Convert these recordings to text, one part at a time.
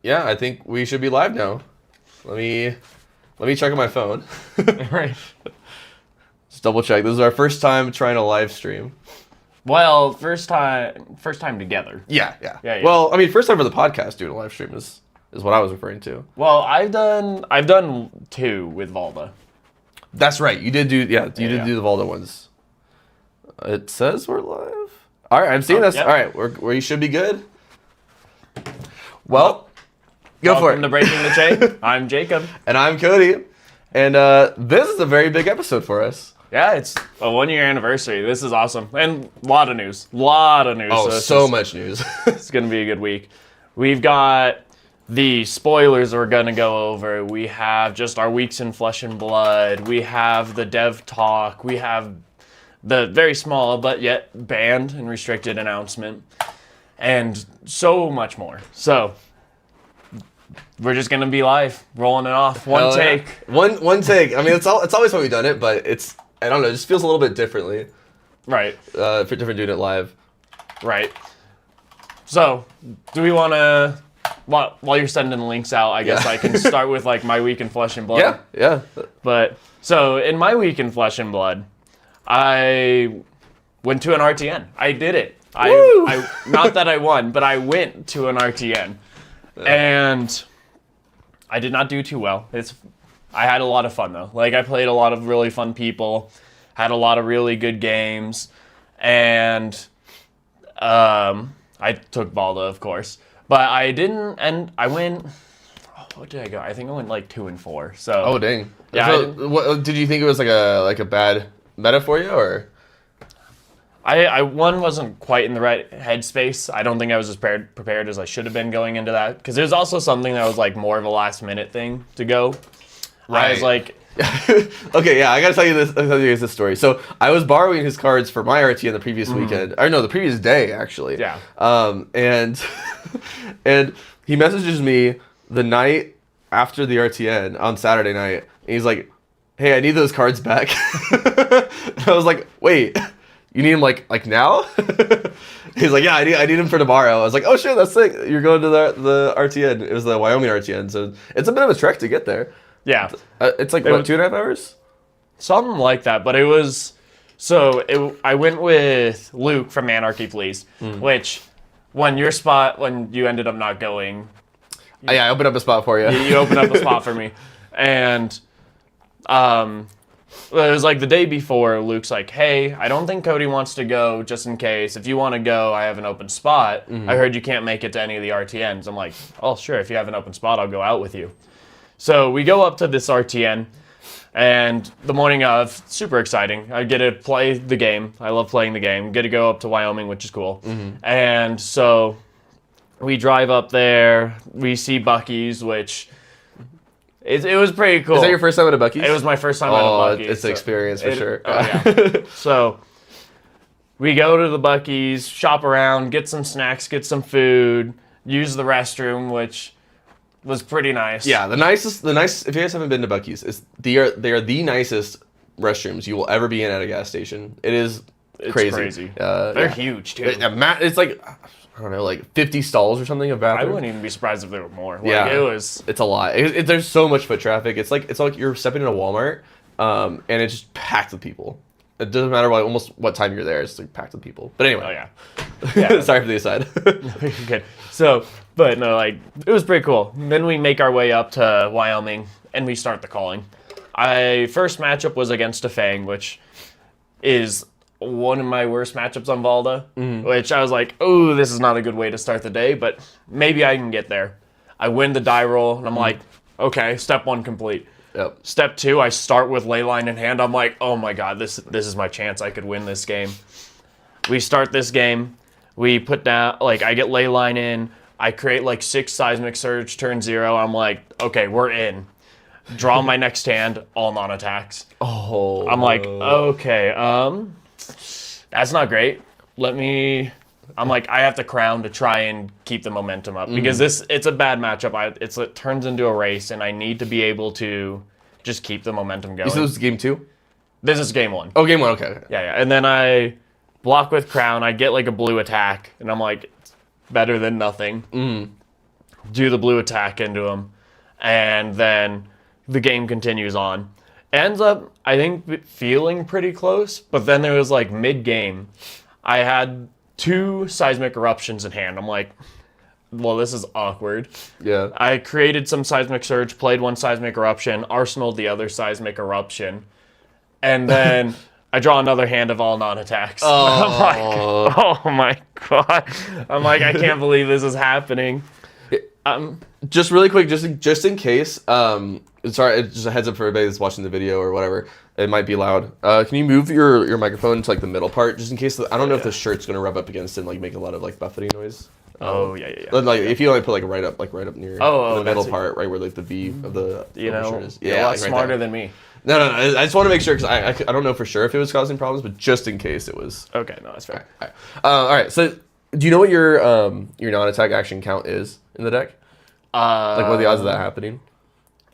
Yeah, I think we should be live now. Let me check on my phone. Right. Just double check. This is our first time trying to live stream. Well, first time together. Yeah. Yeah. Well, I mean, first time for the podcast doing a live stream is what I was referring to. Well, I've done 2 with Valda. That's right. You did do do the Valdo ones. It says we're live. All right, I'm seeing this. Yep. All right, we should be good. Well, go for it. Welcome to Breaking the Chain. I'm Jacob. And I'm Cody. And this is a very big episode for us. Yeah, it's a 1-year anniversary. This is awesome. And a lot of news. Oh, so much news. It's going to be a good week. We've got the spoilers we're going to go over. We have just our weeks in Flesh and Blood. We have the dev talk. We have the very small but yet banned and restricted announcement. And so much more. So we're just going to be live, rolling it off. One take. Yeah. One take. I mean, it's always how we've done it, but it's, I don't know, it just feels a little bit differently. Right. For different doing it live. Right. So, do we want to, while you're sending the links out, I guess I can start with like my week in Flesh and Blood. Yeah. But, so in my week in Flesh and Blood, I went to an RTN. I did it. I not that I won, but I went to an RTN. And I did not do too well. I had a lot of fun though. Like I played a lot of really fun people, had a lot of really good games, and I took Balda, of course. But I didn't, and I went, what did I go? I think I went like 2 and 4. So Oh dang. Yeah. So, what, did you think it was like a bad meta for you, or? I wasn't quite in the right headspace. I don't think I was as prepared as I should have been going into that. Because there's also something that was like more of a last minute thing to go. Right. I was like, okay, yeah, I gotta tell you this. I'll tell you guys this story. So I was borrowing his cards for my RT on the previous weekend, or no, the previous day actually. Yeah. And and he messages me the night after the RTN on Saturday night, and he's like, "Hey, I need those cards back." And I was like, "Wait, you need them like now?" He's like, "Yeah, I need them for tomorrow." I was like, "Oh shit, that's sick! You're going to the RTN." It was the Wyoming RTN, so it's a bit of a trek to get there. yeah. It's like, what, 2.5 hours? Something like that, but it was... I went with Luke from Anarchy Fleas, which, when you ended up not going... Yeah, I opened up a spot for you. You opened up a spot for me. And it was like the day before, Luke's like, "Hey, I don't think Cody wants to go, just in case. If you want to go, I have an open spot. I heard you can't make it to any of the RTNs." I'm like, "Oh, sure, if you have an open spot, I'll go out with you." So we go up to this RTN, and the morning of, super exciting. I get to play the game. I love playing the game. Get to go up to Wyoming, which is cool. And so we drive up there. We see Buc-ee's, which it was pretty cool. Is that your first time at a Buc-ee's? It was my first time at a Buc-ee's. It's an experience for sure. Oh, yeah. So we go to the Buc-ee's, shop around, get some snacks, get some food, use the restroom, which was pretty nice. Yeah, the nice. If you guys haven't been to Buc-ee's, they are the nicest restrooms you will ever be in at a gas station. It's crazy. They're huge too. It's like, I don't know, like 50 stalls or something of I bathroom. wouldn't even be surprised if there were more. Like, Yeah, it's a lot. There's so much foot traffic. It's like you're stepping in a Walmart, and it's just packed with people. It doesn't matter what time you're there. It's like packed with people. But anyway. Oh yeah. Sorry for the aside. Good. So, but no, like it was pretty cool. Then we make our way up to Wyoming and we start the calling. First matchup was against a Fang, which is one of my worst matchups on Valda. Which I was like, oh, this is not a good way to start the day, but maybe I can get there. I win the die roll, and I'm like, okay, step 1 complete. Yep. Step 2, I start with leyline in hand. I'm like, oh my god, this is my chance. I could win this game. We start this game. We put down, like, I get leyline in. I create like 6 seismic surge, turn 0. I'm like, okay, we're in. Draw my next hand, all non-attacks. Oh. I'm like, okay, that's not great. I'm like, I have to crown to try and keep the momentum up because it's a bad matchup. It turns into a race, and I need to be able to just keep the momentum going. You said this is game 2? This is game 1. Oh, game 1. Okay. Yeah. And then I block with crown. I get like a blue attack, and I'm like, it's better than nothing. do the blue attack into him, and then the game continues on. Ends up, I think, feeling pretty close, but then there was like mid-game, I had 2 seismic eruptions in hand. I'm like, well, this is awkward. Yeah. I created some seismic surge, played 1 seismic eruption, arsenaled the other seismic eruption, and then I draw another hand of all non-attacks. Oh. I'm like, oh my god. I'm like, I can't believe this is happening. Just really quick, just in case. Sorry, it's just a heads up for everybody that's watching the video or whatever. It might be loud. Can you move your microphone to like the middle part, just in case? I don't know if the shirt's gonna rub up against it and like make a lot of like buffeting noise. Oh yeah. Like if you only put like right up near the middle it. part, right where like the V of the shirt is. Yeah, a lot like smarter than me. No. I just want to make sure because I don't know for sure if it was causing problems, but just in case it was. Okay, no, that's fair. All right. So, do you know what your non-attack action count is in the deck? Like what are the odds of that happening?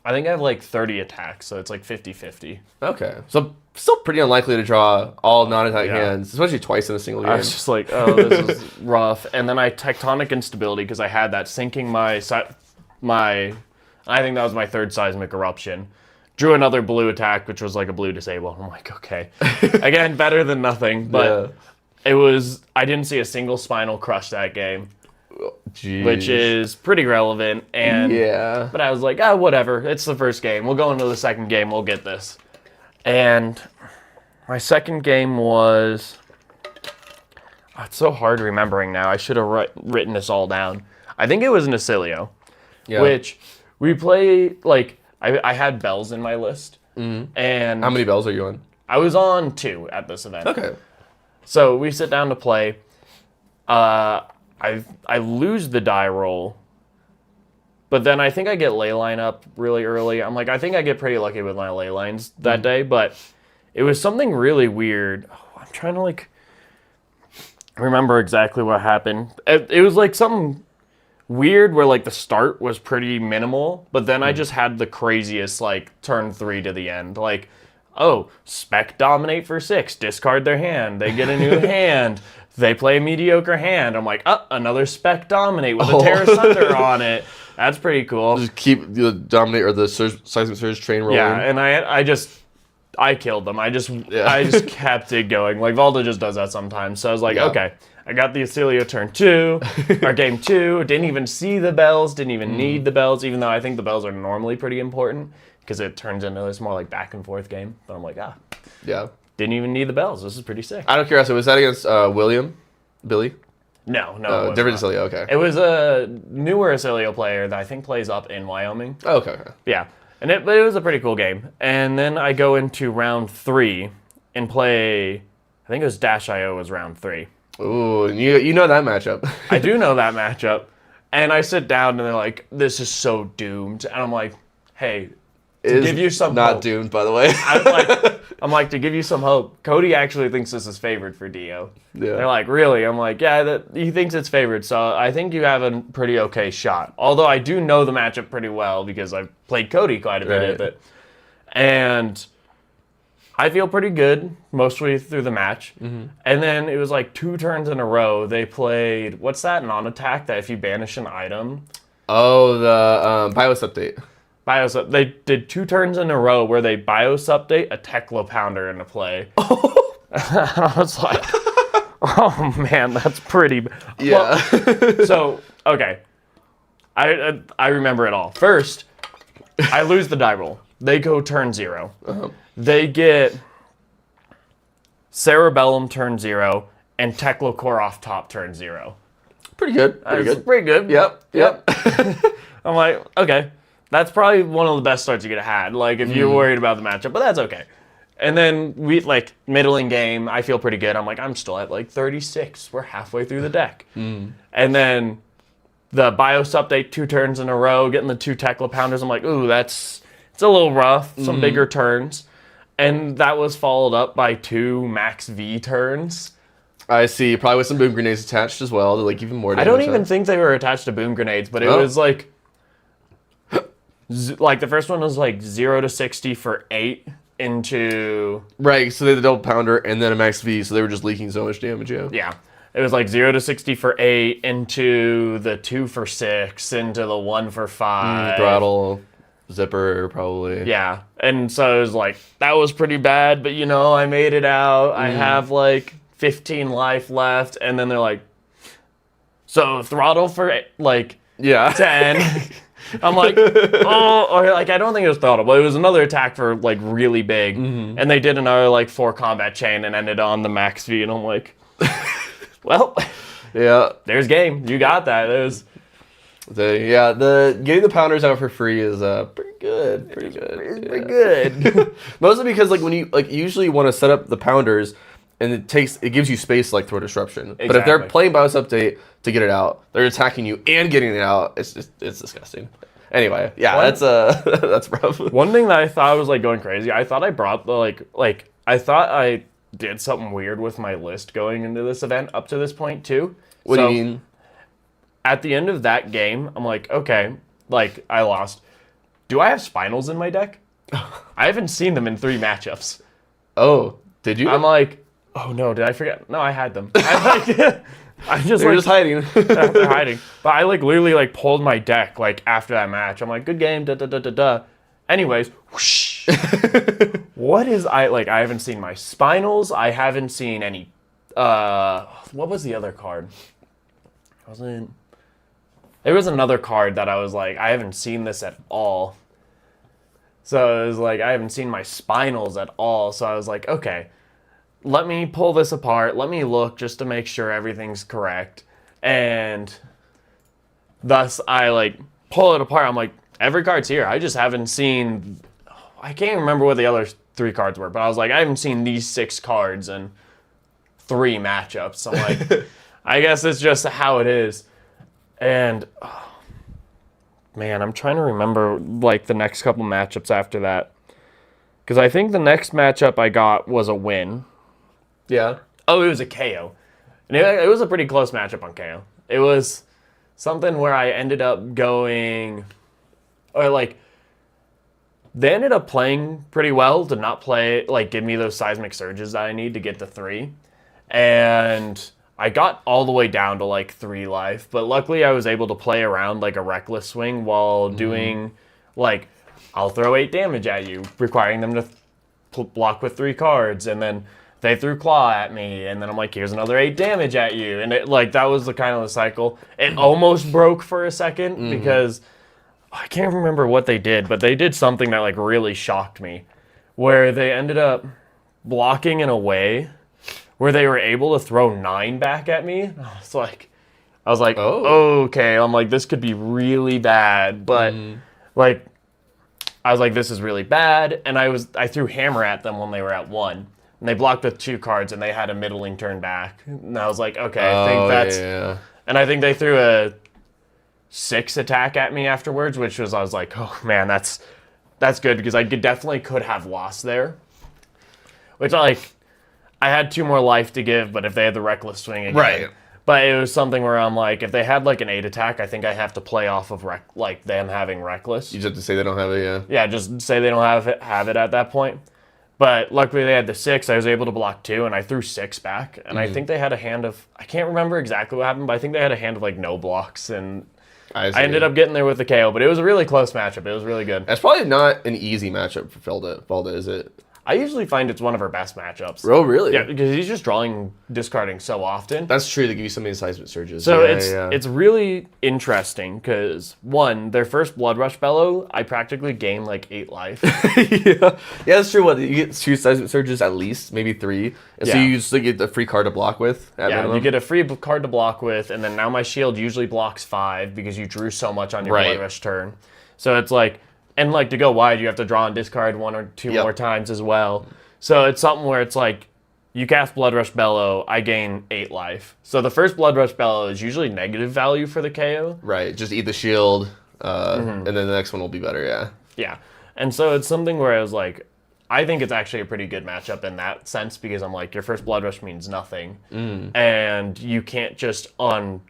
I think I have like 30 attacks, so it's like 50-50. Okay, so still pretty unlikely to draw all non-attack hands, especially twice in a single game. I was just like, oh, this is rough. And then I tectonic instability because I had that sinking my I think that was my 3rd seismic eruption. Drew another blue attack, which was like a blue disable. I'm like, okay, again, better than nothing. But it was, I didn't see a single spinal crush that game. Jeez. Which is pretty relevant, and but I was like, whatever, it's the first game, we'll go into the second game, we'll get this. And my second game was, it's so hard remembering now, I should have written this all down. I think it was Nacilio, which we play, like, I had bells in my list, and how many bells are you on? I was on 2 at this event. Okay. So we sit down to play, I lose the die roll, but then I think I get ley line up really early. I'm like, I think I get pretty lucky with my ley lines that day, but it was something really weird. Oh, I'm trying to like remember exactly what happened. It was like something weird where like the start was pretty minimal, but then I just had the craziest like turn 3 to the end. Like, oh, spec dominate for 6, discard their hand, they get a new hand. They play a mediocre hand. I'm like, another spec dominate with a Terra Sunder on it. That's pretty cool. Just keep the dominate or the seismic surge train rolling. Yeah, and I killed them. I just kept it going. Like Valda just does that sometimes. So I was like, okay, I got the Acilio turn 2, or game 2. Didn't even see the bells. Didn't even need the bells, even though I think the bells are normally pretty important because it turns into this more like back and forth game. But I'm like, yeah. Didn't even need the bells. This is pretty sick. Out of curiosity, was that against Billy? No. Different Acilio, okay. It was a newer Acilio player that I think plays up in Wyoming. Oh, okay. Yeah. But it was a pretty cool game. And then I go into round 3 and play, I think it was Dash.io was round 3. Ooh, you know that matchup. I do know that matchup. And I sit down and they're like, this is so doomed. And I'm like, hey, to give you some not hope. doomed, by the way. I'm like, to give you some hope, Cody actually thinks this is favored for Dio. Yeah. They're like, really? I'm like, yeah, he thinks it's favored, so I think you have a pretty okay shot. Although I do know the matchup pretty well because I've played Cody quite a bit of it. And I feel pretty good mostly through the match. Mm-hmm. And then it was like 2 turns in a row. They played, what's that non-attack that if you banish an item? Oh, the BIOS update. They did 2 turns in a row where they BIOS update a Tekla Pounder into play. I was like, oh man, that's pretty bad. Yeah. Well, so, okay. I remember it all. First, I lose the die roll. They go turn 0. Uh-huh. They get Cerebellum turn 0 and Tekla Core off top turn 0. Pretty good. Pretty good. Yep. I'm like, okay. That's probably one of the best starts you could have had, like, if you're worried about the matchup, but that's okay. And then we, like, middling game, I feel pretty good. I'm like, I'm still at, like, 36. We're halfway through the deck. And then the BIOS update 2 turns in a row, getting the 2 Tekla Pounders. I'm like, ooh, it's a little rough, some bigger turns. And that was followed up by 2 max V turns. I see, probably with some boom grenades attached as well, to, like, even more damage. I don't even think they were attached to boom grenades, but it was, like... Like, the first one was, like, 0 to 60 for 8 into... Right, so they had the double pounder and then a max V, so they were just leaking so much damage, Yeah. It was like 0 to 60 for 8, into the 2 for 6, into the 1 for 5. Throttle, zipper, probably. Yeah. And so it was like, that was pretty bad, but I made it out. I have like 15 life left. And then they're like, so throttle for like Yeah. 10. I'm like, oh, or like, I don't think it was throttle, but it was another attack for like really big. And they did another like 4 combat chain and ended on the max V. And I'm like, well, Yeah. there's game. You got that. The getting the pounders out for free is pretty good. Pretty good. Mostly because like when you usually want to set up the pounders, and it gives you space to like throw disruption. But if they're playing BIOS update to get it out, they're attacking you and getting it out. It's disgusting. Anyway, yeah, that's rough. One thing that I thought was like going crazy. I thought I brought the I thought I did something weird with my list going into this event up to this point too. What do you mean? At the end of that game, I'm like, okay, like I lost. Do I have spinals in my deck? I haven't seen them in 3 matchups. Oh, did you? I'm like, oh no, did I forget? No, I had them. I'm just They're like just hiding. they're hiding. But I like literally like pulled my deck like after that match. I'm like, good game, da da da da da. Anyways, whoosh. What is I haven't seen my spinals. I haven't seen any. What was the other card? There was another card that I was like, I haven't seen this at all. So it was like, I haven't seen my spinals at all. So I was like, okay, let me pull this apart. Let me look just to make sure everything's correct. And thus I like pull it apart. I'm like, every card's here. I just haven't seen, I can't remember what the other 3 cards were, but I was like, I haven't seen these 6 cards in 3 matchups. I'm like, I guess it's just how it is. And man, I'm trying to remember like the next couple matchups after that. Because I think the next matchup I got was a win. Yeah. Oh, it was a KO. And it was a pretty close matchup on KO. It was something where I ended up going, or like, they ended up playing pretty well to not play, like, give me those seismic surges that I need to get to 3. And I got all the way down to like 3 life, but luckily I was able to play around like a reckless swing while doing like, I'll throw 8 damage at you, requiring them to block with 3 cards, and then they threw claw at me, and then I'm like, here's another 8 damage at you, and it like that was the kind of the cycle. It almost broke for a second because I can't remember what they did, but they did something that like really shocked me, where they ended up blocking in a way where they were able to throw 9 back at me. I was like, oh, okay. I'm like, this could be really bad, but like, I was like, this is really bad. And I threw hammer at them when they were at 1, and they blocked with 2 cards, and they had a middling turn back. And I was like, okay, I think that's. Yeah. And I think they threw a 6 attack at me afterwards, which was I was like, oh man, that's good because I definitely could have lost there. Which like. I had 2 more life to give, but if they had the reckless swing again. Right. But it was something where I'm like, if they had like an 8 attack, I think I have to play off of like them having reckless. You just have to say they don't have it, yeah. Yeah, just say they don't have it at that point. But luckily they had the 6. I was able to block 2, and I threw 6 back. And I think they had a hand of, I can't remember exactly what happened, but I think they had a hand of like no blocks, and I ended up getting there with the KO. But it was a really close matchup. It was really good. That's probably not an easy matchup for Valda, is it? I usually find it's one of our best matchups. Oh, really? Yeah, because he's just discarding so often. That's true. They give you so many seismic surges. So it's really interesting because, one, their first Blood Rush Bellow, I practically gained like 8 life. Yeah, that's true. What, you get 2 seismic surges at least, maybe 3. And so you just get a free card to block with at minimum. You get a free card to block with, and then now my shield usually blocks 5 because you drew so much on your Blood Rush turn. So it's like... And like to go wide, you have to draw and discard 1 or 2 more times as well. So it's something where it's like, you cast Blood Rush Bellow, I gain 8 life. So the first Blood Rush Bellow is usually negative value for the KO. Right, just eat the shield, and then the next one will be better, yeah. Yeah, and so it's something where I was like, I think it's actually a pretty good matchup in that sense because I'm like, your first Blood Rush means nothing. And you can't just on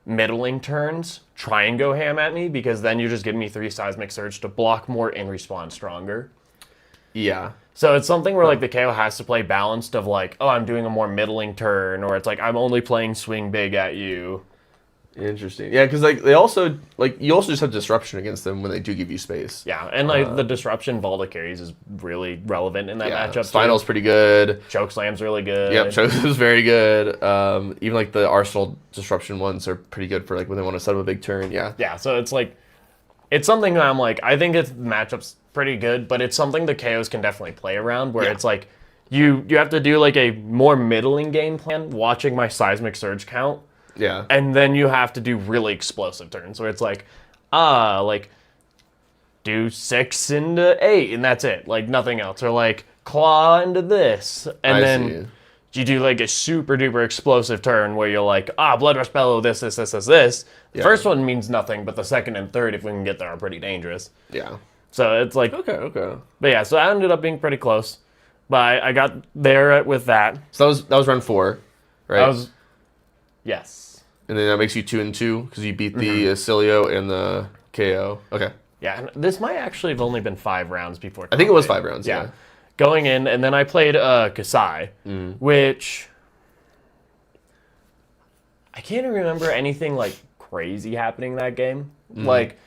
middling turns try and go ham at me because then you're just giving me 3 seismic surge to block more and respawn stronger. Yeah. So it's something where like the KO has to play balanced of like, oh, I'm doing a more middling turn, or it's like I'm only playing swing big at you. Interesting. Yeah, because like they also like you also just have disruption against them when they do give you space. Yeah, and like the disruption Valda carries is really relevant in that Yeah, matchup. Spinal's pretty good. Chokeslam's really good. Yep, Chokes is very good. Even like the Arsenal disruption ones are pretty good for like when they want to set up a big turn. Yeah. Yeah, so it's like it's something that I'm like I think its matchup's pretty good, but it's something the KOs can definitely play around where it's like you have to do like a more middling game plan, watching my seismic surge count. Yeah. And then you have to do really explosive turns where it's like, like do 6 into 8 and that's it. Like nothing else. Or like claw into this. And then you do like a super duper explosive turn where you're like, Blood Rush Bellow, this. The first one means nothing, but the second and third, if we can get there, are pretty dangerous. Yeah. So it's like, Okay. But yeah, so I ended up being pretty close. But I got there with that. So that was round 4, right? Yes. And then that makes you 2-2 because you beat the Acilio and the KO. Okay. Yeah, and this might actually have only been 5 rounds before. I think it was 5 rounds. Yeah. Going in, and then I played Kasai, which I can't remember anything like crazy happening that game. Like,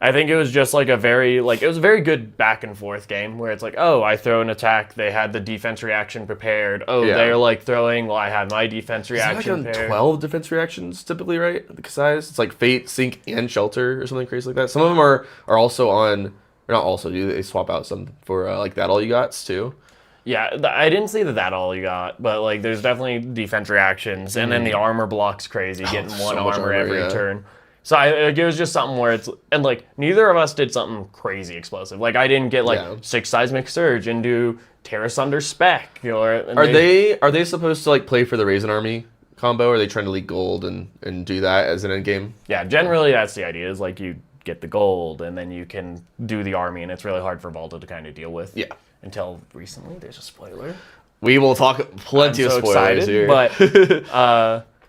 I think it was just like it was a very good back and forth game where it's like, oh, I throw an attack, they had the defense reaction prepared. Oh, they're like throwing, well, I had my defense reaction prepared. 12 defense reactions typically, right? The Kasai's. It's like Fate, Sync, and Shelter or something crazy like that. Some of them are also on, or not also, they swap out some for like that all you gots too. Yeah, I didn't see that all you got, but like there's definitely defense reactions, and then the armor block's crazy, getting one so much armor armor, every turn. So it was just something where it's, and like neither of us did something crazy explosive. Like I didn't get like 6 seismic surge and do Terra Sunder Spec. Are they supposed to like play for the Raisin Army combo? Or are they trying to leak gold and do that as an end game? Yeah, generally that's the idea. Is like you get the gold and then you can do the army, and it's really hard for Valda to kind of deal with. Yeah. Until recently, there's a spoiler. We will talk plenty of spoilers here. But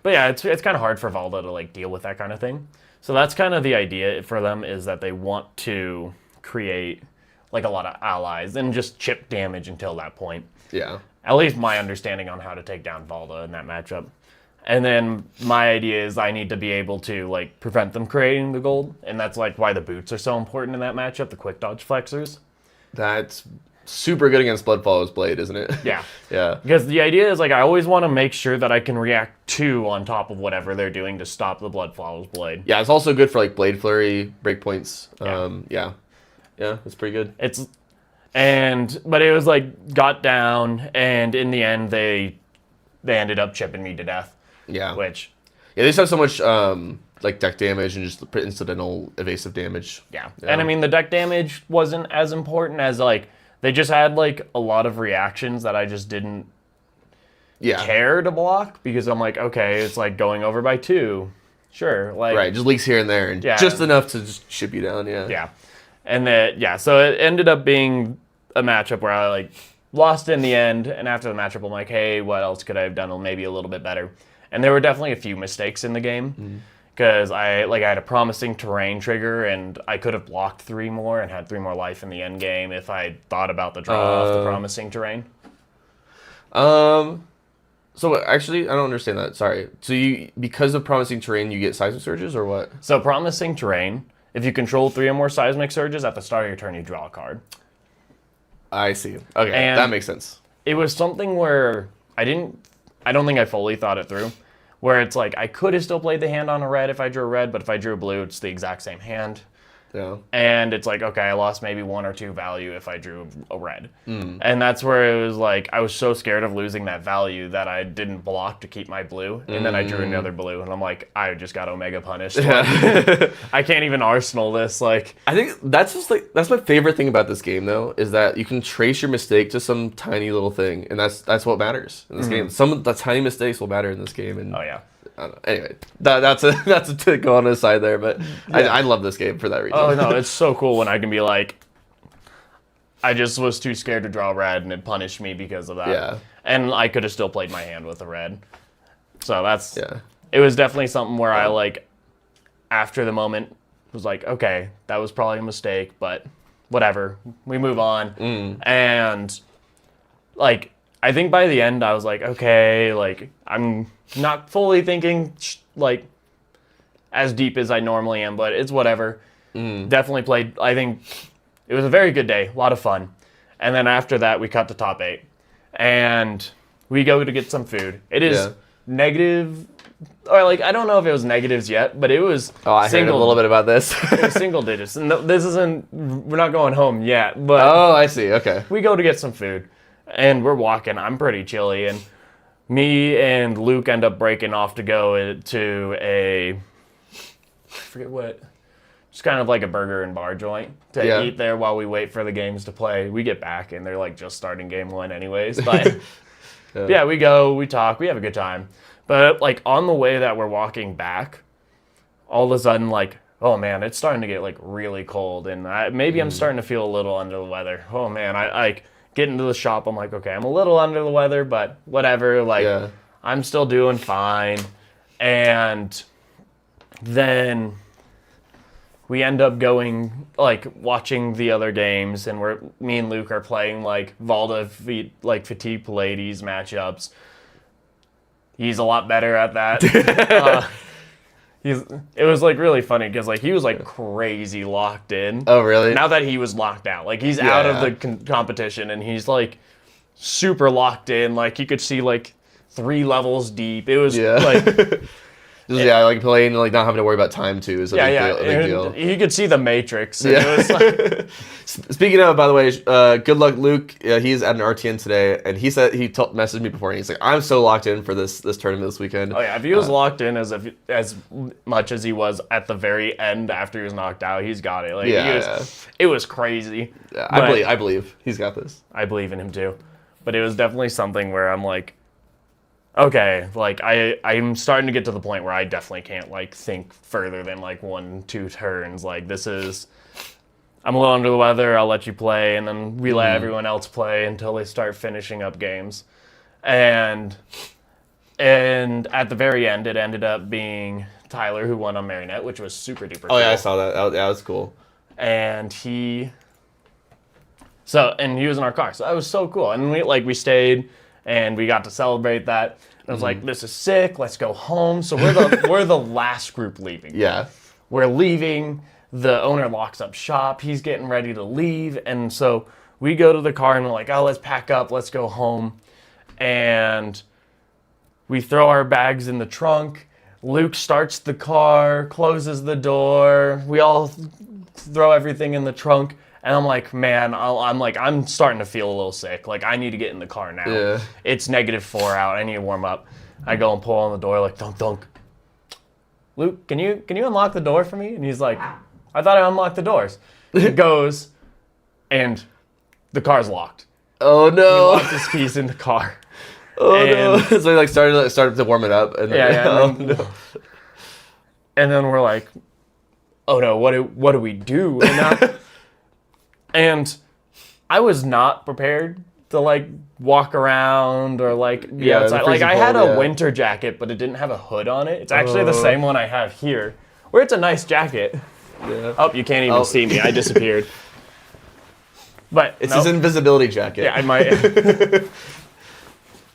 yeah, it's kind of hard for Valda to like deal with that kind of thing. So that's kind of the idea for them, is that they want to create like a lot of allies and just chip damage until that point. Yeah. At least my understanding on how to take down Valda in that matchup. And then my idea is I need to be able to like prevent them creating the gold, and that's like why the boots are so important in that matchup, the quick dodge flexors. That's super good against Blood Follows Blade, isn't it? Yeah. Yeah. Because the idea is like I always want to make sure that I can react 2 on top of whatever they're doing to stop the Blood Follows Blade. Yeah, it's also good for like Blade Flurry, breakpoints. Yeah, it's pretty good. But it was like got down, and in the end they ended up chipping me to death. Yeah. Yeah, they just have so much like deck damage and just incidental evasive damage. Yeah. And I mean the deck damage wasn't as important as like they just had like a lot of reactions that I just didn't care to block, because I'm like, okay, it's like going over by 2. Sure. Like right, just leaks here and there and just enough to just chip you down, Yeah. And so it ended up being a matchup where I like lost in the end, and after the matchup I'm like, hey, what else could I have done maybe a little bit better? And there were definitely a few mistakes in the game. Because I had a promising terrain trigger, and I could have blocked 3 more and had 3 more life in the end game if I thought about the draw off the promising terrain. So actually, I don't understand that. Sorry. So because of promising terrain, you get seismic surges or what? So promising terrain, if you control 3 or more seismic surges at the start of your turn, you draw a card. I see. Okay, and that makes sense. It was something where I don't think I fully thought it through. Where it's like, I could have still played the hand on a red if I drew a red, but if I drew a blue, it's the exact same hand. Yeah. And it's like, okay, I lost maybe 1 or 2 value if I drew a red. And that's where it was like, I was so scared of losing that value that I didn't block to keep my blue. And then I drew another blue, and I'm like, I just got Omega punished. Like, I can't even Arsenal this. Like, I think that's my favorite thing about this game, though, is that you can trace your mistake to some tiny little thing, and that's what matters in this game. Some of the tiny mistakes will matter in this game. And oh yeah. I don't know. Anyway, that's a to go on the side there, but I love this game for that reason. Oh no, it's so cool when I can be like, I just was too scared to draw red, and it punished me because of that. Yeah. And I could have still played my hand with a red. So it was definitely something where I after the moment was like, okay, that was probably a mistake, but whatever. We move on. And, like, I think by the end I was like, okay, like, I'm not fully thinking, like, as deep as I normally am, but it's whatever. Definitely played, I think, it was a very good day, a lot of fun. And then after that, we cut to top 8. And we go to get some food. It is negative, or like, I don't know if it was negatives yet, but it was I heard a little bit about this. it was single digits. And this isn't, we're not going home yet, but Oh, I see. Okay. we go to get some food. And we're walking. I'm pretty chilly. And me and Luke end up breaking off to go to I forget what, just kind of like a burger and bar joint to eat there while we wait for the games to play. We get back and they're like just starting game 1 anyways. But yeah, we go, we talk, we have a good time. But like on the way that we're walking back, all of a sudden like, oh man, it's starting to get like really cold. And maybe I'm starting to feel a little under the weather. Oh man, I like get into the shop. I'm like, okay, I'm a little under the weather, but whatever. Like I'm still doing fine. And then we end up going, like, watching the other games, and me and Luke are playing, like, Valda, Fatigue Pallades matchups. He's a lot better at that. It was, like, really funny, because, like, he was, like, crazy locked in. Oh, really? Now that he was locked out. Like, he's out of the competition, and he's, like, super locked in. Like, you could see, like, 3 levels deep. It was, like... like playing, like not having to worry about time too is a big deal. You could see the Matrix. And it was like... Speaking of, by the way, good luck, Luke. He's at an RTN today, and he said he messaged me before, and he's like, "I'm so locked in for this tournament this weekend." Oh yeah, if he was locked in as much as he was at the very end after he was knocked out, he's got it. Like it was crazy. Yeah, I believe he's got this. I believe in him too, but it was definitely something where I'm like, okay, like I'm starting to get to the point where I definitely can't like think further than like 1-2 turns. Like this is, I'm a little under the weather. I'll let you play, and then we let everyone else play until they start finishing up games. And at the very end, it ended up being Tyler who won on Marionette, which was super duper cool. Oh yeah, I saw that. That was cool. And he was in our car, so that was so cool. And we stayed. And we got to celebrate that. And I was like, this is sick. Let's go home. So we're the last group leaving. Yeah. We're leaving. The owner locks up shop. He's getting ready to leave. And so we go to the car and we're like, oh, let's pack up. Let's go home. And we throw our bags in the trunk. Luke starts the car, closes the door. We all throw everything in the trunk. And I'm like, man, I'm starting to feel a little sick. Like, I need to get in the car now. Yeah. It's -4 out. I need to warm up. I go and pull on the door, like, dunk, dunk. Luke, can you unlock the door for me? And he's like, I thought I unlocked the doors. He goes, and the car's locked. Oh, no. He locked his keys in the car. Oh, no. So he, like, started to warm it up. And then, no. And then we're like, oh, no, what do we do? And I was not prepared to like walk around or like be outside. Like I had a winter jacket, but it didn't have a hood on it. It's actually the same one I have here, where it's a nice jacket. Yeah. Oh, you can't even see me. I disappeared. But it's his invisibility jacket. Yeah, I might.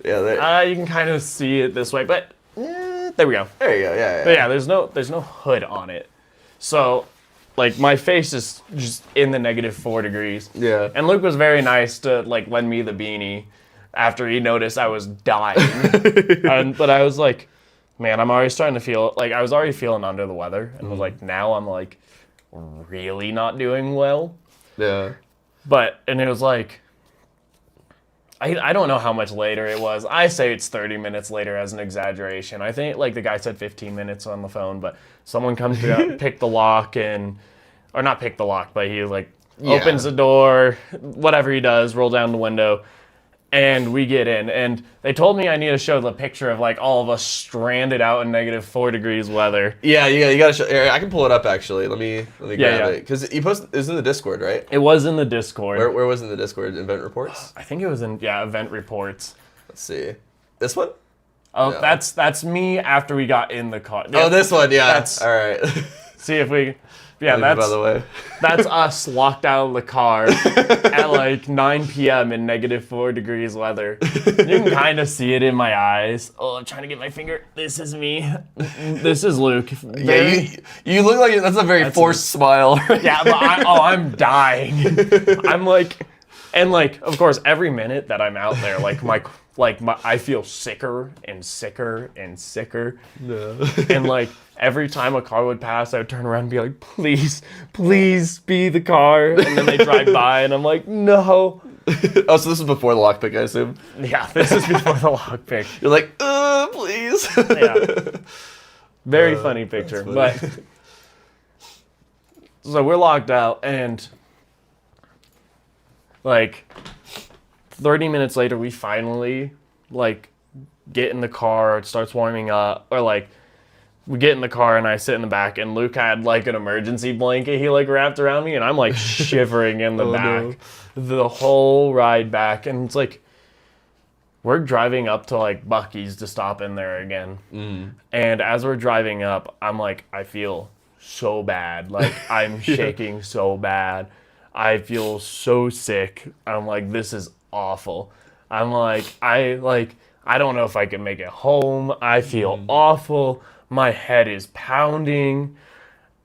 Yeah. You can kind of see it this way, but there we go. There you go. Yeah. But yeah, there's no hood on it, so. Like, my face is just in the -4 degrees. Yeah. And Luke was very nice to, like, lend me the beanie after he noticed I was dying. But I was like, man, I'm already starting to feel, like, I was already feeling under the weather. And I was like, now I'm, like, really not doing well. Yeah. And it was like, I don't know how much later it was. I say it's 30 minutes later as an exaggeration. I think, like, the guy said 15 minutes on the phone, but someone comes to pick the lock or not pick the lock, but he, like, opens the door, whatever he does, roll down the window, and we get in. And they told me I need to show the picture of, like, all of us stranded out in -4 degrees weather. Yeah, you gotta show. I can pull it up, actually. Let me grab it. Because you posted, it was in the Discord, right? It was in the Discord. Where was it in the Discord? Event reports? I think it was in, event reports. Let's see. This one? Oh, no. That's me after we got in the car. Oh, this one, yeah. All right. See if we... Yeah, by the way. that's us locked out of the car at like 9 p.m. in -4 degrees weather. You can kind of see it in my eyes. Oh, I'm trying to get my finger. This is me. This is Luke. Yeah, you look like that's a very forced smile. Yeah, but I'm dying. I'm like, and like, of course, every minute that I'm out there, I feel sicker and sicker and sicker. No. And like every time a car would pass, I would turn around and be like, please, please be the car. And then they drive by, and I'm like, no. Oh, so this is before the lockpick, I assume? Yeah, this is before the lockpick. You're like, please. Yeah. Very funny picture. But so we're locked out, and like 30 minutes later, we finally like get in the car. It starts warming up, or like we get in the car, and I sit in the back, and Luke had like an emergency blanket he like wrapped around me, and I'm like shivering in the back the whole ride back. And it's like we're driving up to like Buc-ee's to stop in there again. And as we're driving up, I'm like, I feel so bad. Like I'm shaking so bad. I feel so sick. I'm like, this is awful. I'm like, I don't know if I can make it home. I feel awful. My head is pounding.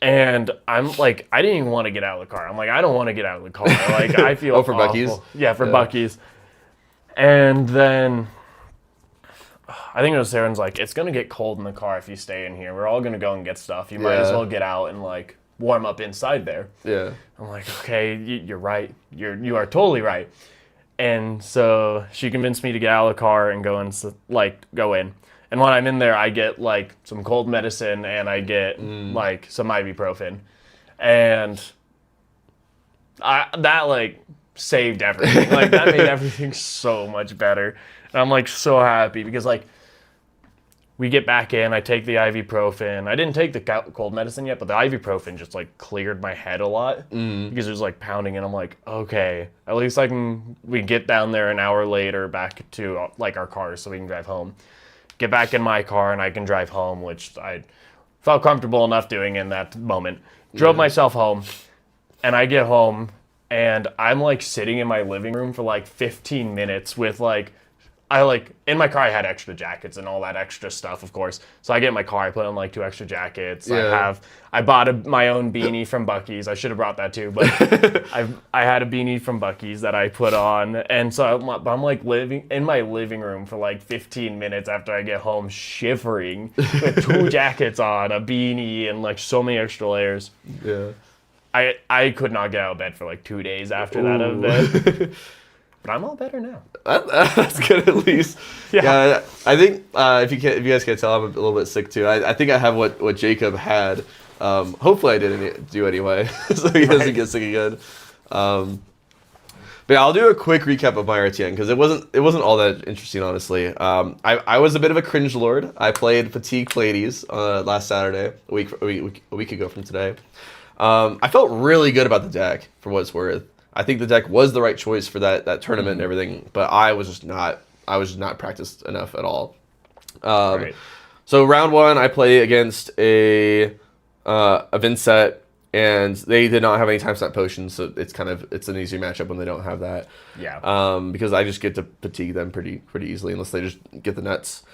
And I'm like, I didn't even want to get out of the car. I'm like, I don't want to get out of the car. Like, I feel for awful. Buc-ee's? Yeah, for Buc-ee's. And then I think it was Saren's like, it's going to get cold in the car if you stay in here. We're all going to go and get stuff. You might as well get out and like warm up inside there. Yeah. I'm like, okay, you're right. You are totally right. And so she convinced me to get out of the car and go in. And when I'm in there, I get like some cold medicine, and I get like some ibuprofen, and that like saved everything. Like that made everything so much better. And I'm like so happy because like we get back in, I take the ibuprofen. I didn't take the cold medicine yet, but the ibuprofen just like cleared my head a lot because it was like pounding, and I'm like, okay, at least we get down there an hour later back to like our cars so we can drive home. Get back in my car and I can drive home, which I felt comfortable enough doing in that moment. Drove myself home, and I get home and I'm like sitting in my living room for like 15 minutes with like, in my car I had extra jackets and all that extra stuff, of course. So I get in my car, I put on like 2 extra jackets. Yeah. I bought my own beanie from Buc-ee's. I should have brought that too, but I had a beanie from Buc-ee's that I put on. And so I'm like living in my living room for like 15 minutes after I get home, shivering with 2 jackets on, a beanie, and like so many extra layers. Yeah. I could not get out of bed for like 2 days after that event. But I'm all better now. That's good at least. Yeah. I think if you guys can't tell, I'm a little bit sick too. I think I have what Jacob had. Hopefully I didn't do anyway, so he doesn't get sick again. But yeah, I'll do a quick recap of my RTN because it wasn't all that interesting, honestly. I was a bit of a cringe lord. I played Fatigue Pleiades last Saturday, a week ago from today. I felt really good about the deck for what it's worth. I think the deck was the right choice for that tournament and everything, but I was just not practiced enough at all. Right. So round 1, I play against a Vincent, and they did not have any time stop potions, so it's an easy matchup when they don't have that. Yeah. Because I just get to fatigue them pretty easily unless they just get the nuts.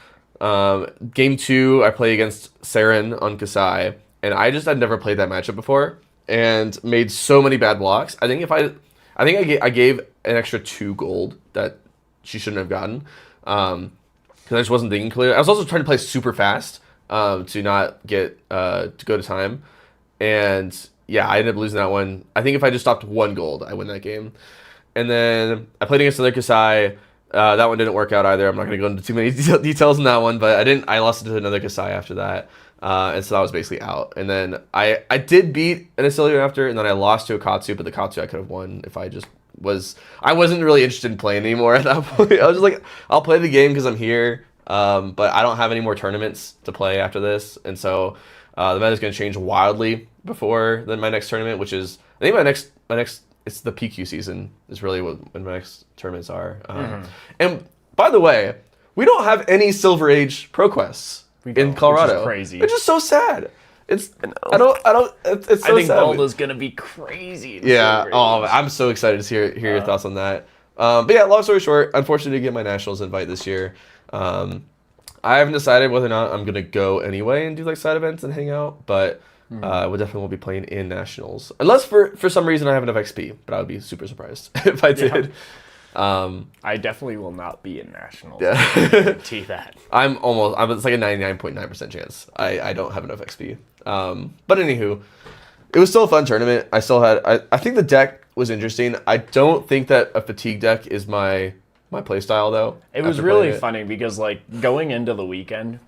Game 2, I play against Saren on Kasai, and I just had never played that matchup before and made so many bad blocks. I think I gave an extra 2 gold that she shouldn't have gotten because I just wasn't thinking clear. I was also trying to play super fast to not get to go to time, and yeah, I ended up losing that one. I think if I just stopped 1 gold, I win that game. And then I played against another Kasai. That one didn't work out either. I'm not going to go into too many details on that one, but I lost to another Kasai after that. And so that was basically out. And then I did beat an Asilium after, and then I lost to a Katsu, but the Katsu I could have won if I just was... I wasn't really interested in playing anymore at that point. I was just like, I'll play the game because I'm here, but I don't have any more tournaments to play after this. And so the meta is going to change wildly before my next tournament, which is... I think my next it's the PQ season is really when my next tournaments are. And by the way, we don't have any Silver Age Pro Quests in Colorado. Which is crazy. Which is so sad. It's I don't. It's so I think sad. Baldo's gonna be crazy. Yeah. Oh, I'm so excited to hear your thoughts on that. But yeah, long story short, unfortunately, to get my nationals invite this year. I haven't decided whether or not I'm gonna go anyway and do like side events and hang out, but we definitely won't be playing in nationals unless for some reason I have enough XP. But I would be super surprised if I did. I definitely will not be in nationals. Yeah. I guarantee that. It's like a 99.9% chance I don't have enough XP. But anywho, it was still a fun tournament. I still had I think the deck was interesting. I don't think that a fatigue deck is my play style though. It was really funny because like going into the weekend,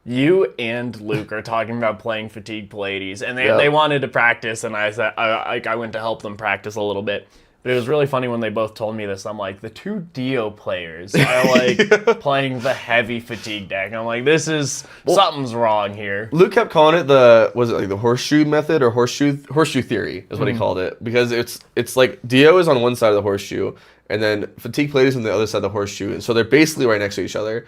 you and Luke are talking about playing Fatigue Pallades, and they wanted to practice, and I said I went to help them practice a little bit. But it was really funny when they both told me this. I'm like, the two Dio players are like playing the heavy Fatigue deck. I'm like, something's wrong here. Luke kept calling it the horseshoe method or horseshoe theory is what he called it, because it's like Dio is on one side of the horseshoe and then Fatigue Pallades on the other side of the horseshoe, and so they're basically right next to each other.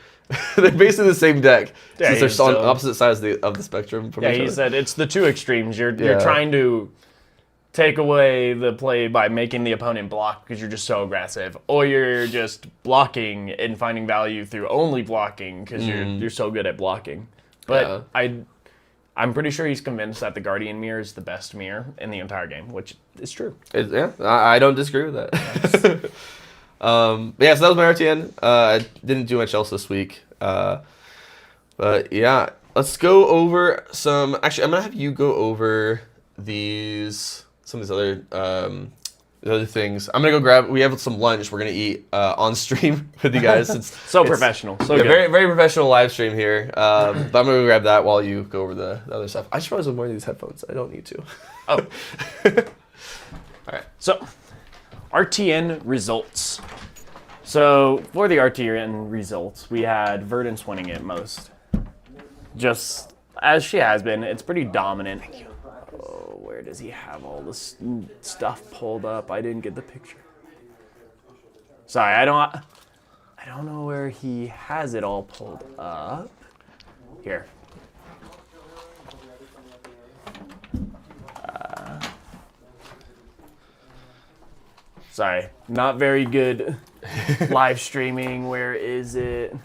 They're basically the same deck since they're on opposite sides of the spectrum from each other. Yeah, he said it's the two extremes. You're trying to take away the play by making the opponent block because you're just so aggressive, or you're just blocking and finding value through only blocking because you're so good at blocking. But I'm pretty sure he's convinced that the Guardian mirror is the best mirror in the entire game, which is true. I don't disagree with that. Yes. So that was my RTN. I didn't do much else this week. But yeah, let's go over some. Actually, I'm gonna have you go over some of these other things. I'm gonna go grab. We have some lunch. We're gonna eat on stream with you guys. It's professional. So good. Very very professional live stream here. But I'm gonna go grab that while you go over the other stuff. I should probably wear these headphones. I don't need to. Oh. All right. So, RTN results. So for the RTN results, we had Verdance winning it most. Just as she has been, it's pretty dominant. Where does he have all this stuff pulled up? I didn't get the picture. Sorry, I don't know where he has it all pulled up. Here. Sorry, not very good live streaming. Where is it?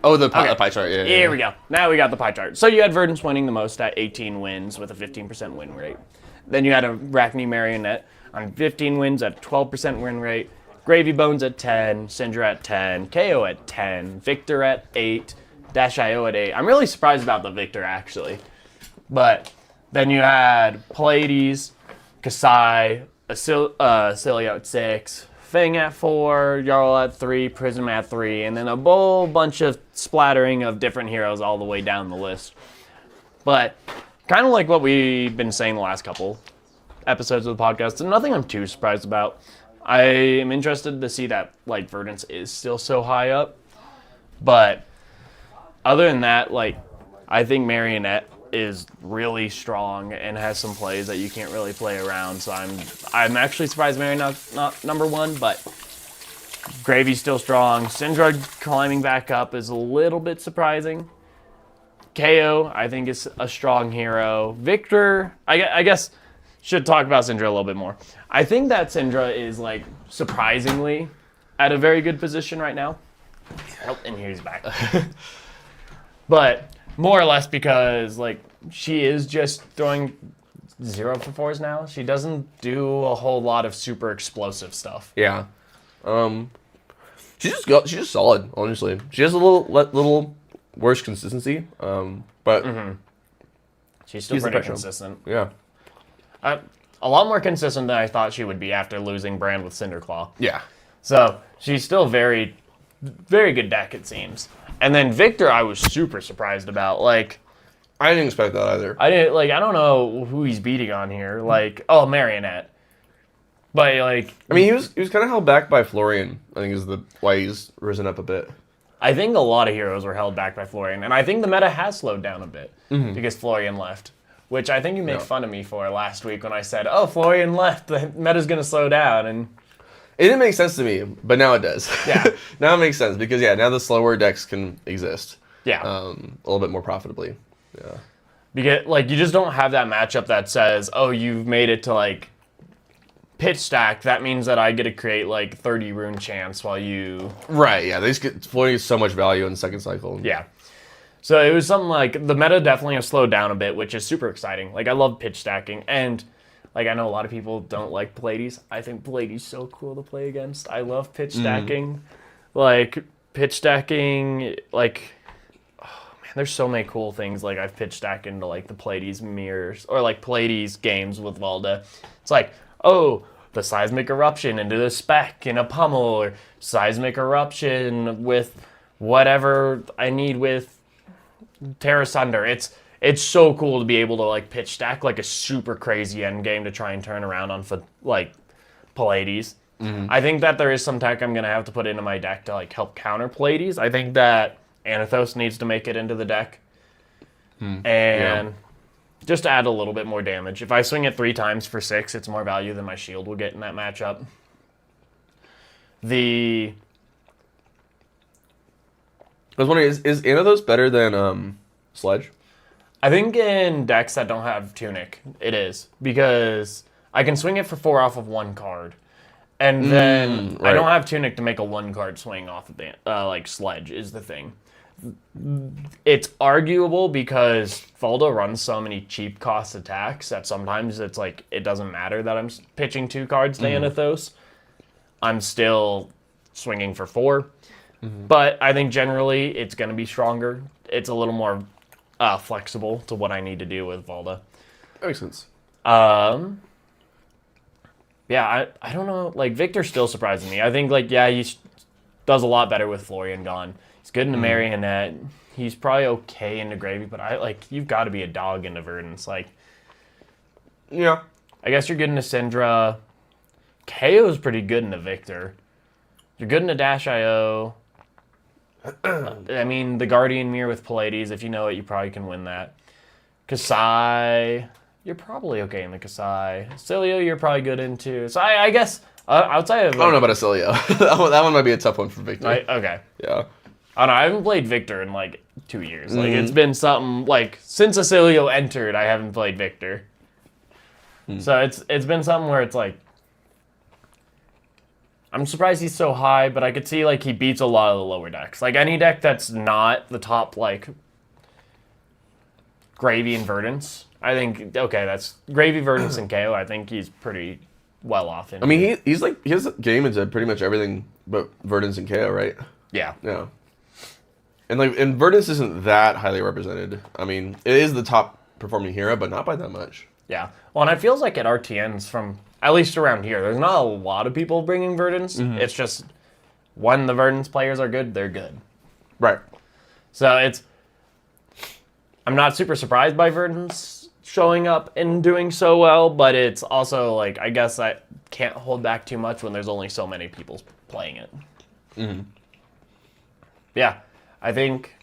Oh, the pie chart, yeah. Here we go. Now we got the pie chart. So you had Verdance winning the most at 18 wins with a 15% win rate. Then you had a Arachne Marionette on 15 wins at 12% win rate. Gravy Bones at 10, Syndra at 10, KO at 10, Victor at 8, Dash.io at 8. I'm really surprised about the Victor, actually. But then you had Pallades, Kasai, Cilia at 6, Fang at 4, Jarl at 3, Prism at 3, and then a whole bunch of splattering of different heroes all the way down the list. But kind of like what we've been saying the last couple episodes of the podcast, and nothing I'm too surprised about. I am interested to see that like Verdance is still so high up. But other than that, like I think Marionette is really strong and has some plays that you can't really play around. So I'm actually surprised Marionette's not number one, but Gravy's still strong. Syndra climbing back up is a little bit surprising. KO, I think, is a strong hero. Victor, I guess, should talk about Syndra a little bit more. I think that Syndra is, like, surprisingly at a very good position right now. Oh, and here's back. But more or less because, like, she is just throwing 0 for 4s now. She doesn't do a whole lot of super explosive stuff. Yeah. She's just solid, honestly. She has a little worse consistency, but she's still pretty consistent. Yeah. A lot more consistent than I thought she would be after losing Brand with Cinderclaw. Yeah. So she's still very, very good deck, it seems. And then Victor, I was super surprised about. Like, I didn't expect that either. I don't know who he's beating on here. Like, Marionette. But like, I mean, he was kind of held back by Florian. I think is why he's risen up a bit. I think a lot of heroes were held back by Florian, and I think the meta has slowed down a bit because Florian left. Which I think you made fun of me for last week when I said, "Oh, Florian left. The meta's gonna slow down," and it didn't make sense to me, but now it does. Yeah. Now it makes sense because now the slower decks can exist. Yeah. A little bit more profitably. Yeah. Because like you just don't have that matchup that says, oh, you've made it to like pitch stack. That means that I get to create like 30 rune chance while you. Right. Yeah. They just get floating so much value in the second cycle. Yeah. So it was something like the meta definitely has slowed down a bit, which is super exciting. Like I love pitch stacking, and like I know a lot of people don't like Pallades. I think Pallades so cool to play against. I love pitch stacking. Like pitch stacking, like oh man, there's so many cool things. Like I've pitch stacked into like the Pallades mirrors or like Pallades games with Valda. It's like, oh, the seismic eruption into the spec in a pummel, or seismic eruption with whatever I need with Terra Sunder. It's so cool to be able to like pitch stack like a super crazy end game to try and turn around on like Pallades. I think that there is some tech I'm gonna have to put into my deck to like help counter Pallades. I think that Anathos needs to make it into the deck, and just to add a little bit more damage. If I swing it 3 times for 6, it's more value than my shield will get in that matchup. I was wondering, is Anathos better than Sledge? I think in decks that don't have Tunic, it is. Because I can swing it for 4 off of 1 card. And then I don't have Tunic to make a 1-card swing off of like Sledge is the thing. It's arguable because Valda runs so many cheap cost attacks that sometimes it's like it doesn't matter that I'm pitching 2 cards to Anathos. I'm still swinging for 4. But I think generally it's going to be stronger. It's a little more flexible to what I need to do with Valda. That makes sense. Yeah, I don't know. Like, Victor's still surprising me. I think, like, yeah, he does a lot better with Florian gone. He's good into Marionette. He's probably okay into Gravy, but you've got to be a dog into Verdance. Like, yeah. I guess you're good into Syndra. KO's pretty good into Victor. You're good into Dash.io. I mean, the Guardian Mirror with Pallades, if you know it, you probably can win that. Kasai, you're probably okay in the Kasai. Cilio, you're probably good into. So I guess outside of. I don't know about Acilio. that one might be a tough one for Victor. Okay. Yeah. I don't know. I haven't played Victor in like 2 years. Like it's been something like since Acilio entered, I haven't played Victor. So it's been something where it's like. I'm surprised he's so high, but I could see like he beats a lot of the lower decks. Like any deck that's not the top like Gravy and Verdance. I think that's Gravy, Verdance, and KO. I think he's pretty well off. I mean, he's like he has a game into pretty much everything but Verdance and KO, right? Yeah. Yeah. And Verdance isn't that highly represented. I mean, it is the top performing hero, but not by that much. Yeah. Well, and it feels like at RTNs from at least around here, there's not a lot of people bringing Verdance. It's just when the Verdance players are good, they're good. Right. So I'm not super surprised by Verdance showing up and doing so well, but it's also like I guess I can't hold back too much when there's only so many people playing it. Yeah, I think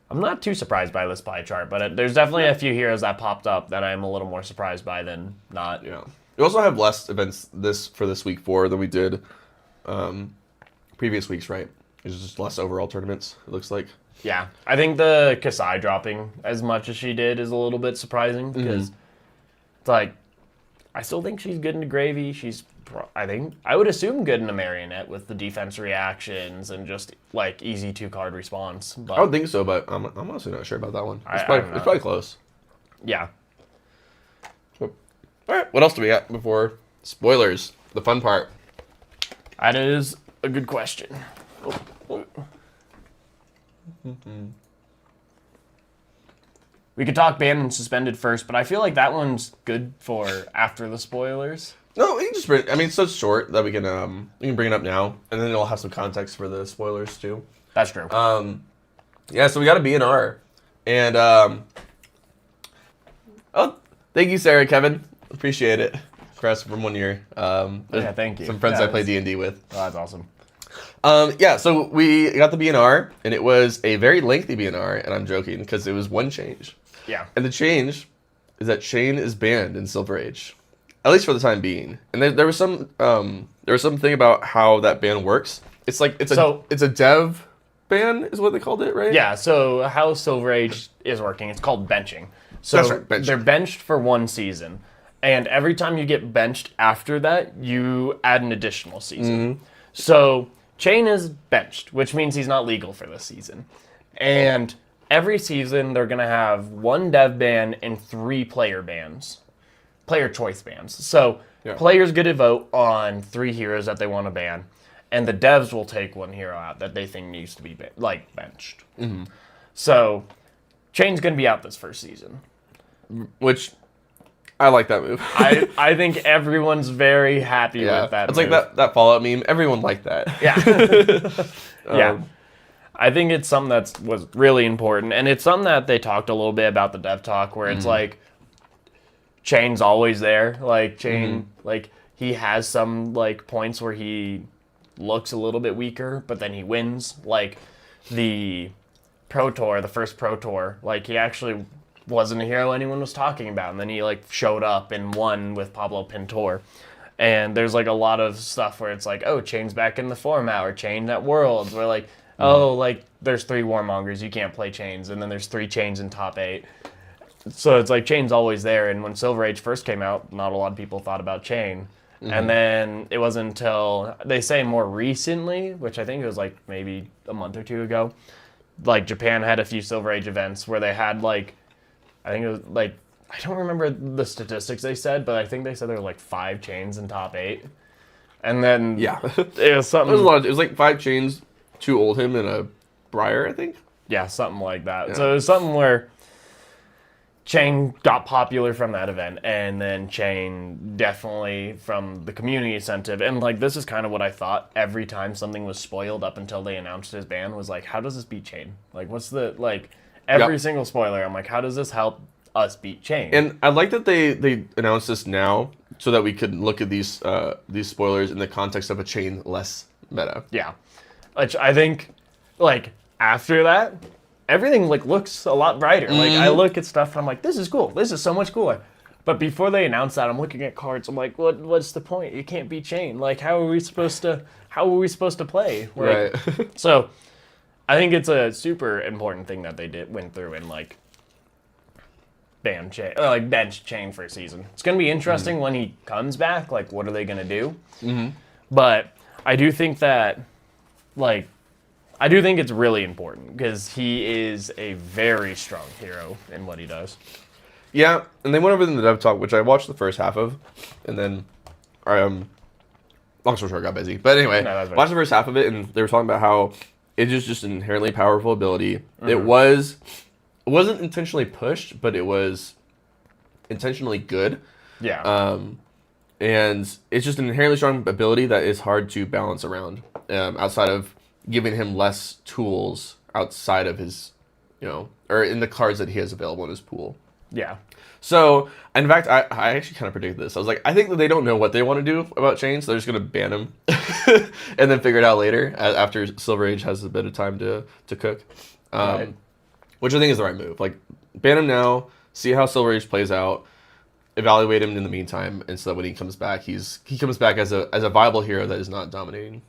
I'm not too surprised by this pie chart, but there's definitely a few heroes that popped up that I'm a little more surprised by than not. Yeah. We also have less events for this week 4 than we did previous weeks, right? It's just less overall tournaments, it looks like. Yeah. I think the Kasai dropping as much as she did is a little bit surprising because it's like, I still think she's good into Gravy. I would assume good into Marionette with the defense reactions and just like easy 2-card response. But I would think so, but I'm honestly not sure about that one. It's probably close. Yeah. All right, what else do we got before spoilers? The fun part. That is a good question. We could talk banned and suspended first, but I feel like that one's good for after the spoilers. No, we can just bring. I mean, it's so short that we can bring it up now, and then it'll have some context for the spoilers too. That's true. Yeah. So we got a BNR, and oh, thank you, Sarah, Kevin, appreciate it. Congrats from 1 year. Yeah, thank you. Some friends I play D&D with. Oh, that's awesome. Yeah, so we got the BNR, and it was a very lengthy BNR, and I'm joking because it was one change. Yeah. And the change is that Shane is banned in Silver Age, at least for the time being. And there was something about how that ban works. It's like it's a dev ban is what they called it, right? Yeah, so how Silver Age is working, it's called benching. So That's right, benching. they're benched for 1 season. And every time you get benched after that, you add an additional season. So Chain is benched, which means he's not legal for this season. And every season, they're going to have 1 dev ban and 3 player bans. Player choice bans. So players get to vote on 3 heroes that they want to ban. And the devs will take 1 hero out that they think needs to be benched. So Chain's going to be out this first season. Which, I like that move. I think everyone's very happy with that It's move. like that Fallout meme. Everyone liked that. Yeah. Yeah. I think it's something that was really important. And it's something that they talked a little bit about the dev talk where it's like, Chain's always there. Like, Chain, like, he has some, like, points where he looks a little bit weaker, but then he wins. Like, the Pro Tour, the first Pro Tour, like, he actually wasn't a hero anyone was talking about. And then he, like, showed up and won with Pablo Pintor. And there's, like, a lot of stuff where it's like, oh, Chain's back in the format, or Chain at Worlds, where, like, oh, like, there's 3 Warmongers, you can't play Chains, and then there's 3 Chains in top 8. So it's like Chain's always there, and when Silver Age first came out, not a lot of people thought about Chain. And then it wasn't until, they say more recently, which I think it was like maybe a month or 2 ago, like Japan had a few Silver Age events where they had like, I think it was like, I don't remember the statistics they said, but I think they said there were like 5 Chains in top 8. And then Yeah. it was something. It was like 5 Chains, 2 Oldhim, and a Briar, I think. Yeah, something like that. Yeah. So it was something where Chain got popular from that event, and then Chain definitely from the community incentive. And like, this is kind of what I thought every time something was spoiled up until they announced his ban was like, how does this beat Chain? Like, what's the, like, every single spoiler, I'm like, how does this help us beat Chain? And I like that they announced this now so that we could look at these spoilers in the context of a Chain-less meta. Yeah. Which I think, like, after that, everything like looks a lot brighter. Like, I look at stuff and I'm like, this is cool. This is so much cooler. But before they announced that, I'm looking at cards. I'm like, what's the point? You can't beat Chain. Like, how are we supposed to play? Like, Right. So, I think it's a super important thing that they went through and like ban Chain, or like bench Chain for a season. It's gonna be interesting when he comes back. Like, what are they gonna do? But I do think that, like, I do think it's really important because he is a very strong hero in what he does. Yeah, and they went over in the dev talk, which I watched the first half of, and then, long story short, I got busy. But anyway, watched the first half of it, and they were talking about how it is just an inherently powerful ability. It wasn't intentionally pushed, but it was intentionally good. Yeah. And it's just an inherently strong ability that is hard to balance around, outside of giving him less tools outside of his, or in the cards that he has available in his pool. Yeah. So, in fact, I actually kind of predicted this. I was like, I think that they don't know what they want to do about Chain, so they're just going to ban him and then figure it out later after Silver Age has a bit of time to cook. Right. Which I think is the right move. Like, ban him now, see how Silver Age plays out, evaluate him in the meantime, and so that when he comes back, he comes back as a viable hero that is not dominating.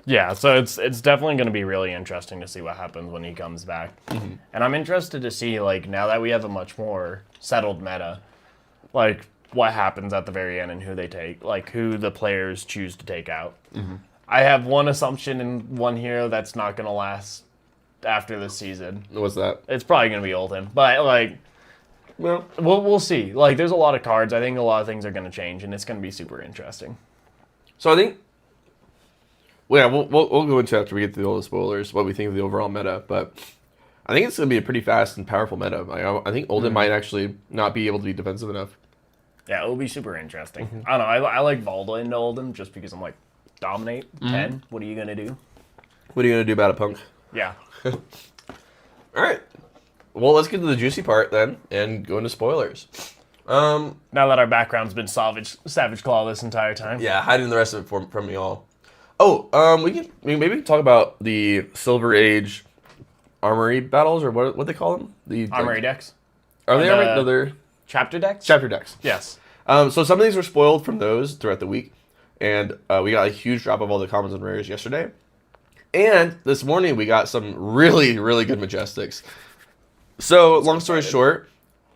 Yeah, so it's definitely going to be really interesting to see what happens when he comes back. And I'm interested to see, like, now that we have a much more settled meta, like, what happens at the very end and who they take, like, who the players choose to take out. I have one assumption in one hero that's not going to last after this season. What's that? It's probably going to be Oldhim, but, like, Well, we'll see. Like, there's a lot of cards. I think a lot of things are going to change, and it's going to be super interesting. so I think... Well, yeah, we'll go into after we get through all the spoilers what we think of the overall meta, but I think it's going to be a pretty fast and powerful meta. I think Oldhim might actually not be able to be defensive enough. Yeah, it'll be super interesting. I don't know. I like Valda into Oldhim just because I'm like, dominate, 10, what are you going to do? What are you going to do about it, punk? Yeah. All right. Well, let's get to the juicy part then and go into spoilers. Now that our background's been Savage Claw this entire time. Yeah, hiding the rest of it from me all. Oh, we can talk about the Silver Age armory battles, or what they call them? The Armory decks. Are they armory? No, they're chapter decks? chapter decks. Yes. So some of these were spoiled from those throughout the week, and we got a huge drop of all the commons and rares yesterday. And this morning we got some really, really good Majestics. So, long story short,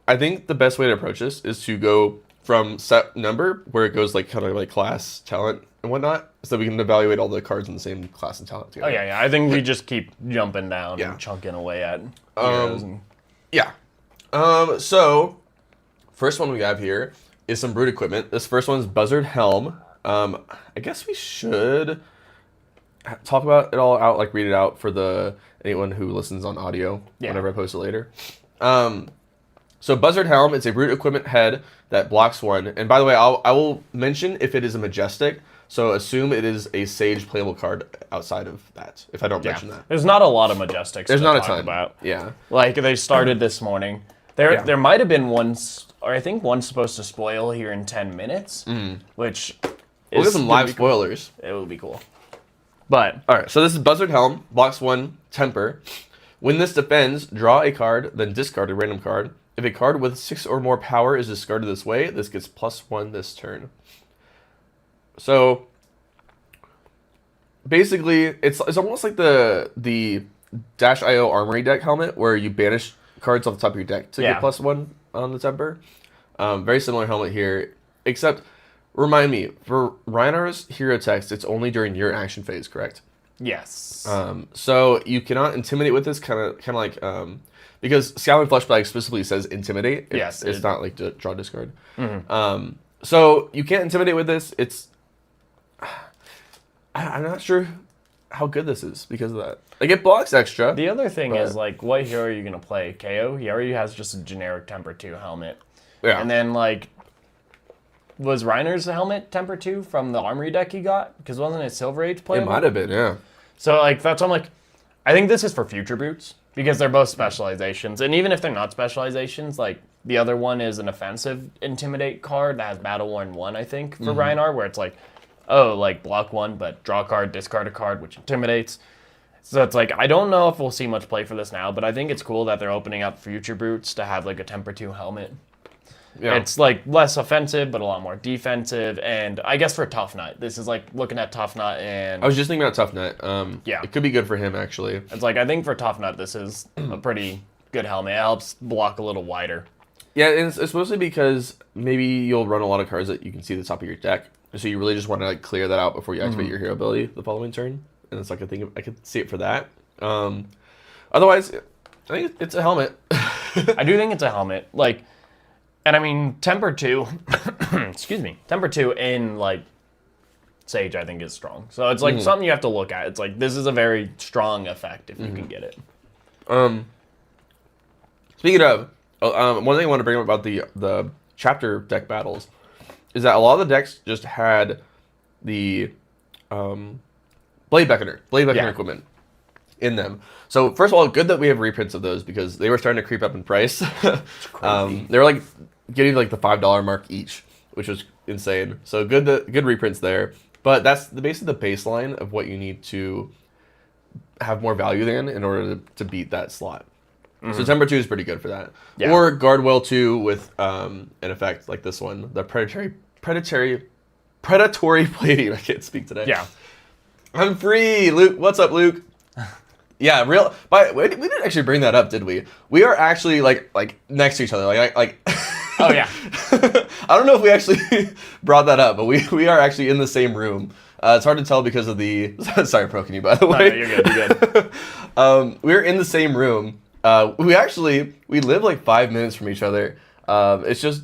I think the best way to approach this is to go from set number, where it goes like kind of like class, talent, and whatnot, so we can evaluate all the cards in the same class and talent together. Oh, yeah. I think we just keep jumping down and chunking away at heroes. Yeah. So, first one we have here is some brute equipment. This first one is Buzzard Helm. I guess we should talk about it all out, like read it out for anyone who listens on audio whenever I post it later. So Buzzard Helm, it's a brute equipment head that blocks 1. And by the way, I will mention if it is a Majestic, so assume it is a Sage playable card outside of that, if I don't mention that. There's not a lot of Majestics There's not a ton. About. Yeah. Like, they started this morning. There might have been one, or I think one's supposed to spoil here in 10 minutes, which We'll get some live spoilers. It would be cool. But all right, so this is Buzzard Helm, blocks 1, temper. When this defends, draw a card, then discard a random card. If a card with 6 or more power is discarded this way, this gets +1 this turn. So basically, it's almost like the -IO Armory deck helmet, where you banish cards off the top of your deck to get +1 on the temper. Very similar helmet here, except remind me, for Reinhar's hero text, it's only during your action phase, correct? yes. So you cannot intimidate with this, kind of like because Scowling Fleshbag specifically says intimidate. It's not like draw discard. So you can't intimidate with this. I'm not sure how good this is because of that. Like, it blocks extra. The other thing is, like, what hero are you gonna play? KO. He already has just a generic temper 2 helmet. Yeah. And then, like, was Reiner's helmet temper 2 from the Armory deck he got? Because wasn't it Silver Age playable? It might have been, yeah. So, like, that's why I'm like, I think this is for future brutes, because they're both specializations. And even if they're not specializations, like, the other one is an offensive Intimidate card that has Battle Worn 1, I think, for Reinar, where it's like, oh, like, block 1, but draw a card, discard a card, which intimidates. So it's like, I don't know if we'll see much play for this now, but I think it's cool that they're opening up future brutes to have, like, a temper 2 helmet. Yeah. It's, like, less offensive, but a lot more defensive. And I guess for Tough Nut, this is, like, looking at Tough Nut and... I was just thinking about Tough Nut. Yeah. It could be good for him, actually. It's like, I think for Tough Nut, this is a pretty good helmet. It helps block a little wider. Yeah, and it's mostly because maybe you'll run a lot of cards that you can see at the top of your deck. So you really just want to, like, clear that out before you activate your hero ability the following turn. And it's like a thing, I could see it for that. Otherwise, I think it's a helmet. I do think it's a helmet. Like... And I mean, Temper 2, excuse me, Temper 2 in, like, Sage, I think is strong. So it's, like, something you have to look at. It's, like, this is a very strong effect if you can get it. Speaking of, one thing I want to bring up about the chapter deck battles is that a lot of the decks just had the Blade Beckoner equipment in them. So, first of all, good that we have reprints of those because they were starting to creep up in price. They were, like, getting like the $5 mark each, which was insane. So good reprints there. But that's basically the baseline of what you need to have more value than in order to beat that slot. So Temper 2 is pretty good for that. Yeah. Or Guardwell 2 with an effect like this one, the predatory plating. I can't speak today. Yeah. I'm free, Luke. What's up, Luke? Yeah, we didn't actually bring that up, did we? We are actually like next to each other, like. Oh yeah. I don't know if we actually brought that up, but we are actually in the same room. It's hard to tell because of the. Sorry, poking you by the way. No, you're good. You're good. We're in the same room. We live like 5 minutes from each other. It's just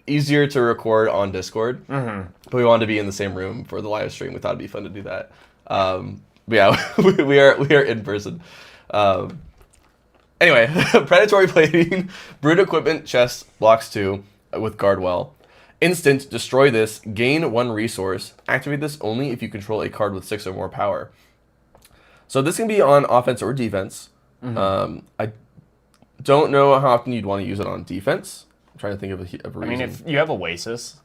easier to record on Discord. But we wanted to be in the same room for the live stream. We thought it'd be fun to do that. But yeah, we are in person. Anyway, predatory plating, brute equipment, chest, blocks 2 with Guardwell. Instant, destroy this, gain 1 resource. Activate this only if you control a card with 6 or more power. So this can be on offense or defense. I don't know how often you'd want to use it on defense. I'm trying to think of a reason. I mean, if you have Oasis,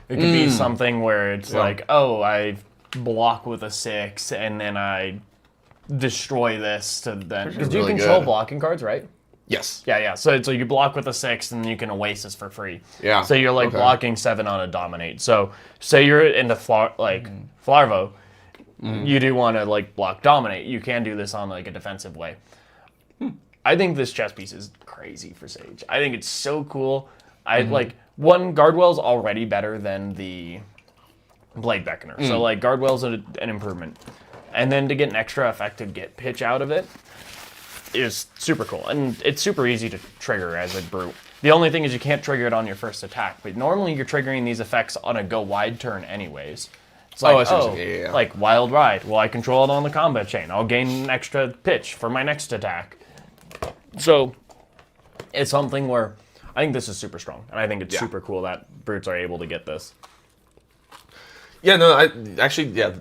it could be something where it's like, oh, I block with a 6, and then I destroy this to then... Because you control blocking cards, right? Yes. Yeah. So you block with a 6, and then you can Oasis for free. Yeah. So you're blocking 7 on a Dominate. So say you're into Flarvo, you do want to like block dominate, you can do this on like a defensive way. I think this chess piece is crazy for Sage. I think it's so cool. I like Guardwell's already better than the Blade Beckoner. So like Guardwell's an improvement. And then to get an extra effect to get pitch out of it is super cool. And it's super easy to trigger as a brute. The only thing is you can't trigger it on your first attack, but normally you're triggering these effects on a go wide turn anyways. It's like, like Wild Ride. Well, I control it on the combat chain. I'll gain an extra pitch for my next attack. So it's something where I think this is super strong, and I think it's super cool that brutes are able to get this. Yeah, no,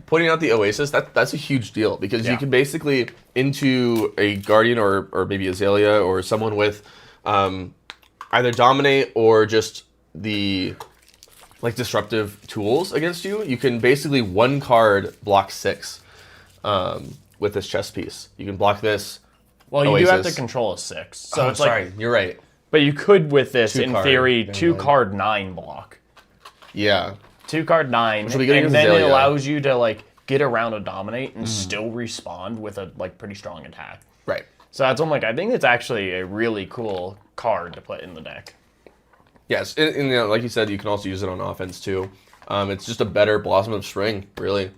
pointing out the Oasis, that's a huge deal, because you can basically, into a Guardian or maybe Azalea or someone with either Dominate or just the like disruptive tools against you, you can basically one card block 6 with this chess piece. You can block this. Well, you Oasis. do have to control a 6. So it's sorry, like, you're right. But you could, with this, in theory, 2 card 9 block. Yeah. 2 card 9, Which will be good and against then Azalea. it allows you to like get around a dominate and still respond with a like pretty strong attack. Right. So that's I'm like, I think it's actually a really cool card to put in the deck. Yes, and you know, like you said, you can also use it on offense too. It's just a better Blossom of Spring, really.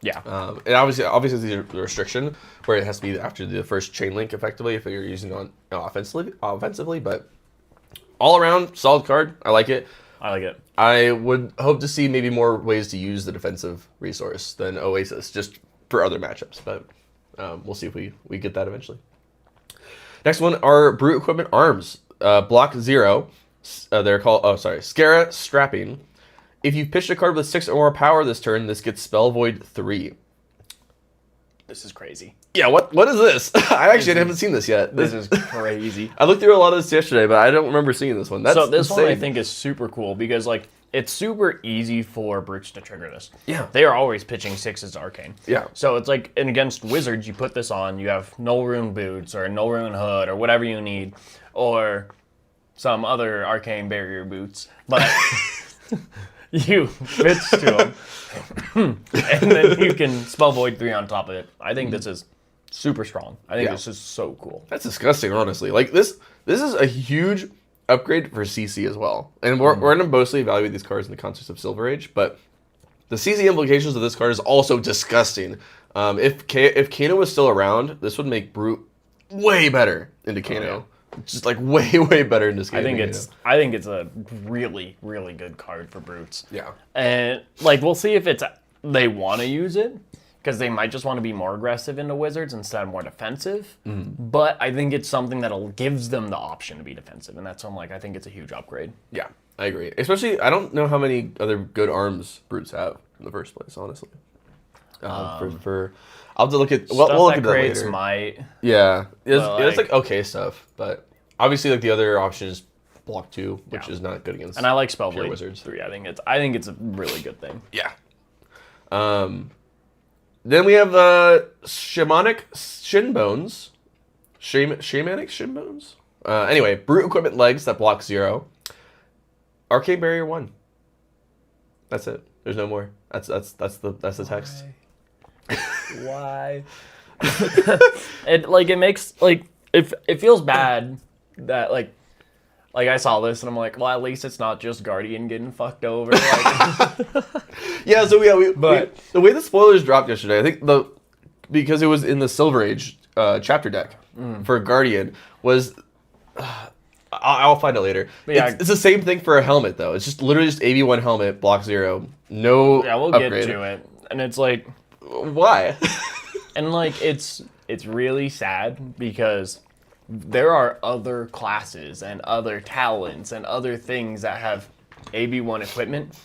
Yeah. And obviously the restriction where it has to be after the first chain link, effectively, if you're using it on offensively. But all around, solid card. I like it. I like it. I would hope to see maybe more ways to use the defensive resource than Oasis, just for other matchups. But we'll see if we get that eventually. Next one are Brute Equipment Arms. Block 0. They're called, Scara Strapping. If you pitched a card with 6 or more power this turn, this gets Spell Void 3. This is crazy. Yeah, what is this? I actually haven't seen this yet. This is crazy. I looked through a lot of this yesterday, but I don't remember seeing this one. So this insane. one I think is super cool because like it's super easy for brutes to trigger this. Yeah. They are always pitching 6s Arcane. Yeah. So it's like, and against Wizards, you put this on, you have Null Rune Boots or Null Rune Hood or whatever you need, or some other Arcane Barrier Boots. But you pitch to them, and then you can Spell Void 3 on top of it. I think this is super strong. I think this is so cool. That's disgusting, honestly. Like this is a huge upgrade for CC as well. And we're going to mostly evaluate these cards in the context of Silver Age, but the CC implications of this card is also disgusting. If Kano was still around, this would make Brute way better into Kano. Just like way better in this game. I think it's a really, really good card for brutes. Yeah. And like we'll see if they want to use it, because they might just want to be more aggressive into Wizards instead of more defensive. But I think it's something that'll gives them the option to be defensive, and that's why I'm like, I think it's a huge upgrade. Yeah, I agree. Especially, I don't know how many other good arms brutes have in the first place, honestly. I'll have to look at. We'll look at that later. Might. Yeah, it's like okay stuff, but obviously like the other option is block 2, which is not good against. And I like Spell Void Wizards 3. I think it's a really good thing. Yeah. Then we have Shamanic Shin Bones. Shamanic Shin Bones? Anyway, Brute Equipment Legs that block 0. Arcane Barrier 1. That's it. There's no more. That's the text. Why? It makes it feels bad that like I saw this and I'm like, well, at least it's not just Guardian getting fucked over. Yeah, so the way the spoilers dropped yesterday, I think because it was in the Silver Age chapter deck for Guardian was. I'll find it later. Yeah, it's the same thing for a helmet though. It's just literally just AB1 helmet, block 0, no. Yeah, we'll upgrade. get to it, and it's like, why? And like it's really sad because there are other classes and other talents and other things that have AB1 equipment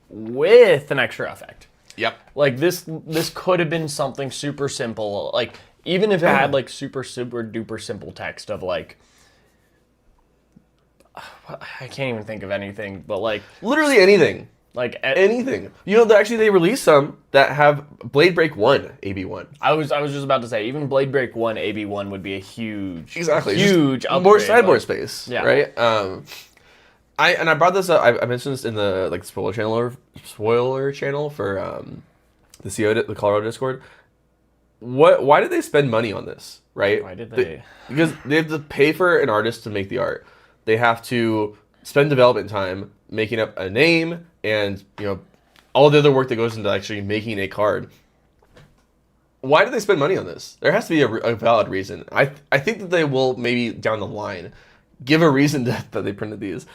with an extra effect. Yep. Like this could have been something super simple. Like even if it had like super duper simple text of like, I can't even think of anything, but like literally anything. Like anything. You know, they released some that have Blade Break 1 AB1. I was just about to say, even Blade Break 1 AB1 would be a huge upgrade. More sideboard space, right? I brought this up. I mentioned this in the like spoiler channel for the Colorado Discord. Why did they spend money on this, right? Why did they? Because they have to pay for an artist to make the art. They have to spend development time making up a name and, all the other work that goes into actually making a card. Why do they spend money on this? There has to be a valid reason. I think that they will maybe down the line give a reason that they printed these.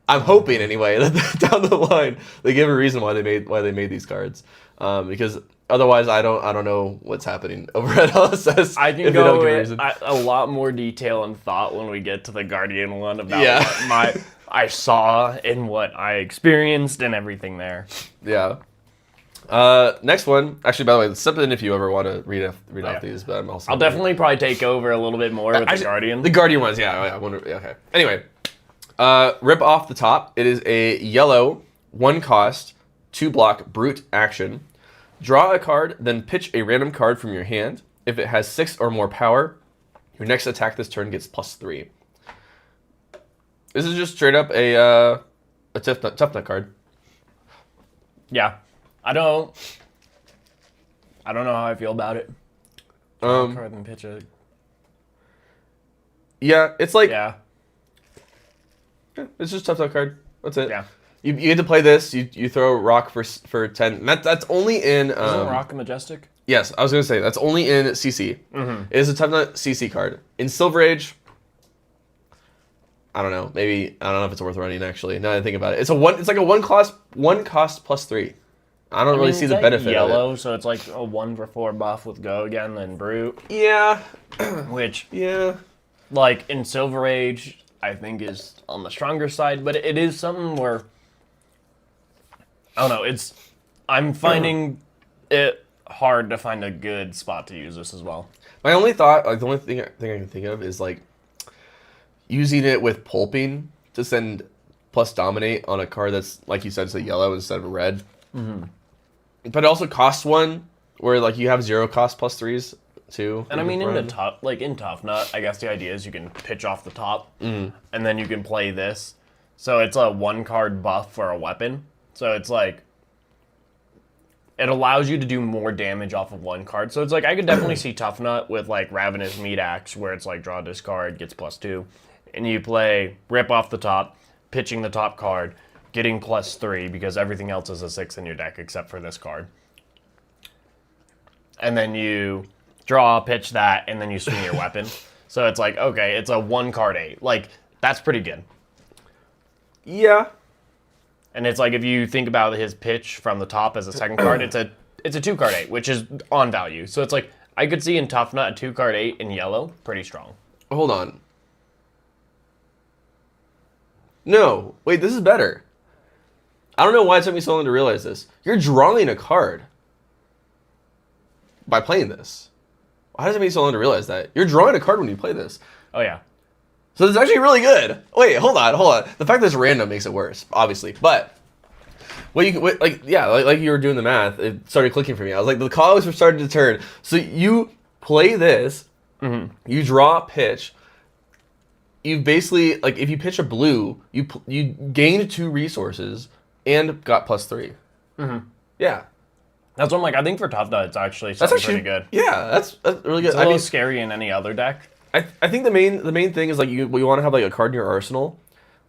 I'm hoping anyway that down the line they give a reason why they made these cards. Because otherwise I don't know what's happening over at LSS. I can go in a lot more detail and thought when we get to the Guardian one about what I saw and what I experienced and everything there. Yeah. Next one. Actually, by the way, step in if you ever want to read off these. But I'll definitely probably take over a little bit more with the Guardian. The Guardian ones, yeah. I wonder. Okay. Anyway, rip off the top. It is a yellow, 1 cost, 2 block brute action. Draw a card, then pitch a random card from your hand. If it has 6 or more power, your next attack this turn gets +3. This is just straight up a tough nut card. Yeah. I don't know how I feel about it. Card and pitch it. Yeah, it's like it's just a tough nut card. That's it. Yeah. You get to play this. You throw rock for 10. That's only in. Isn't rock majestic? Yes, I was gonna say that's only in CC. Mm-hmm. It is a tough nut CC card. In Silver Age, I don't know. Maybe I don't know if it's worth running actually. Now that I think about it, it's like a 1 cost +3. I don't really see the benefit yellow, of it. So it's like a 1/4 buff with Go again, then Brute. Yeah. Which, yeah. like in Silver Age, I think is on the stronger side, but it is something where, I don't know, I'm finding it hard to find a good spot to use this as well. My only thought, like the only thing I can think of is like using it with pulping to send plus dominate on a card that's, like you said, it's a yellow instead of a red. Mm-hmm. But it also costs 1, where like you have 0 cost +3s too. And I mean, in Tough Nut, I guess the idea is you can pitch off the top, and then you can play this. So it's a 1 card buff for a weapon. So it's like, it allows you to do more damage off of 1 card. So it's like, I could definitely see Tough Nut with like Ravenous Meat Axe, where it's like draw this card, gets +2. And you play rip off the top, pitching the top card, getting +3 because everything else is a 6 in your deck except for this card. And then you draw, pitch that, and then you swing your weapon. So it's like, okay, it's a 1 card 8. Like, that's pretty good. Yeah. And it's like, if you think about his pitch from the top as a second card, it's a 2 card 8, which is on value. So it's like, I could see in Tough Nut a 2 card 8 in yellow, pretty strong. Hold on. No. Wait, this is better. I don't know why it took me so long to realize this. You're drawing a card by playing this. Why does it take me so long to realize that? You're drawing a card when you play this. Oh, yeah. So it's actually really good. Wait, hold on. The fact that it's random makes it worse, obviously. But like you were doing the math, it started clicking for me. I was like, the cogs were starting to turn. So you play this, you draw a pitch. You basically, like, if you pitch a blue, you gained 2 resources and got +3. Mm-hmm. Yeah. That's what I'm like, I think for Tough Nut, it's actually pretty good. Yeah, that's really good. It's a little scary in any other deck. I think the main thing is, like, you want to have, like, a card in your arsenal.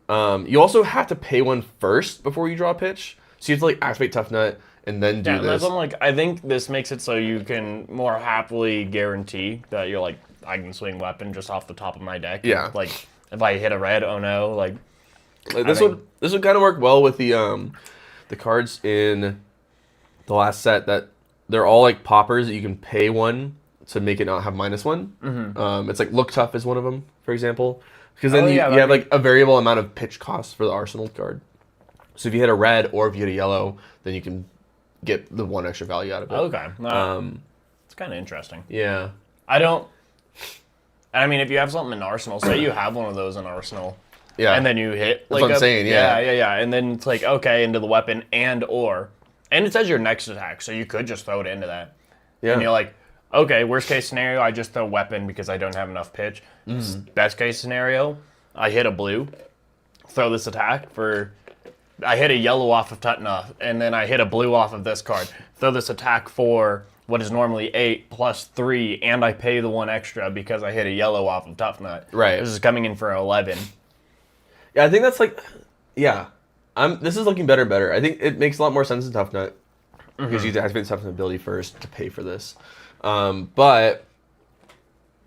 You also have to pay 1 first before you draw a pitch. So you have to, like, activate Tough Nut and then do this. That's what I'm like, I think this makes it so you can more happily guarantee that you're like, I can swing weapon just off the top of my deck. Yeah. Like, if I hit a red, oh no, like this would kind of work well with the cards in the last set that they're all like poppers that you can pay 1 to make it not have -1. Mm-hmm. It's like Look Tough is one of them, for example, because then you have like a variable amount of pitch cost for the arsenal card. So if you hit a red or if you hit a yellow, then you can get the 1 extra value out of it. Okay, it's kind of interesting. Yeah, I mean, if you have something in Arsenal, say you have one of those in Arsenal, yeah, and then you hit, that's what I'm saying, yeah, and then it's like, okay, into the weapon and it says your next attack, so you could just throw it into that. Yeah. And you're like, okay, worst case scenario, I just throw weapon because I don't have enough pitch. Best case scenario, I hit a blue, throw this attack for I hit a yellow off of Tutna, and then I hit a blue off of this card. Throw this attack for what is normally 8 plus 3, and I pay the 1 extra because I hit a yellow off of Tough Nut. Right. This is coming in for 11. Yeah, I think that's like, yeah. This is looking better and better. I think it makes a lot more sense in Tough Nut because you activate the Tough Nut ability first to pay for this. But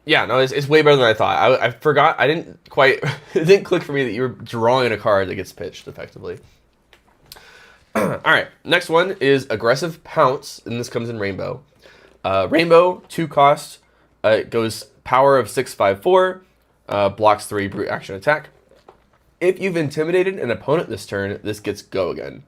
yeah, no, it's way better than I thought. I forgot. I didn't quite. It didn't click for me that you were drawing a card that gets pitched effectively. All right, next one is Aggressive Pounce, and this comes in Rainbow. Rainbow, 2 cost, it goes power of 6/5/4, blocks 3 brute action attack. If you've intimidated an opponent this turn, this gets go again.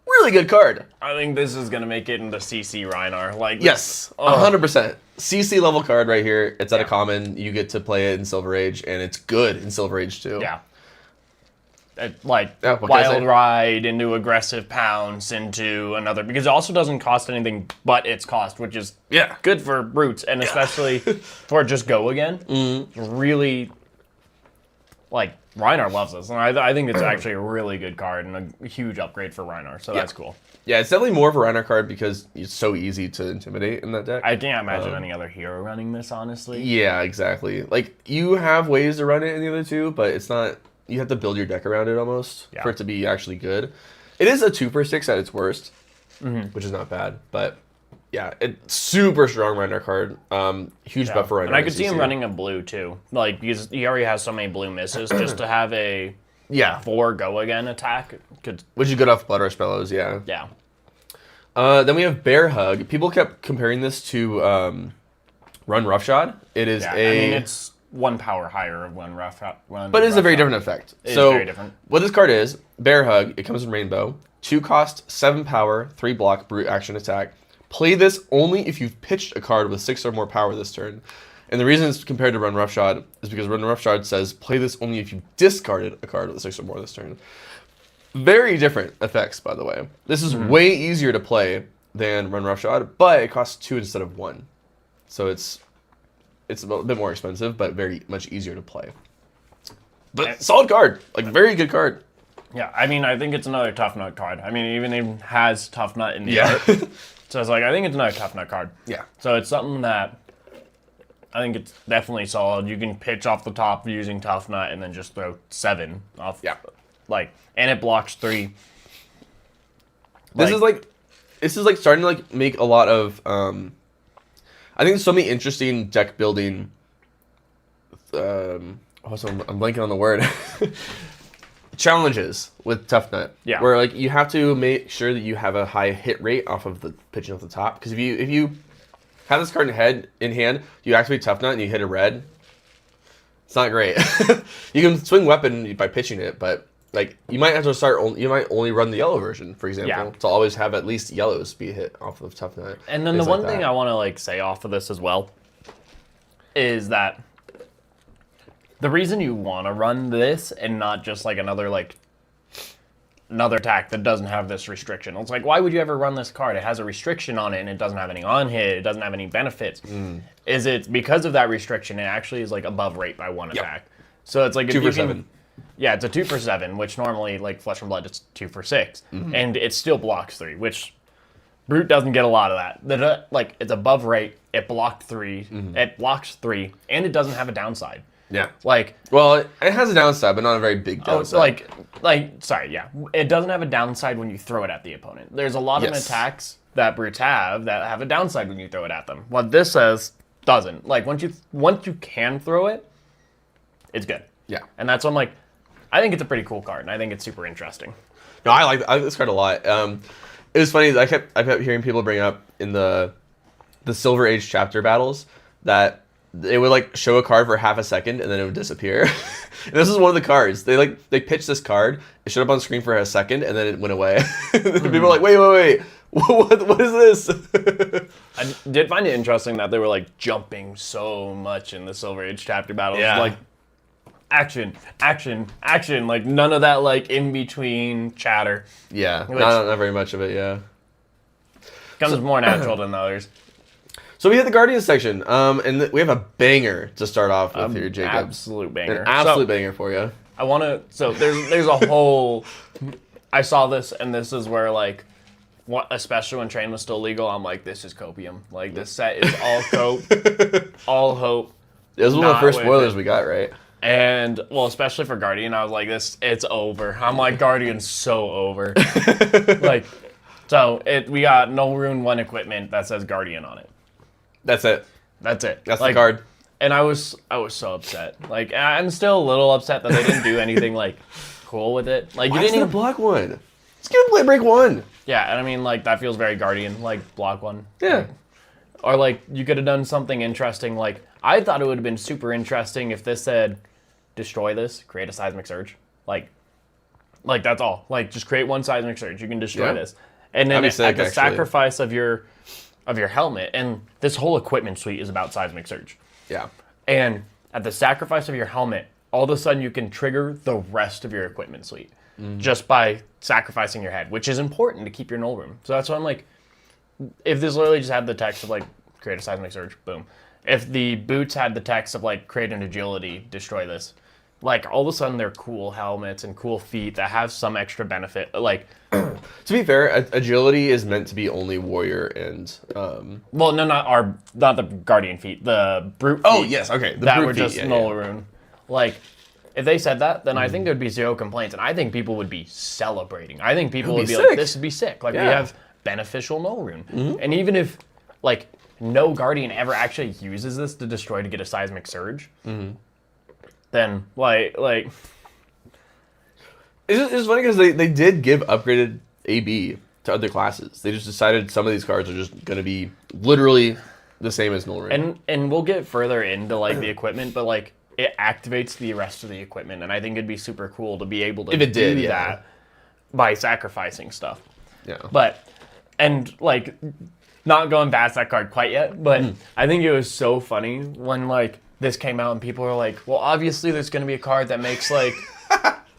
Really good card. I think this is gonna make it into CC Rhinar. Like Yes, 100%. CC level card right here. It's at a common. You get to play it in Silver Age, and it's good in Silver Age too. Yeah. What can I say? Wild Ride into Aggressive Pounce into another, because it also doesn't cost anything but its cost, which is good for brutes, and especially for just go again. Really, like, Rhinar loves this, and I think it's actually a really good card and a huge upgrade for Rhinar, so that's cool. Yeah, it's definitely more of a Rhinar card because it's so easy to intimidate in that deck. I can't imagine any other hero running this, honestly. Yeah, exactly. Like, you have ways to run it in the other two, but it's not... You have to build your deck around it almost for it to be actually good. It is a 2/6 at its worst, which is not bad. But yeah, it's super strong Rhinar card. Huge buff for Rhinar. And I could see him running a blue too, like because he already has so many blue misses. Just to have a 4 go again attack which is good off Blood Rush Bellows. Yeah. Then we have Bear Hug. People kept comparing this to Run Roughshod. It is I mean, it's 1 power higher of Run Roughshod. But it's a very different effect. It is very different. What this card is, Bear Hug, it comes in Rainbow. 2 cost, 7 power, 3 block, brute action attack. Play this only if you've pitched a card with 6 or more power this turn. And the reason it's compared to Run Roughshod is because Run Roughshod says play this only if you discarded a card with 6 or more this turn. Very different effects, by the way. This is way easier to play than Run Roughshod, but it costs 2 instead of 1. So it's a bit more expensive, but very much easier to play. But solid card. Like, very good card. Yeah, I mean, I think it's another Tough Nut card. I mean, it even has Tough Nut in the art. So it's like, I think it's another Tough Nut card. Yeah. So it's something that I think it's definitely solid. You can pitch off the top using Tough Nut and then just throw 7 off. Yeah. Like, and it blocks 3. This is like starting to like make a lot of I think there's so many interesting deck building I'm blanking on the word. Challenges with Tough Nut. Yeah. Where like you have to make sure that you have a high hit rate off of the pitching off the top. Because if you have this card in hand, you activate Tough Nut and you hit a red. It's not great. You can swing weapon by pitching it, but like you might have to you might only run the yellow version, for example, to always have at least yellows be hit off of Tough Nut. And then the one thing I want to like say off of this as well is that the reason you want to run this and not just like another attack that doesn't have this restriction. It's like, why would you ever run this card? It has a restriction on it and it doesn't have any on hit. It doesn't have any benefits. Is it because of that restriction? It actually is like above rate by 1 attack. So it's like 2 for 7. Yeah, it's a 2 for 7, which normally like Flesh and Blood it's 2 for 6, and it still blocks 3, which Brute doesn't get a lot of that. Like it's above rate. It blocked 3. It blocks 3, and it doesn't have a downside. Yeah. Like, well, it has a downside, but not a very big downside. It doesn't have a downside when you throw it at the opponent. There's a lot of attacks that brutes have that have a downside when you throw it at them. What this says doesn't. Like once you can throw it, it's good. Yeah. And that's what I'm like. I think it's a pretty cool card, and I think it's super interesting. No, I like this card a lot. It was funny. I kept hearing people bring up in the Silver Age chapter battles that it would like show a card for half a second and then it would disappear. And this is one of the cards. They pitched this card. It showed up on screen for a second and then it went away. People were like, wait. What is this? I did find it interesting that they were like jumping so much in the Silver Age chapter battles. Yeah. Like action, like none of that like in between chatter. Yeah. Not very much of it, yeah. Comes more natural than the others. So we hit the Guardians section, and we have a banger to start off with here, Jacob. Absolute banger. An absolute banger for you. I want to. So there's a whole. I saw this, and this is where like, what especially when train was still legal, I'm like, this is copium. Like this set is all cope, all hope. It was one of the first spoilers we got, right? And well, especially for Guardian, I was like, it's over. I'm like, Guardian's so over. Like, so we got no Rune 1 equipment that says Guardian on it. That's it. That's it. That's like, the card. And I was so upset. Like, I'm still a little upset that they didn't do anything like cool with it. Like, Why you didn't even even block one. Let's give Blade Break 1. Yeah, and I mean, like, that feels very Guardian, like, block 1. Yeah. Or, like, you could have done something interesting. Like, I thought it would have been super interesting if this said, destroy this, create a seismic surge. Like that's all. Like, just create one seismic surge. You can destroy this. And then at the sacrifice of your helmet, and this whole equipment suite is about seismic surge. Yeah. And at the sacrifice of your helmet, all of a sudden you can trigger the rest of your equipment suite just by sacrificing your head, which is important to keep your null room. So that's why I'm like, if this literally just had the text of like, create a seismic surge, boom. If the boots had the text of like, create an agility, destroy this. Like, all of a sudden, they're cool helmets and cool feet that have some extra benefit. Like, to be fair, agility is meant to be only warrior and. Well, no, not the guardian feet, the brute feet. Oh yes, okay. The that brute were feet, just null rune. Like, if they said that, then I think there'd be zero complaints, and I think people would be celebrating. I think people would be like, "This would be sick." Like, we have beneficial null rune, and even if like no guardian ever actually uses this to destroy to get a seismic surge. Then, like, it's funny because they did give upgraded AB to other classes. They just decided some of these cards are just going to be literally the same as null rune. And we'll get further into like the equipment, but like it activates the rest of the equipment, and I think it'd be super cool to be able to do that by sacrificing stuff. Yeah. But and like not going past that card quite yet, but I think it was so funny when like this came out and people were like, well, obviously there's going to be a card that makes like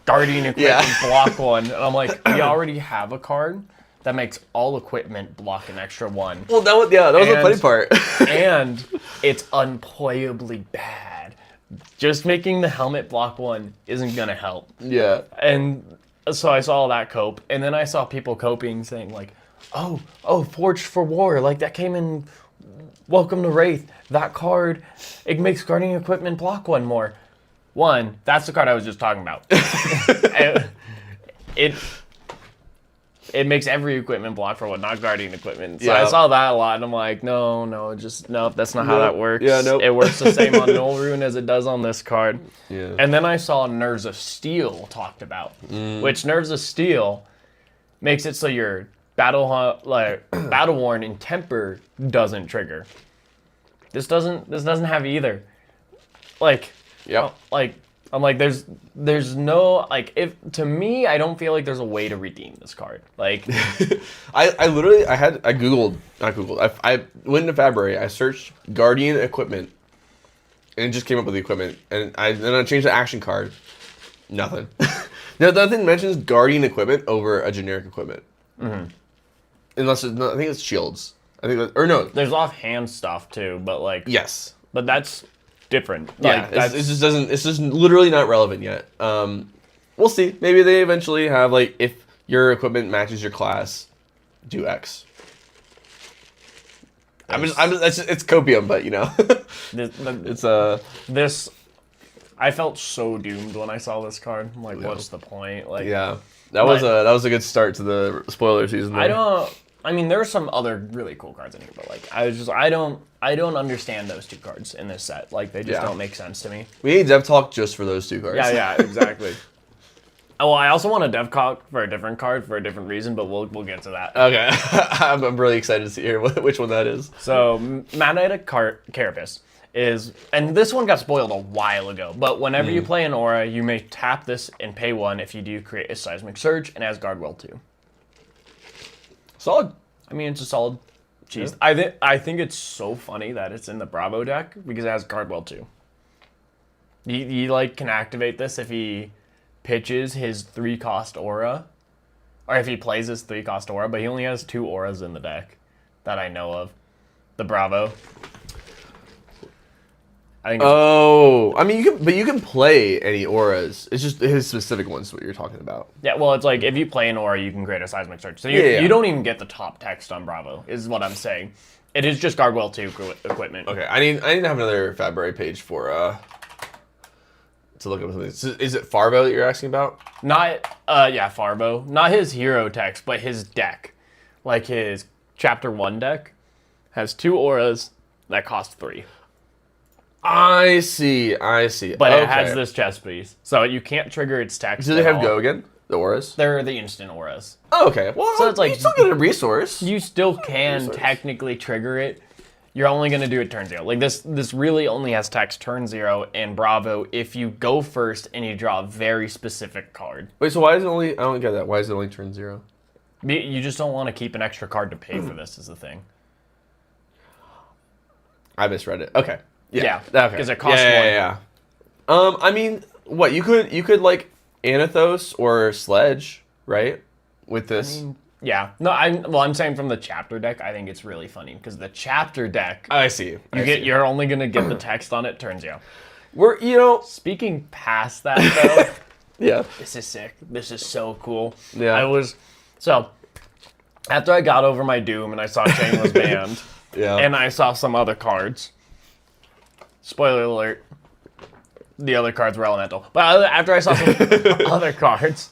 Guardian equipment block 1. And I'm like, we already have a card that makes all equipment block an extra 1. Well, that was the funny part. And it's unplayably bad. Just making the helmet block 1 isn't going to help. Yeah. And so I saw that cope, and then I saw people coping saying like, oh, Forged for War, like that came in Welcome to Rathe. That card, it makes Guardian equipment block 1 more. One, that's the card I was just talking about. It makes every equipment block for 1, not Guardian equipment. So I saw that a lot, and I'm like, no, that's not how that works. Yeah, nope. It works the same on Null Rune as it does on this card. Yeah. And then I saw Nerves of Steel talked about, which Nerves of Steel makes it so your Battle Worn and Temper doesn't trigger. This doesn't have either. Like, like I'm like, there's no like, if to me I don't feel like there's a way to redeem this card. Like, I went into Fabry, I searched Guardian equipment, and it just came up with the equipment, and then I changed the action card. Nothing. Nothing mentions Guardian equipment over a generic equipment. Unless I think it's shields. I think there's offhand stuff too, but like but that's different. Yeah, like, it's just literally not relevant yet. We'll see. Maybe they eventually have like, if your equipment matches your class, do X. It's copium, but you know, this. I felt so doomed when I saw this card. I'm like, what's the point? Like, that was a good start to the spoiler season. There. I mean, there are some other really cool cards in here, but like, I don't understand those 2 cards in this set. Like, they just don't make sense to me. We need Dev Talk just for those 2 cards. Yeah, exactly. Oh, well, I also want a Dev Talk for a different card for a different reason, but we'll get to that. Okay, I'm really excited to hear which one that is. So, Magnetic Carapace is, and this one got spoiled a while ago, but whenever you play an aura, you may tap this and pay 1 if you do create a Seismic Surge and has Guardwell 2. Solid. I mean, it's a solid cheese. Yeah. I think it's so funny that it's in the Bravo deck because it has Guardwell 2. He like can activate this if he pitches his 3-cost aura, or if he plays his 3-cost aura, but he only has 2 auras in the deck that I know of. The Bravo. I think. It's, Oh, I mean, you can play any auras. It's just his specific one's what you're talking about. yeah, well, it's like if you play an aura, you can create a seismic surge. So Yeah. you don't even get the top text on Bravo, is what I'm saying. It is just Gargoyle 2 equipment. Okay, I need to have another Fabry page for to look up something. Is it Farbo that you're asking about? Not, Farbo. Not his hero text, but his deck. Like his Chapter 1 deck has 2 auras that cost 3. I see. But it has this chest piece, so you can't trigger its text. Do they have Go again? The auras? They're the instant auras. Oh, okay. Well, So it's like- you still get a resource. You still can technically trigger it. You're only going to do it turn 0. Like this really only has text turn 0 and Bravo if you go first and you draw a very specific card. Wait, so why is it only? I don't get that. Why is it only turn 0? You just don't want to keep an extra card to pay for this is the thing. I misread it. Okay. Yeah, Okay. because it costs 1. Yeah. I mean, what you could like Anathos or Sledge, right? With this. Yeah. No, I'm saying from the chapter deck, I think it's really funny because the chapter deck, I see. you're only gonna get the text on it turn 0. We're Speaking past that though, yeah. this is sick. This is so cool. Yeah. So after I got over my doom and I saw Chain was banned, Yeah. and I saw some other cards. Spoiler alert. The other cards were elemental. But after I saw some other cards,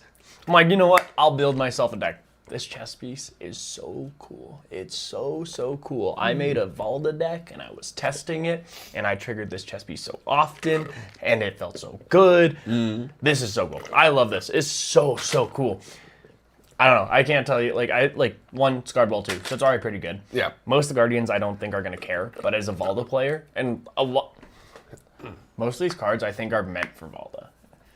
I'm like, you know what? I'll build myself a deck. This chess piece is so cool. It's so cool. I made a Valda deck, and I was testing it, and I triggered this chess piece so often, and it felt so good. This is so cool. I love this. It's so cool. I don't know. I can't tell you. Like one Scarred Ball 2. So it's already pretty good. Yeah. Most of the Guardians I don't think are going to care, but as a Valda player, and most of these cards I think are meant for Valda.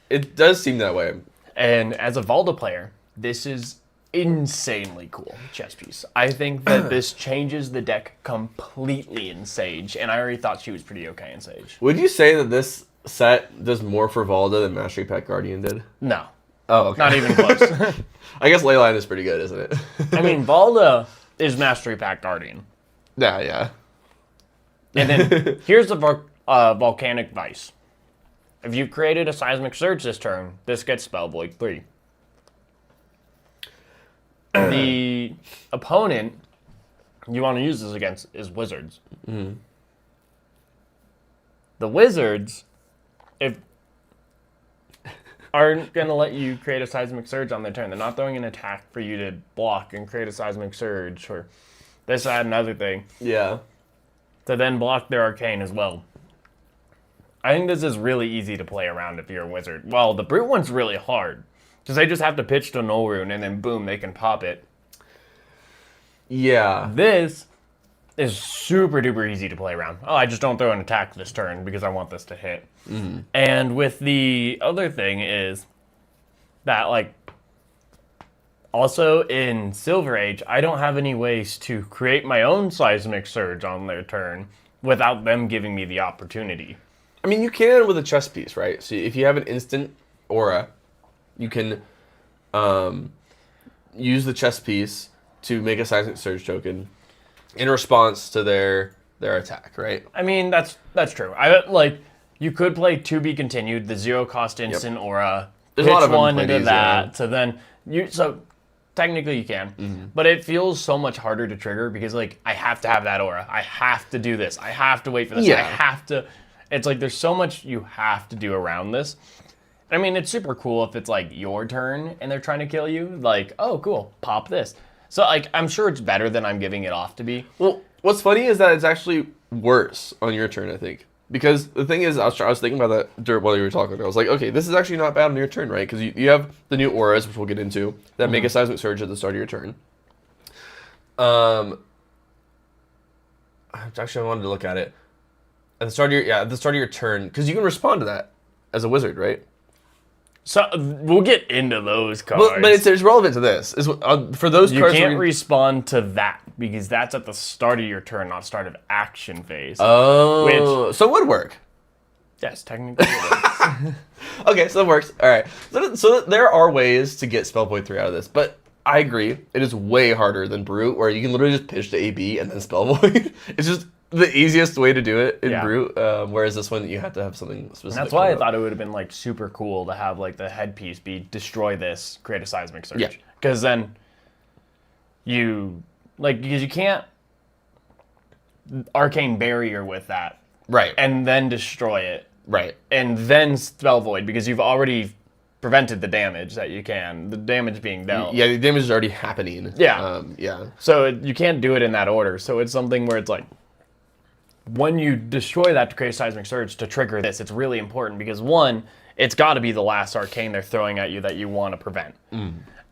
It does seem that way. And as a Valda player, this is insanely cool chess piece. I think that this changes the deck completely in Sage, and I already thought she was pretty okay in Sage. Would you say that this set does more for Valda than Mastery Pack Guardian did? No. Oh, okay. Not even close. I guess Leyline is pretty good, isn't it? I mean, Valda is Mastery Pack Guardian. Yeah. And then here's the Volcanic Vice. If you created a Seismic Surge this turn, this gets Spell Void 3. The opponent you want to use this against is Wizards. Mm-hmm. The Wizards, aren't going to let you create a Seismic Surge on their turn. They're not throwing an attack for you to block and create a Seismic Surge or this, that, and other thing. Yeah. To then block their Arcane as well. I think this is really easy to play around if you're a Wizard. Well, the Brute one's really hard. Because they just have to pitch to Null Rune and then boom, they can pop it. Yeah. This is super duper easy to play around. Oh, I just don't throw an attack this turn because I want this to hit. Mm-hmm. And with the other thing is that, like, also in Silver Age, I don't have any ways to create my own Seismic Surge on their turn without them giving me the opportunity. I mean, you can with a chess piece, right? So if you have an instant aura, you can use the chess piece to make a Seismic Surge token in response to their attack, right? I mean, that's true. You could play To Be Continued, the 0-cost instant aura. There's a lot of them one play into these, that. yeah. So then so technically you can, but it feels so much harder to trigger because like I have to have that aura. I have to do this. I have to wait for this. Yeah. I have to. It's like there's so much you have to do around this. I mean, it's super cool if it's like your turn and they're trying to kill you. Like, oh, cool, pop this. So like, I'm sure it's better than I'm giving it off to be. Well, what's funny is that it's actually worse on your turn, I think. Because the thing is, I was thinking about that while you were talking. I was like, okay, this is actually not bad on your turn, right? Because you have the new auras, which we'll get into, that make a Seismic Surge at the start of your turn. Actually, I wanted to look at it. At the start of your turn, because you can respond to that as a wizard, right? So we'll get into those cards. Well, but it's relevant to this. For those you cards, can't respond to that because that's at the start of your turn, not start of action phase. Oh, so it would work. Yes, technically it works. Okay, so it works. All right. So there are ways to get Spell Void 3 out of this, but I agree. It is way harder than Brute, where you can literally just pitch to AB and then Spell Void. It's just the easiest way to do it in Yeah. Brute, whereas this one you have to have something specific. And that's why I for it. thought it would have been like super cool to have like the headpiece be destroy this, create a seismic surge. Yeah. Because then because you can't arcane barrier with that Right. and then destroy it Right. and then spell void because you've already prevented the damage that you can, the damage being dealt. Yeah, the damage is already happening. Yeah. Yeah. So you can't do it in that order. So it's something where it's like, when you destroy that to create a seismic surge to trigger this, it's really important because one, it's got to be the last arcane they're throwing at you that you want to prevent.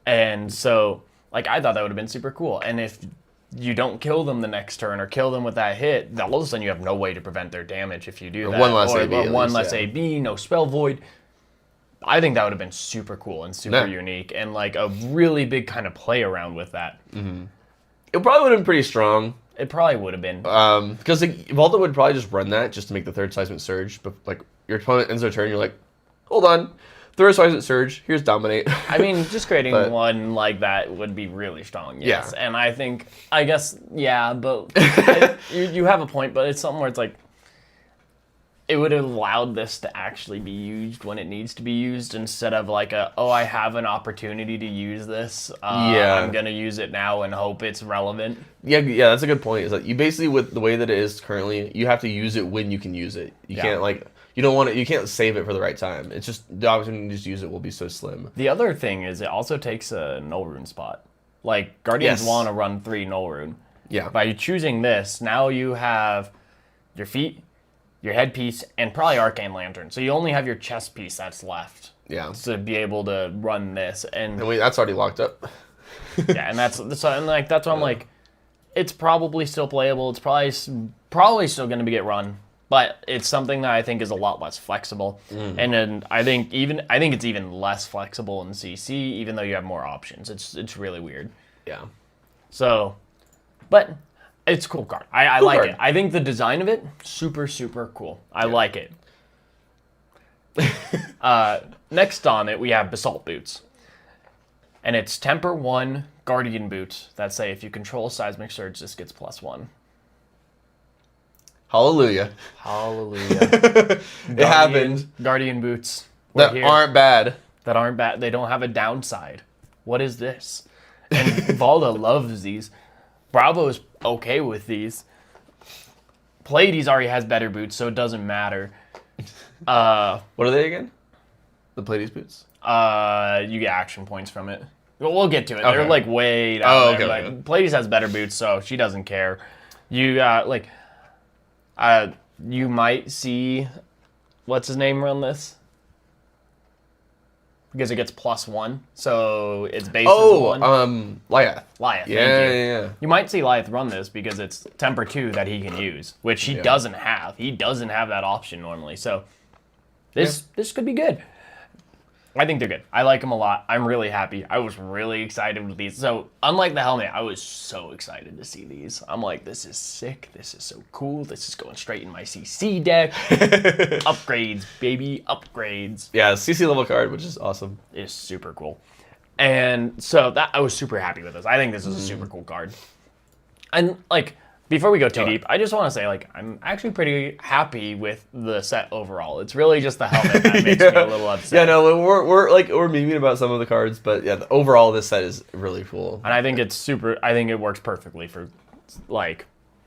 And so, like, I thought that would have been super cool. And if you don't kill them the next turn or kill them with that hit, all of a sudden you have no way to prevent their damage if you do that. one less or, AB or at one least, less yeah. AB, no spell void. I think that would have been super cool and super Yeah. unique and like a really big kind of play around with that. It probably would have been pretty strong. It probably would have been. Because like, Volta would probably just run that just to make the third seismic surge. But like your opponent ends their turn, you're like, hold on, third seismic surge. Here's dominate. I mean, just creating But- one like that would be really strong, yes. Yeah. And I guess, yeah, but you have a point, but it's something where it's like, it would have allowed this to actually be used when it needs to be used instead of like I have an opportunity to use this. Yeah. I'm going to use it now and hope it's relevant. Yeah, that's a good point. Is that you basically, with the way that it is currently, you have to use it when you can use it. You Yeah. can't like, you don't want it. You can't save it for the right time. It's just the opportunity to just use it will be so slim. The other thing is it also takes a null rune spot. Like, Guardians Yes. want to run 3 null rune. Yeah. By choosing this, now you have your feet, your headpiece, and probably Arcane Lantern. So you only have your chest piece that's left Yeah. to be able to run this. And And that's already locked up. yeah, and that's why I'm like, it's probably still playable. It's probably still going to get run, but it's something that I think is a lot less flexible. And then I think it's even less flexible in CC, even though you have more options. It's really weird. Yeah. So, but it's a cool card. I Cool like card. it. I think the design of it, super, super cool. I like it. Next on it, we have Basalt Boots. And it's Temper 1 Guardian Boots that say if you control Seismic Surge, this gets +1. Hallelujah. Hallelujah. It happened. Guardian Boots. We're That here. aren't bad. That aren't bad. They don't have a downside. What is this? And Valda loves these. Bravo is okay with these. Pleiades already has better boots, so it doesn't matter. What are they again? The Pleiades boots. You get action points from it. Well, we'll get to it. They're Okay. like way down Oh, there. okay, Like, okay. Pleiades has better boots, so she doesn't care. You you might see what's his name run this because it gets +1, so its base is 1. Lyeth. Lyeth, Yeah, thank you. yeah. You might see Lyeth run this because it's Temper 2 that he can use, which he Yeah. doesn't have. He doesn't have that option normally. So this could be good. I think they're good. I like them a lot. I'm really happy. I was really excited with these. So unlike the helmet, I was so excited to see these. I'm like, this is sick. This is so cool. This is going straight in my CC deck. Upgrades, baby. Upgrades. Yeah, CC level card, which is awesome. Is super cool. And so that I was super happy with this. I think this is a super cool card. And like before we go too deep, I just want to say like I'm actually pretty happy with the set overall. It's really just the helmet that makes me a little upset. Yeah, no, we're memeing about some of the cards, but yeah, overall this set is really cool. And I think it's super. I think it works perfectly for like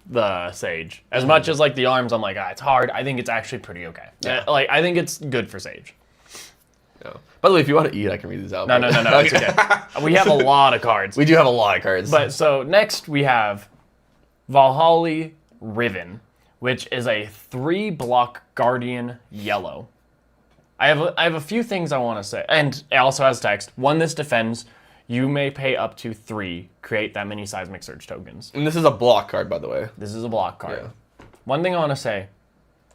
the Sage. As much as like the arms, I'm like, it's hard. I think it's actually pretty okay. Yeah. Like I think it's good for Sage. Yeah. By the way, if you want to eat, I can read these out. No. It's okay. We have a lot of cards. We do have a lot of cards. But so next we have Valhalla Riven, which is a 3-block Guardian yellow. I have a few things I want to say, and it also has text. 1, this defends. You may pay up to 3. Create that many Seismic Surge tokens. and this is a block card, by the way. This is a block card. Yeah. One thing I want to say: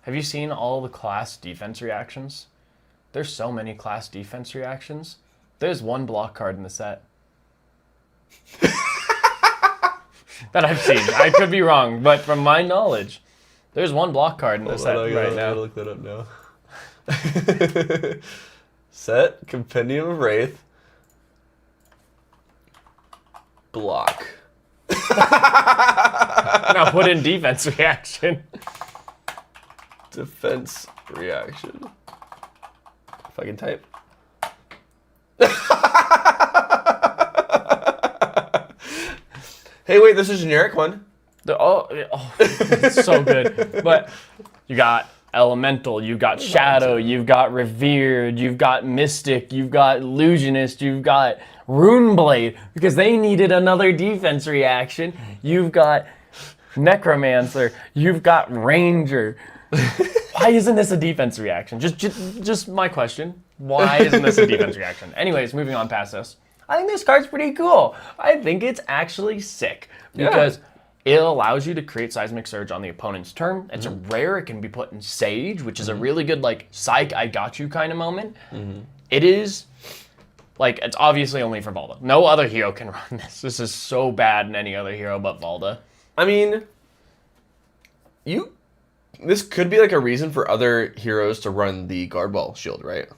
have you seen all the class defense reactions? There's so many class defense reactions. There's 1 block card in the set. That I've seen. I could be wrong, but from my knowledge, there's 1 block card in the set right now. I gotta look that up now. Set Compendium of Rathe. Block. Now put in defense reaction. Defense reaction. If I can type. Hey, wait, this is a generic one. It's so good. But you got Elemental, you've got Shadow, you've got Revered, you've got Mystic, you've got Illusionist, you've got Runeblade, because they needed another defense reaction. You've got Necromancer, you've got Ranger. Why isn't this a defense reaction? Just my question. Why isn't this a defense reaction? Anyways, moving on past this. I think this card's pretty cool. I think it's actually sick because it allows you to create Seismic Surge on the opponent's turn. It's a rare. It can be put in Sage, which is a really good, like, psych, I got you kind of moment. It is, like, it's obviously only for Valda. No other hero can run this. This is so bad in any other hero but Valda. I mean, this could be, like, a reason for other heroes to run the Guard Wall shield, right?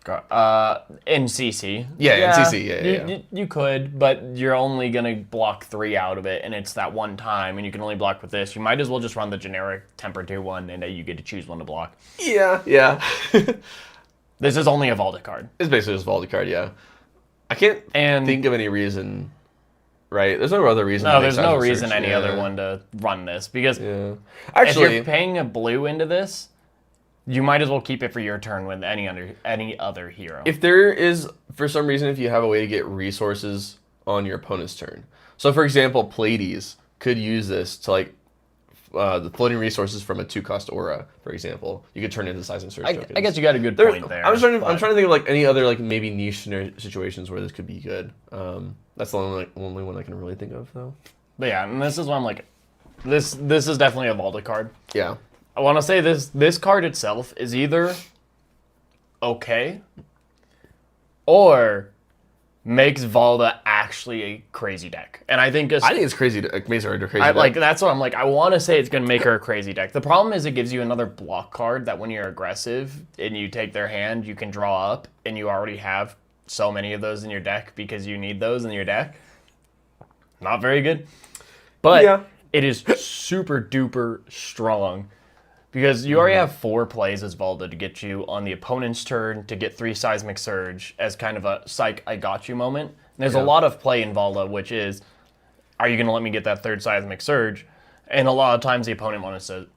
In CC. Yeah, in CC, yeah. You could, but you're only going to block 3 out of it, and it's that one time, and you can only block with this. You might as well just run the generic Temper 2-1, and you get to choose one to block. Yeah. This is only a Valda card. It's basically just a Valda card, yeah. I can't think of any reason, right? There's no other reason. No, there's no reason any other one to run this, because actually, if you're paying a blue into this, you might as well keep it for your turn with any other hero. If there is, for some reason, if you have a way to get resources on your opponent's turn. So, for example, Pleiades could use this to, like, the floating resources from a 2-cost aura, for example. You could turn into Seismic Surge tokens. I guess you got a good point there. I'm trying to think of, like, any other, like, maybe niche situations where this could be good. That's the only one I can really think of, though. But yeah, and this is why I'm like, this is definitely a Valda card. Yeah. I want to say this card itself is either okay or makes Valda actually a crazy deck. And I think it's crazy. It makes her a crazy deck. Like, that's what I'm like. I want to say it's going to make her a crazy deck. The problem is it gives you another block card that when you're aggressive and you take their hand, you can draw up, and you already have so many of those in your deck because you need those in your deck. Not very good. But it is super duper strong. Because you already have 4 plays as Valda to get you on the opponent's turn to get 3 Seismic Surge as kind of a psych, I got you moment. And there's a lot of play in Valda, which is, are you going to let me get that 3rd Seismic Surge? And a lot of times the opponent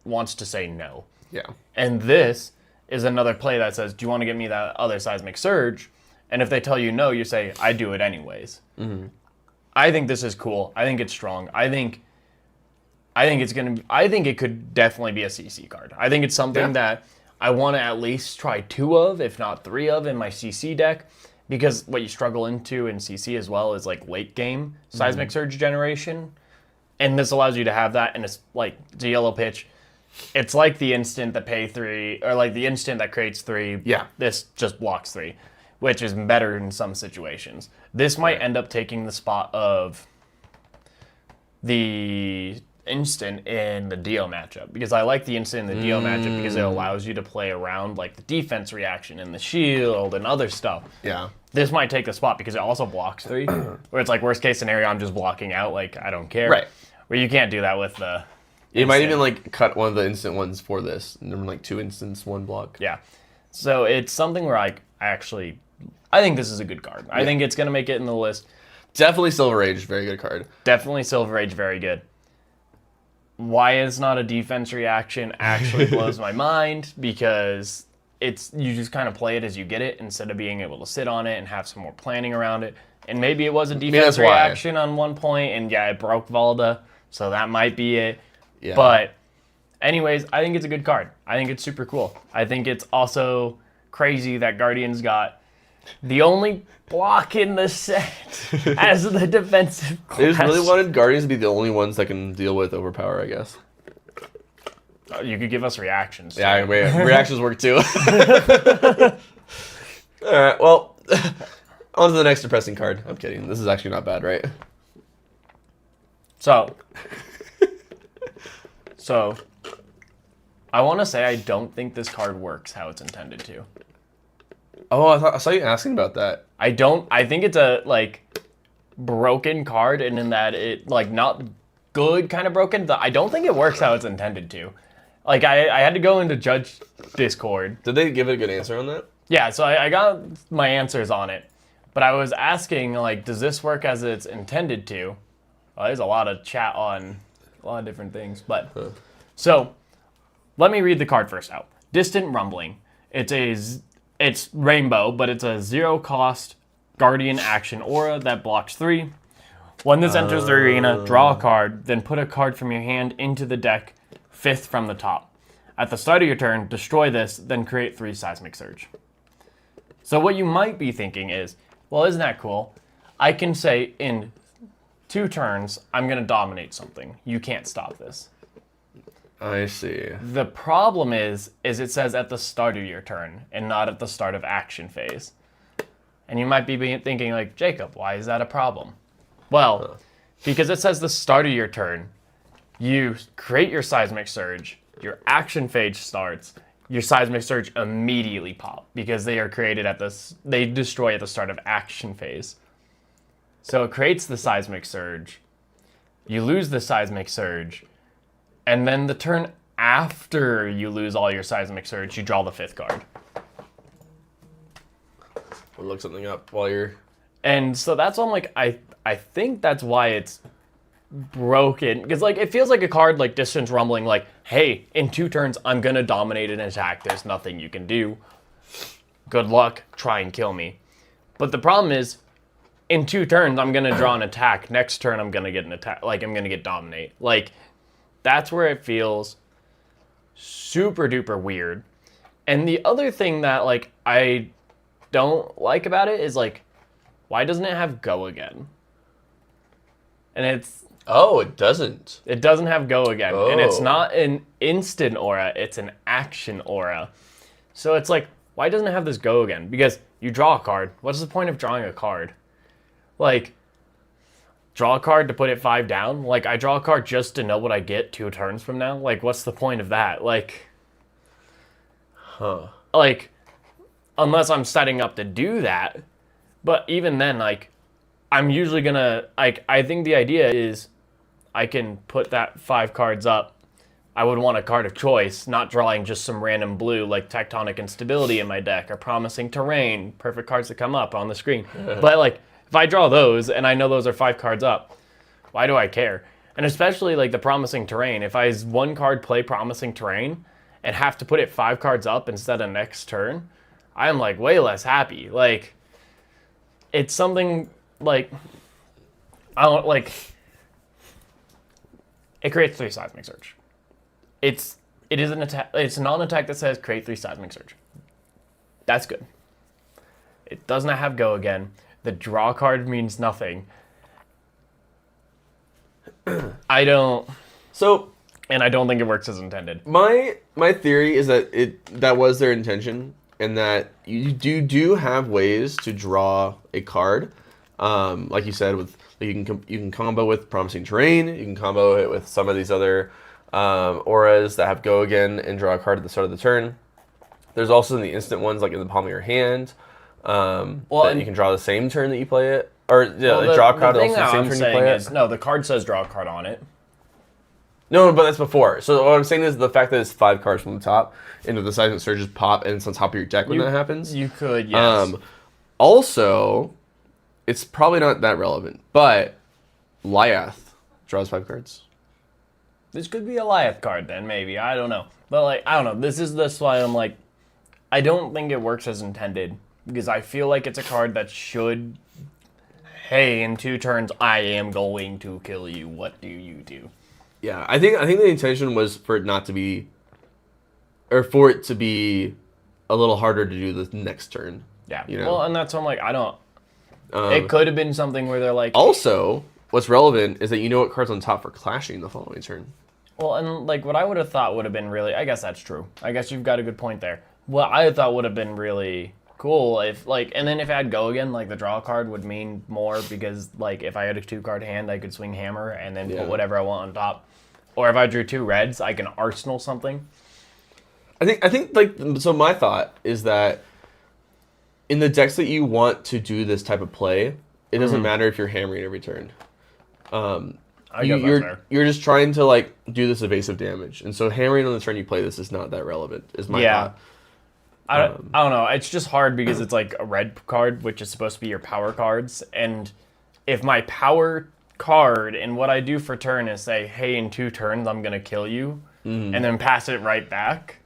wants to say no. Yeah. And this is another play that says, do you want to get me that other Seismic Surge? And if they tell you no, you say, I do it anyways. I think this is cool. I think it's strong. I think it could definitely be a CC card. I think it's something that I want to at least try 2 of, if not 3 of, in my CC deck. Because what you struggle into in CC as well is, like, late game Seismic Surge generation. And this allows you to have that, and it's like the yellow pitch. It's like the instant that pay 3, or like the instant that creates 3. Yeah. This just blocks 3, which is better in some situations. This might end up taking the spot of the instant in the Dio matchup, because I like the instant in the Dio matchup because it allows you to play around, like, the defense reaction and the shield and other stuff. Yeah. This might take the spot because it also blocks 3, where it's like, worst case scenario, I'm just blocking out, like, I don't care. Right. Where you can't do that with the You might even, like, cut one of the instant ones for this, and then, like, 2 instants, 1 block. Yeah. So it's something where I think this is a good card. I think it's going to make it in the list. Definitely Silver Age, very good card. Definitely Silver Age, very good. Why it's not a defense reaction actually blows my mind, because you just kind of play it as you get it instead of being able to sit on it and have some more planning around it. And maybe it was a defense reaction on one point, and it broke Valda, so that might be it. Yeah. But anyways, I think it's a good card. I think it's super cool. I think it's also crazy that Guardians got the only block in the set as the defensive class. They just really wanted Guardians to be the only ones that can deal with Overpower, I guess. You could give us reactions. Yeah, reactions work too. Alright, well, on to the next depressing card. I'm kidding. This is actually not bad, right? So, I want to say I don't think this card works how it's intended to. Oh, I saw you asking about that. I think it's broken card, and in that it like not good kind of broken. I don't think it works how it's intended to. Like I had to go into Judge Discord. Did they give it a good answer on that? Yeah, so I got my answers on it, but I was asking like, does this work as it's intended to? Well, there's a lot of chat on a lot of different things, but so let me read the card first out. Distant Rumbling. It's rainbow, but it's a 0-cost Guardian action aura that blocks 3. When this enters the arena, draw a card, then put a card from your hand into the deck, 5th from the top. At the start of your turn, destroy this, then create 3 Seismic Surge. So what you might be thinking is, well, isn't that cool? I can say in 2 turns, I'm going to dominate something. You can't stop this. I see. The problem is it says at the start of your turn and not at the start of action phase. And you might be thinking like, Jacob, why is that a problem? Well, because it says the start of your turn, you create your Seismic Surge, your action phase starts, your Seismic Surge immediately pop because they are created they destroy at the start of action phase. So it creates the Seismic Surge, you lose the Seismic Surge, and then the turn after you lose all your Seismic Surge, you draw the 5th card. We'll look something up while you're... And so that's why I'm like, I think that's why it's broken. Because like it feels like a card like Distant Rumbling, like, hey, in 2 turns, I'm going to dominate an attack. There's nothing you can do. Good luck. Try and kill me. But the problem is, in 2 turns, I'm going to draw an attack. Next turn, I'm going to get an attack. Like, I'm going to get dominate. Like... That's where it feels super duper weird. And the other thing that like I don't like about it is like, why doesn't it have go again? And it's... Oh, it doesn't. It doesn't have go again. Oh. And it's not an instant aura, it's an action aura. So it's like, why doesn't it have this go again? Because you draw a card. What's the point of drawing a card? Like... Draw a card to put it 5 down? Like, I draw a card just to know what I get 2 turns from now? Like, what's the point of that? Like... Like, unless I'm setting up to do that. But even then, like, I'm usually gonna... Like, I think the idea is I can put that 5 cards up. I would want a card of choice, not drawing just some random blue like Tectonic Instability in my deck or Promising Terrain, perfect cards that come up on the screen. But, like... If I draw those, and I know those are 5 cards up, why do I care? And especially, like, the Promising Terrain. If I 1 card play Promising Terrain and have to put it 5 cards up instead of next turn, I'm, like, way less happy. Like, it's something, like, I don't, like, it creates 3 Seismic Surge. It is an attack, it's a non-attack that says create 3 Seismic Surge. That's good. It does not have go again. The draw card means nothing. I don't... So... And I don't think it works as intended. My theory is that that was their intention, and that you do have ways to draw a card. Like you said, with you can combo with Promising Terrain, you can combo it with some of these other auras that have go again and draw a card at the start of the turn. There's also the instant ones like in the palm of your hand. That you can draw the same turn that you play it, or draw a card also the same turn you play it. No, the card says draw a card on it. No, but that's before. So what I'm saying is the fact that it's 5 cards from the top, and if the Seismic Surges pop and it's on top of your deck when that happens. You could, yes. Also, it's probably not that relevant, but Lyath draws 5 cards. This could be a Lyath card then, maybe. I don't know. But like, I don't know. This is why I'm like, I don't think it works as intended. Because I feel like it's a card that should, hey, in 2 turns, I am going to kill you. What do you do? Yeah, I think the intention was for it not to be, or for it to be a little harder to do the next turn. Yeah. You know? Well, and that's why I'm like, I don't. It could have been something where they're like. Also, what's relevant is that you know what card's on top for clashing the following turn. Well, and like what I would have thought would have been really, I guess that's true. I guess you've got a good point there. What I thought would have been really cool if like, and then if I had go again, like the draw card would mean more because like if I had a 2-card hand, I could swing hammer and then put whatever I want on top. Or if I drew 2 reds, I can arsenal something. I think like, so my thought is that in the decks that you want to do this type of play, it doesn't matter if you're hammering every turn. I guess that's fair. You're just trying to like do this evasive damage, and so hammering on the turn you play this is not that relevant. Is my thought. I don't know. It's just hard because it's like a red card, which is supposed to be your power cards, and if my power card and what I do for turn is say, hey, in 2 turns I'm gonna kill you, and then pass it right back.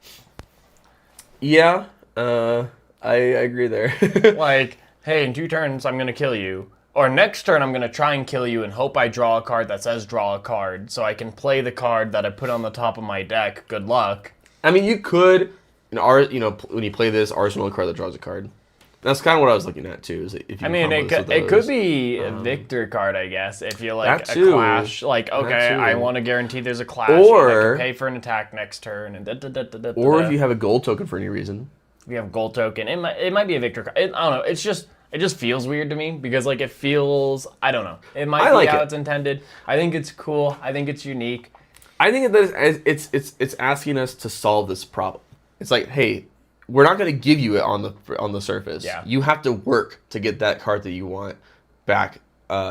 Yeah, I agree there. Like, hey, in 2 turns I'm gonna kill you. Or next turn, I'm going to try and kill you and hope I draw a card that says draw a card, so I can play the card that I put on the top of my deck. Good luck. I mean, you could, when you play this, arsenal a card that draws a card. That's kind of what I was looking at, too. Is if you it could be a victor card, I guess, if you like a clash. Like, okay, I want to guarantee there's a clash, or and I can pay for an attack next turn. And or if you have a gold token for any reason. If you have a gold token, it might be a victor card. I don't know. It just feels weird to me because, like, it feels, I don't know. It might be how it's intended. I think it's cool. I think it's unique. I think that it's asking us to solve this problem. It's like, hey, we're not going to give you it on the surface. Yeah. You have to work to get that card that you want back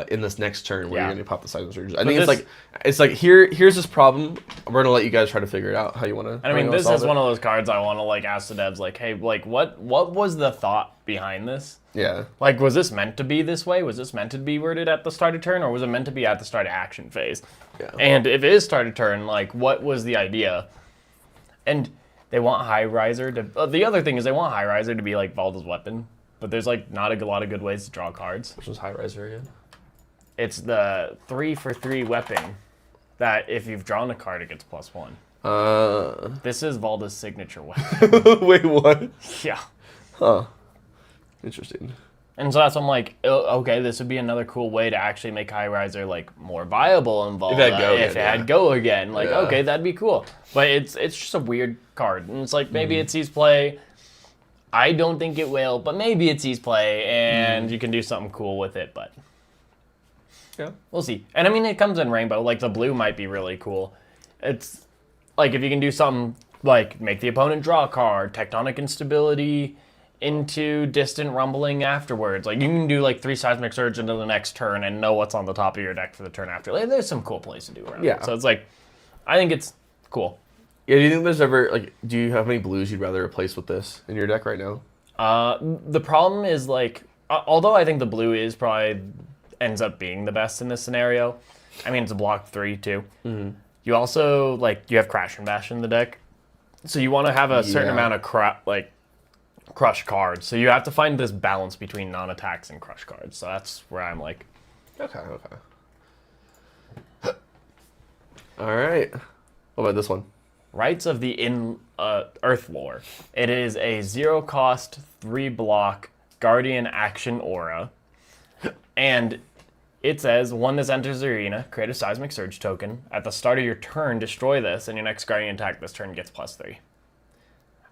in this next turn where you're going to pop the Seismic Surge. I think it's like here's this problem. We're going to let you guys try to figure it out how you want to. I mean, this is one of those cards I want to like ask the devs, like, hey, like what was the thought behind this? Yeah. Like, was this meant to be this way? Was this meant to be worded at the start of turn, or was it meant to be at the start of action phase? Yeah. And if it is start of turn, like, what was the idea? And they want High Riser to. The other thing is they want High Riser to be like Valda's weapon, but there's like not a lot of good ways to draw cards. Which was High Riser again? It's the 3-for-3 weapon that if you've drawn a card, it gets +1. This is Valda's signature weapon. Wait, what? Yeah. Huh. Interesting. And so that's why I'm like, okay, this would be another cool way to actually make High Riser like more viable in Valda if it had Go again. Like, okay, that'd be cool. But it's just a weird card. And it's like, maybe it sees play. I don't think it will, but maybe it sees play, and you can do something cool with it, but yeah, we'll see. And I mean, it comes in rainbow. Like, the blue might be really cool. It's like, if you can do something like make the opponent draw a card, tectonic instability into distant rumbling afterwards. Like, you can do like 3 Seismic Surge into the next turn and know what's on the top of your deck for the turn after. Like, there's some cool plays to do around it. So it's like, I think it's cool. Yeah, do you think there's ever, like, do you have any blues you'd rather replace with this in your deck right now? The problem is, like, although I think the blue is probably ends up being the best in this scenario. I mean, it's a block 3 too. You also, like, you have Crash and Bash in the deck. So you want to have a certain amount of crush cards. So you have to find this balance between non-attacks and crush cards. So that's where I'm like, okay. All right. What about this one? Rites of the Earth Lore. It is a 0-cost, 3-block Guardian action aura. And it says, when this enters the arena, create a Seismic Surge token. At the start of your turn, destroy this, and your next Guardian attack this turn gets +3.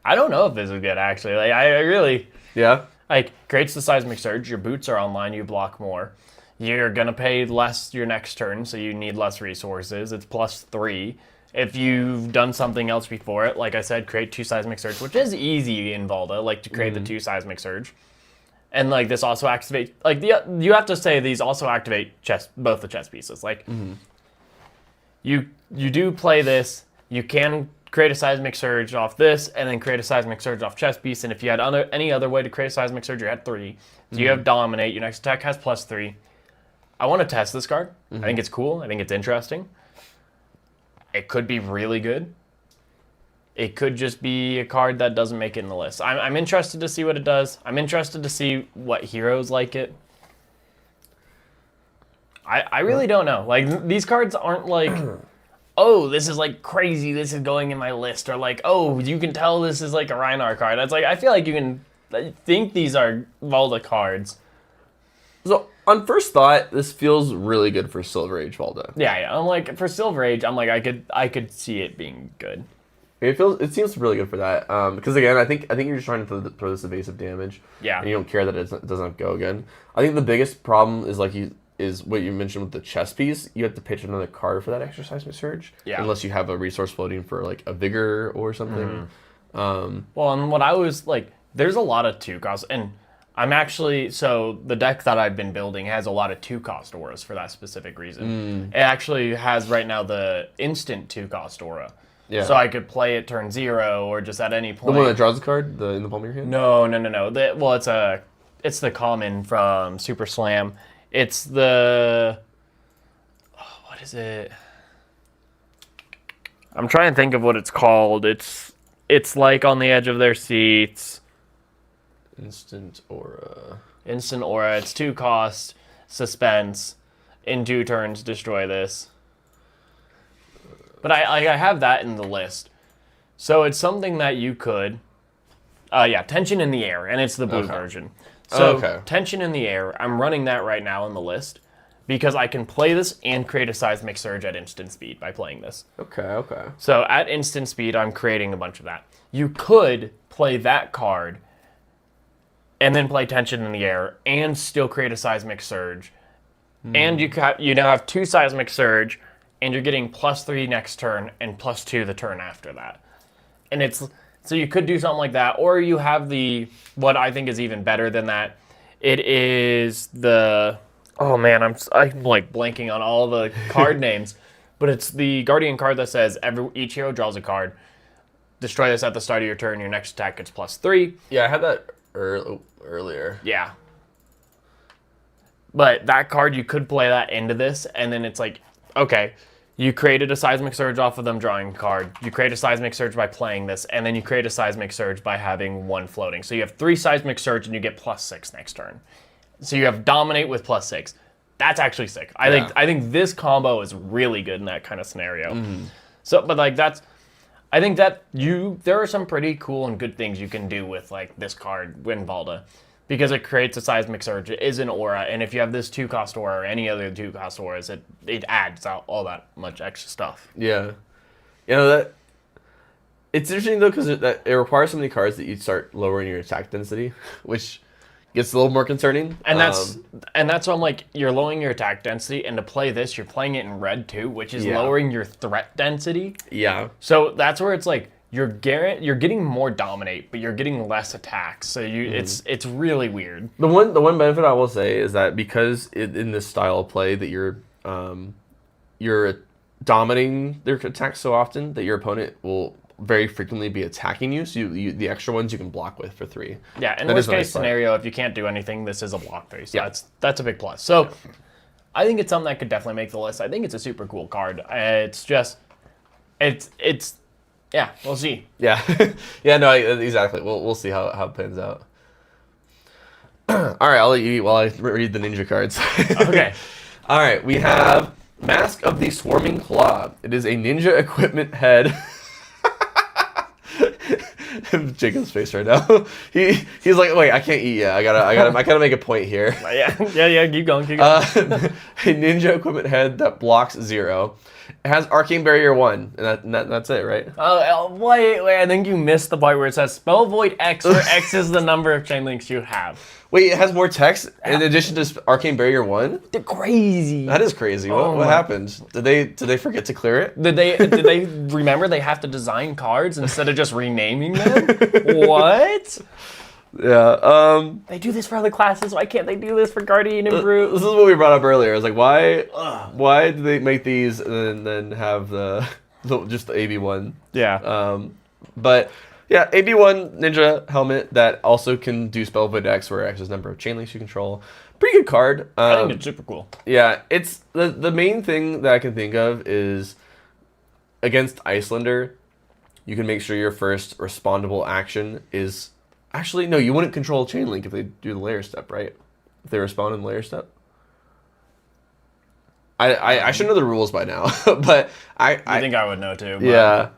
I don't know if this is good, actually. Like, I really... Yeah? Like, creates the Seismic Surge, your boots are online, you block more. You're going to pay less your next turn, so you need less resources. It's +3. If you've done something else before it, like I said, create 2 Seismic Surge, which is easy in Valda, like, to create the 2 Seismic Surge. And, like, this also activates... Like, you have to say these also activate both the chess pieces. Like, you do play this, you can create a Seismic Surge off this, and then create a Seismic Surge off chess piece, and if you had any other way to create a Seismic Surge, you're at 3. So you have Dominate, your next attack has +3. I want to test this card. I think it's cool. I think it's interesting. It could be really good. It could just be a card that doesn't make it in the list. I'm interested to see what it does. I'm interested to see what heroes like it. I really don't know. Like, these cards aren't like, oh, this is like crazy, this is going in my list. Or like, oh, you can tell this is like a Rhinar card. It's like, I feel like you can think these are Valda cards. So, on first thought, this feels really good for Silver Age Valda. Yeah. I'm like, for Silver Age, I'm like, I could see it being good. It seems really good for that. Because again, I think you're just trying to throw this evasive damage. Yeah. And you don't care that it doesn't go again. I think the biggest problem is is what you mentioned with the chess piece. You have to pitch another card for that extra Seismic Surge. Yeah. Unless you have a resource floating for like a Vigor or something. Well, and what I was like, there's a lot of 2 costs, and I'm actually, so the deck that I've been building has a lot of 2-cost auras for that specific reason. It actually has right now the instant 2-cost aura. Yeah. So I could play it turn 0 or just at any The point. one that draws the card in the palm of your hand? No. Well, it's the common from Super Slam. It's the, what is it? I'm trying to think of what it's called. It's like on the edge of their seats. Instant aura. Instant aura. It's 2 cost, suspense. In 2 turns, destroy this. But I have that in the list. So it's something that you could... Tension in the Air, and it's the blue version. So Tension in the Air, I'm running that right now in the list because I can play this and create a Seismic Surge at instant speed by playing this. Okay. So at instant speed, I'm creating a bunch of that. You could play that card and then play Tension in the Air and still create a Seismic Surge. And you now have 2 Seismic Surge, and you're getting +3 next turn and +2 the turn after that. And so you could do something like that, or you have what I think is even better than that. It is I'm like blanking on all the card names, but it's the Guardian card that says each hero draws a card. Destroy this at the start of your turn. Your next attack gets +3. Yeah, I had that earlier. Yeah. But that card, you could play that into this, and then it's like, okay, you created a Seismic Surge off of them drawing a card. You create a Seismic Surge by playing this, and then you create a Seismic Surge by having 1 floating. So you have 3 Seismic Surge, and you get +6 next turn. So you have Dominate with +6. That's actually sick. I think this combo is really good in that kind of scenario. So, but like I think that there are some pretty cool and good things you can do with like this card, Winvalda, because it creates a Seismic Surge. It is an aura, and if you have this 2-cost aura or any other 2-cost auras, it adds out all that much extra stuff. Yeah. That it's interesting though because it requires so many cards that you start lowering your attack density, which gets a little more concerning. And that's why I'm like, you're lowering your attack density, and to play this, you're playing it in red too, which is lowering your threat density. Yeah. So that's where it's like you're getting more dominate, but you're getting less attacks. So it's really weird. The one benefit I will say is that because in this style of play that you're dominating their attacks so often that your opponent will very frequently be attacking you, so the extra ones you can block with for 3. Yeah, in worst case scenario, if you can't do anything, this is a block 3, so that's a big plus. So I think it's something that could definitely make the list. I think it's a super cool card. It's just, we'll see. Yeah, no, exactly. We'll see how it pans out. All right, I'll let you eat while I read the ninja cards. Okay. All right, we have Mask of the Swarming Claw. It is a ninja equipment head. Jacob's face right now. He's like, wait, I can't eat yet. I gotta make a point here. Yeah. Keep going. A ninja equipment head that blocks 0. It has Arcane Barrier 1, and that's it, right? Wait, I think you missed the part where it says Spell Void X, where X is the number of chain links you have. Wait, it has more text in addition to Arcane Barrier 1? They're crazy. That is crazy. What happened? Did they forget to clear it? Did they remember they have to design cards instead of just renaming them? What? Yeah. They do this for other classes. Why can't they do this for Guardian and Brute? This is what we brought up earlier. It's like why do they make these and then have just the AB one? Yeah. But yeah, AB1 ninja helmet that also can do Spell Void X, where X is number of chain links you control. Pretty good card. I think it's super cool. Yeah, it's the main thing that I can think of is against Icelander, you can make sure your first respondable action is actually no, you wouldn't control chain link if they do the layer step, right? If they respond in the layer step. I should know the rules by now, but I think I would know too. But... Yeah,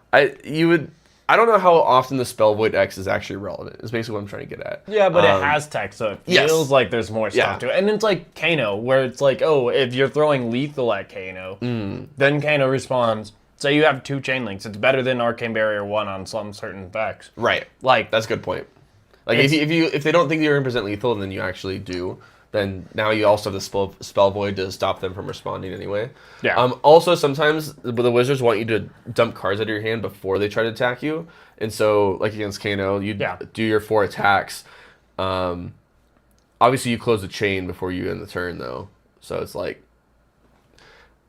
I don't know how often the Spell Void X is actually relevant. Is basically what I'm trying to get at. Yeah, but it has text, so it feels like there's more stuff to it. And it's like Kano, where it's like, oh, if you're throwing lethal at Kano, then Kano responds. Say you have 2 chain links. It's better than Arcane Barrier 1 on some certain effects. Right. Like that's a good point. Like if they don't think you're going to present lethal, and then you actually do, then now you also have the spell void to stop them from responding anyway. Yeah. Also, sometimes the wizards want you to dump cards out of your hand before they try to attack you, and so like against Kano, you do your 4 attacks, and obviously you close the chain before you end the turn though, so it's like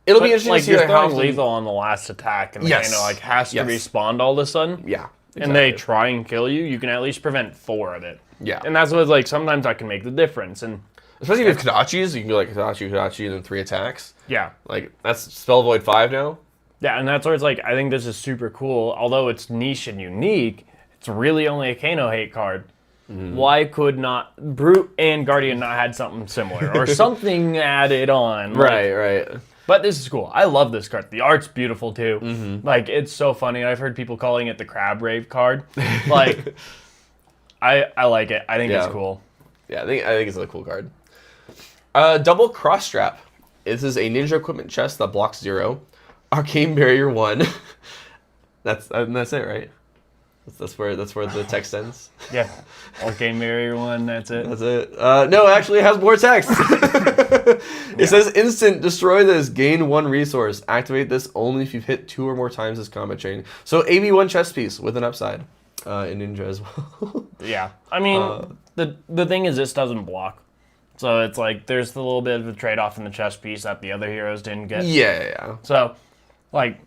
it'll be interesting like to see you're like, how throwing lethal on the last attack, and the Yes. like has to Yes. respawn all of a sudden. Yeah, And they try and kill you, you can at least prevent 4 of it. Yeah. And that's what, like, sometimes that can make the difference. And especially with Kodachis, you can go like Kodachi, and then 3 attacks. yeah. Like that's Spell Void 5 now. Yeah, and that's where it's like, I think this is super cool. Although it's niche and unique, it's really only a Kano hate card. Why could not Brute and Guardian not had something similar? Or something added on? Right. But this is cool. I love this card. The art's beautiful too. Like, it's so funny. I've heard people calling it the Crab Rave card. Like, I like it. I think it's cool. Yeah, I think it's a cool card. Double Cross Strap. This is a ninja equipment chest that blocks 0. Arcane Barrier 1. That's it, right? That's where the text ends. Yeah. Arcane Barrier 1, that's it. That's it. No, actually, it has more text. It says instant, destroy this, gain 1 resource. Activate this only if you've hit 2 or more times this combat chain. So AB1 chest piece with an upside in Ninja as well. Yeah. I mean, the thing is this doesn't block. So it's like there's the little bit of a trade-off in the chest piece that the other heroes didn't get. Yeah. So, like...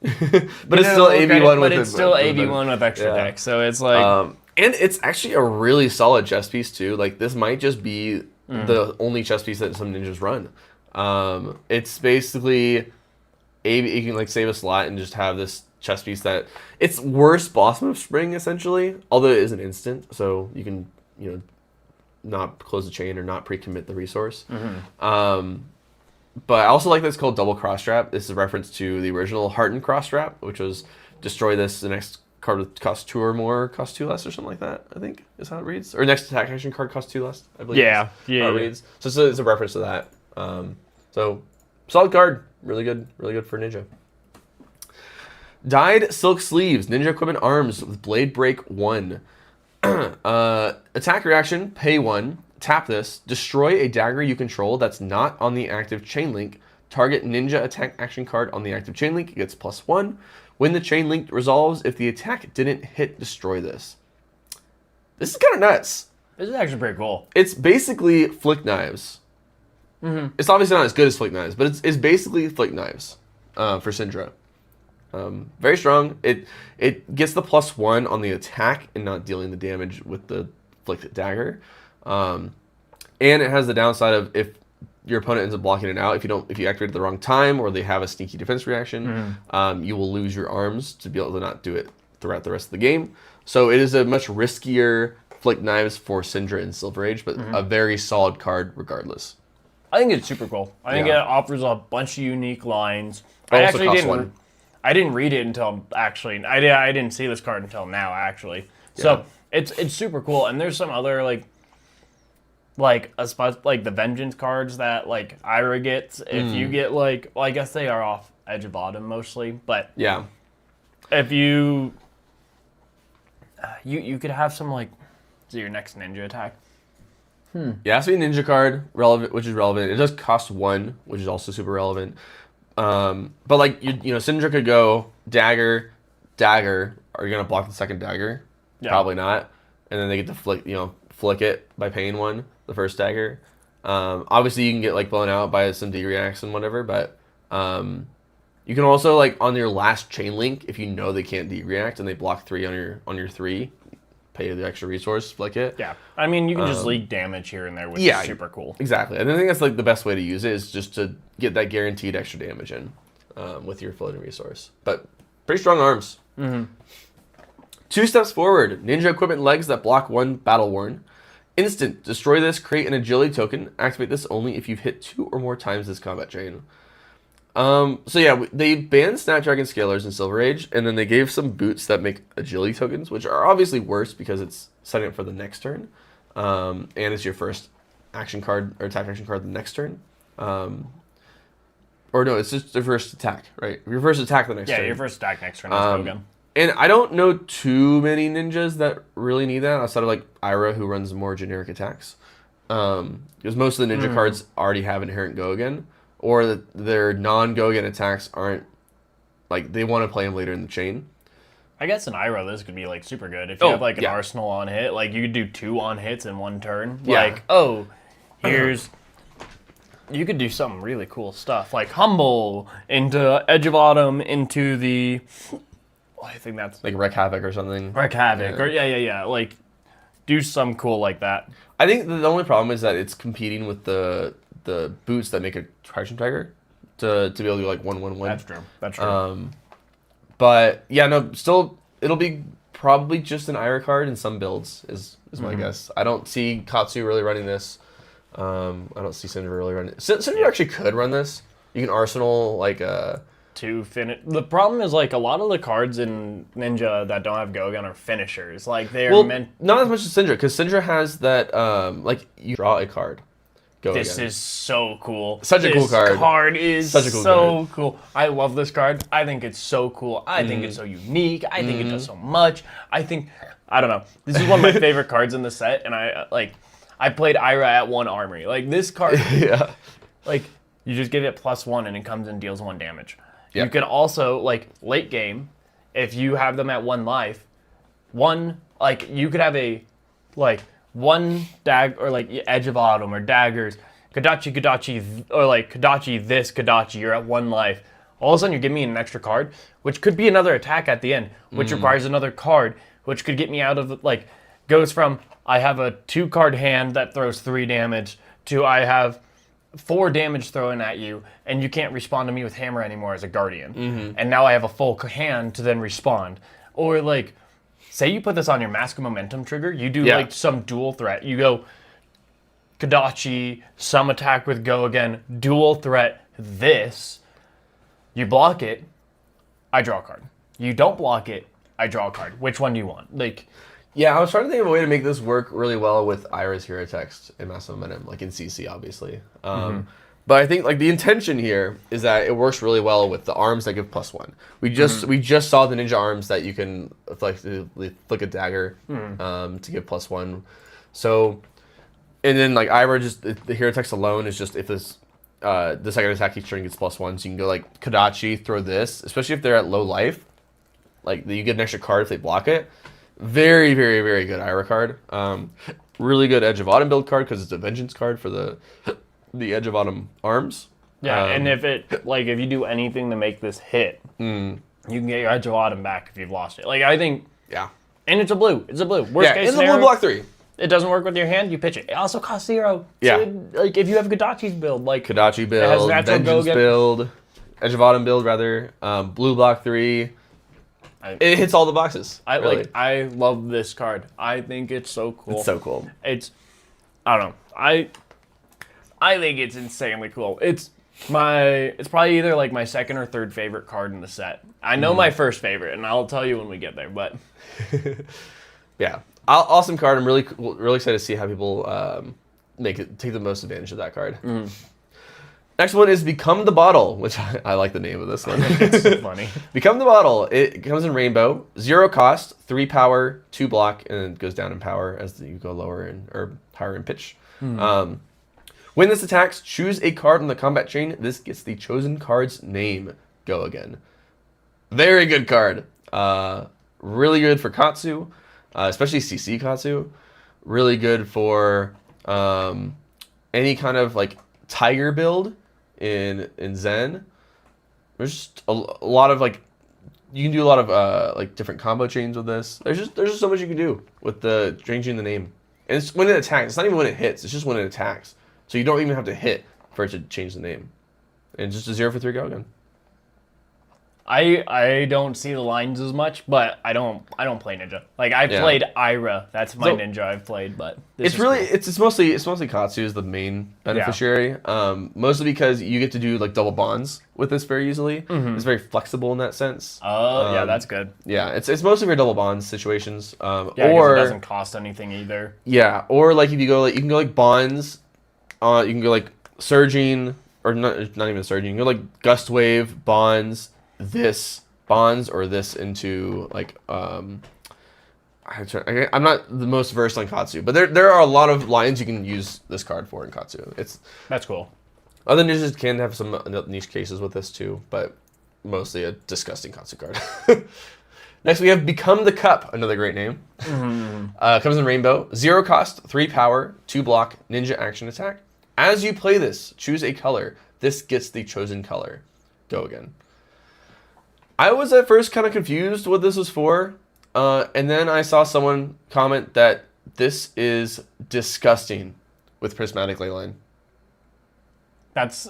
but it's still AB1 but it's still AB1 with extra deck. So it's like... and it's actually a really solid chess piece too. Like this might just be the only chess piece that some ninjas run. It's basically you can like save a slot and just have this chess piece that it's worse boss move spring essentially. Although it is an instant, so you can not close the chain or not pre-commit the resource. But I also like this called Double Cross Strap. This is a reference to the original Heartened Cross Strap, which was destroy this, the next card would cost 2 or more, cost 2 less or something like that, I think is how it reads. Or next attack action card costs 2 less, I believe. Yeah. How it reads. So it's a reference to that. So solid card. Really good for Ninja. Dyed Silk Sleeves, Ninja Equipment Arms with Blade Break 1. Attack reaction, pay 1. Tap this. Destroy a dagger you control that's not on the active chain link. Target ninja attack action card on the active chain link gets +1. When the chain link resolves, if the attack didn't hit, destroy this. This is kind of nuts. This is actually pretty cool. It's basically Flick Knives. It's obviously not as good as Flick Knives, but it's basically Flick Knives for Syndra. Very strong. It gets the +1 on the attack and not dealing the damage with the Flick Dagger. And it has the downside of if your opponent ends up blocking it out, if you activate at the wrong time or they have a sneaky defense reaction, you will lose your arms to be able to not do it throughout the rest of the game. So it is a much riskier Flick Knives for Syndra and Silver Age, but a very solid card regardless. I think it's super cool. I think it offers a bunch of unique lines. It I also actually costs didn't. 1. I didn't read it until actually. I didn't see this card until now actually. So it's super cool. And there's some other like a spot like the Vengeance cards that like Ira gets. If you get well, I guess they are off Edge of Bottom mostly, but Yeah. if you could have some your next ninja attack. Yeah, it has to be a ninja card, relevant, which is relevant. It does cost 1, which is also super relevant. But Syndra could go dagger. Are you gonna block the second dagger? Yeah. Probably not. And then they get to flick it by paying 1, the first dagger. Obviously you can get blown out by some D-reacts and whatever, but you can also on your last chain link, if you know they can't D-react and they block 3 on your 3, pay the extra resource, flick it. Yeah, I mean you can just leak damage here and there, which is super cool. Exactly, and I think that's the best way to use it is just to get that guaranteed extra damage in with your floating resource. But pretty strong arms. 2 steps forward, ninja equipment legs that block 1 battle worn. Instant, destroy this, create an agility token. Activate this only if you've hit 2 or more times this combat chain. They banned Snapdragon Scalers in Silver Age, and then they gave some boots that make agility tokens, which are obviously worse because it's setting up for the next turn. And it's your first action card or attack action card the next turn. Or no, it's just the first attack, right? Your first attack the next turn. Yeah, your first attack next turn. Let's go again. And I don't know too many ninjas that really need that outside of Ira, who runs more generic attacks. Because most of the ninja cards already have inherent go again, or their non-go again attacks aren't they want to play them later in the chain. I guess in Ira, this could be like super good if you Oh, have like an yeah. arsenal on hit. Like you could do 2 on hits in 1 turn. Yeah. Like, oh, here's. You could do some really cool stuff like Humble into Edge of Autumn into the. I think that's Like Wreck Havoc or something. Wreck Havoc or yeah. Like, do some cool like that. I think the only problem is that it's competing with the boots that make a Traction Tiger to be able to do like 1/1/1. That's true. But yeah, no, still it'll be probably just an Ira card in some builds is my guess. I don't see Katsu really running this. I don't see Syndra really running. Syndra actually could run this. You can arsenal like To finish. The problem is like a lot of the cards in Ninja that don't have Gogan are finishers. Like they're meant. not as much as Syndra because Syndra has that like you draw a card. This is so cool. Such a cool card. This card is Such a cool so cool. I love this card. I think it's so cool. I think it's so unique. I think it does so much. I don't know. This is one of my favorite cards in the set, and I played Ira at 1 armory. Like this card, yeah. like you just give it +1 and it comes and deals 1 damage. Yep. You can also like late game, if you have them at 1 life, you could have a like 1 or like Edge of Autumn or daggers, Kadachi, or like Kadachi, you're at 1 life. All of a sudden you're giving me an extra card, which could be another attack at the end, which requires another card, which could get me out of like, goes from I have a 2-card hand that throws 3 damage to I have 4 damage thrown at you, and you can't respond to me with hammer anymore as a guardian. And now I have a full hand to then respond. Or like, say you put this on your Mask of Momentum trigger, you do like some dual threat. You go Kadachi, some attack with Go again, dual threat this. You block it, I draw a card. You don't block it, I draw a card. Which one do you want? Like, Yeah, I was trying to think of a way to make this work really well with Ira's Hero Text and Massive Momentum, like in CC, obviously. But I think like the intention here is that it works really well with the arms that give +1. We just saw the ninja arms that you can flick a dagger to give +1. So, and then like Ira the Hero Text alone is just if this the second attack each turn gets +1, so you can go like Kadachi, throw this, especially if they're at low life. Like you get an extra card if they block it. Very, very, very good Ira card. Really good Edge of Autumn build card because it's a Vengeance card for the Edge of Autumn arms. yeah, and if you do anything to make this hit, you can get your Edge of Autumn back if you've lost it. Like I think, Yeah. and it's a blue. Worst case it's a scenario, blue block 3. it doesn't work with your hand, you pitch it. It also costs 0. Yeah. So, like if you have Kadachi's build, like Kadachi has build, natural Vengeance go-get. build, Edge of Autumn build rather, blue block 3. It hits all the boxes. Really. I love this card. I think it's so cool. It's so cool. I don't know. I think it's insanely cool. It's probably either like my second or third favorite card in the set. I know my first favorite, and I'll tell you when we get there. But Yeah, awesome card. I'm really excited to see how people take the most advantage of that card. Next one is Become the Bottle, which I like the name of this one. it's funny. Become the Bottle. It comes in rainbow, 0 cost, 3 power, 2 block, and it goes down in power as you go lower or higher in pitch. When this attacks, choose a card on the combat chain. This gets the chosen card's name. Go again. Very good card. Really good for Katsu, especially CC Katsu. Really good for any kind of like Tiger build in Zen. There's just a lot of like you can do a lot of like different combo chains with this. There's just so much you can do with the changing the name. And it's when it attacks. It's not even when it hits. It's just when it attacks. So you don't even have to hit for it to change the name. And just a 0 for 3 go again. I don't see the lines as much, but I don't play Ninja. Like I played Ira. That's my Ninja I've played, but it's mostly Katsu is the main beneficiary. Mostly because you get to do like double bonds with this very easily. It's very flexible in that sense. Oh, yeah, that's good. Yeah, it's mostly for double bonds situations. Yeah, or it doesn't cost anything either. Yeah, or like if you go like you can go like bonds, you can go like surging or not even surging. You can go like gust wave bonds. This bonds or this into like I'm not the most versed on Katsu, but there are a lot of lines you can use this card for in Katsu. That's cool. Other ninjas can have some niche cases with this too, but mostly a disgusting Katsu card. Next, we have Become the Cup, another great name. Comes in rainbow. 0 cost, 3 power, 2 block, ninja action attack. As you play this, choose a color. This gets the chosen color. Go again. I was at first kind of confused what this was for. And then I saw someone comment that this is disgusting with prismatic leyline. That's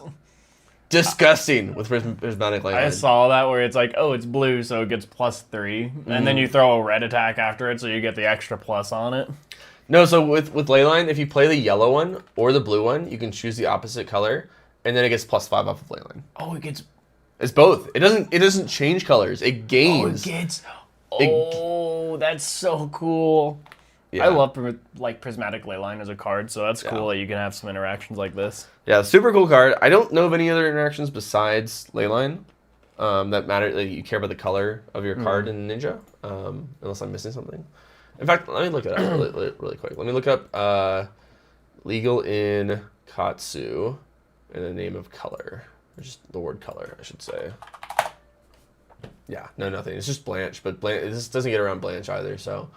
disgusting with prismatic leyline. I saw that where it's like, oh, it's blue, so it gets +3, and then you throw a red attack after it, so you get the extra plus on it. No, so with leyline, if you play the yellow one or the blue one, you can choose the opposite color, and then it gets +5 off of leyline. Oh, it gets. It's both. It doesn't change colors. It gains. Oh, it gets. Oh, that's so cool. Yeah. I love prismatic leyline as a card, so that's cool that you can have some interactions like this. Yeah, super cool card. I don't know of any other interactions besides leyline that matter. That you care about the color of your card in Ninja, unless I'm missing something. In fact, let me look it up really quick. Let me look up legal in Katsu in the name of color, or just the word color, I should say. Yeah, no, nothing. It's just Blanche, but this doesn't get around Blanche either, so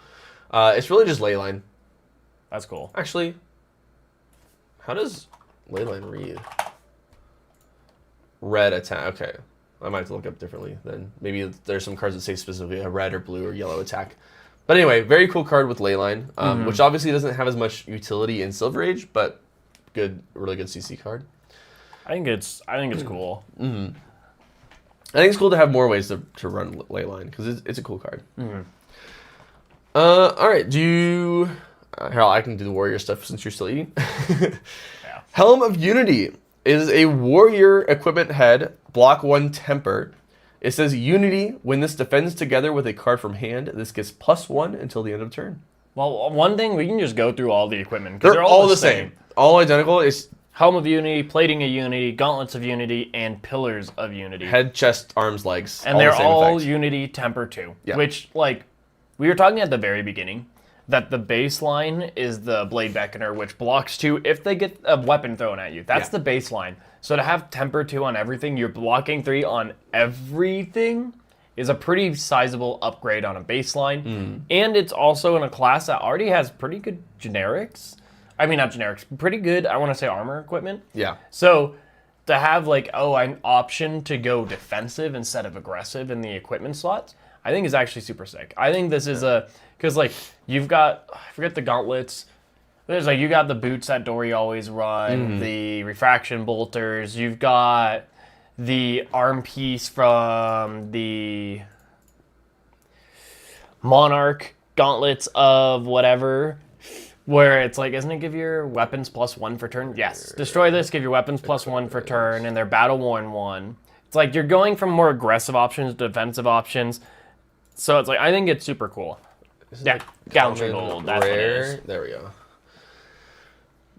it's really just leyline. That's cool. Actually, how does leyline read? Red attack. Okay, I might have to look up differently then. Maybe there's some cards that say specifically a red or blue or yellow attack. But anyway, very cool card with leyline, which obviously doesn't have as much utility in Silver Age, but really good CC card. I think it's cool. I think it's cool to have more ways to run leyline because it's a cool card. All right, here I can do the warrior stuff since you're still eating. Yeah. Helm of Unity is a warrior equipment head, block 1 temper. It says Unity, when this defends together with a card from hand, this gets +1 until the end of turn. Well, one thing, we can just go through all the equipment. They're all the same. All identical. It's Helm of Unity, Plating of Unity, Gauntlets of Unity, and Pillars of Unity. Head, chest, arms, legs. And they're all Unity Temper 2. Yeah. Which, we were talking at the very beginning, that the baseline is the Blade Beckoner, which blocks 2 if they get a weapon thrown at you. That's the baseline. So to have Temper 2 on everything, you're blocking 3 on everything, is a pretty sizable upgrade on a baseline. And it's also in a class that already has pretty good generics. I mean, not generics, pretty good, I want to say armor equipment. Yeah. So to have an option to go defensive instead of aggressive in the equipment slots, I think is actually super sick. I think this is because you've got, I forget the gauntlets. There's you got the boots that Dory always run, the refraction bolters. You've got the arm piece from the Monarch gauntlets of whatever, where it's isn't it give your weapons +1 for turn? Yes. Destroy this, give your weapons +1 for turn, and they're battle worn 1. It's you're going from more aggressive options to defensive options. So it's I think it's super cool. Yeah, Gallantry Gold, that's what it is. There we go.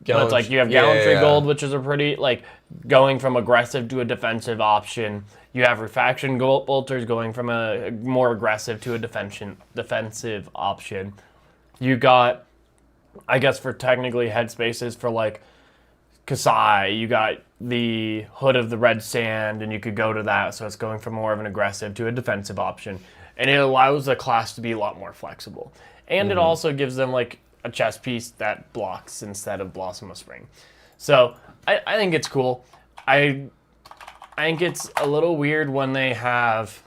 But it's you have Gallantry Gold, which is a pretty, going from aggressive to a defensive option. You have Refraction Bolters going from a more aggressive to a defensive option. You got, I guess for technically headspaces for Kasai, you got the Hood of the Red Sand, and you could go to that, so it's going from more of an aggressive to a defensive option. And it allows the class to be a lot more flexible. And it also gives them a chest piece that blocks instead of Blossom of Spring. So I think it's cool. I think it's a little weird when they have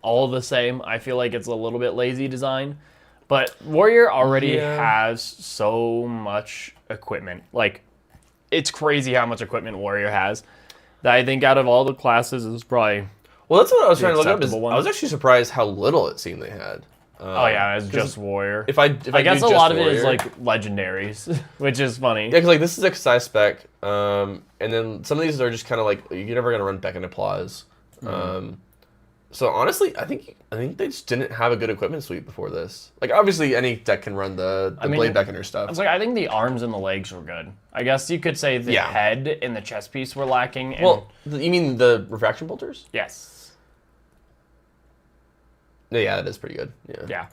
all the same. I feel like it's a little bit lazy design. But Warrior already has so much equipment. It's crazy how much equipment Warrior has. That I think out of all the classes is probably... Well, that's what I was trying to look up. I was actually surprised how little it seemed they had. It's just Warrior. If I guess a lot of it is legendaries, which is funny. Yeah, because this is a Kasai spec, and then some of these are just kind of you're never gonna run Beck and Applause. So honestly, I think they just didn't have a good equipment suite before this. Obviously any deck can run the Blade Beckoner stuff. I think the arms and the legs were good. I guess you could say the head and the chest piece were lacking. You mean the Refraction Bolters? Yes. Yeah, that is pretty good. Yeah.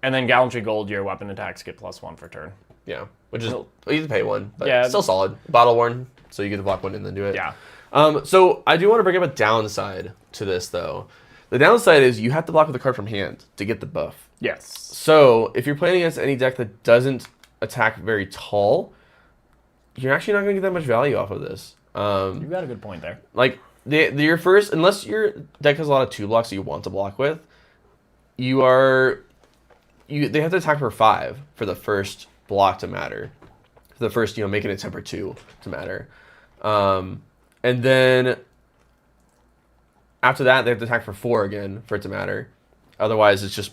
And then Gallantry Gold, your weapon attacks get +1 for turn. Yeah, which is, you have to pay 1, but still solid. Battle Worn, so you get to block 1 and then do it. Yeah. So I do want to bring up a downside to this, though. The downside is you have to block with a card from hand to get the buff. Yes. So if you're playing against any deck that doesn't attack very tall, you're actually not going to get that much value off of this. You got a good point there. Like your first, unless your deck has a lot of 2 blocks that you want to block with, they have to attack for 5 for the first block to matter. For the first, making it temper 2 to matter. And then after that, they have to attack for 4 again for it to matter. Otherwise, it just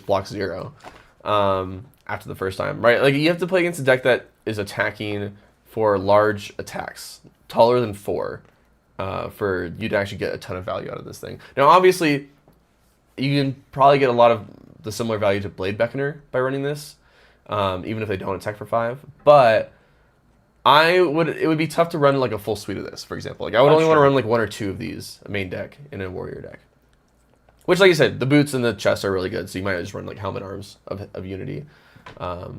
blocks 0 after the first time, right? Like you have to play against a deck that is attacking for large attacks, taller than 4, for you to actually get a ton of value out of this thing. Now, obviously, you can probably get a lot of the similar value to Blade Beckoner by running this, even if they don't attack for 5. But it would be tough to run like a full suite of this, for example. Like I would only want to run like 1 or 2 of these main deck in a warrior deck. Which, like I said, the boots and the chest are really good, so you might just run like helmet arms of Unity. But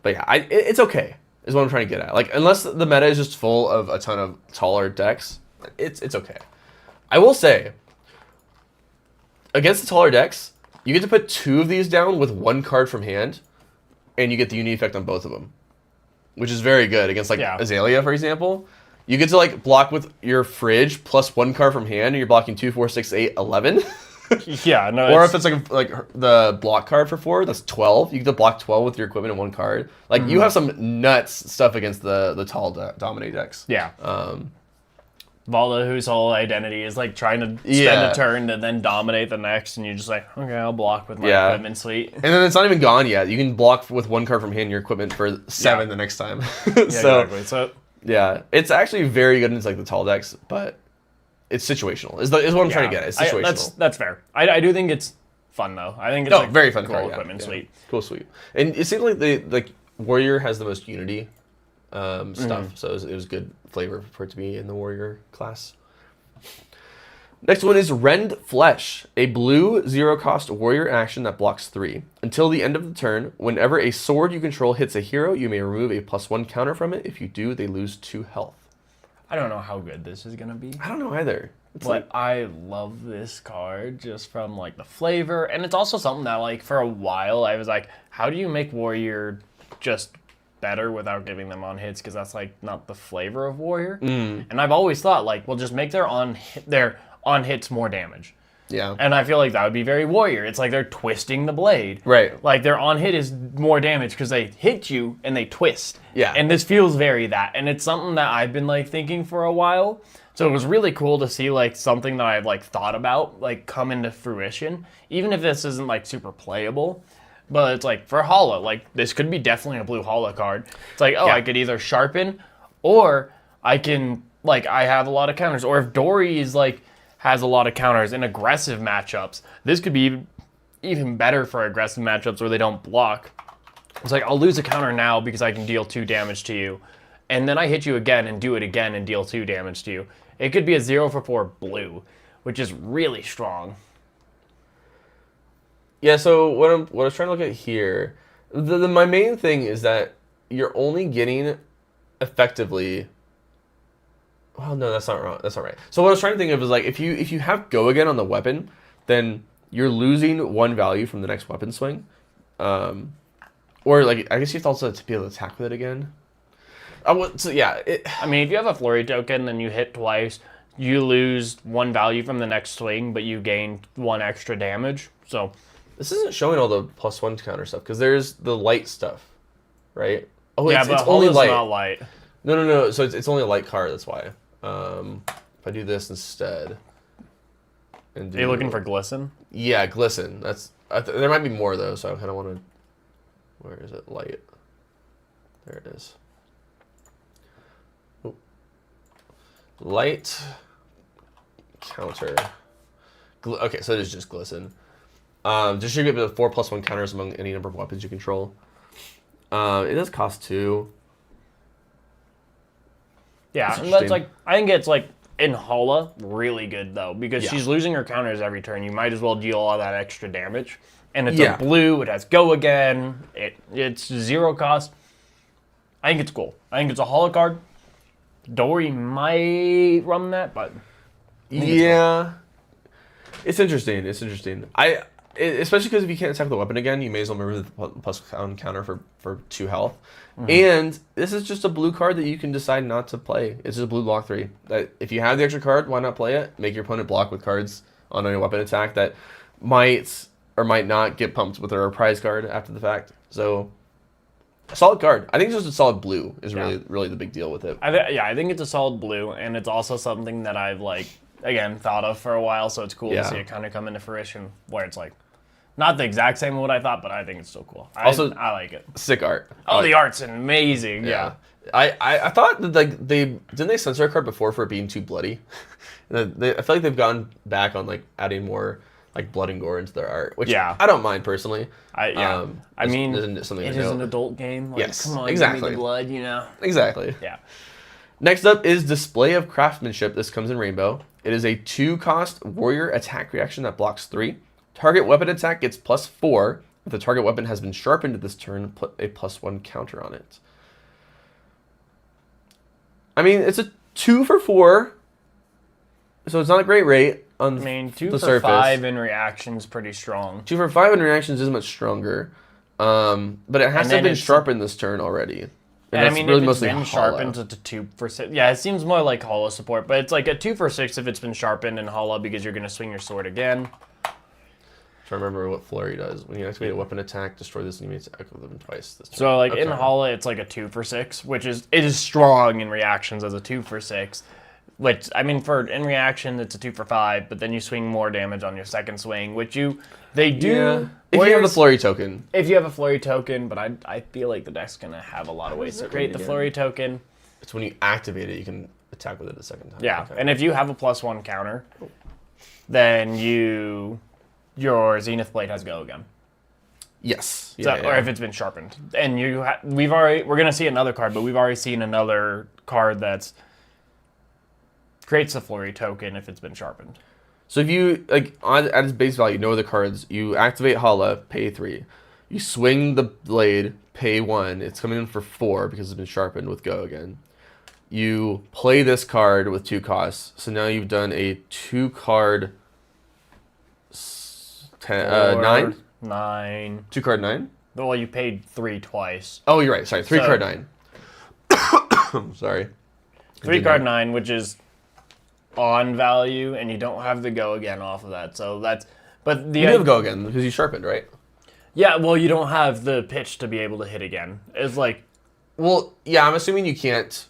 yeah, it's okay, is what I'm trying to get at. Like unless the meta is just full of a ton of taller decks, it's okay. I will say, against the taller decks, you get to put 2 of these down with 1 card from hand, and you get the Unity effect on both of them, which is very good against like Azalea, for example. You get to like block with your fridge plus 1 card from hand, and you're blocking 2, 4, 6, 8, 11. Yeah, no. Or if it's like the block card for 4, that's 12. You get to block 12 with your equipment in 1 card. Like you have some nuts stuff against the tall dominate decks. Yeah. Valda, whose whole identity is like trying to spend a turn to then dominate the next, and you're just like, okay, I'll block with my equipment suite. And then it's not even gone yet. You can block with 1 card from hand your equipment for 7 the next time. Exactly. So yeah, it's actually very good in like the tall decks, but it's situational. Is what I'm trying to get at. It's situational. That's fair. I do think it's fun though. I think it's very fun cool card, equipment suite. Cool suite. And it seems like Warrior has the most Unity stuff, so it was good flavor for it to be in the Warrior class. Next one is Rend Flesh, a blue 0-cost warrior action that blocks 3. Until the end of the turn, whenever a sword you control hits a hero, you may remove a +1 counter from it. If you do, they lose 2 health. I don't know how good this is gonna be. I don't know either. But I love this card just from like the flavor, and it's also something that like for a while I was like, how do you make warrior just better without giving them on hits, because that's like not the flavor of warrior. And I've always thought like, well, just make their on hits more damage. Yeah. And I feel like that would be very warrior. It's like they're twisting the blade. Right. Like their on hit is more damage because they hit you and they twist. Yeah. And this feels very that. And it's something that I've been like thinking for a while. So it was really cool to see like something that I've like thought about like come into fruition. Even if this isn't like super playable. But it's like for holo, like this could be definitely a blue holo card. It's like, I could either sharpen or I can like I have a lot of counters. Or if Dory is like has a lot of counters in aggressive matchups, this could be even better for aggressive matchups where they don't block. It's like I'll lose a counter now because I can deal 2 damage to you, and then I hit you again and do it again and deal 2 damage to you. It could be a 0 for 4 blue, which is really strong. Yeah, so what I was trying to look at here, my main thing is that you're only getting effectively. Well, no, that's not wrong. That's not right. So what I was trying to think of is like if you have go again on the weapon, then you're losing 1 value from the next weapon swing, or like I guess you have to also be able to attack with it again. So yeah, I mean, if you have a flurry token, then you hit twice, you lose 1 value from the next swing, but you gain 1 extra damage. So this isn't showing all the +1 counter stuff because there's the light stuff, right? Oh, yeah, it's but only light. Not light. No. So it's only a light card. That's why. If I do this instead, and Are you looking for glisten? Yeah, glisten. That's there might be more though, so I kind of want to. Where is it? Light. There it is. Ooh. Light counter. Okay, so it is just glisten. Just should give it 4 +1 counters among any number of weapons you control. It does cost 2. Yeah, and that's like I think it's like in Hala really good though because she's losing her counters every turn. You might as well deal all that extra damage. And it's a blue. It has go again. It's 0 cost. I think it's cool. I think it's a Hala card. Dory might run that, but yeah. It's interesting. It's interesting. Especially because if you can't attack the weapon again, you may as well remove the plus one counter for 2 health. And this is just a blue card that you can decide not to play. It's just a blue block 3. That if you have the extra card, why not play it? Make your opponent block with cards on a weapon attack that might or might not get pumped with a reprise card after the fact. So, a solid card. I think just a solid blue is really the big deal with it. I think it's a solid blue, and it's also something that I've again thought of for a while. So it's cool to see it kind of come into fruition, where it's not the exact same what I thought, but I think it's still cool. I like it. Sick art. Oh, the art's amazing. Yeah. I thought that they censor a card before for it being too bloody. I feel like they've gone back on adding more blood and gore into their art, which I don't mind personally. I mean, it is an adult game. Yes, come on, exactly. Give me the blood, you know. Exactly. Yeah. Next up is Display of Craftsmanship. This comes in rainbow. It is a 2-cost warrior attack reaction that blocks 3. Target weapon attack gets +4. If the target weapon has been sharpened this turn, put a +1 counter on it. I mean, it's a 2 for 4, so it's not a great rate on 2 the for surface. 5 in reaction's pretty strong. 2 for 5 in reactions is much stronger, but it has to have been sharpened this turn already. And I mean, really if it's been sharpened, it's a 2 for 6. Yeah, it seems more like hollow support, but it's like a 2 for 6 if it's been sharpened and hollow because you're going to swing your sword again. Trying to remember what Flurry does. When you activate a weapon attack, destroy this enemy attack with them twice. This turn. So in hollow, it's a 2 for 6, which it is strong in reactions as a 2 for 6. Which I mean, in reaction, it's a 2 for 5, but then you swing more damage on your second swing, which they do. Yeah. If you have the Flurry token. If you have a Flurry token, but I feel like the deck's gonna have a lot of ways to create the Flurry token. It's when you activate it, you can attack with it a second time. Yeah, and if you have a +1 counter, then your Zenith Blade has go again. Yes. Or if it's been sharpened, and we're gonna see another card, but we've already seen another card that's creates a Flurry token if it's been sharpened. So if you at its base value, no other cards, you activate Hala, pay 3. You swing the blade, pay 1. It's coming in for 4 because it's been sharpened with go again. You play this card with 2 costs, so now you've done a 2-card 9. 9. 2-card 9. Well, you paid 3 twice. Oh, you're right. Sorry, 3-card 9. Sorry. 3-card 9, which is on value, and you don't have the go again off of that. So that's, but the you have go again because you sharpened, right? Yeah, well, you don't have the pitch to be able to hit again. It's well, yeah, I'm assuming you can't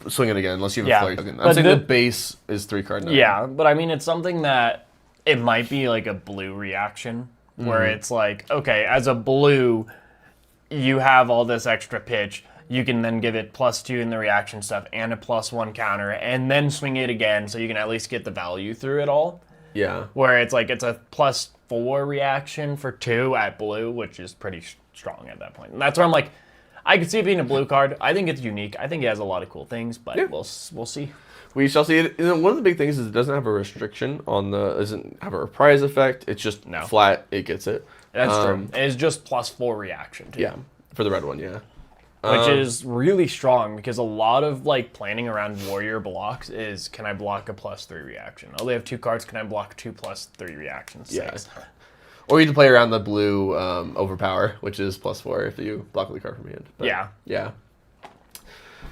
swing it again unless you have a Flurry token. I'm saying the base is 3-card 9. Yeah, but I mean, it's something that it might be like a blue reaction where it's okay, as a blue, you have all this extra pitch. You can then give it +2 in the reaction stuff and a +1 counter, and then swing it again, so you can at least get the value through it all. Yeah. Where it's it's a +4 reaction for 2 at blue, which is pretty strong at that point. And that's where I'm I could see it being a blue card. I think it's unique. I think it has a lot of cool things, but we'll see. We shall see it. One of the big things is it doesn't have a restriction on doesn't have a reprise effect. It's just flat. It gets it. That's true. It's just +4 reaction too. Yeah, for the red one, yeah. Which is really strong because a lot of planning around warrior blocks is, can I block a +3 reaction? Oh, they have 2 cards. Can I block 2 +3 reactions? Yeah. Or you can play around the blue overpower, which is +4 if you block with the card from hand. But, yeah.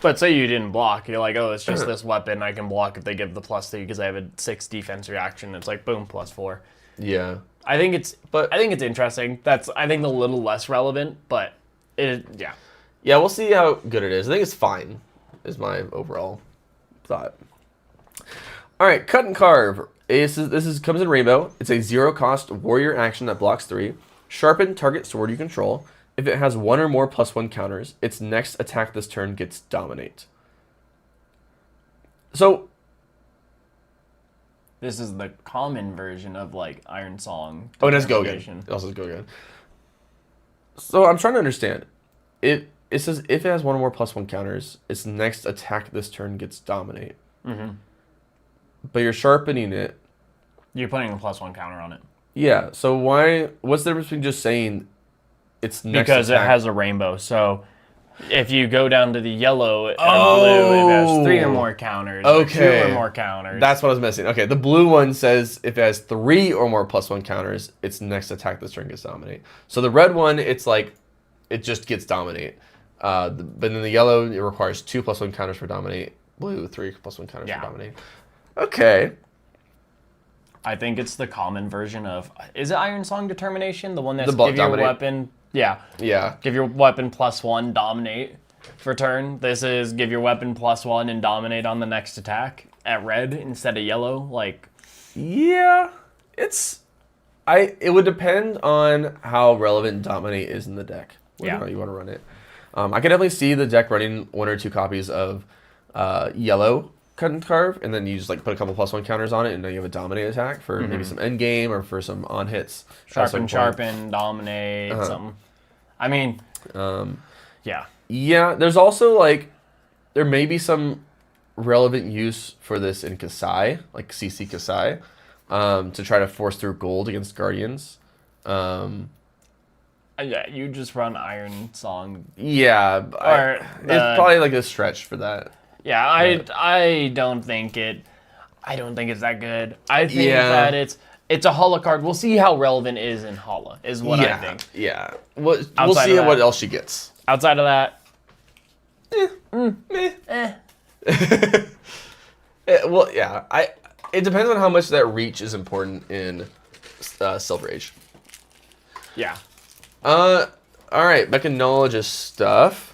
But say you didn't block, you're oh, it's just this weapon. I can block if they give the +3 because I have a 6 defense reaction. It's boom, +4. Yeah. I think it's interesting. That's a little less relevant, but yeah. Yeah, we'll see how good it is. I think it's fine, is my overall thought. All right, Cut and Carve. This comes in rainbow. It's a 0-cost warrior action that blocks 3. Sharpen target sword you control. If it has 1 or more +1 counters, its next attack this turn gets Dominate. So, this is the common version of Iron Song. Oh, and it's go again. It also has go again. So I'm trying to understand. It says if it has 1 or more +1 counters, its next attack this turn gets Dominate. Mm-hmm. But you're sharpening it. You're putting a +1 counter on it. Yeah. So what's the difference between just saying its next because attack? It has a rainbow. So If you go down to the yellow and blue, it has 3 or more counters. Or 2 or more counters. That's what I was missing. Okay, the blue one says if it has 3 or more +1 counters, its next attack this turn gets dominate. So the red one, it's like, it just gets dominate. But then the yellow, it requires 2 +1 counters for dominate. Blue, 3 +1 counters for dominate. Okay. I think it's the common version of, is it Iron Song Determination? The one that's give your dominate. weapon, Yeah. give your weapon +1, dominate for turn. This is give your weapon +1 and dominate on the next attack at red instead of yellow. Like, Yeah. It would depend on how relevant dominate is in the deck. Whether or not you want to run it. I can definitely see the deck running 1 or 2 copies of yellow cut and carve, and then you just like put a couple +1 counters on it, and then you have a dominate attack for maybe some end game or for some on hits. sharpen, dominate, something. I mean, yeah. Yeah, there's also like, there may be some relevant use for this in Kasai, like CC Kasai, to try to force through gold against Guardians. Yeah, you just run Iron Song. Yeah, it's probably like a stretch for that. Yeah, I don't think it's that good. I think that it's a Hala card. We'll see how relevant it is in Hala, is what I think. Yeah. We'll see what else she gets. Outside of that, Well, yeah. It depends on how much that reach is important in Silver Age. yeah. All right, mechanologist stuff.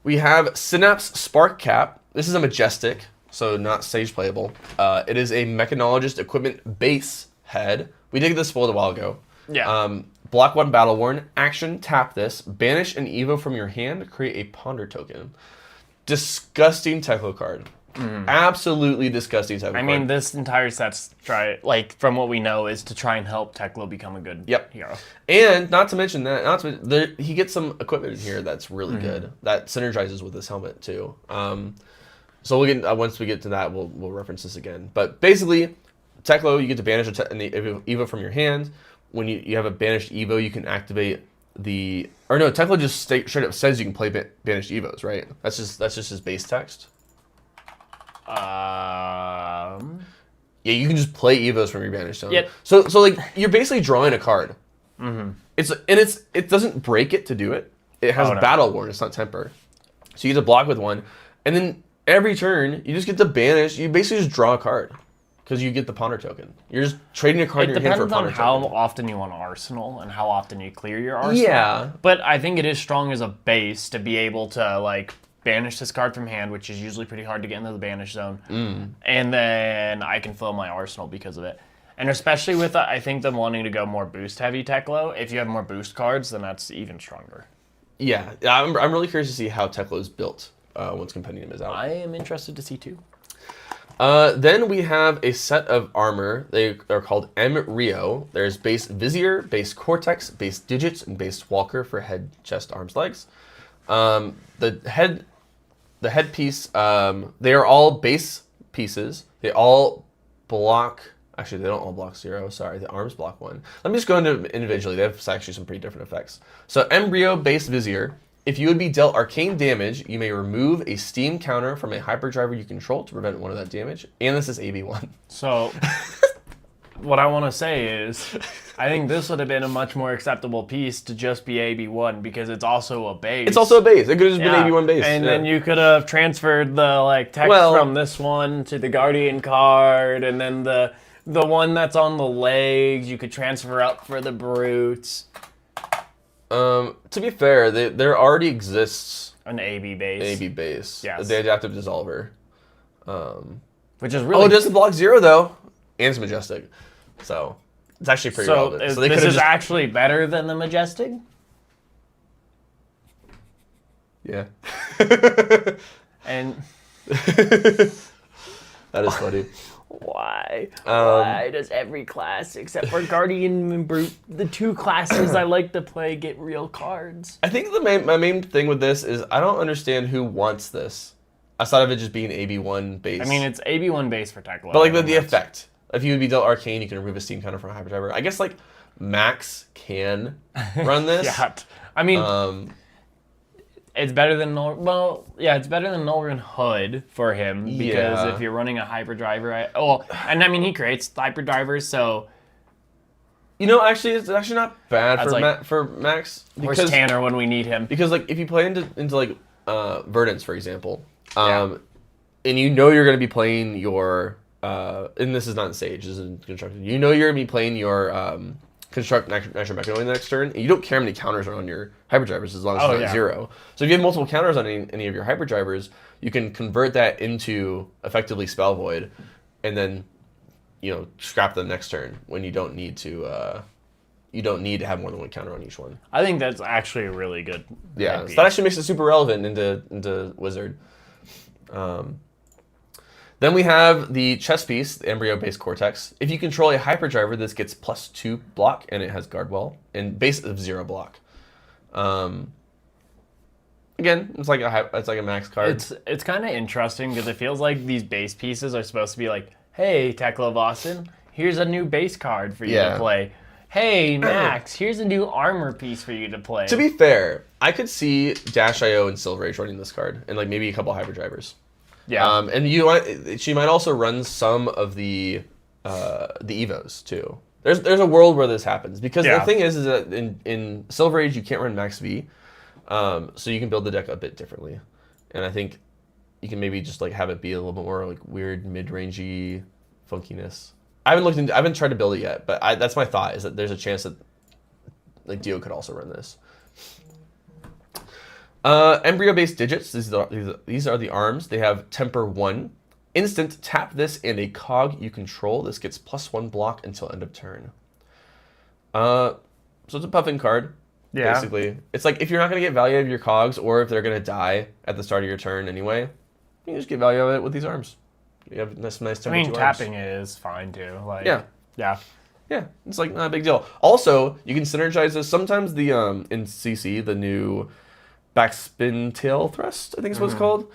We have Synapse Spark Cap. This is a Majestic, so not Sage playable. It is a Mechanologist Equipment base head. We did get this spoiled a while ago. Yeah. Block 1 Battle Worn. Action, tap this. Banish an Evo from your hand. Create a Ponder token. Disgusting Teklo card. Absolutely disgusting Teklo card. I mean, this entire set's from what we know, is to try and help Teklo become a good hero. And not to mention that, he gets some equipment in here that's really good. That synergizes with this helmet too. So we'll get once we get to that, we'll reference this again. But basically, Teklo, you get to banish an Evo from your hand. When you have a banished Evo, you can activate Teklo just straight up says you can play banished Evos, right? That's just his base text. Yeah, you can just play Evos from your banished zone. Yep. So like you're basically drawing a card. It doesn't break it to do it. It has Battle Worn. It's not Temper. So you get to block with one, and then every turn you just get to banish. You basically just draw a card because you get the Ponder token. You're just trading a card in your hand for a Ponder token. It depends on how often you want Arsenal and how often you clear your Arsenal. Yeah. But I think it is strong as a base to be able to banish this card from hand, which is usually pretty hard to get into the banish zone. And then I can fill my Arsenal because of it. And especially with, I think, them wanting to go more boost-heavy Teklo, if you have more boost cards, then that's even stronger. Yeah, I'm really curious to see how Teklo is built once Compendium is out. I am interested to see, too. Then we have a set of armor. They're called M Rio. There's base Vizier, base Cortex, base Digits, and base Walker for head, chest, arms, legs. The headpiece, they are all base pieces. They all block. Actually, they don't all block 0. Sorry, the arms block 1. Let me just go into individually. They have actually some pretty different effects. So Embryo base Vizier. If you would be dealt arcane damage, you may remove a steam counter from a hyperdriver you control to prevent 1 of that damage. And this is AB1. So what I want to say is, I think this would have been a much more acceptable piece to just be AB1 because it's also a base. It's also a base. It could have just been AB1 base. And then you could have transferred the text from this one to the Guardian card, and then the one that's on the legs you could transfer up for the brutes. To be fair, there already exists an AB base. Yes. The adaptive dissolver. Which is really... Oh, it doesn't block 0 though. And it's Majestic. So it's actually pretty relevant. So this is actually better than the Majestic? Yeah. And that is funny. Why? Why does every class except for Guardian and Brute, the 2 classes I like to play, get real cards? I think my main thing with this is I don't understand who wants this. Aside of it just being AB1 base. I mean, it's AB1 base for Teklo. But the effect. If you would be dealt arcane, you can remove a steam counter from a hyperdriver. I guess Max can run this. Yeah. I mean, It's better than it's better than Northern Hood for him because if you're running a hyperdriver, and I mean he creates hyperdrivers, so actually, it's actually not bad for Max. Where's Tanner when we need him? Because like if you play into like Verdance, for example, and you're going to be playing your and this is not in Sage, this is in Constructed. You're going to be playing your Construct Nitro Mechanoid the next turn, and you don't care how many counters are on your hyperdrivers as long as it's not 0. So if you have multiple counters on any of your hyperdrivers, you can convert that into effectively Spell Void, and then scrap them next turn when you don't need to have more than one counter on each one. I think that's actually a really good. Yeah, so that actually makes it super relevant into Wizard. Then we have the chess piece, the embryo-based Cortex. If you control a hyperdriver, this gets +2 block, and it has Guardwell, and base of 0 block. Again, it's like a max card. It's kind of interesting because it feels like these base pieces are supposed to be like, hey, Tekla Boston, here's a new base card for you to play. Hey, Max, here's a new armor piece for you to play. To be fair, I could see Dash.io and Silver Age running this card, and like maybe a couple hyperdrivers. Yeah. And she might also run some of the Evos too. There's a world where this happens because the thing is that in Silver Age you can't run Max V, so you can build the deck a bit differently, and I think you can maybe just like have it be a little bit more like weird mid-rangey funkiness. I haven't tried to build it yet, but that's my thought is that there's a chance that like Dio could also run this. Embryo-based digits. These are the arms. They have Temper 1. Instant, tap this and a cog you control. This gets +1 block until end of turn. So it's a puffin card. Yeah. Basically. It's like if you're not going to get value out of your cogs or if they're going to die at the start of your turn anyway, you can just get value out of it with these arms. You have nice Temper 2 arms. Tapping it is fine too. Like, yeah. It's like not a big deal. Also, you can synergize this. Sometimes the in CC, the new backspin tail thrust, I think is what it's called.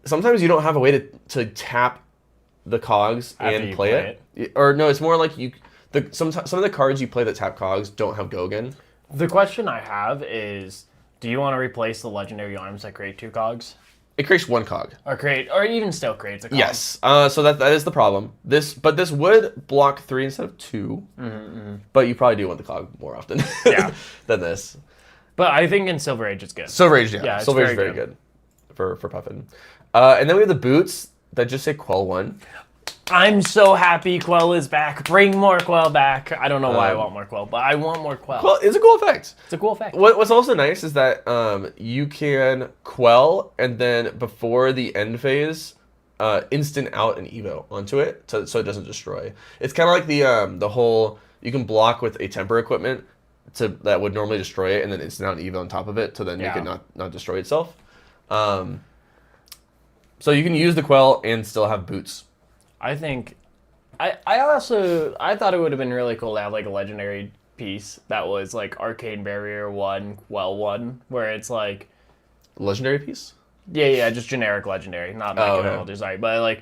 Sometimes you don't have a way to tap the cogs and play it. Or no, it's more like some of the cards you play that tap cogs don't have Gogan. The question I have is, do you want to replace the legendary arms that create 2 cogs? It creates 1 cog. Or even still creates a cog. Yes. So that is the problem. This would block 3 instead of 2. But you probably do want the cog more often than this. But I think in Silver Age it's good. Silver Age, yeah. Silver Age is very good for Puffin. And then we have the boots that just say Quell 1. I'm so happy Quell is back. Bring more Quell back. I don't know why I want more Quell, but I want more Quell. Quell is a cool effect. It's a cool effect. What's also nice is that you can Quell and then before the end phase, instant out an Evo onto it so it doesn't destroy. It's kind of like the whole, you can block with a temper equipment that would normally destroy it and then instant out an Evo on top of it to then make it not destroy itself. So you can use the Quell and still have boots. I think, I thought it would have been really cool to have like a legendary piece that was like Arcane Barrier 1, Quell 1, where it's like... Legendary piece? Yeah, just generic legendary, not like design, but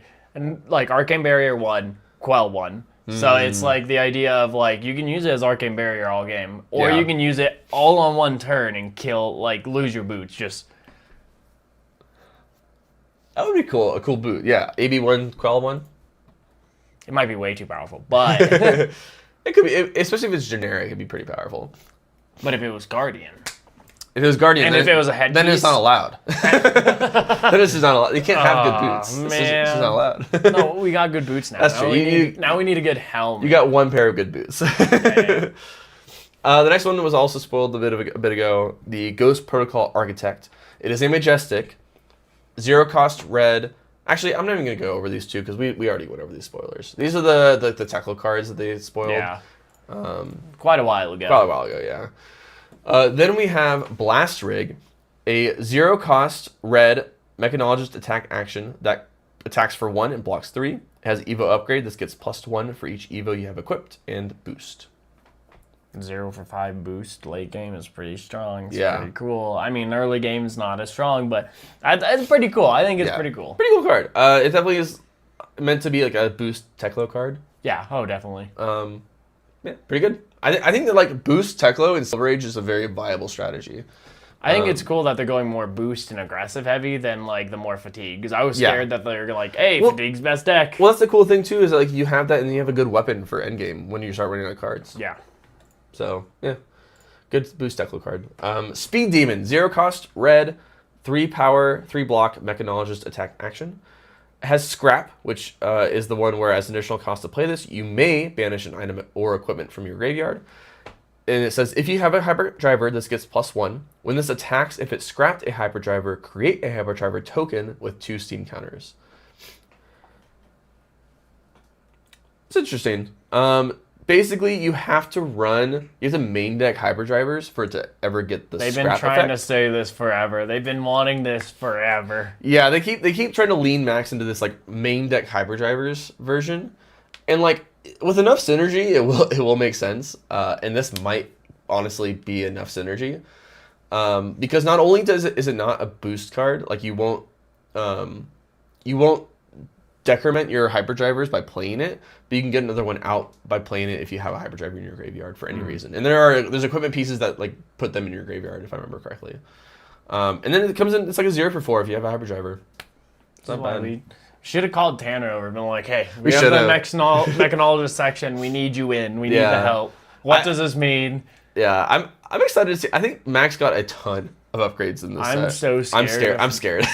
like Arcane Barrier 1, Quell 1. So it's like the idea of like you can use it as Arcane Barrier all game, or you can use it all on one turn and lose your boots. Just that would be cool. A cool boot, yeah. AB1, Quell 1. It might be way too powerful, but it could be, especially if it's generic. It'd be pretty powerful. But if it was Guardian. If it was Guardian, and if it was a headpiece, then it's not allowed. Then it's just not allowed. You can't have good boots. Man. It's just not allowed. No, we got good boots now. That's true. Now we need a good helmet. You got 1 pair of good boots. The next one was also spoiled a bit ago. The Ghost Protocol Architect. It is a majestic, 0 cost red. Actually, I'm not even gonna go over these two because we already went over these spoilers. These are the Tekla cards that they spoiled. Yeah. Quite a while ago. Quite a while ago, yeah. Then we have Blast Rig, a 0 cost red mechanologist attack action that attacks for 1 and blocks 3. It has Evo upgrade. This gets +1 for each Evo you have equipped and boost. 0 for 5 boost late game is pretty strong. It's pretty cool. I mean, early game is not as strong, but it's pretty cool. I think it's pretty cool. Pretty cool card. It definitely is meant to be like a boost Teklo card. Yeah, definitely. Yeah, pretty good. I think that like boost Teklo in Silver Age is a very viable strategy. I think it's cool that they're going more boost and aggressive heavy than like the more fatigue. Because I was scared that they're like, hey, fatigue's best deck. Well, that's the cool thing too is that, like you have that and you have a good weapon for endgame when you start running out of cards. Yeah. So yeah, good boost Declo card. Speed Demon, 0 cost, red, 3 power, 3 block, mechanologist attack action. It has Scrap, which is the one where as an additional cost to play this, you may banish an item or equipment from your graveyard. And it says, if you have a hyperdriver, this gets +1. When this attacks, if it scrapped a hyperdriver, create a hyperdriver token with 2 steam counters. It's interesting. Basically, you have to main deck hyperdrivers for it to ever get the scrap effect. They've been trying to say this forever. They've been wanting this forever. Yeah, they keep trying to lean Max into this like main deck hyperdrivers version. And like with enough synergy, it will make sense. And this might honestly be enough synergy, because not only is it not a boost card, like you won't decrement your hyperdrivers by playing it, but you can get another one out by playing it if you have a hyperdriver in your graveyard for any reason. And there's equipment pieces that like put them in your graveyard if I remember correctly. And then it comes in, it's like a 0 for 4 if you have a hyperdriver. It's not bad. We should have called Tanner over and been like, hey, we have the mechanologist section. We need you in. We need the help. What does this mean? Yeah, I'm excited to see. I think Max got a ton of upgrades in this set. I'm so scared. I'm scared.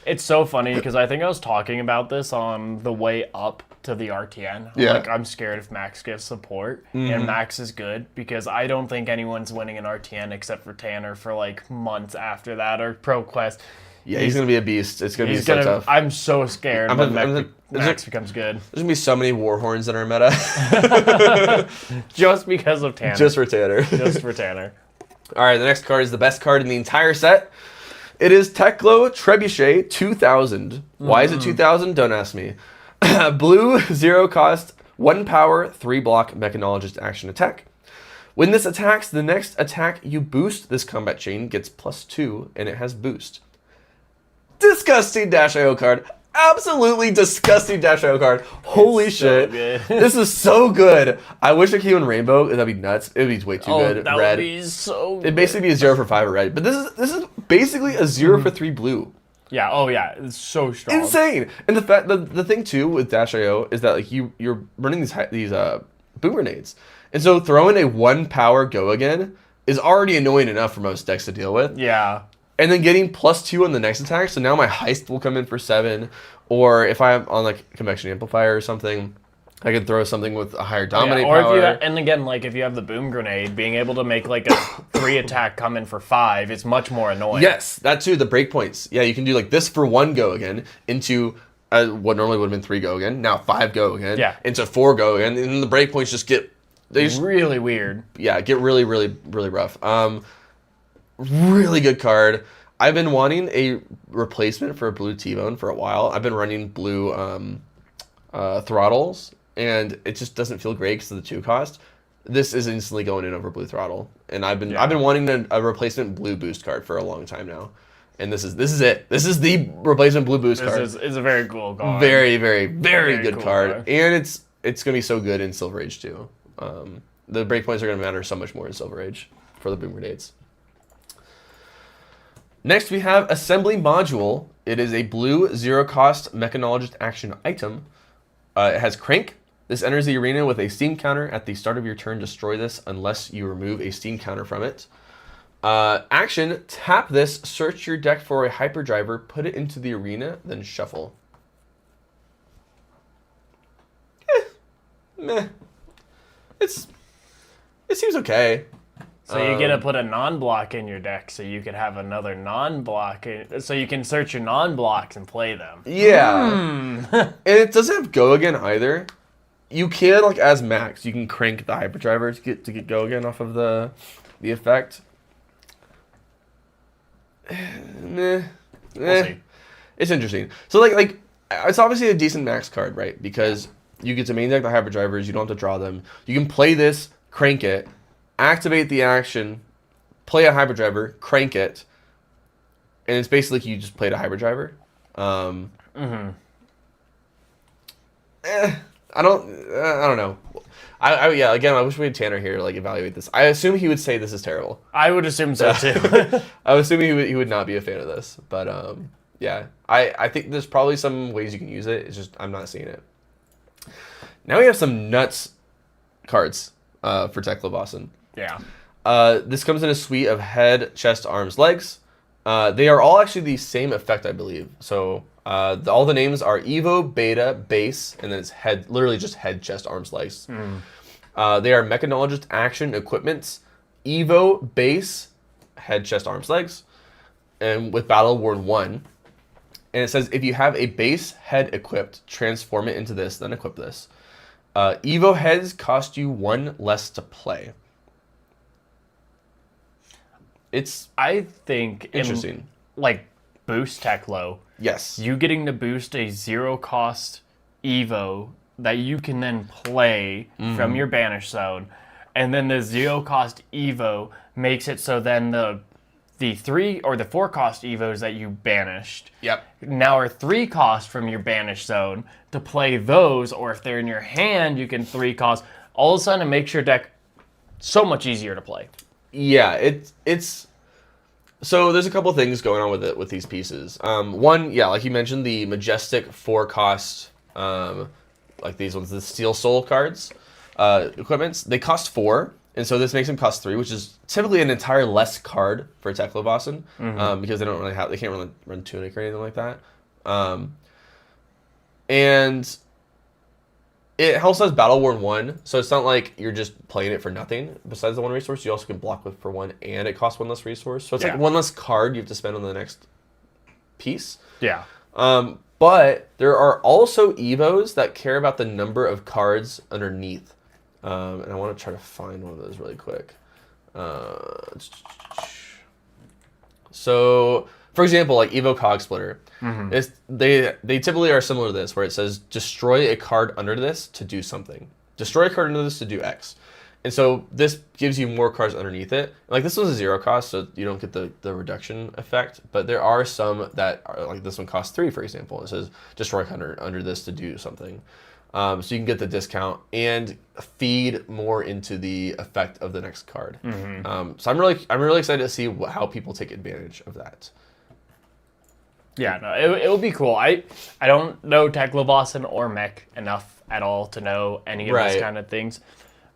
It's so funny because I think I was talking about this on the way up to the RTN. I'm scared if Max gives support and Max is good because I don't think anyone's winning an RTN except for Tanner for like months after that or ProQuest. Yeah, he's going to be a beast. It's going to be so tough. I'm so scared when Max becomes good. There's going to be so many Warhorns in our meta. Just because of Tanner. Just for Tanner. Just for Tanner. All right, the next card is the best card in the entire set. It is Teklo Trebuchet 2000. Why is it 2000? Don't ask me. Blue, 0 cost, 1 power, 3 block, mechanologist action attack. When this attacks, the next attack you boost this combat chain gets +2, and it has boost. Disgusting -IO card. Absolutely disgusting -IO card. Holy shit. This is so good. I wish it came in rainbow. That'd be nuts. It'd be way too good. That red. would be so good. It'd basically be a 0 for 5 or red. But this is basically a 0 for 3 blue. Yeah, it's so strong. Insane. And the thing too with -IO is that like you're running these boom grenades. And so throwing a 1 power go again is already annoying enough for most decks to deal with. Yeah. And then getting +2 on the next attack, so now my heist will come in for 7. Or if I'm on like convection amplifier or something, I can throw something with a higher dominate power. And again, like if you have the boom grenade, being able to make like a 3 attack come in for 5 is much more annoying. Yes, that too. The breakpoints. Yeah, you can do like this for 1 go again into what normally would have been 3 go again. Now 5 go again. Yeah. Into 4 go again, and then the breakpoints just get really weird. Yeah, get really rough. Really good card. I've been wanting a replacement for a blue T-Bone for a while. I've been running blue throttles, and it just doesn't feel great because of the 2 cost. This is instantly going in over blue throttle, and I've been wanting a replacement blue boost card for a long time now, and this is it. This is the replacement blue boost card. This is a very cool card. Very good cool card, and it's gonna be so good in Silver Age too. The breakpoints are gonna matter so much more in Silver Age for the boom grenades. Next, we have Assembly Module. It is a blue 0 cost mechanologist action item. It has Crank. This enters the arena with a steam counter. At the start of your turn, destroy this unless you remove a steam counter from it. Action, tap this, search your deck for a hyperdriver, put it into the arena, then shuffle. Meh. It seems okay. So you get to put a non-block in your deck, so you could have another non-block, so you can search your non-blocks and play them. Yeah, and it doesn't have go again either. You can like as Max, you can crank the hyperdriver to get go again off of the effect. We'll see. It's interesting. So like it's obviously a decent Max card, right? Because you get to main deck the hyperdrivers, you don't have to draw them. You can play this, crank it. Activate the action, play a hyperdriver, crank it, and it's basically like you just played a hyperdriver. I don't know. Yeah, again, I wish we had Tanner here to like evaluate this. I assume he would say this is terrible. I would assume so too. I would assume he would not be a fan of this. But yeah, I think there's probably some ways you can use it. It's just I'm not seeing it. Now we have some nuts cards for Tekla Boston. Yeah. This comes in a suite of head, chest, arms, legs. They are all actually the same effect, I believe. So all the names are Evo, Beta, Base, and then it's head, literally just head, chest, arms, legs. They are Mechanologist action equipments, Evo, Base, head, chest, arms, legs, and with Battle Award 1. And it says, if you have a base head equipped, transform it into this, then equip this. Evo heads cost you 1 less to play. I think interesting. Like boost Teklo. Yes. You getting to boost a 0 cost Evo that you can then play from your banish zone, and then the 0 cost Evo makes it so then the 3 or the 4 cost Evos that you banished now are 3 cost from your banish zone to play those, or if they're in your hand, you can 3 cost. All of a sudden, it makes your deck so much easier to play. Yeah, it's so there's a couple things going on with it with these pieces. One, yeah, like you mentioned, the majestic 4 cost, like these ones, the Steel Soul cards, equipments. They cost 4, and so this makes them cost 3, which is typically an entire less card for Tekla Boston, because they can't really run Tunic or anything like that. And it also has Battle Worn 1, so it's not like you're just playing it for nothing. Besides the 1 resource, you also can block with for 1, and it costs 1 less resource. So it's like 1 less card you have to spend on the next piece. Yeah. But there are also Evos that care about the number of cards underneath. And I want to try to find one of those really quick. So, for example, like Evo Cog Splitter. They typically are similar to this, where it says destroy a card under this to do something. Destroy a card under this to do X. And so this gives you more cards underneath it. Like this one's a 0 cost, so you don't get the reduction effect. But there are some that are, like this one costs 3, for example. It says destroy a card under this to do something. So you can get the discount and feed more into the effect of the next card. So I'm really excited to see how people take advantage of that. Yeah, no, it will be cool. I don't know Tekla Boston or Mech enough at all to know any of those kind of things,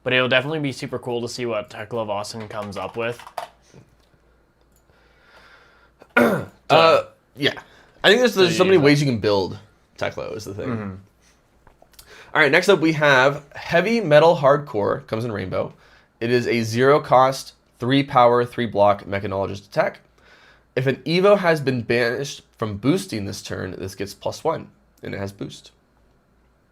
but it'll definitely be super cool to see what Tekla Boston comes up with. Yeah, I think there's so many ways you can build Tekla is the thing. All right, next up we have Heavy Metal Hardcore. Comes in Rainbow. It is a 0 cost, 3 power, 3 block Mechanologist attack. If an Evo has been banished from boosting this turn, this gets +1, and it has boost.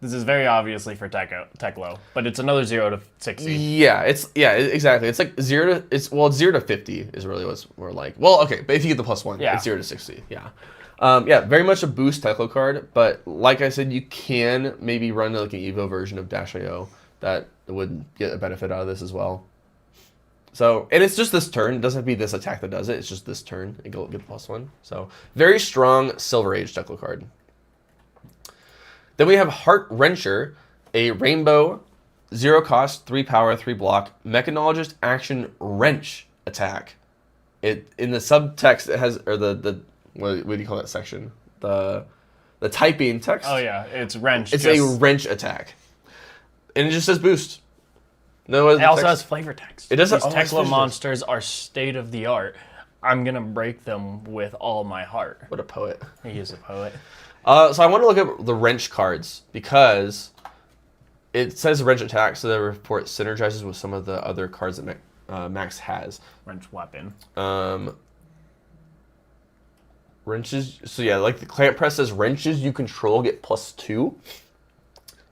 This is very obviously for Teklo, but it's another 0 to 60. Yeah, exactly. It's like 0 to 50 is really what's more like. Well, okay, but if you get the +1, it's 0 to 60. Yeah. Very much a boost Teklo card, but like I said, you can maybe run like an Evo version of Dash.io that would get a benefit out of this as well. So, and it's just this turn. It doesn't have to be this attack that does it. It's just this turn. It get the +1. So, very strong Silver Age Teklo card. Then we have Heart Wrencher, a Rainbow, 0 cost, 3 power, 3 block, Mechanologist action wrench attack. It in the subtext it has, or the what do you call that section? The typing text. Oh yeah, it's wrench. It's a wrench attack, and it just says boost. No, it also has flavor text. It does. These Tekla monsters are state of the art. I'm gonna break them with all my heart. What a poet. He is a poet. So I want to look at the wrench cards because it says wrench attack, so the report synergizes with some of the other cards that Max has. Wrench weapon. Wrenches. So yeah, like the clamp press says wrenches you control get +2.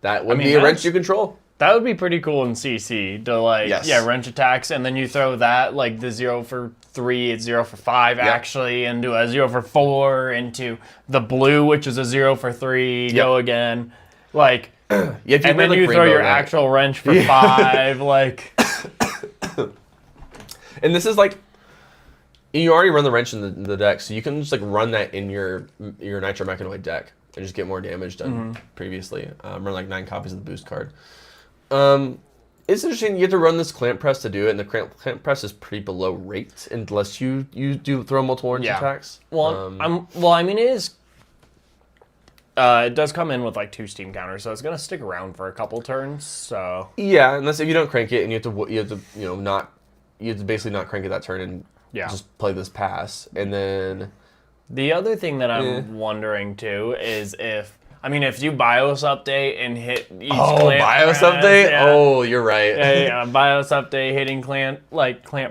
That would be a wrench you control. That would be pretty cool in CC to wrench attacks, and then you throw that like the 0 for 3, it's 0 for 5 actually, into a 0 for 4, into the blue, which is a 0 for 3, go again, like, and then you throw your actual wrench for 5, like. And this is like, you already run the wrench in the deck, so you can just like run that in your Nitro Mechanoid deck and just get more damage done previously. Run like 9 copies of the boost card. It's interesting. You have to run this clamp press to do it, and the clamp press is pretty below rate unless you do throw multiple range attacks. Well, I mean, it is. It does come in with like 2 steam counters, so it's gonna stick around for a couple turns. So yeah, unless if you don't crank it, and you have to basically not crank it that turn and just play this pass, and then the other thing that I'm wondering too is if you BIOS update and hit each clamp BIOS press, update? Yeah. Oh, you're right. Yeah, BIOS update hitting clamp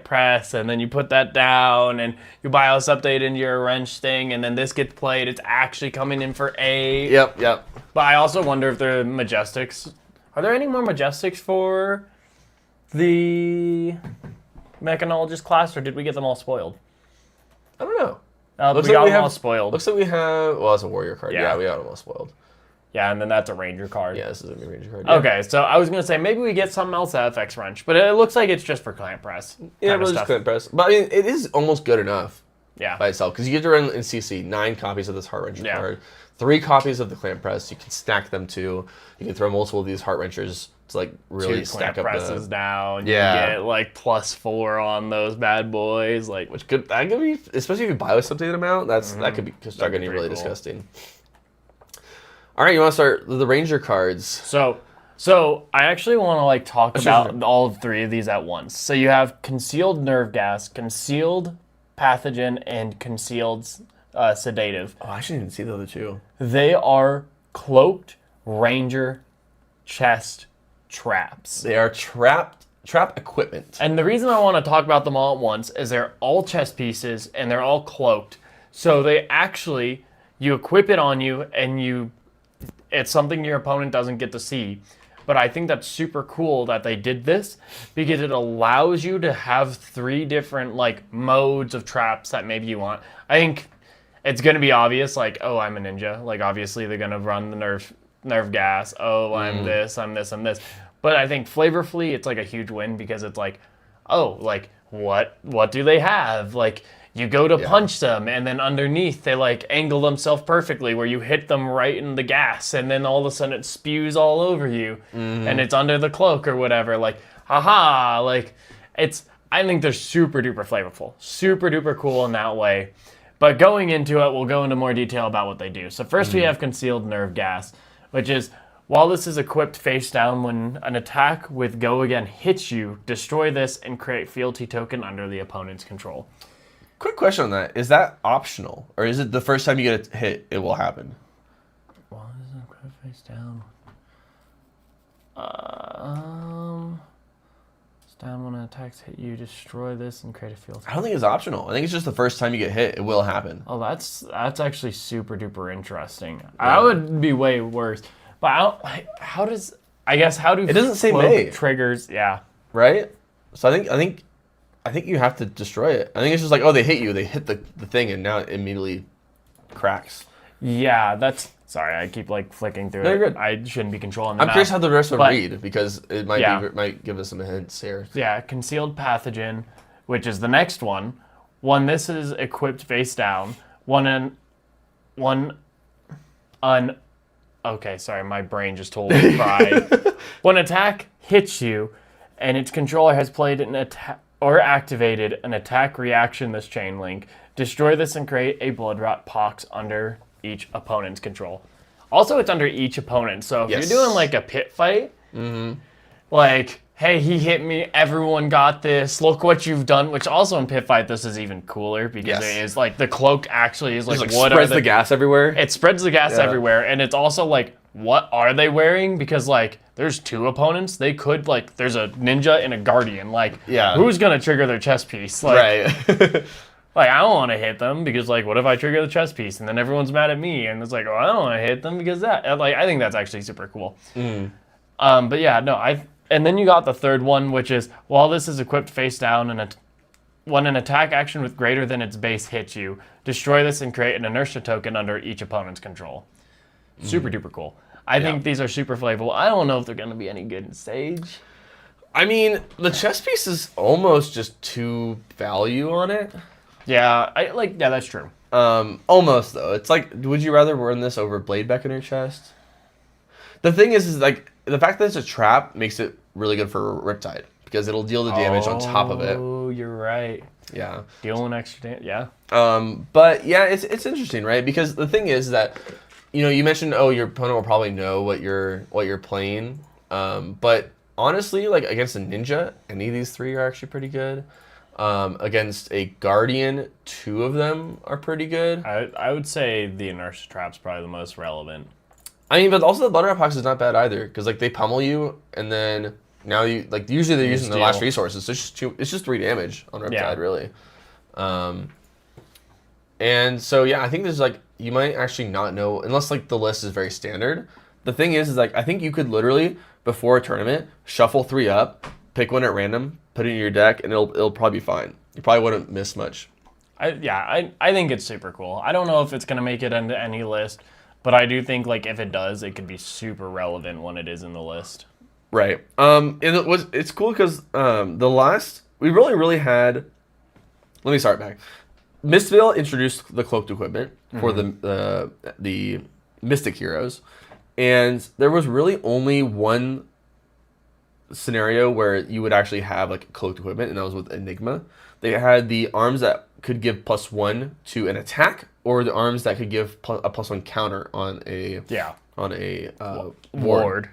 press, and then you put that down, and you BIOS update into your wrench thing, and then this gets played. It's actually coming in for 8. Yep. But I also wonder if there are Majestics. Are there any more Majestics for the Mechanologist class, or did we get them all spoiled? I don't know. We got them all spoiled. Looks like we have... Well, that's a warrior card. Yeah, we got them all spoiled. Yeah, and then that's a ranger card. Yeah, this is a new ranger card. Yeah. Okay, so I was going to say maybe we get something else at FX Wrench, but it looks like it's just for clamp press. Yeah, really just clamp press. But I mean, it is almost good enough by itself, because you get to run in CC 9 copies of this Heart Wrencher card, 3 copies of the clamp press. You can stack them too. You can throw multiple of these Heart Wrenchers to like really 2 stack clamp up presses down. You Yeah. get like +4 on those bad boys. Like, Which could be, especially if you BIOS something amount, that could start getting really disgusting. All right, you want to start the Ranger cards? So I actually want to like talk about all 3 of these at once. So you have Concealed Nerve Gas, Concealed Pathogen, and Concealed Sedative. Oh, I actually didn't see the other 2. They are cloaked Ranger chest traps. They are trap equipment. And the reason I want to talk about them all at once is they're all chest pieces and they're all cloaked. So they actually, you equip it on you and it's something your opponent doesn't get to see. But I think that's super cool that they did this because it allows you to have 3 different like modes of traps that maybe you want. I think it's going to be obvious, like, oh, I'm a ninja. Like, obviously they're going to run the nerve gas. Oh, I'm this, I'm this, I'm this. But I think flavorfully, it's like a huge win because it's like, oh, like, what do they have? Like, you go to punch them, and then underneath, they, like, angle themselves perfectly where you hit them right in the gas, and then all of a sudden it spews all over you, and it's under the cloak or whatever. Like, haha, like, I think they're super duper flavorful. Super duper cool in that way. But going into it, we'll go into more detail about what they do. So first we have Concealed Nerve Gas, which is, while this is equipped face down, when an attack with Go Again hits you, destroy this and create fealty token under the opponent's control. Quick question on that. Is that optional? Or is it the first time you get a hit, it will happen? While this is equipped face down. Down when attacks hit you, destroy this and create a fealty. I don't think it's optional. I think it's just the first time you get hit, it will happen. Oh, that's actually super duper interesting. Yeah. I would be way worse. But how do it doesn't say May triggers? Yeah, right. So I think you have to destroy it. I think it's just like, oh, they hit you, they hit the thing, and now it immediately cracks. Yeah, that's. Sorry, I keep like flicking through it. You're good. I shouldn't be controlling the I'm map. curious how the rest would read because it might give us some hints here. Yeah, Concealed Pathogen, which is the next one. When this is equipped face down, okay, sorry, my brain just totally fried. When attack hits you, and its controller has played an attack or activated an attack reaction this chain link, destroy this and create a Blood Rot Pox under each opponent's control. Also, it's under each opponent. So if you're doing like a pit fight, like, hey, he hit me, everyone got this, look what you've done, which also in pit fight, this is even cooler because it is like the cloak actually is like what spreads the gas everywhere. It spreads the gas everywhere, and it's also like, what are they wearing? Because like there's 2 opponents, they could like there's a ninja and a guardian. Like who's gonna trigger their chest piece? Like, right. Like, I don't want to hit them because, like, what if I trigger the chest piece and then everyone's mad at me? And it's like, oh, I don't want to hit them because that. Like, I think that's actually super cool. But yeah, no, and then you got the third one, which is, while this is equipped face down, and when an attack action with greater than its base hits you, destroy this and create an inertia token under each opponent's control. Super duper cool. I think these are super flavorful. I don't know if they're going to be any good in Sage. I mean, the chest piece is almost just 2 value on it. Yeah, that's true. Almost though. It's like, would you rather run this over Blade Beckoner chest? The thing is like the fact that it's a trap makes it really good for Riptide because it'll deal the damage on top of it. Oh, you're right. Yeah. Dealing extra damage. Yeah. But yeah, it's interesting, right? Because the thing is that, you mentioned, your opponent will probably know what you're playing. But honestly, like against a ninja, any of these three are actually pretty good. Against a guardian, two of them are pretty good. I would say the inertia trap's probably the most relevant. I mean, but also the Thunder Pox is not bad either, because like they pummel you, and then now you usually they're using their last resources, so it's just 3 damage on Riptide, really. And so yeah, I think there's like you might actually not know unless like the list is very standard. The thing is like I think you could literally before a tournament shuffle 3 up, pick one at random, put it in your deck, and it'll probably be fine. You probably wouldn't miss much. I think it's super cool. I don't know if it's gonna make it into any list, but I do think like if it does, it could be super relevant when it is in the list. Right. And it's cool because the last we really had. Let me start back. Mistvale introduced the cloaked equipment for the Mystic heroes, and there was really only one scenario where you would actually have like cloaked equipment, and that was with Enigma. They had the arms that could give +1 to an attack, or the arms that could give a +1 counter on a ward.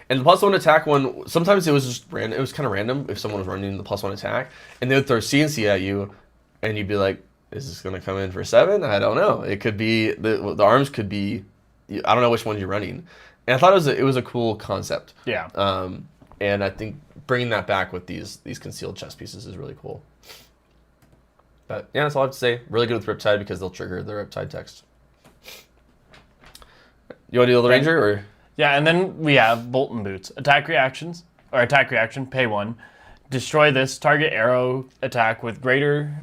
And the +1 attack one, sometimes it was just random. It was kind of random if someone was running the +1 attack, and they would throw CNC at you, and you'd be like, "Is this gonna come in for 7? I don't know. It could be the arms could be. I don't know which ones you're running." And I thought it was a cool concept. Yeah. And I think bringing that back with these concealed chess pieces is really cool. But yeah, that's all I have to say. Really good with Riptide because they'll trigger the Riptide text. You want to do the Ranger or? Yeah, and then we have Bolton Boots. Attack reaction, pay 1. Destroy this target arrow attack with greater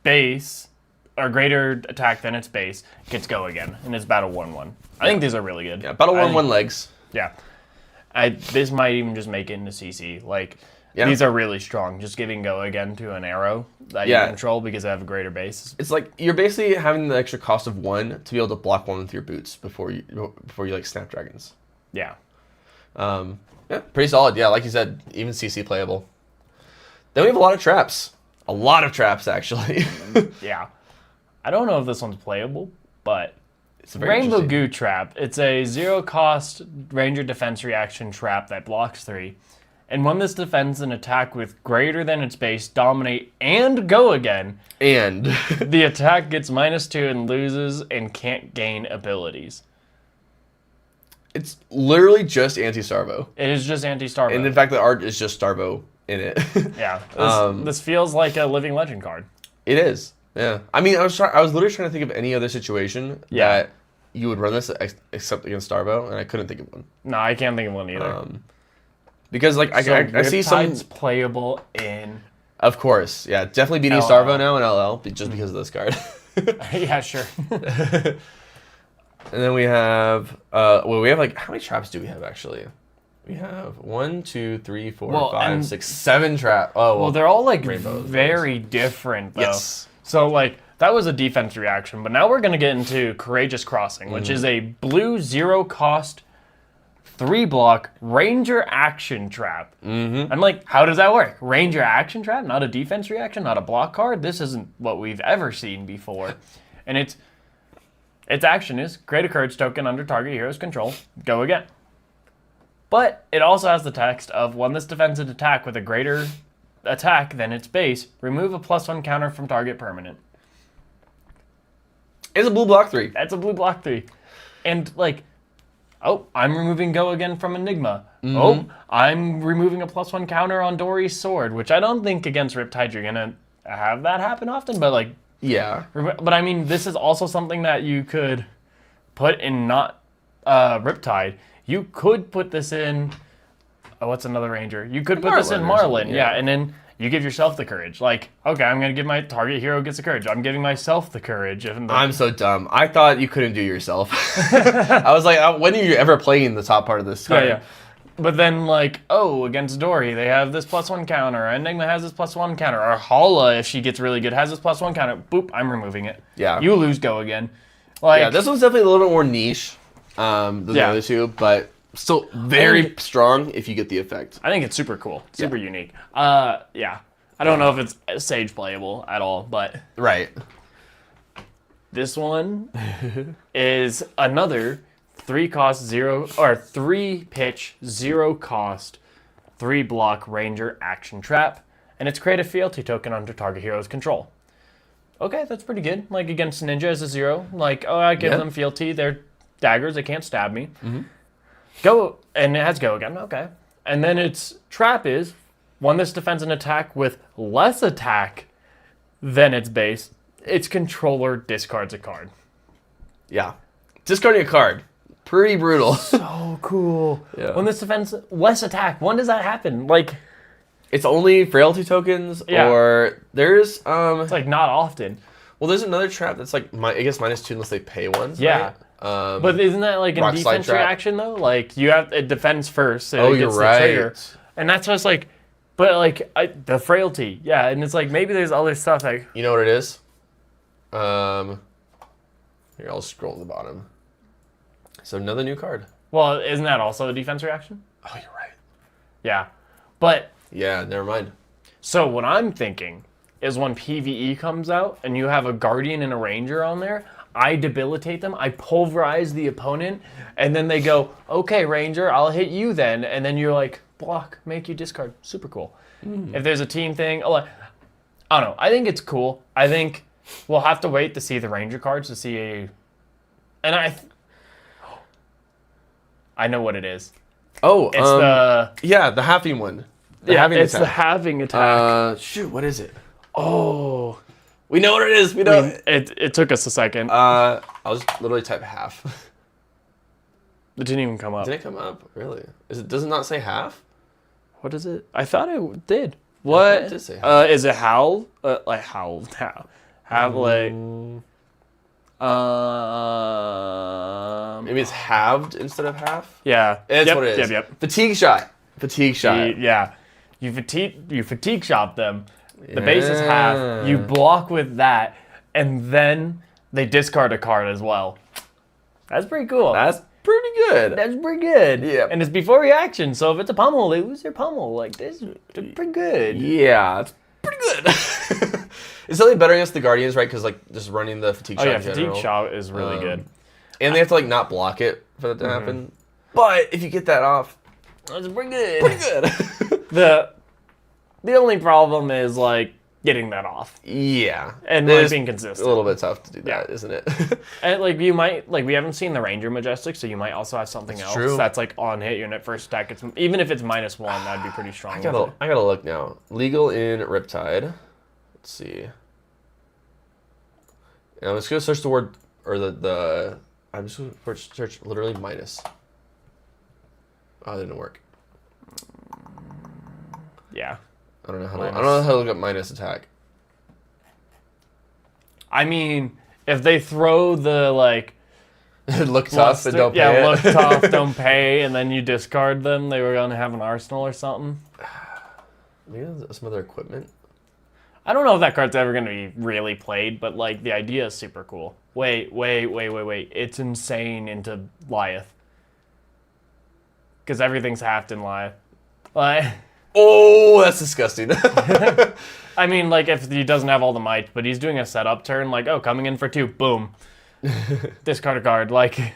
base or greater attack than its base. Gets go again, and it's battle 1/1. I think these are really good. Yeah, battle 1/1 legs. Yeah. This might even just make it into CC. These are really strong. Just giving go again to an arrow that you control because they have a greater base. It's like you're basically having the extra cost of 1 to be able to block 1 with your boots before you like Snapdragons. Yeah. Yeah, pretty solid. Yeah, like you said, even CC playable. Then we have a lot of traps. A lot of traps, actually. Yeah. I don't know if this one's playable, but it's a very Rainbow Goo Trap. It's a 0-cost Ranger defense reaction trap that blocks 3. And when this defends an attack with greater than its base, dominate, and go again, and the attack gets -2 and loses and can't gain abilities. It's literally just anti-Starvo. It is just anti-Starvo. And in fact, the art is just Starvo in it. Yeah. This feels like a Living Legend card. It is. Yeah. I mean, I was literally trying to think of any other situation that you would run this except against Starvo, and I couldn't think of one. No, I can't think of one either. Because like I see some playable in. Of course, yeah, definitely beating LL. Starvo now in LL just because of this card. Yeah, sure. And then we have we have like how many traps do we have actually? We have 1, 2, 3, 4, 5, 6, 7 traps. Oh well, they're all like rainbows, very different though. Yes. So like that was a defense reaction, but now we're gonna get into Courageous Crossing, which is a blue 0-cost 3-block Ranger action trap. I'm like, how does that work? Ranger action trap, not a defense reaction, not a block card. This isn't what we've ever seen before. And its action is create a courage token under target hero's control, go again. But it also has the text of when this defends an attack with a greater attack than its base, remove a +1 counter from target permanent. It's a blue block 3. That's a blue block 3. And like, oh, I'm removing go again from Enigma. Oh, I'm removing a +1 counter on Dory's sword, which I don't think against Riptide you're gonna have that happen often, but like, yeah. But I mean, this is also something that you could put in not Riptide. You could put this in. Oh, what's another Ranger? You could put this in Marlin, yeah, and then you give yourself the courage. Like, okay, I'm gonna give my target hero gets the courage. I'm giving myself the courage. I'm so dumb. I thought you couldn't do yourself. I was like, when are you ever playing the top part of this card? Yeah. But then, like, oh, against Dory, they have this +1 counter. Enigma has this +1 counter. Or Hala, if she gets really good, has this +1 counter. Boop, I'm removing it. Yeah. You lose go again. Like, yeah, this one's definitely a little bit more niche than the other two, but still very strong if you get the effect. I think it's super cool, super unique. Yeah. I don't know if it's Sage playable at all, but Right. this one is another 3-pitch, 0-cost, 3-block Ranger action trap, and it's create a fealty token under target hero's control. Okay, that's pretty good. Like against Ninja as a 0, like I give them fealty. They're daggers. They can't stab me. Go, and it has go again. Okay, and then its trap is one that defends an attack with less attack than its base. Its controller discards a card. Yeah. Discarding a card. Pretty brutal. So cool. Yeah. When this defends less attack, when does that happen? Like, It's only frailty tokens, or there's it's like not often. well, there's another trap that's like I guess -2 unless they pay one. Yeah. Right? But isn't that like in Rock Slide defense trap. reaction though? Like it defends first, so Oh, it you're gets right. the trigger. And that's just like, but like the frailty, yeah. And it's like maybe there's other stuff like You know what it is? Here, I'll scroll to the bottom. So another new card. well, isn't that also a defense reaction? Oh, you're right. Yeah, but Yeah, never mind. so what I'm thinking is when PvE comes out and you have a Guardian and a Ranger on there, I debilitate them, I pulverize the opponent, and then they go, okay, Ranger, I'll hit you then. And then you're like, block, make you discard. Super cool. If there's a team thing, I don't know. I think it's cool. I think we'll have to wait to see the Ranger cards to see and I know what it is. Oh, It's the the halving one. it's attack. the halving attack. Shoot, what is it? Oh. We know what it is. We know. It took us a second. I'll just literally type half. It didn't even come up. Did it come up? Really? Does it not say half? What is it? I thought it did. What? It did say half. Is it howl? Like howl? Have like. Maybe it's halved instead of half. Yeah. That's what it is. Yep. Fatigue shot. Fatigue shot. Yeah. You fatigue shot them. The base is half. You block with that, and then they discard a card as well. That's pretty cool. That's pretty good. That's pretty good. Yeah. And it's before reaction, so if it's a pummel, they lose their pummel. Like this is pretty good. Yeah, it's pretty good. It's something better against the Guardians, right? Because like just running the fatigue Oh shot yeah, in fatigue general. shot is really good. And they have to like not block it for that to happen. But if you get that off, That's pretty good. pretty good. The only problem is like getting that off Yeah. and It like is being a consistent. little bit tough to do that, Yeah. isn't it? And like you might we haven't seen the Ranger Majestic, so you might also have something else true. that's like on hit unit first attack. It's even if it's -1, that'd be pretty strong. I gotta look now. Legal in Riptide. Let's see. And I'm just gonna search the word or the I'm just gonna search literally minus. Oh, that didn't work. Yeah. I don't know how Minus. I don't know how to look up minus attack. I mean, if they throw the like Look tough and don't pay it. look tough, don't pay, and then you discard them, they were gonna have an arsenal or something. Maybe some other equipment. I don't know if that card's ever gonna be really played, but like the idea is super cool. Wait. It's insane into Lyeth. Because everything's halved in Lyeth. Like Oh, that's disgusting. I mean, like, if he doesn't have all the might, but he's doing a setup turn, like, oh, coming in for 2, boom. Discard a card, like...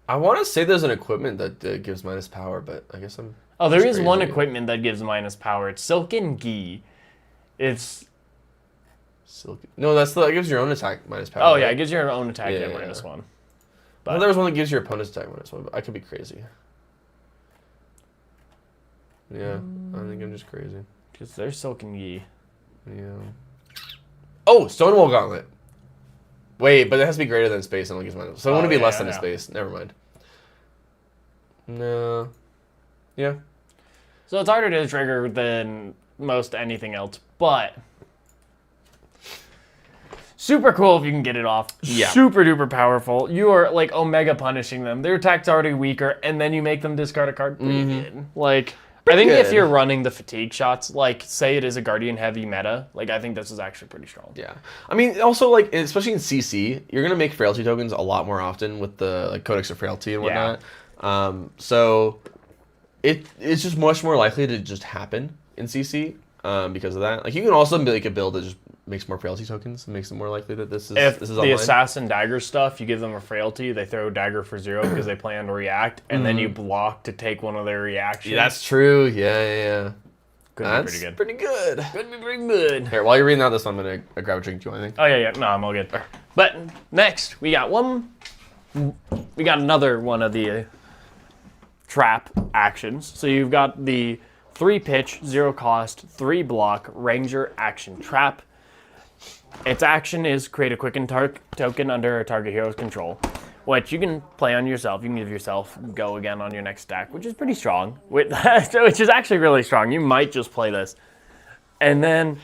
I want to say there's an equipment that gives minus power, but I guess I'm... Oh, there is crazy. one equipment that gives minus power. It's Silken Gi. It's... No, that gives your own attack minus power. Oh, yeah, right? it gives your own attack Yeah, at yeah. -1. Well, there was one that gives your opponent's attack -1, but I could be crazy. Yeah, I think I'm just crazy. Because there's Silken Gi. Yeah. Oh, Stonewall Gauntlet. Wait, but it has to be greater than space and only gives minus. So it wouldn't be less than a space. Never mind. No. Yeah. So it's harder to trigger than most anything else, but... Super cool if you can get it off. Yeah. Super duper powerful. You are like Omega punishing them. Their attack's already weaker, and then you make them discard a card. Pretty good. Like, I think if good. you're running the fatigue shots, like say it is a Guardian heavy meta, like I think this is actually pretty strong. Yeah. I mean, also, like, especially in CC, you're going to make frailty tokens a lot more often with the like Codex of Frailty and Yeah. whatnot. So it's just much more likely to just happen in CC because of that. Like you can also make a build that just makes more frailty tokens and makes it more likely that this is the online. assassin dagger stuff, you give them a frailty, they throw dagger for 0 because they plan to react, and then you block to take one of their reactions. Yeah, that's true. Yeah. Could That's be pretty good. pretty good. Could be pretty good. Here, while you're reading out this one, I'm gonna grab a drink. Do you want anything? Oh yeah. No, I'm all good. But next, we got another one of the trap actions. So you've got the 3 pitch, 0 cost, 3 block ranger action trap. Its action is create a quicken token under a target hero's control, which you can play on yourself. You can give yourself go again on your next stack, which is pretty strong. Which is actually really strong. You might just play this. And then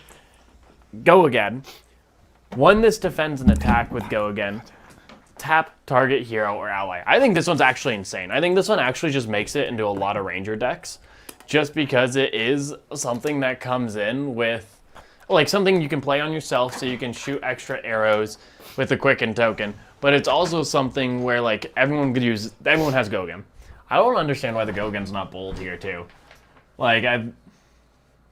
go again. When this defends an attack with go again, tap target hero or ally. I think this one's actually insane. I think this one actually just makes it into a lot of ranger decks just because it is something that comes in with like something you can play on yourself so you can shoot extra arrows with a quicken token. But it's also something where like everyone has go again. I don't understand why the go again's not bold here too. Like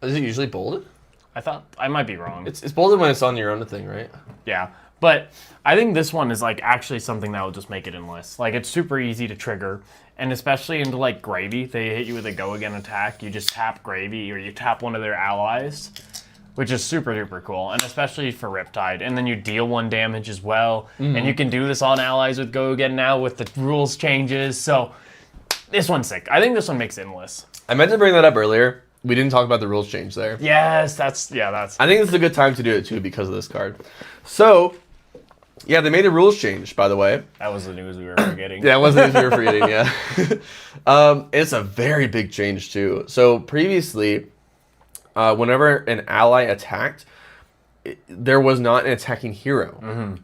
Is it usually bolded? I thought I might be wrong. It's bolded when it's on your own thing, right? Yeah. But I think this one is like actually something that will just make it endless. Like it's super easy to trigger, and especially into like Gravy, they hit you with a go again attack. You just tap Gravy or you tap one of their allies, which is super duper cool, and especially for Riptide. And then you deal 1 damage as well, and you can do this on allies with go again now with the rules changes. So this one's sick. I think this one makes it endless. I meant to bring that up earlier. We didn't talk about the rules change there. Yes, that's. I think this is a good time to do it too because of this card. So, yeah, they made a rules change, by the way. That was the news we were forgetting. Yeah, it wasn't the news we were forgetting, yeah. It's a very big change too. So previously, whenever an ally attacked, there was not an attacking hero.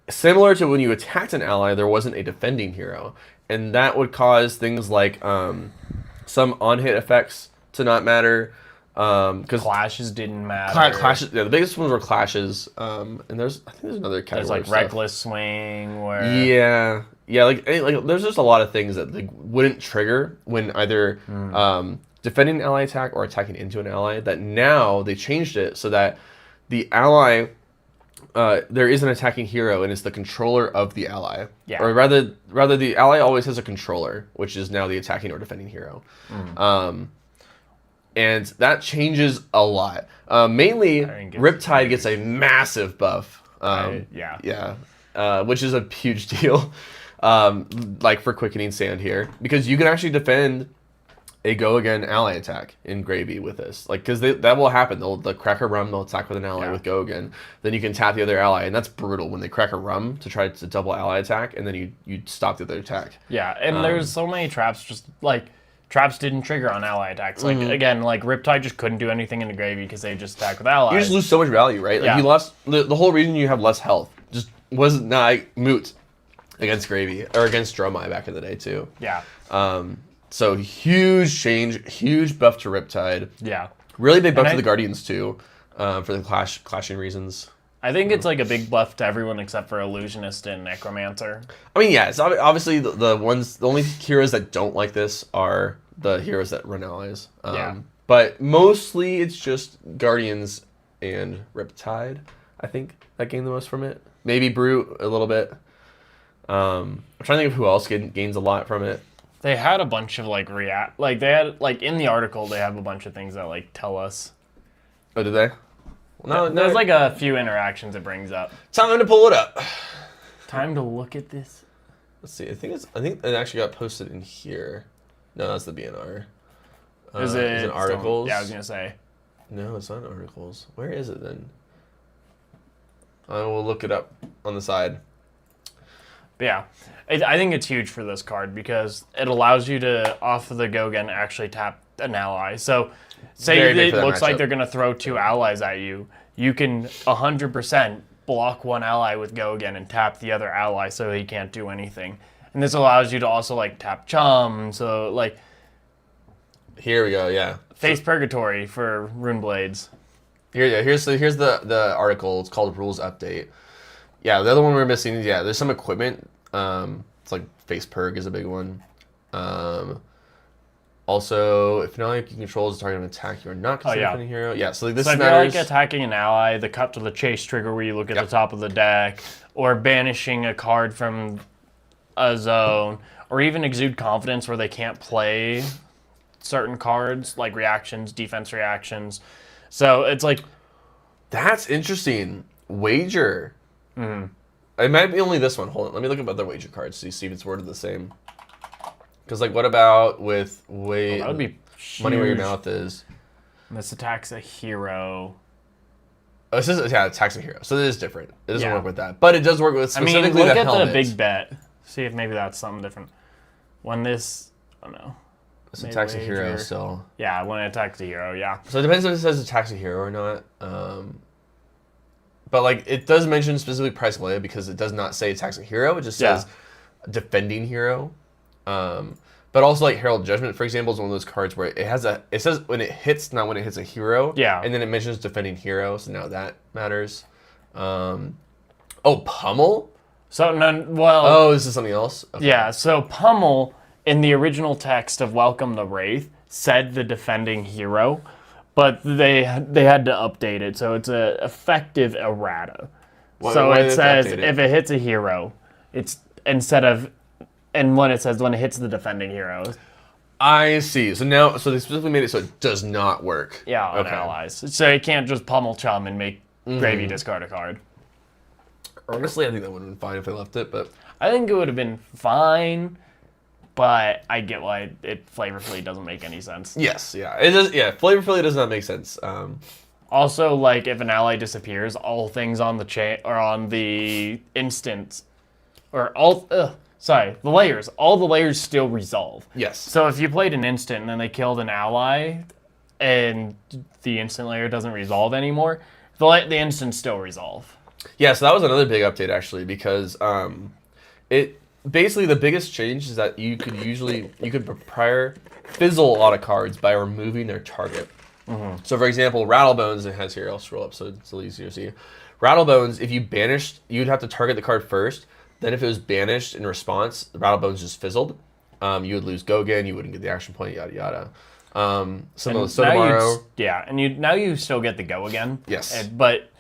Similar to when you attacked an ally, there wasn't a defending hero. And that would cause things like some on-hit effects to not matter. Because clashes didn't matter. Clashes, yeah, the biggest ones were clashes. And I think there's another category. There's like of reckless swing where yeah, like there's just a lot of things that like wouldn't trigger when either defending an ally attack or attacking into an ally. That now they changed it so that the ally there is an attacking hero and it's the controller of the ally. Yeah. Or rather the ally always has a controller, which is now the attacking or defending hero. And that changes a lot. Mainly, Riptide gets a massive buff. Which is a huge deal. Like for quickening sand here, because you can actually defend a go again ally attack in Gravy with this, like because that will happen. They'll crack a rum, they'll attack with an ally with go again. Then you can tap the other ally, and that's brutal when they crack a rum to try to double ally attack, and then you stop the other attack. Yeah, and there's so many traps. Just like traps didn't trigger on ally attacks. Like again, like Riptide just couldn't do anything in the Gravy because they just attack with allies. You just lose so much value, right? Like you lost the whole reason you have less health. Just was not moot against Gravy or against Dromai back in the day too. Yeah. So huge change, huge buff to Riptide. Yeah. Really big buff to the Guardians too, for the clashing reasons. I think it's like a big buff to everyone except for Illusionist and Necromancer. I mean, yeah, it's obviously the only heroes that don't like this are the heroes that run allies. But mostly it's just Guardians and Riptide, I think, that gain the most from it. Maybe Brute a little bit. I'm trying to think of who else gains a lot from it. They had a bunch of like they had like in the article they have a bunch of things that like tell us. Oh, did they? No, there's like a few interactions it brings up. Time to pull it up. Time to look at this. Let's see. I think it actually got posted in here. No, that's the BNR. Is it in articles? Yeah, I was gonna say. No, it's not in articles. Where is it then? I will look it up on the side. But yeah, I think it's huge for this card because it allows you to, off of the Gogen, actually tap an ally. So say it looks like they're going to throw 2 allies at you. You can 100% block one ally with Gogen and tap the other ally so he can't do anything. And this allows you to also like tap Chum. So like... Here we go, yeah. Face Purgatory for Rune Blades. Here's the article. It's called Rules Update. Yeah, the other one we're missing is, there's some equipment. It's like face perk is a big one. Also, if an ally you control is a target of an attack, you are not considered a defending hero. Yeah, so like, this so if matters. you're like attacking an ally, the cut to the chase trigger where you look at the top of the deck, or banishing a card from a zone, or even exude confidence where they can't play certain cards like reactions, defense reactions. So it's like That's interesting. Wager. It might be only this one. Hold on, let me look up other wager cards to see if it's worded the same. Because like, what about with that would be money where your huge. mouth is? This attacks a hero. Oh, this is attacks a hero, so it is different. It doesn't Yeah. work with that, but it does work with specifically look the at helmet. the big bet. See if maybe that's something different. When this, oh no. This attacks a hero wager. still. Yeah, when it attacks a hero, yeah. So it depends if it says attacks a hero or not. But like, it does mention specifically Price Leia because it does not say attacks a hero. It just says defending hero. But also like Herald Judgment, for example, is one of those cards where it says when it hits, not when it hits a hero. Yeah. And then it mentions defending hero, so now that matters. Pummel? So well. Oh, this is something else? Okay. Yeah, so Pummel in the original text of Welcome the Wraith said the defending hero, but they had to update it, so it's a effective errata. So why it did they says update it? if it hits a hero, it's instead of, and when it says when it hits the defending hero. I see. So now, so they specifically made it so it does not work. Yeah, on allies. So you can't just pummel chum and make Gravy discard a card. Honestly, I think that would have been fine if they left it, but I think it would have been fine, but I get why it flavorfully doesn't make any sense. yes, yeah, it does. Yeah, flavorfully does not make sense. Also, like if an ally disappears, all things on the chain or on the instance, or the layers, all the layers still resolve. Yes. So if you played an instant and then they killed an ally, and the instant layer doesn't resolve anymore, the instants still resolve. Yeah, so that was another big update actually because it basically the biggest change is that you could prior fizzle a lot of cards by removing their target. So for example, Rattlebones, it has here, I'll scroll up so it's a little easier to see. Rattlebones, if you banished, you'd have to target the card first. Then if it was banished in response, the Rattlebones just fizzled. You would lose Gogan, you wouldn't get the action point, yada yada. Some of the Sotomaro. And you still get the go again. Yes. But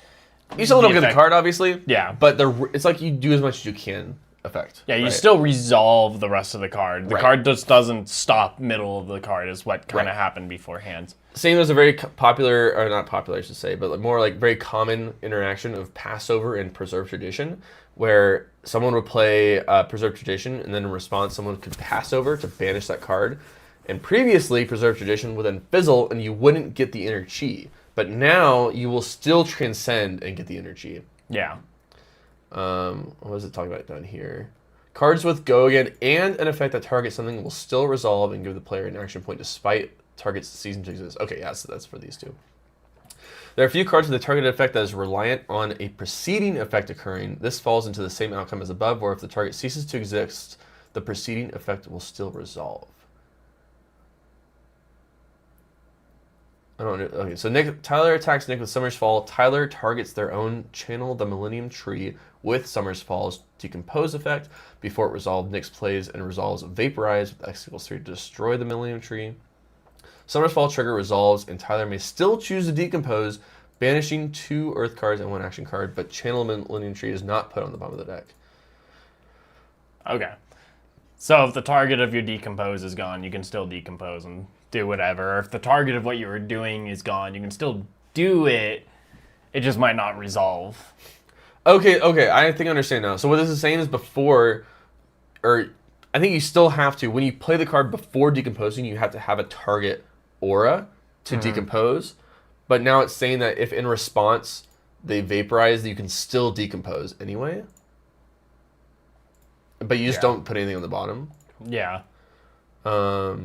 You still don't get the effect- card, obviously. Yeah. But it's like you do as much as you can affect. Yeah, you right? still resolve the rest of the card. The Right. card just doesn't stop middle of the card is what kind of Right. happened beforehand. Same as a very popular, or not popular, I should say, but more like very common interaction of Passover and Preserved Tradition, where someone would play Preserved Tradition, and then in response, someone could pass over to banish that card. And previously, Preserved Tradition would then fizzle, and you wouldn't get the inner chi. But now, you will still transcend and get the inner chi. Yeah. What was it talking about down here? Cards with go again and an effect that targets something will still resolve and give the player an action point despite target's season to exist. Okay, yeah, so that's for these two. There are a few cards with a targeted effect that is reliant on a preceding effect occurring. This falls into the same outcome as above, where if the target ceases to exist, the preceding effect will still resolve. I don't know. Okay, so Tyler attacks Nick with Summer's Fall. Tyler targets their own Channel the Millennium Tree with Summer's Fall's Decompose effect. Before it resolves, Nick plays and resolves Vaporize with X equals 3 to destroy the Millennium Tree. Summer's Fall trigger resolves, and Tyler may still choose to decompose, banishing 2 Earth cards and 1 action card, but Channel Millennium Tree is not put on the bottom of the deck. Okay. So if the target of your decompose is gone, you can still decompose and do whatever. Or if the target of what you were doing is gone, you can still do it. It just might not resolve. Okay, I think I understand now. So what this is saying is before, or I think you still have to, when you play the card before decomposing, you have to have a target aura to decompose. But now it's saying that if in response they vaporize, you can still decompose anyway. But you just don't put anything on the bottom. Yeah. What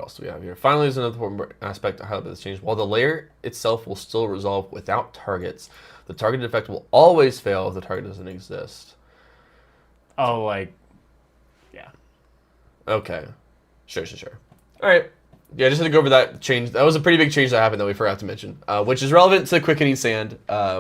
else do we have here? Finally, there's another important aspect to highlight about this change. While the layer itself will still resolve without targets, the targeted effect will always fail if the target doesn't exist. Oh, like, yeah. Okay. Sure. All right. Yeah, just to go over that change. That was a pretty big change that happened that we forgot to mention, which is relevant to Quickening Sand,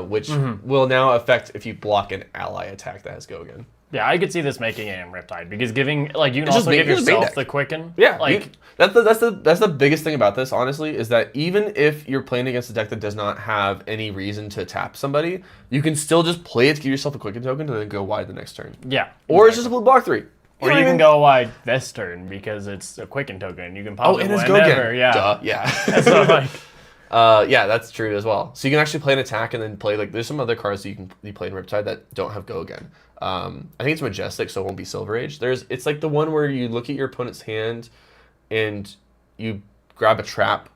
which will now affect if you block an ally attack that has Go Again. Yeah, I could see this making it in Riptide because giving like you can It's also just give main yourself deck. the quicken. Yeah, like that's the biggest thing about this, honestly, is that even if you're playing against a deck that does not have any reason to tap somebody, you can still just play it to give yourself a Quicken token to then go wide the next turn. yeah, Or it's just a blue block 3. or you can go wide this turn because it's a quicken token. You can pop it and it's whenever. Go Again. Yeah, Duh, yeah. so like Yeah, that's true as well. So you can actually play an attack and then play like there's some other cards that you play in Riptide that don't have Go Again. I think it's Majestic, so it won't be Silver Age. It's like the one where you look at your opponent's hand and you grab a trap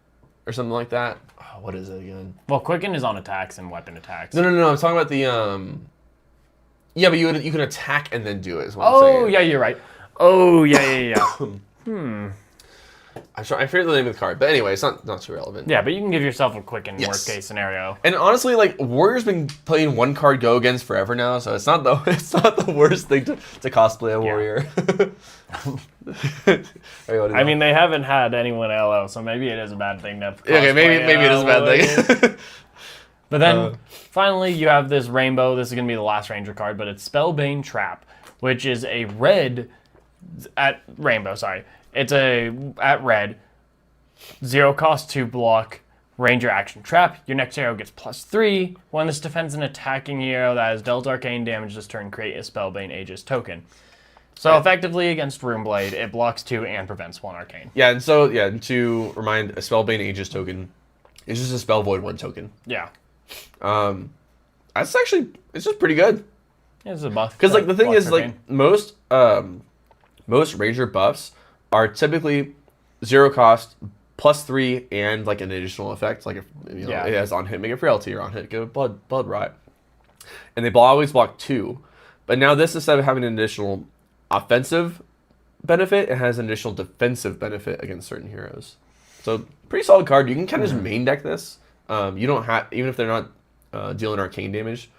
or something like that. Oh, what is it again? well, quicken is on attacks and weapon attacks. No. I'm talking about the Yeah, but you can attack and then do it. Is what I'm Oh saying. yeah, you're right. Oh yeah. I forget the name of the card, but anyway, it's not too relevant. Yeah, but you can give yourself a quicken Yes. worst case scenario. And honestly, like Warrior's been playing one card Go Against forever now, so it's not the worst thing to cosplay a Warrior. I mean, they haven't had anyone LO, so maybe it is a bad thing to. Okay, maybe it is a bad thing. But then finally, you have this Rainbow. This is gonna be the last Ranger card, but it's Spellbane Trap, which is a red at Rainbow. Sorry, it's at red. 0 cost to block Ranger action trap. Your next hero gets +3. When this defends an attacking hero that has dealt arcane damage this turn, create a Spellbane Aegis token. So effectively against Runeblade, it blocks 2 and prevents 1 arcane. Yeah, and so to remind, a Spellbane Aegis token is just a Spell Void 1 token. Yeah. That's actually it's just pretty good. Yeah, it's a buff. Because like the thing blocks is like arcane. most Ranger buffs are typically 0 cost +3 and like an additional effect, like if it has on hit make a frailty or on hit give blood rot, and they always block 2. But now this, instead of having an additional offensive benefit, it has an additional defensive benefit against certain heroes. So pretty solid card. You can kind of just main deck this. You don't have, even if they're not dealing arcane damage.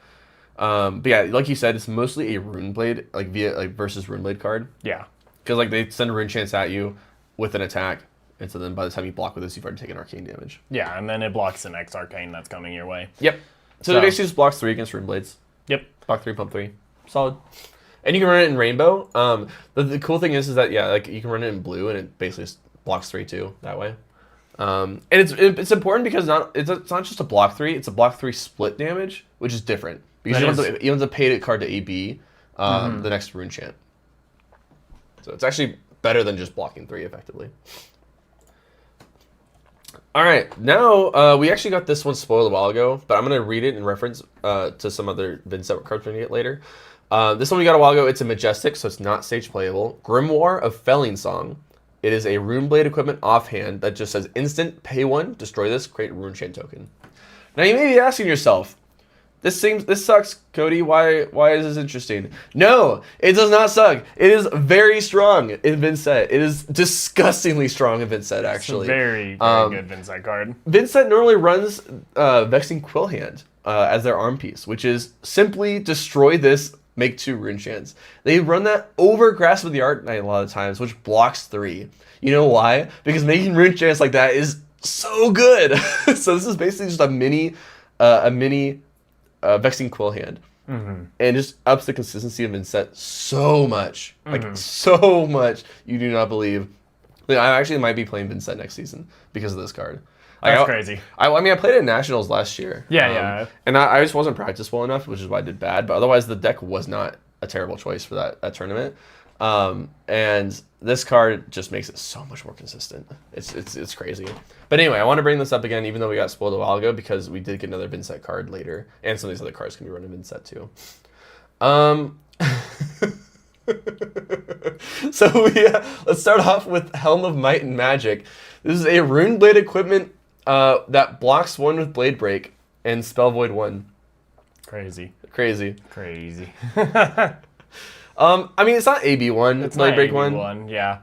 But yeah, like you said, it's mostly a Runeblade versus Runeblade card. Yeah. Because like they send a Rune Chance at you with an attack, and so then by the time you block with this, you've already taken arcane damage. Yeah, and then it blocks the next arcane that's coming your way. Yep. So it basically just blocks 3 against Runeblades. Yep. Block 3, pump 3. Solid. And you can run it in Rainbow. The cool thing is that, yeah, like you can run it in blue, and it basically just blocks 3 too, that way. And it's important because it's not just a block 3, it's a block 3 split damage, which is different. Because you don't have to pay the card to AB the next Rune Chant. So it's actually better than just blocking 3 effectively. All right, now we actually got this one spoiled a while ago, but I'm going to read it in reference to some other Vincent cards we're going to get later. This one we got a while ago. It's a Majestic, so it's not stage playable. Grimoire of Felling Song. It is a Runeblade equipment offhand that just says instant, pay 1, destroy this, create a Rune Chain token. Now you may be asking yourself, this sucks, Cody. Why is this interesting? No, it does not suck. It is very strong in Vincent. It is disgustingly strong in Vincent, actually. It's a very good Vincent card. Vincent normally runs Vexing Quillhand as their arm piece, which is simply destroy this, make 2 Rune Chants. They run that over Grasp of the Arknight a lot of times, which blocks 3. You know why? Because making Rune Chants like that is so good. So this is basically just a mini Vexing Quillhand. And just ups the consistency of Vincent so much. Like, so much. You do not believe. Like, I actually might be playing Vincent next season because of this card. That's crazy. I mean, I played it at Nationals last year. Yeah. And I just wasn't practiced well enough, which is why I did bad. But otherwise, the deck was not a terrible choice for that tournament. And this card just makes it so much more consistent. It's crazy. But anyway, I want to bring this up again, even though we got spoiled a while ago, because we did get another Vincent card later, and some of these other cards can be running Vincent too. So let's start off with Helm of Might and Magic. This is a Runeblade equipment that blocks 1 with Blade Break and Spell Void 1. Crazy. I mean, it's not AB1. It's Blade not Break AB1. 1. Yeah.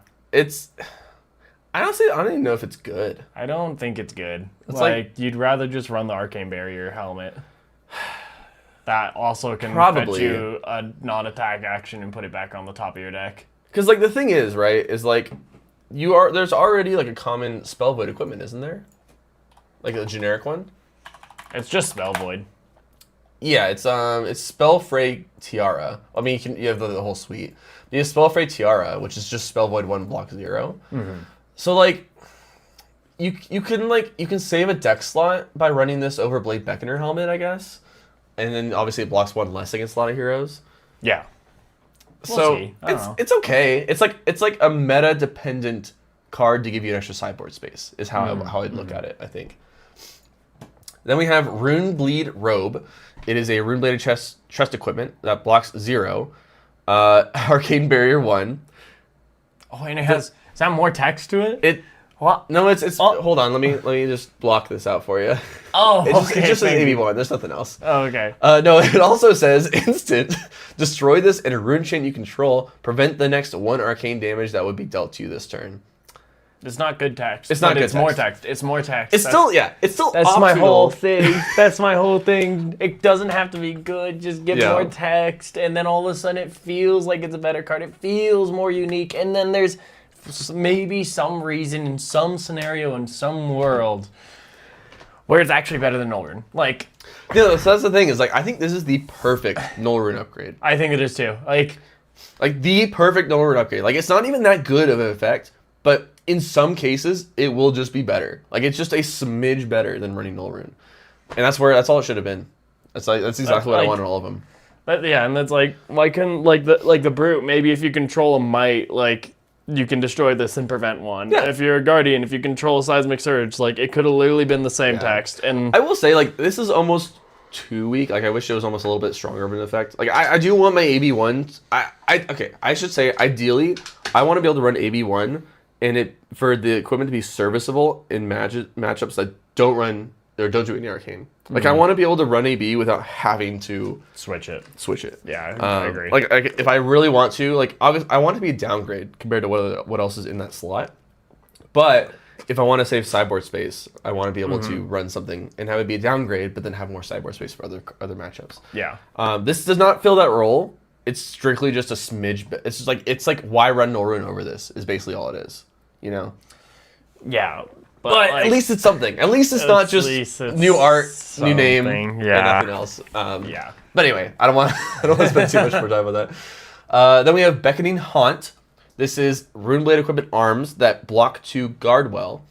I don't even know if it's good. I don't think it's good. It's like you'd rather just run the Arcane Barrier helmet. That also can Probably. fetch you a non-attack action and put it back on the top of your deck. Because, like, the thing is, right, is, like, there's already like a common spell void equipment, isn't there? Like a generic one. It's just spell void. Yeah, it's Spellfray Tiara. I mean, you have the whole suite. You have Spellfray Tiara, which is just spell void 1 block 0. Mm-hmm. So like, you can save a deck slot by running this over Blade Beckoner helmet, I guess, and then obviously it blocks 1 less against a lot of heroes. Yeah. So see. it's okay. It's like a meta dependent card to give you an extra sideboard space is how I'd look at it, I think. Then we have Rune Bleed Robe. It is a rune bladed chest equipment that blocks 0, Arcane Barrier 1. Oh, and it has. Is that more text to it? It What? no, it's hold on. Let me just block this out for you. Oh, It just okay. says Thank you. AB1. There's nothing else. Oh, okay. No, it also says instant. Destroy this and a rune chain you control. Prevent the next 1 arcane damage that would be dealt to you this turn. It's not good text. It's not good It's more text. text. It's more text. It's still That's optional. my whole thing. That's my whole thing. It doesn't have to be good. Just give Yeah. more text, and then all of a sudden it feels like it's a better card. It feels more unique, and then there's maybe some reason in some scenario in some world where it's actually better than Null Rune. Like, Yeah, so that's the thing is like I think this is the perfect Null Rune upgrade. I think it is too. Like The perfect Null Rune upgrade. Like it's not even that good of an effect, but in some cases it will just be better. Like it's just a smidge better than running Null Rune, and that's all it should have been. That's exactly what I want in all of them. and that's like, why couldn't the brute? Maybe if you control a might, like, you can destroy this and prevent 1. Yeah. If you're a guardian, if you control a seismic surge, like, it could have literally been the same text. And I will say, like, this is almost too weak. Like, I wish it was almost a little bit stronger of an effect. Like, I do want my AB1. I should say, ideally, I want to be able to run AB1 and for the equipment to be serviceable in matchups that don't run or don't do any arcane. Like, I want to be able to run AB without having to switch it. Yeah, I agree. Like, if I really want to, like, obviously, I want it to be a downgrade compared to what else is in that slot. But if I want to save sideboard space, I want to be able to run something and have it be a downgrade, but then have more sideboard space for other matchups. Yeah. This does not fill that role. It's strictly just a smidge. It's like why run Null Rune over this is basically all it is. You know. Yeah. But like, at least it's something. At least it's not just new art, new name, and nothing else. yeah. But anyway, I don't want to spend too much more time on that. Then we have Beckoning Haunt. This is Runeblade equipment arms that block 2 guard well.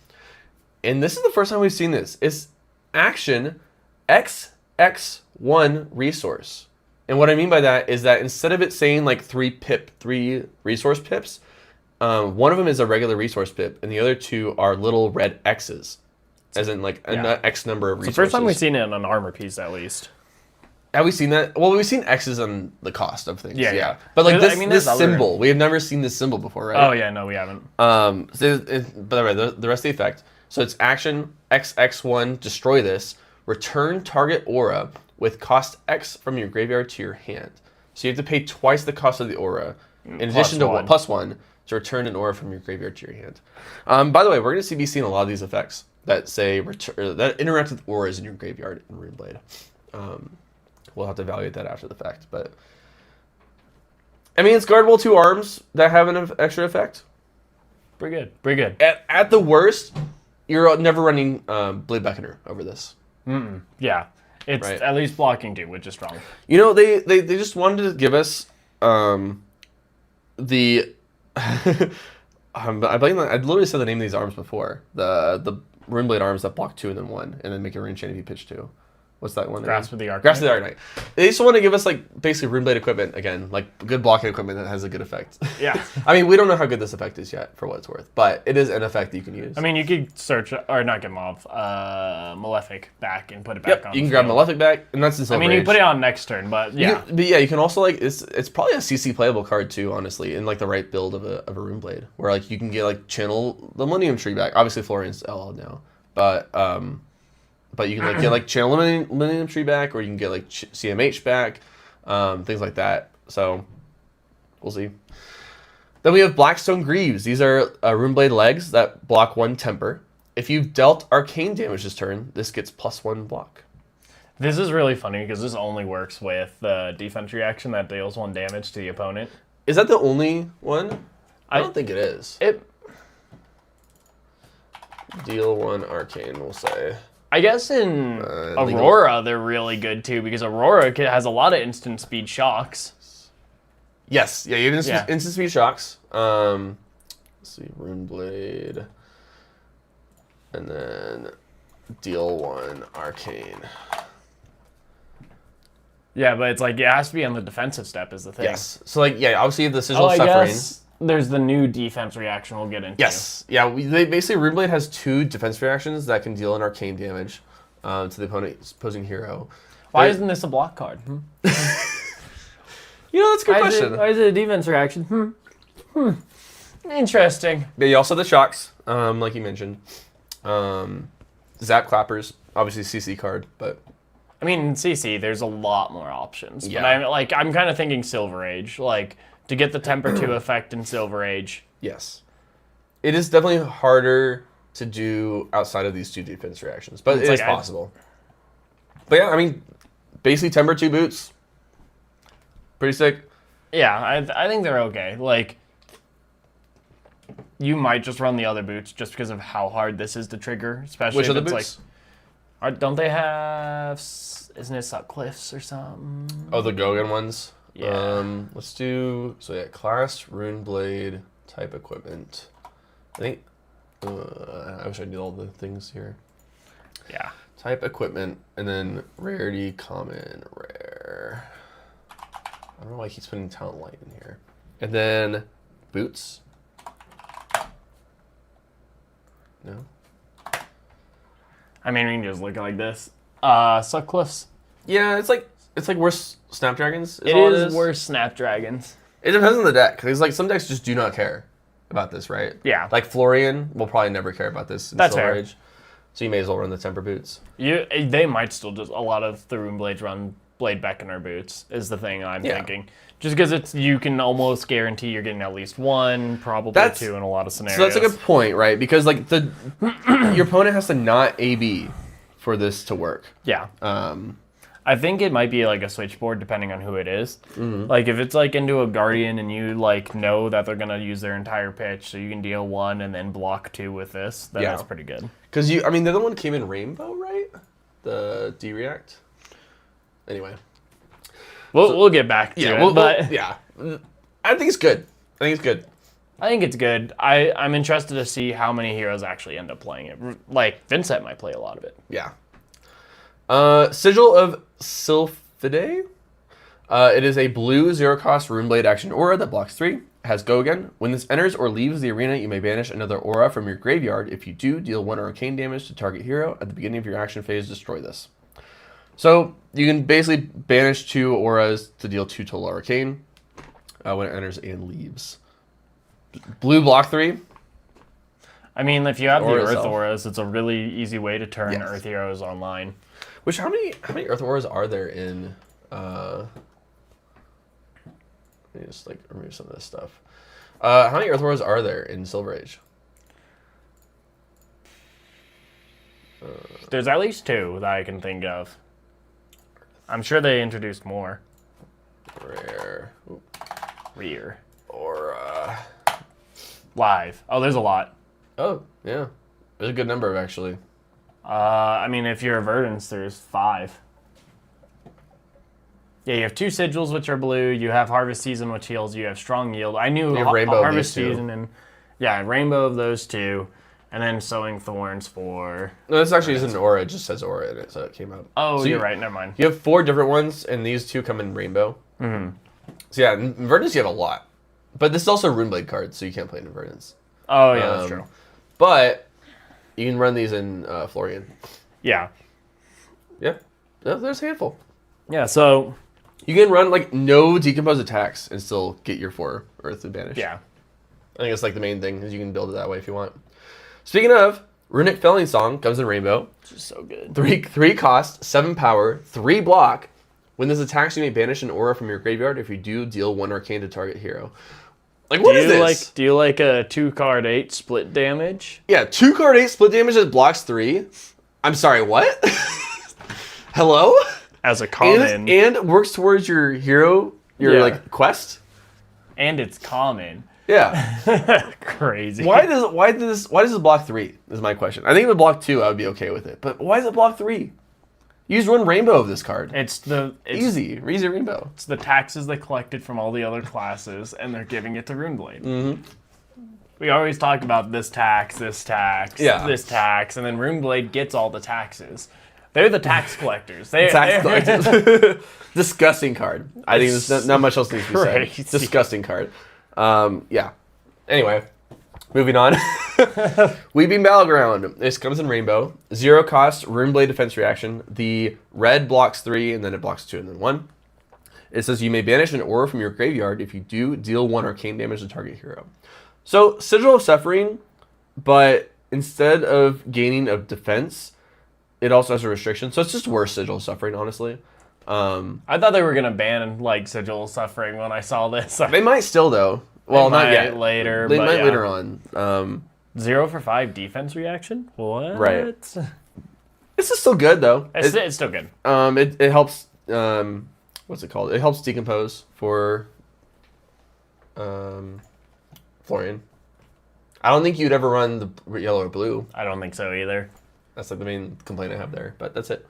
And this is the first time we've seen this. It's action XX1 resource. And what I mean by that is that instead of it saying like 3 resource pips, one of them is a regular resource pip, and the other 2 are little red X's, as in like an X number of resources. The first time we've seen it on an armor piece, at least. Have we seen that? Well, we've seen X's on the cost of things. Yeah. But like There's this symbol, we have never seen this symbol before, right? Oh yeah, no, we haven't. By the way, the rest of the effect. So it's action XX1, destroy this, return target aura with cost X from your graveyard to your hand. So you have to pay twice the cost of the aura, in addition to +1 to return an aura from your graveyard to your hand. By the way, we're going to be seeing a lot of these effects that say that interact with auras in your graveyard in Runeblade. We'll have to evaluate that after the fact, but I mean, it's guardable 2 arms that have an extra effect. Pretty good. Pretty good. At the worst, you're never running Blade Beckoner over this. Yeah. It's Right. at least blocking 2, which is strong. You know, they just wanted to give us the I literally said the name of these arms before. The Runeblade arms that block 2 and then 1, and then make a rune chain if you pitch 2. What's that one? Grasp of the Arcanite. Grasp of the Arcanite. They just want to give us like basically Runeblade equipment again, like good blocking equipment that has a good effect. Yeah. I mean, we don't know how good this effect is yet, for what it's worth, but it is an effect that you can use. I mean, you could search, or not get Malefic back and put it back on. You can the grab field. Malefic back, and that's in Silver I mean, you Age. can put it on next turn, but yeah. You can also like it's probably a CC playable card too, honestly, in like the right build of a Runeblade, where like you can get like channel the Millennium Tree back. Obviously, Florian's LL now, but you can like get like channel Millennium Tree back, or you can get like CMH back, things like that. So we'll see. Then we have Blackstone Greaves. These are Runeblade legs that block 1 temper. If you've dealt arcane damage this turn, this gets +1 block. This is really funny because this only works with the defense reaction that deals 1 damage to the opponent. Is that the only one? I don't think it is. Deal 1 arcane, we'll say. I guess in Aurora, they're really good too, because Aurora has a lot of instant speed shocks. Yes, yeah, you have instant speed shocks. Let's see, Rune Blade. And then deal 1 arcane. Yeah, but it's like it has to be on the defensive step is the thing. Yes. So like obviously the sigil I suffering. guess there's the new defense reaction we'll get into. Yes. Yeah, they basically Rune Blade has 2 defense reactions that can deal an arcane damage to the opposing hero. Why isn't this a block card? That's a good question. Why is it a defense reaction? Interesting. Yeah, you also have the shocks, like you mentioned. Zap clappers, obviously CC card, but I mean, in CC, there's a lot more options. Yeah. But I'm kind of thinking Silver Age, like to get the Temper 2 effect in Silver Age. yes, it is definitely harder to do outside of these 2 defense reactions, but it is possible. But yeah, I mean, basically Temper 2 boots, pretty sick. Yeah, I think they're okay. Like, you might just run the other boots just because of how hard this is to trigger, especially Which if other it's boots? don't they have? Isn't it Sutcliffe's or something? Oh, the Gogan ones. Yeah. Let's do class, Rune Blade, type equipment. I think. I wish I knew all the things here. Yeah. Type equipment, and then rarity, common, rare. I don't know why he keeps putting talent light in here. And then boots. No. I mean, we can just look like this. Sutcliffe's. Yeah, it's like worse Snapdragons. It is worse Snapdragons. It depends on the deck, because like some decks just do not care about this, right? Yeah. Like Florian will probably never care about this in That's Silver fair. Age. So you may as well run the Temper boots. They might still just a lot of the Rune Blades run Blade Beckoner boots is the thing I'm thinking. Just because you can almost guarantee you're getting at least 1, probably 2 in a lot of scenarios. So that's a good point, right? Because like your opponent has to not AB for this to work. Yeah. I think it might be like a switchboard depending on who it is. Mm-hmm. Like if it's like into a Guardian and you like know that they're gonna use their entire pitch, so you can deal 1 and then block 2 with this, then that's pretty good. Because the other one came in Rainbow, right? The D-React. Anyway. We'll get back to it, but I think it's good. I think it's good. I'm interested to see how many heroes actually end up playing it. Like Vincent might play a lot of it. Yeah. Sigil of Sylphide. It is a blue 0-cost Runeblade action aura that blocks 3. It has go again. When this enters or leaves the arena, you may banish another aura from your graveyard. If you do, deal 1 arcane damage to target hero. At the beginning of your action phase, destroy this. So you can basically banish 2 auras to deal 2 total arcane when it enters and leaves. Blue block 3. I mean, if you have Aura the Earth itself. auras, it's a really easy way to turn Yes. Earth heroes online. Which how many Earth auras are there in? Let me just like remove some of this stuff. How many Earth auras are there in Silver Age? There's at least 2 that I can think of. I'm sure they introduced more. Rare. Rear. Aura. Live. Oh, there's a lot. Oh, yeah. There's a good number, actually. I mean, if you're a Verdance, there's 5. Yeah, you have 2 Sigils, which are blue. You have Harvest Season, which heals. You have Strong Yield. I knew You have Rainbow of Harvest these 2. Season and Rainbow of those 2, and then Sowing Thorns for. No, this actually isn't an aura. It just says aura in it, so it came up. Oh, So you're right. Never mind. You have 4 different ones, and these 2 come in rainbow. Mm-hmm. So yeah, in Verdance you have a lot. But this is also a Runeblade card, so you can't play it in Verdance. Oh, yeah, that's true. But you can run these in Florian. Yeah. Yeah. There's a handful. Yeah, so. You can run like no decompose attacks and still get your 4 Earth to banish. Yeah. I think it's like the main thing is you can build it that way if you want. Speaking of, Runic Felling Song comes in rainbow. Which is so good. 3 cost, 7 power, 3 block. When this attacks, you may banish an aura from your graveyard. If you do, deal 1 arcane to target hero. Like, what is this? Do you like a 2-card 8 split damage? Yeah, 2 card 8 split damage that blocks 3. I'm sorry, what? Hello? As a common. And works towards your hero, your like quest. And it's common. Yeah. Crazy. Why does it block 3? Is my question. I think if it blocked 2, I would be okay with it. But why does it block 3? Use Rune Rainbow of this card. It's Easy Rainbow. It's the taxes they collected from all the other classes, and they're giving it to Runeblade. Mm-hmm. We always talk about this tax, this tax, Yeah. this tax, and then Runeblade gets all the taxes. They're the tax collectors. Disgusting card. I think there's not much else needs to be said. Crazy. Disgusting card. Yeah. Anyway, moving on. Weeping Battleground. This comes in Rainbow. 0 cost, Runeblade defense reaction. The red blocks 3, and then it blocks 2, and then 1. It says you may banish an aura from your graveyard. If you do, deal 1 arcane damage to target hero. So, Sigil of Suffering, but instead of gaining of defense, it also has a restriction. So it's just worse Sigil of Suffering, honestly. I thought they were going to ban, like, Sigil of Suffering when I saw this. They might still, though. Well, not yet. Later. They but might yeah. later on. 0 for 5 defense reaction? What? Right. This is still good, though. It's still good. It helps, what's it called? It helps decompose for Florian. I don't think you'd ever run the yellow or blue. I don't think so either. That's like the main complaint I have there, but that's it.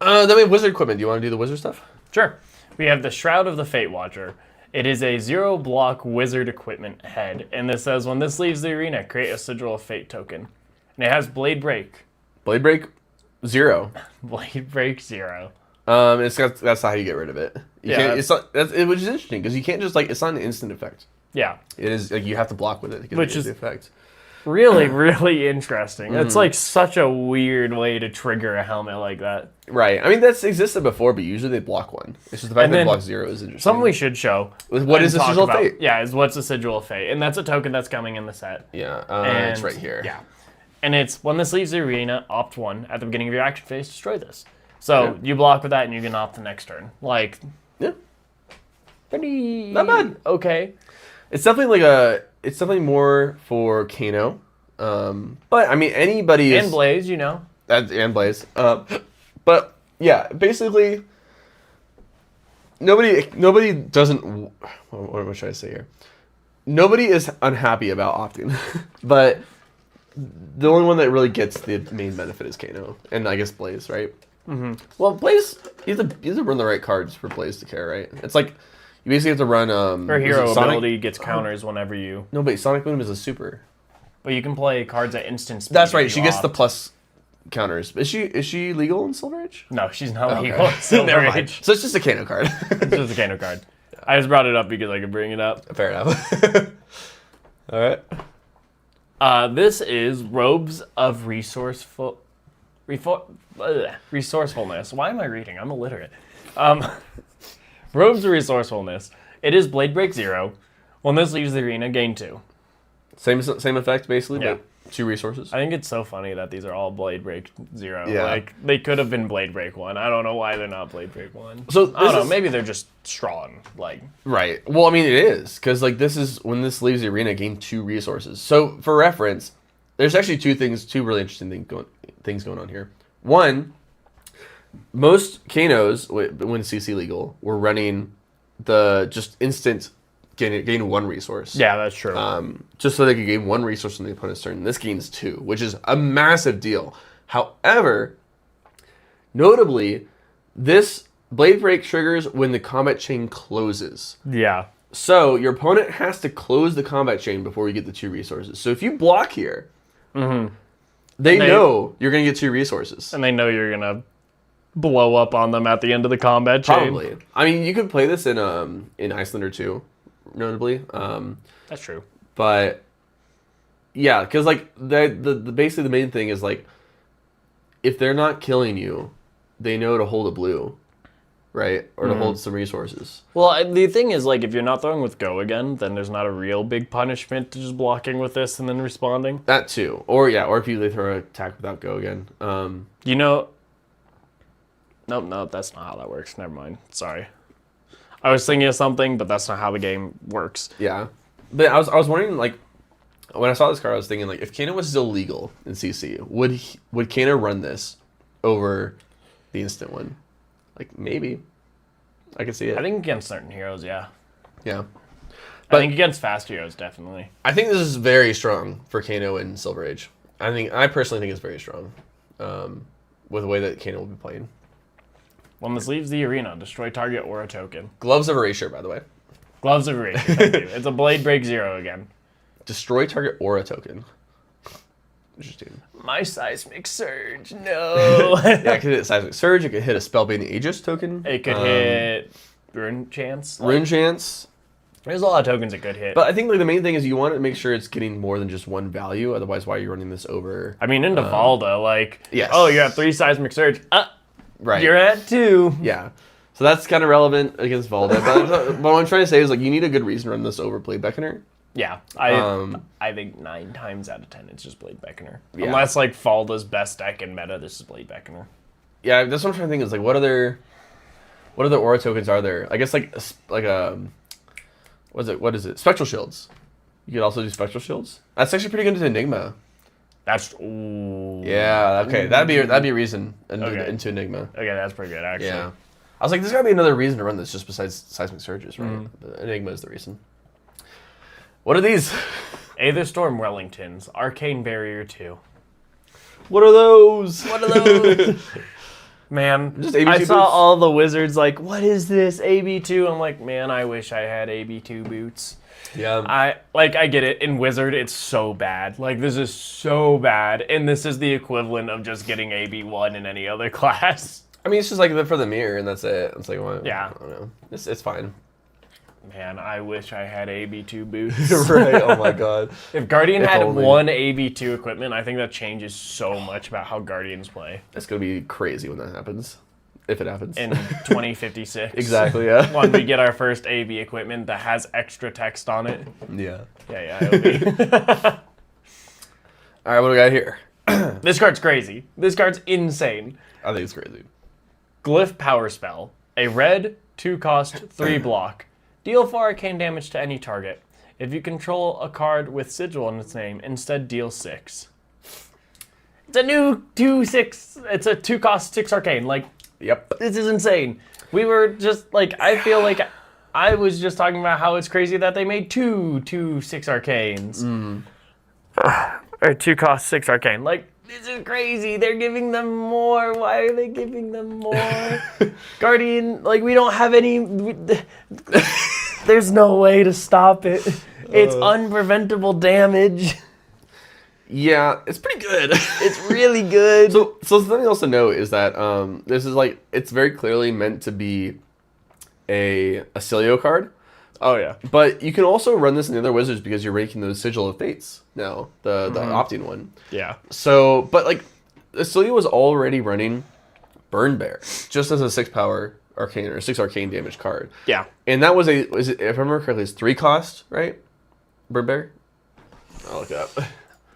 Then we have wizard equipment. Do you want to do the wizard stuff? Sure. We have the Shroud of the Fate Watcher. It is a 0 block wizard equipment head, and this says when this leaves the arena, create a Sigil of Fate token. And it has Blade Break. Blade Break 0. Blade Break 0. That's how you get rid of it. You can't, which is interesting because you can't just it's not an instant effect. Yeah. It is like you have to block with it to get the effect. Really, really interesting. It's like such a weird way to trigger a helmet like that. Right. I mean, that's existed before, but usually they block 1. It's just the fact that they block 0 is interesting. Something we should show. What is the Sigil of Fate? Yeah, is what's the Sigil of Fate. And that's a token that's coming in the set. Yeah, it's right here. Yeah. And it's when this leaves the arena, opt 1. At the beginning of your action phase, destroy this. So you block with that and you can opt the next turn. Like, yeah. Pretty... Not bad. Okay. It's definitely it's definitely more for Kano. But I mean anybody and Blaze, you know. And Blaze. But yeah, basically nobody doesn't what should I say here? Nobody is unhappy about opting. But the only one that really gets the main benefit is Kano. And I guess Blaze, right? Mm-hmm. Well, Blaze, you have to run the right cards for Blaze to care, right? It's like you basically have to run her hero ability gets counters whenever you... No, but Sonic Boom is a super. But you can play cards at instant speed. That's right. She gets the plus counters. Is she legal in Silver Age? No, she's not legal in Silver Never mind. Age. So it's just a Kano card. It's just a Kano card. I just brought it up because I could bring it up. Fair enough. All right. This is Robes of Resourcefulness. Why am I reading? I'm illiterate. Robes of Resourcefulness. It is Blade Break 0. When this leaves the arena, gain 2. Same effect, basically, Yeah. but 2 resources. I think it's so funny that these are all Blade Break 0. Yeah. Like, they could have been Blade Break 1. I don't know why they're not Blade Break 1. So I don't know. Maybe they're just strong. Like, right. Well, I mean, it is. Because, this is, when this leaves the arena, gain 2 resources. So, for reference, there's actually 2 really interesting things going on here. One, most Kanos, when CC legal, were running the just instant gain 1 resource. yeah, that's true. Just so they could gain 1 resource from the opponent's turn. This gains 2, which is a massive deal. However, notably, this Blade Break triggers when the combat chain closes. Yeah. So your opponent has to close the combat chain before you get the 2 resources. So if you block here, they know you're going to get 2 resources. And they know you're going to blow up on them at the end of the combat chain. Probably. I mean, you could play this in Icelander 2, notably. That's true. But yeah, because the basically the main thing is if they're not killing you, they know to hold a blue, right, or to hold some resources. Well, the thing is, if you're not throwing with Go again, then there's not a real big punishment to just blocking with this and then responding. That too, or if they throw an attack without Go again. You know. Nope, that's not how that works. Never mind. Sorry. I was thinking of something, but that's not how the game works. Yeah, but I was wondering, when I saw this card, I was thinking, if Kano was still legal in CC, would Kano run this over the instant one? Maybe. I could see it. I think against certain heroes, yeah. Yeah. I think against fast heroes, definitely. I think this is very strong for Kano and Silver Age. I personally think it's very strong with the way that Kano will be playing. When this leaves the arena, destroy target or a token. Gloves of Erasure, by the way. Gloves of Rathe, thank you. It's a Blade Break 0 again. Destroy target or a token. Interesting. My Seismic Surge, no. Yeah, it could hit Seismic Surge. It could hit a Spellbinding Aegis token. It could hit Rune Chance. Rune Chance. There's a lot of tokens it could hit. But I think like the main thing is you want to make sure it's getting more than just one value. Otherwise, why are you running this over? I mean, into Valda, like, yes. Oh, you have 3 Seismic Surge. Right. You're at 2. Yeah. So that's kind of relevant against Valda. But what I'm trying to say is like you need a good reason to run this over Blade Beckoner. Yeah, I think 9 times out of 10 it's just Blade Beckoner. Yeah. Unless like Valda's best deck in meta, this is Blade Beckoner. Yeah, that's what I'm trying to think is like what other aura tokens are there? I guess like what is it? Spectral Shields. You could also do Spectral Shields. That's actually pretty good into Enigma. That's ooh. Yeah, okay. That'd be a reason into Enigma. Okay, that's pretty good actually. Yeah. I was like, there's gotta be another reason to run this just besides Seismic Surges, right? But Enigma is the reason. What are these? Aether Storm Wellingtons, Arcane Barrier 2. What are those? What are those? Man, Just AB2 I saw boots? all the wizards like, what is this, AB2? I'm like, man, I wish I had AB2 boots. Yeah. I get it. In Wizard, it's so bad. Like, this is so bad. And this is the equivalent of just getting AB1 in any other class. I mean, it's just like for the mirror, and that's it. It's like, well, Yeah. I don't know. It's fine. Man, I wish I had AB2 boots. Right? Oh my god. If Guardian If had only. one AB2 equipment, I think that changes so much about how Guardians play. It's gonna be crazy when that happens. If it happens. In 2056. Exactly, yeah. When we get our first AB equipment that has extra text on it. Yeah. Yeah, it'll be. Alright, what do we got here? This card's crazy. This card's insane. I think it's crazy. Glyph Power Spell. A red, 2-cost, 3 block. Deal 4 arcane damage to any target. If you control a card with Sigil in its name, instead deal 6. It's a new 2/6. It's a 2-cost 6 arcane. Like, Yep. this is insane. We were just like, I feel like I was just talking about how it's crazy that they made 2 6 arcanes. Or 2-cost 6 arcane. Like, this is crazy. They're giving them more. Why are they giving them more? Guardian, like, we don't have any. There's no way to stop it. It's unpreventable damage. Yeah, it's pretty good. It's really good. So something else to note is that this is like it's very clearly meant to be a Cilio card. Oh yeah. But you can also run this in the other wizards because you're raking those Sigil of Fates now, the opting one. Yeah. So, but like, Cilio was already running Burn Bear just as a 6-power arcane or 6 arcane damage card. Yeah. And that was if I remember correctly, it's 3 cost, right? Burn Bear. I'll look it up.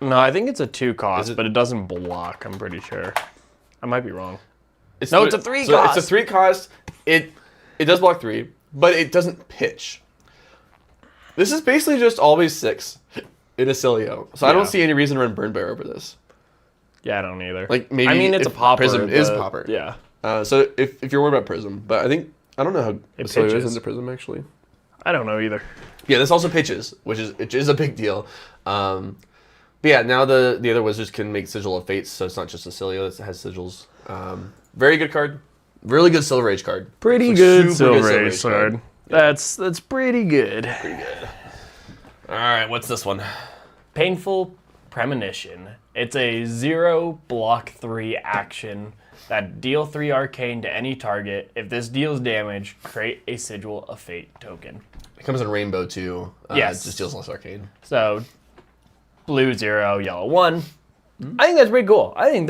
No, I think it's a 2-cost, Is it- but it doesn't block. I'm pretty sure. I might be wrong. It's No, it's a 3 cost. It's a 3 cost. It does block 3, but it doesn't pitch. This is basically just always 6 in a Cilio. So I Yeah. don't see any reason to run Burn Bear over this. Yeah, I don't either. Like maybe I mean, it's a if popper. Prism is but- popper. Yeah. So if you're worried about Prism, but I don't know how It Cilio is pitches. into Prism actually. I don't know either. Yeah, this also pitches, which is a big deal. But yeah, now the other wizards can make Sigil of Fates, so it's not just a Cilio that has sigils. Very good card. Really good Silver Age card. Pretty It's a good super Silver Age card. That's pretty good. Pretty good. All right, what's this one? Painful Premonition. It's a 0 block 3 action that deal 3 arcane to any target. If this deals damage, create a Sigil of Fate token. It comes in Rainbow too. Yes. It just deals less arcane. So, blue 0, yellow 1. I think that's pretty cool. I think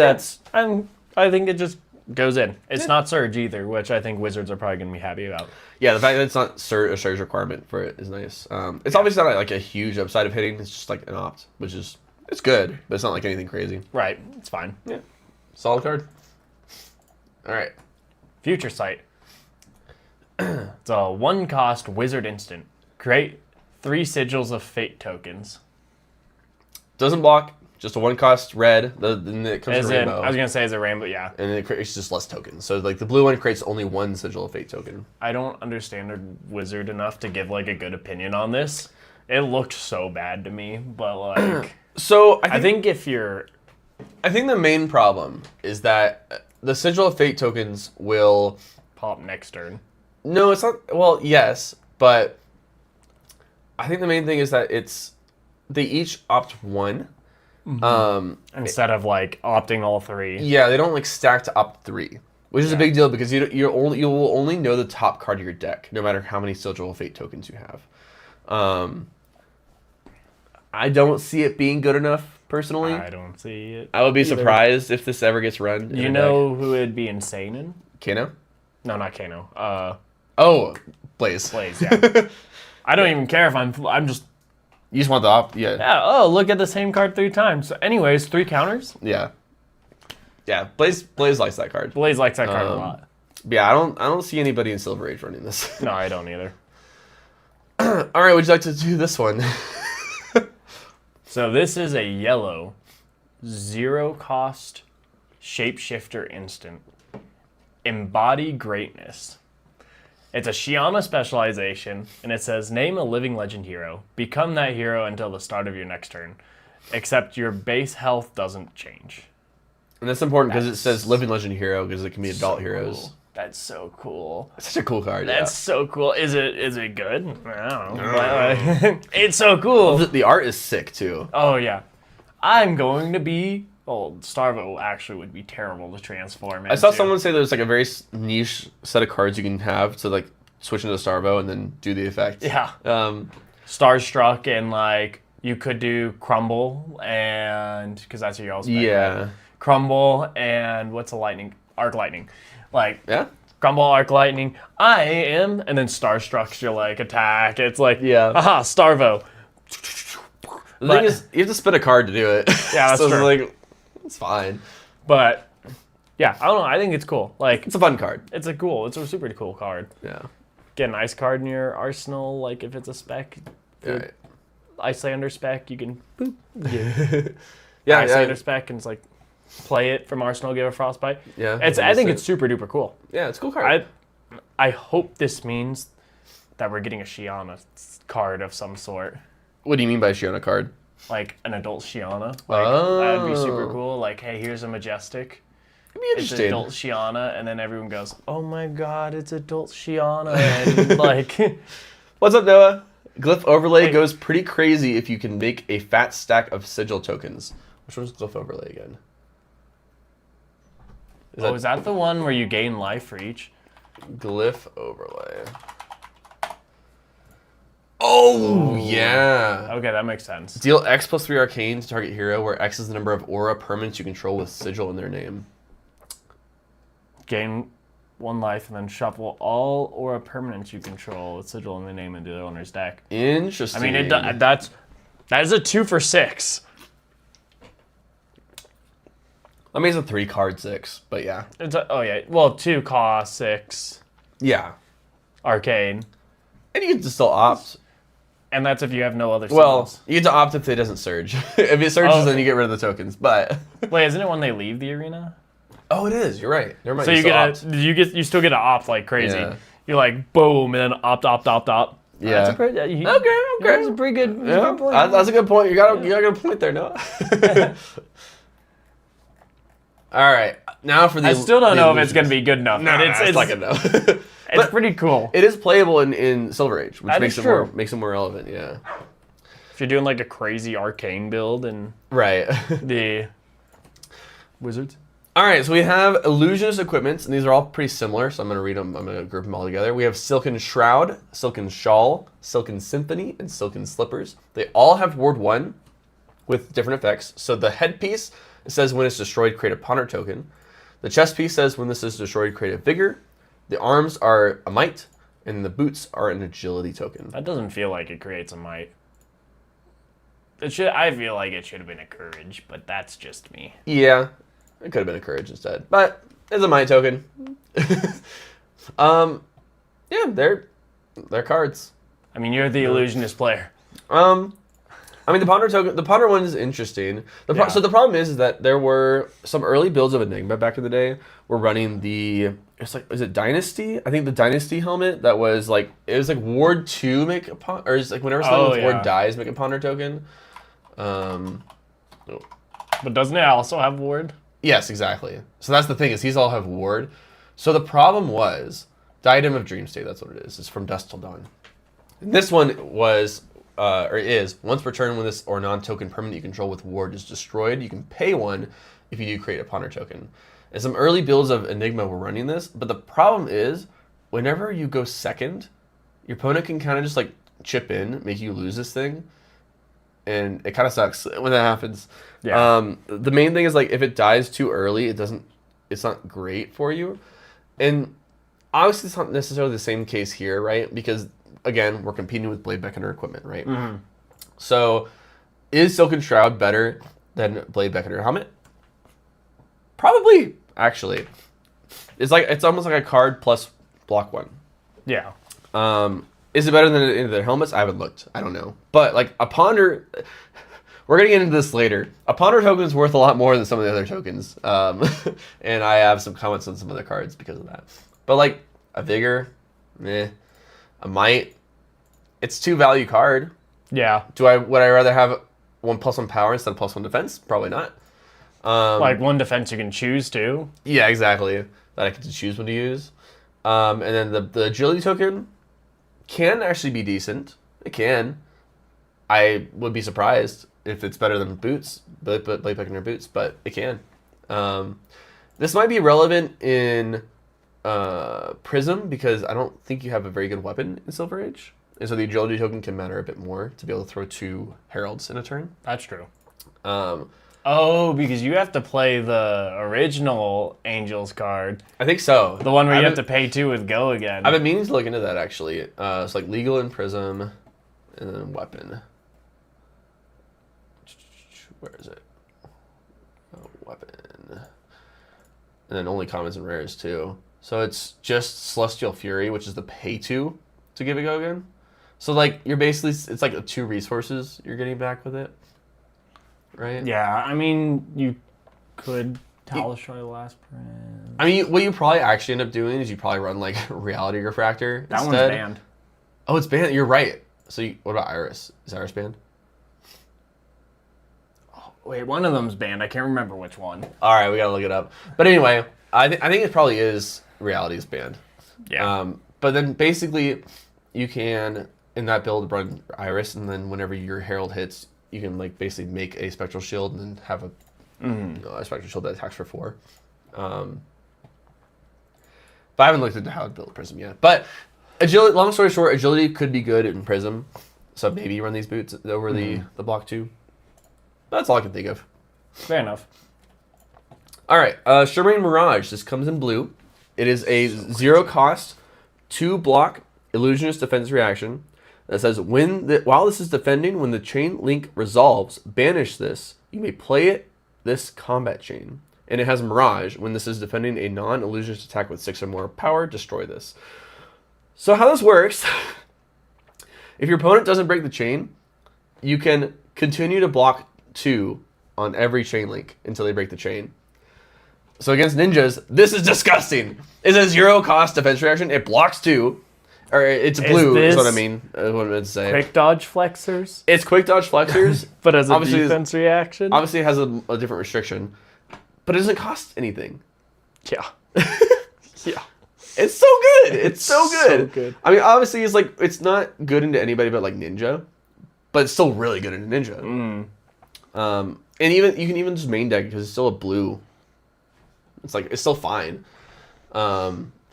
I think it just goes in. It's not Surge either, which I think Wizards are probably going to be happy about. Yeah, the fact that it's not a surge requirement for it is nice. It's obviously not like a huge upside of hitting. It's just like an opt, which is it's good, but it's not like anything crazy. Right. It's fine. Yeah, solid card. All right. Future Sight. It's a 1-cost wizard instant. Create 3 Sigils of Fate tokens. Doesn't block. Just a 1-cost red. Then it comes in rainbow. I was gonna say is a rainbow, yeah. And it creates just less tokens. So like the blue one creates only 1 Sigil of Fate token. I don't understand a wizard enough to give like a good opinion on this. It looked so bad to me, but like. So I think if you're. I think the main problem is that the Sigil of Fate tokens will Pop next turn. No, it's not. Well, yes, but I think the main thing is that they each opt 1. Instead of like opting all 3. Yeah, they don't like stack to opt 3, which is a big deal because you will only know the top card of your deck, no matter how many Sigil of Fate tokens you have. I don't see it being good enough personally. I don't see it. I would be either. surprised if this ever gets run. You know who would be insane in? Kano? No, not Kano. Blaze. Blaze. Yeah. I don't even care if I'm just. You just want the op, yeah. Yeah. Oh, look at the same card 3 times. So anyways, 3 counters. Yeah. Yeah. Blaze likes that card. Blaze likes that card a lot. Yeah, I don't see anybody in Silver Age running this. No, I don't either. All right, would you like to do this one? So this is a yellow, 0-cost shapeshifter instant. Embody Greatness. It's a Shiana specialization, and it says, name a living legend hero. Become that hero until the start of your next turn. Except your base health doesn't change. And that's important because it says living legend hero because it can be adult heroes. Cool. That's so cool. It's such a cool card. That's so cool. Is it good? I don't know. But, like, it's so cool. The art is sick too. Oh yeah. I'm going to be. Well, Starvo actually would be terrible to transform into. I saw someone say there's like a very niche set of cards you can have to like switch into Starvo and then do the effect. Yeah. Starstruck and like you could do Crumble and because that's your spec. Yeah. Right? Crumble and what's a lightning? Arc lightning. Like Yeah. Crumble, Arc Lightning, I am, and then Starstruck's your like attack. It's like, haha, Starvo. The thing is, you have to spin a card to do it. Yeah, that's so true. It's like, it's fine. But yeah, I don't know. I think it's cool. Like It's a fun card. It's a super cool card. Yeah. Get an ice card in your arsenal. Like if it's a spec, Right. Icelander spec, you can boop. Yeah. Icelander spec, and it's like play it from arsenal, give a frostbite. Yeah. I think it's super duper cool. Yeah, it's a cool card. I hope this means that we're getting a Shiana card of some sort. What do you mean by Shiana card? Like an adult Shiana. Like that'd be super cool. Like, hey, here's a Majestic. It'd be It's interesting. adult Shiana, and then everyone goes, "Oh my God, it's adult Shiana!" And like, What's up, Noah? Glyph Overlay goes pretty crazy if you can make a fat stack of sigil tokens. Which one's Glyph Overlay again? is that the one where you gain life for each? Glyph Overlay. Oh, yeah. Okay, that makes sense. Deal X plus 3 arcane to target hero, where X is the number of aura permanents you control with sigil in their name. Gain 1 life and then shuffle all aura permanents you control with sigil in the name into the owner's deck. Interesting. I mean, that is a 2 for 6. I mean, it's a 3-card 6, but yeah. Well, 2 cost 6 Yeah. arcane, And you can just still opt. and that's if you have no other Well, sigils. you get to opt if it doesn't surge. If it surges, then you get rid of the tokens, but... Wait, isn't it when they leave the arena? Oh, it is. You're right. Never mind. So you still get to opt like crazy. Yeah. You're like boom, and then opt. Yeah. That's a pretty, Okay. That's a pretty good. Yeah, that's a good point. You got a good point there, Noah. All right, now for the. I still don't know if it's illusions. gonna be good enough. No, but it's like a no. It's pretty cool. It is playable in Silver Age, which That makes is it true. more relevant. Yeah. If you're doing like a crazy arcane build and Right. the wizards. All right, so we have illusionist equipments, and these are all pretty similar. So I'm gonna read them. I'm gonna group them all together. We have Silken Shroud, Silken Shawl, Silken Symphony, and Silken Slippers. They all have Ward 1 with different effects. So the headpiece, it says when it's destroyed, create a ponder token. The chest piece says when this is destroyed, create a vigor. The arms are a might, and the boots are an agility token. That doesn't feel like it creates a might. I feel like it should have been a courage, but that's just me. Yeah, it could have been a courage instead, but it's a might token. Yeah, they're cards. I mean, you're the illusionist player. I mean, the Ponder one is interesting. So the problem is that there were some early builds of Enigma back in the day were running is it Dynasty? I think the Dynasty helmet that was like, it was like Ward 2 make a Ponder, or it's like whenever something with Ward dies, make a Ponder token. But doesn't it also have Ward? Yes, exactly. So that's the thing, is these all have Ward. So the problem was, Diadem of Dream State, that's what it is. It's from Dusk Till Dawn. And this one was, or is, once per turn when this or non-token permanent you control with Ward is destroyed, you can pay 1 if you do create a Ponder token. And some early builds of Enigma were running this, but the problem is, whenever you go second, your opponent can kind of just like chip in, make you lose this thing. And it kind of sucks when that happens. Yeah. The main thing is like if it dies too early, it's not great for you. And obviously it's not necessarily the same case here, right? Because again, we're competing with Blade Beckoner equipment, right? Mm-hmm. So is Silken Shroud better than Blade Beckoner helmet? Probably, actually. It's almost like a card plus block 1. Yeah. Is it better than any of their helmets? I haven't looked. I don't know. But like a Ponder, we're gonna get into this later. A Ponder token is worth a lot more than some of the other tokens, and I have some comments on some of the cards because of that. But like a Vigor, meh. A Might, it's 2 value card. Yeah. Would I rather have 1+1 power instead of +1 defense? Probably not. Like 1 defense you can choose to. Yeah, exactly. That I get to choose when to use. And then the agility token can actually be decent. It can. I would be surprised if it's better than Boots, Blade Beckoner Boots, but it can. This might be relevant in Prism because I don't think you have a very good weapon in Silver Age. And so the agility token can matter a bit more to be able to throw 2 heralds in a turn. That's true. Because you have to play the original Angels card. I think so. The one where you have to pay 2 with Go again. I've been meaning to look into that, actually. It's like legal in Prism, and then weapon. Where is it? Weapon. And then only commons and rares, too. So it's just Celestial Fury, which is the pay 2 to give a go again. So, like, you're basically, it's like 2 resources you're getting back with it. Right? Yeah, I mean, you could Talishoi Last Print. I mean, what you probably actually end up doing is you probably run, like, Reality Refractor That instead. one's banned. Oh, it's banned? You're right. So, what about Iris? Is Iris banned? Oh, wait, one of them's banned. I can't remember which one. All right, we gotta look it up. But anyway, I think it probably is Reality's banned. Yeah. But then, basically, you can, in that build, run Iris, and then whenever your Herald hits, you can like basically make a Spectral Shield and then have a Spectral Shield that attacks for 4. But I haven't looked into how to build Prism yet. But agility, long story short, agility could be good in Prism. So maybe you run these boots over the block 2. That's all I can think of. Fair enough. All right, Shurmane Mirage. This comes in blue. It is a 0 cost, 2 block illusionist defense reaction. That says, while this is defending, when the chain link resolves, banish this. You may play this combat chain. And it has Mirage. When this is defending a non-illusionist attack with 6 or more power, destroy this. So how this works, if your opponent doesn't break the chain, you can continue to block 2 on every chain link until they break the chain. So against ninjas, this is disgusting. It's a 0 cost defense reaction. It blocks 2. Or it's blue, is what I mean. What I meant to say. Quick dodge flexors? It's quick dodge flexors. But as a defense reaction? Obviously, it has a different restriction. But it doesn't cost anything. Yeah. Yeah. It's so good. It's so good. I mean, obviously, it's not good into anybody but like Ninja. But it's still really good into Ninja. And even you can even just main deck because it's still a blue. It's still fine.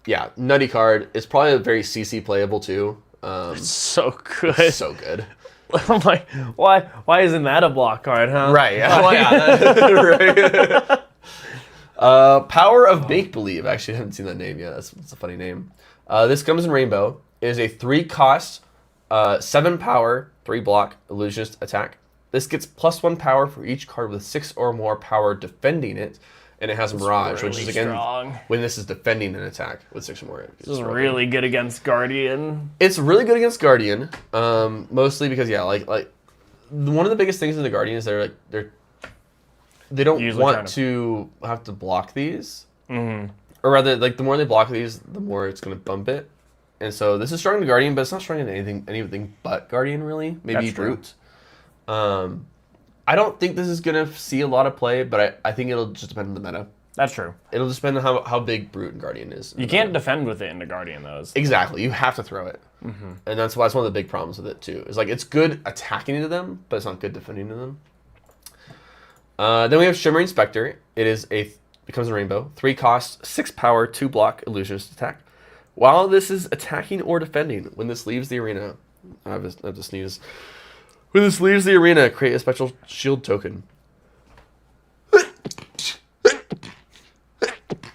Yeah, nutty card. It's probably a very CC playable too. It's so good. It's so good. I'm like, why isn't that a block card, huh? Right. Yeah. Well, yeah. Right. Power of Make Believe. Actually, I haven't seen that name yet. That's a funny name. This comes in Rainbow. It is a 3 cost, 7 power, 3 block illusionist attack. This gets +1 power for each card with 6 or more power defending it. And it has Mirage, really which is, again, strong. When this is defending an attack with 6 or more. This is really good against Guardian. It's really good against Guardian, mostly because, yeah, like one of the biggest things in the Guardian is they don't Usually want to have to block these. Mm-hmm. Or rather, like, the more they block these, the more it's going to bump it. And so this is strong in Guardian, but it's not strong in anything but Guardian, really. Maybe That's true. Brute. I don't think this is going to see a lot of play, but I think it'll just depend on the meta. That's true. It'll just depend on how big Brute and Guardian is. You can't defend with it in the Guardian, though. Exactly. You have to throw it. Mm-hmm. And that's one of the big problems with it, too. It's like, it's good attacking into them, but it's not good defending to them. Then we have Shimmering Spectre. It becomes a rainbow. 3 cost, 6 power, 2 block, illusionist attack. While this is attacking or defending, when this leaves the arena, I have to sneeze. When this leaves the arena, create a special shield token.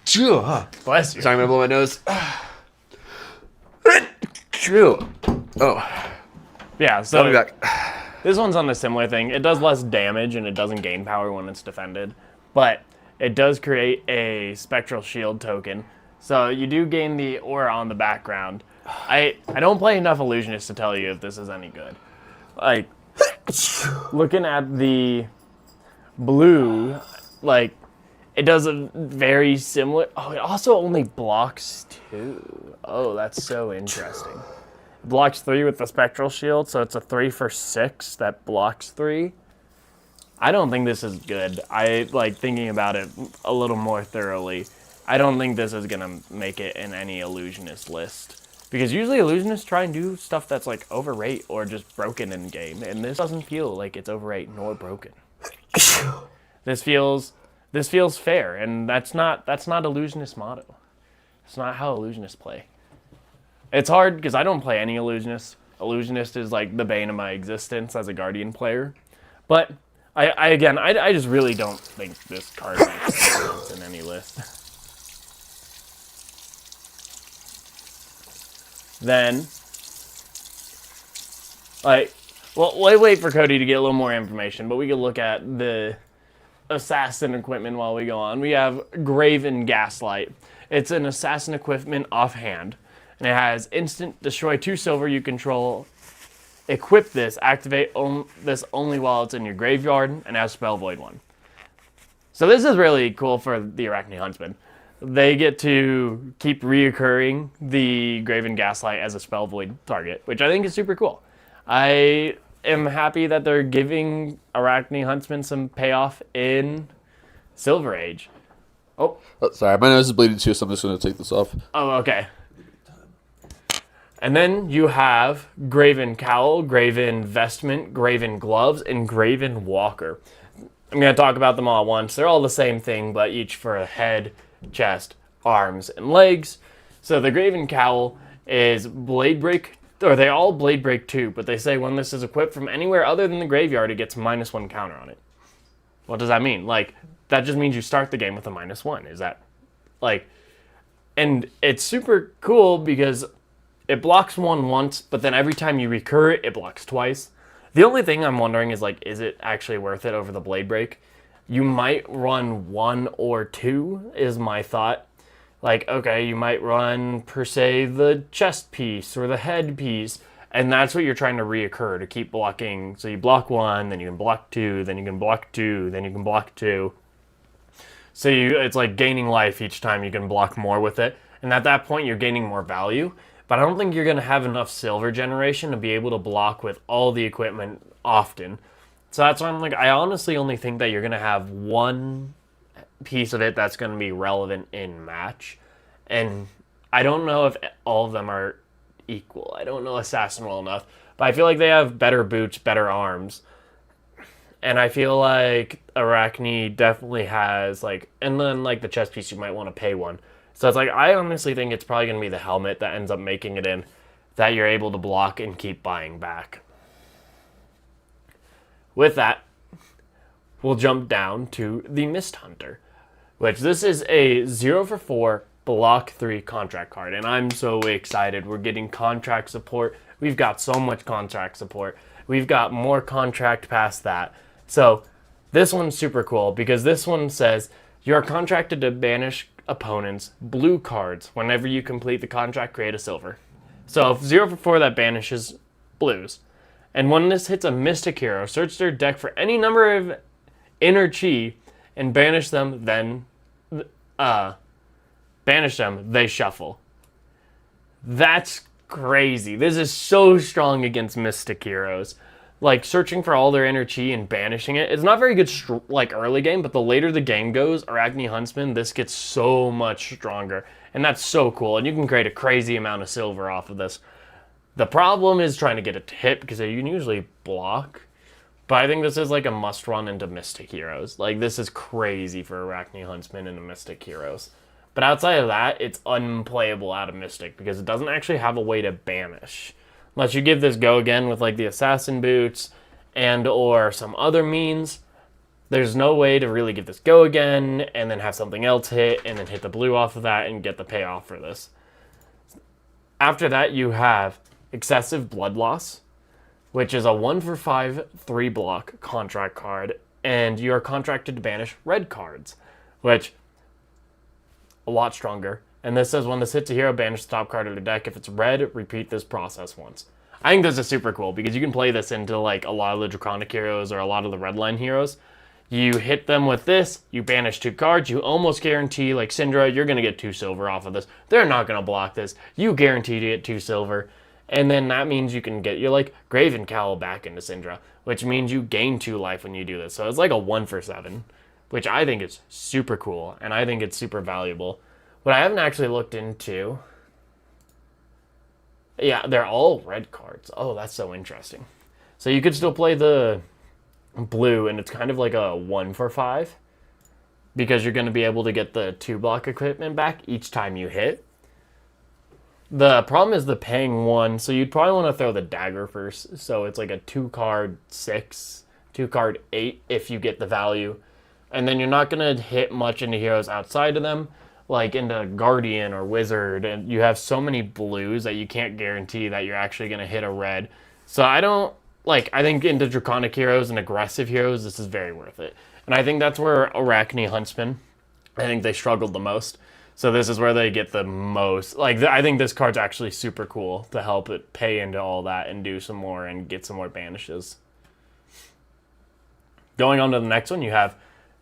Bless you. Sorry, I'm gonna blow my nose. Oh. Yeah, so I'll be back. this one's on a similar thing. It does less damage and it doesn't gain power when it's defended, but it does create a spectral shield token. So you do gain the aura on the background. I don't play enough illusionists to tell you if this is any good. Like, looking at the blue, like, it does a very similar... Oh, it also only blocks 2. Oh, that's so interesting. It blocks 3 with the spectral shield, so it's a 3 for 6 that blocks 3. I don't think this is good. I like thinking about it a little more thoroughly. I don't think this is going to make it in any illusionist list. Because usually illusionists try and do stuff that's like overrate or just broken in game, and this doesn't feel like it's overrate nor broken. This feels fair, and that's not illusionist motto. It's not how illusionists play. It's hard because I don't play any illusionist. Illusionist is like the bane of my existence as a Guardian player. But I just really don't think this card makes sense in any list. Then, wait for Cody to get a little more information, but we could look at the assassin equipment while we go on. We have Graven Gaslight. It's an assassin equipment offhand, and it has instant destroy 2 silver you control. Equip this, activate this only while it's in your graveyard, and has Spell Void 1. So this is really cool for the Arachne Huntsman. They get to keep reoccurring the Graven Gaslight as a Spell Void target, which I think is super cool. I am happy that they're giving Arachne Huntsman some payoff in Silver Age. Oh, sorry, my nose is bleeding too, so I'm just going to take this off. Oh, okay. And then you have Graven Cowl, Graven Vestment, Graven Gloves, and Graven Walker. I'm going to talk about them all at once. They're all the same thing, but each for a head, chest, arms, and legs. So the Graven Cowl is Blade Break, or they all Blade Break 2, but they say when this is equipped from anywhere other than the graveyard, it gets -1 counter on it. What does that mean? Like, that just means you start the game with a -1. Is that, like, and it's super cool because it blocks 1 once, but then every time you recur it, it blocks twice. The only thing I'm wondering is, like, is it actually worth it over the Blade Break? You might run 1 or 2, is my thought. Like, okay, you might run, per se, the chest piece or the head piece, and that's what you're trying to reoccur, to keep blocking. So you block 1, then you can block 2, then you can block 2, then you can block 2. So it's like gaining life each time you can block more with it. And at that point, you're gaining more value. But I don't think you're going to have enough silver generation to be able to block with all the equipment often. So that's why I'm like, I honestly only think that you're going to have 1 piece of it that's going to be relevant in match. And I don't know if all of them are equal. I don't know Assassin well enough. But I feel like they have better boots, better arms. And I feel like Arachne definitely has, like, and then, like, the chest piece, you might want to pay 1. So it's like, I honestly think it's probably going to be the helmet that ends up making it in, that you're able to block and keep buying back. With that, we'll jump down to the Mist Hunter, which this is a 0 for 4, block 3 contract card. And I'm so excited. We're getting contract support. We've got so much contract support. We've got more contract past that. So this one's super cool because this one says you are contracted to banish opponents' blue cards. Whenever you complete the contract, create a silver. So 0 for 4, that banishes blues. And when this hits a Mystic hero, search their deck for any number of inner chi and banish them, they shuffle. That's crazy. This is so strong against Mystic heroes. Like, searching for all their inner chi and banishing it. It's not very good, early game, but the later the game goes, Arachne Huntsman, this gets so much stronger. And that's so cool. And you can create a crazy amount of silver off of this. The problem is trying to get it to hit, because you can usually block. But I think this is like a must run into Mystic heroes. Like, this is crazy for Arachne Huntsman into Mystic heroes. But outside of that, it's unplayable out of Mystic, because it doesn't actually have a way to banish. Unless you give this go again with like the Assassin Boots and or some other means, there's no way to really give this go again and then have something else hit and then hit the blue off of that and get the payoff for this. After that, you have Excessive Blood Loss, which is a 1-for-5 3-block contract card, and you are contracted to banish red cards, which a lot stronger. And this says when this hits a hero, banish the top card of the deck. If it's red, repeat this process once. I think this is super cool because you can play this into like a lot of the Draconic heroes or a lot of the red line heroes. You hit them with this, you banish 2 cards, you almost guarantee, like Syndra, you're going to get 2 silver off of this. They're not going to block this. You guarantee to get 2 silver. And then that means you can get your like Graven Cowl back into Syndra, which means you gain 2 life when you do this. So it's like a 1-for-7, which I think is super cool, and I think it's super valuable. What I haven't actually looked into... Yeah, they're all red cards. Oh, that's so interesting. So you could still play the blue, and it's kind of like a 1-for-5, because you're going to be able to get the 2-block equipment back each time you hit. The problem is the paying 1, so you'd probably want to throw the dagger first. So it's like a 2-card 6, 2-card 8 if you get the value. And then you're not going to hit much into heroes outside of them, like into Guardian or Wizard, and you have so many blues that you can't guarantee that you're actually going to hit a red. So I think into Draconic heroes and aggressive heroes, this is very worth it. And I think that's where Arachne Huntsman, I think they struggled the most. So this is where they get the most, I think this card's actually super cool to help it pay into all that and do some more and get some more banishes. Going on to the next one, you have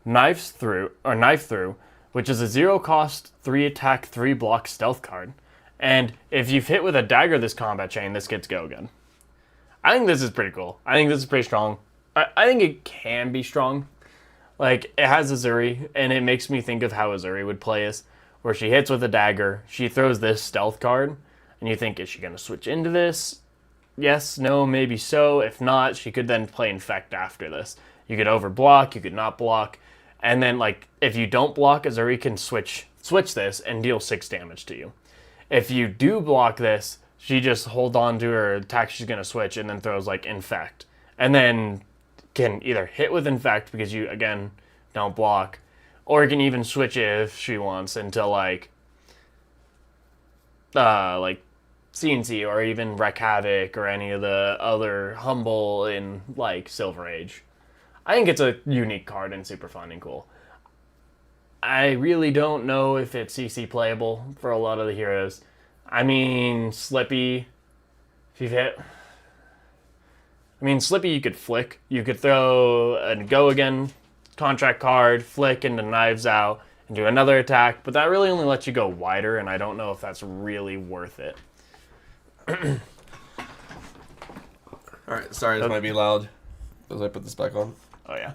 Knife Through, which is a 0-cost, 3-attack, 3-block stealth card. And if you've hit with a dagger this combat chain, this gets go again. I think this is pretty cool. I think this is pretty strong. I think it can be strong. Like, it has Azuri, and it makes me think of how Azuri would play us, where she hits with a dagger, she throws this stealth card, and you think, is she going to switch into this? Yes, no, maybe so. If not, she could then play Infect after this. You could overblock, you could not block. And then, like, if you don't block, Azuri can switch this and deal 6 damage to you. If you do block this, she just holds on to her attack she's going to switch and then throws, like, Infect. And then can either hit with Infect because you, again, don't block, or you can even switch it if she wants into, like CNC or even Wreck Havoc or any of the other Humble in, like, Silver Age. I think it's a unique card and super fun and cool. I really don't know if it's CC playable for a lot of the heroes. I mean, Slippy, if you've hit... Slippy you could flick. You could throw a go again contract card, flick into Knives Out, and do another attack, but that really only lets you go wider, and I don't know if that's really worth it. Alright, sorry, this might be loud as I put this back on. Oh, yeah.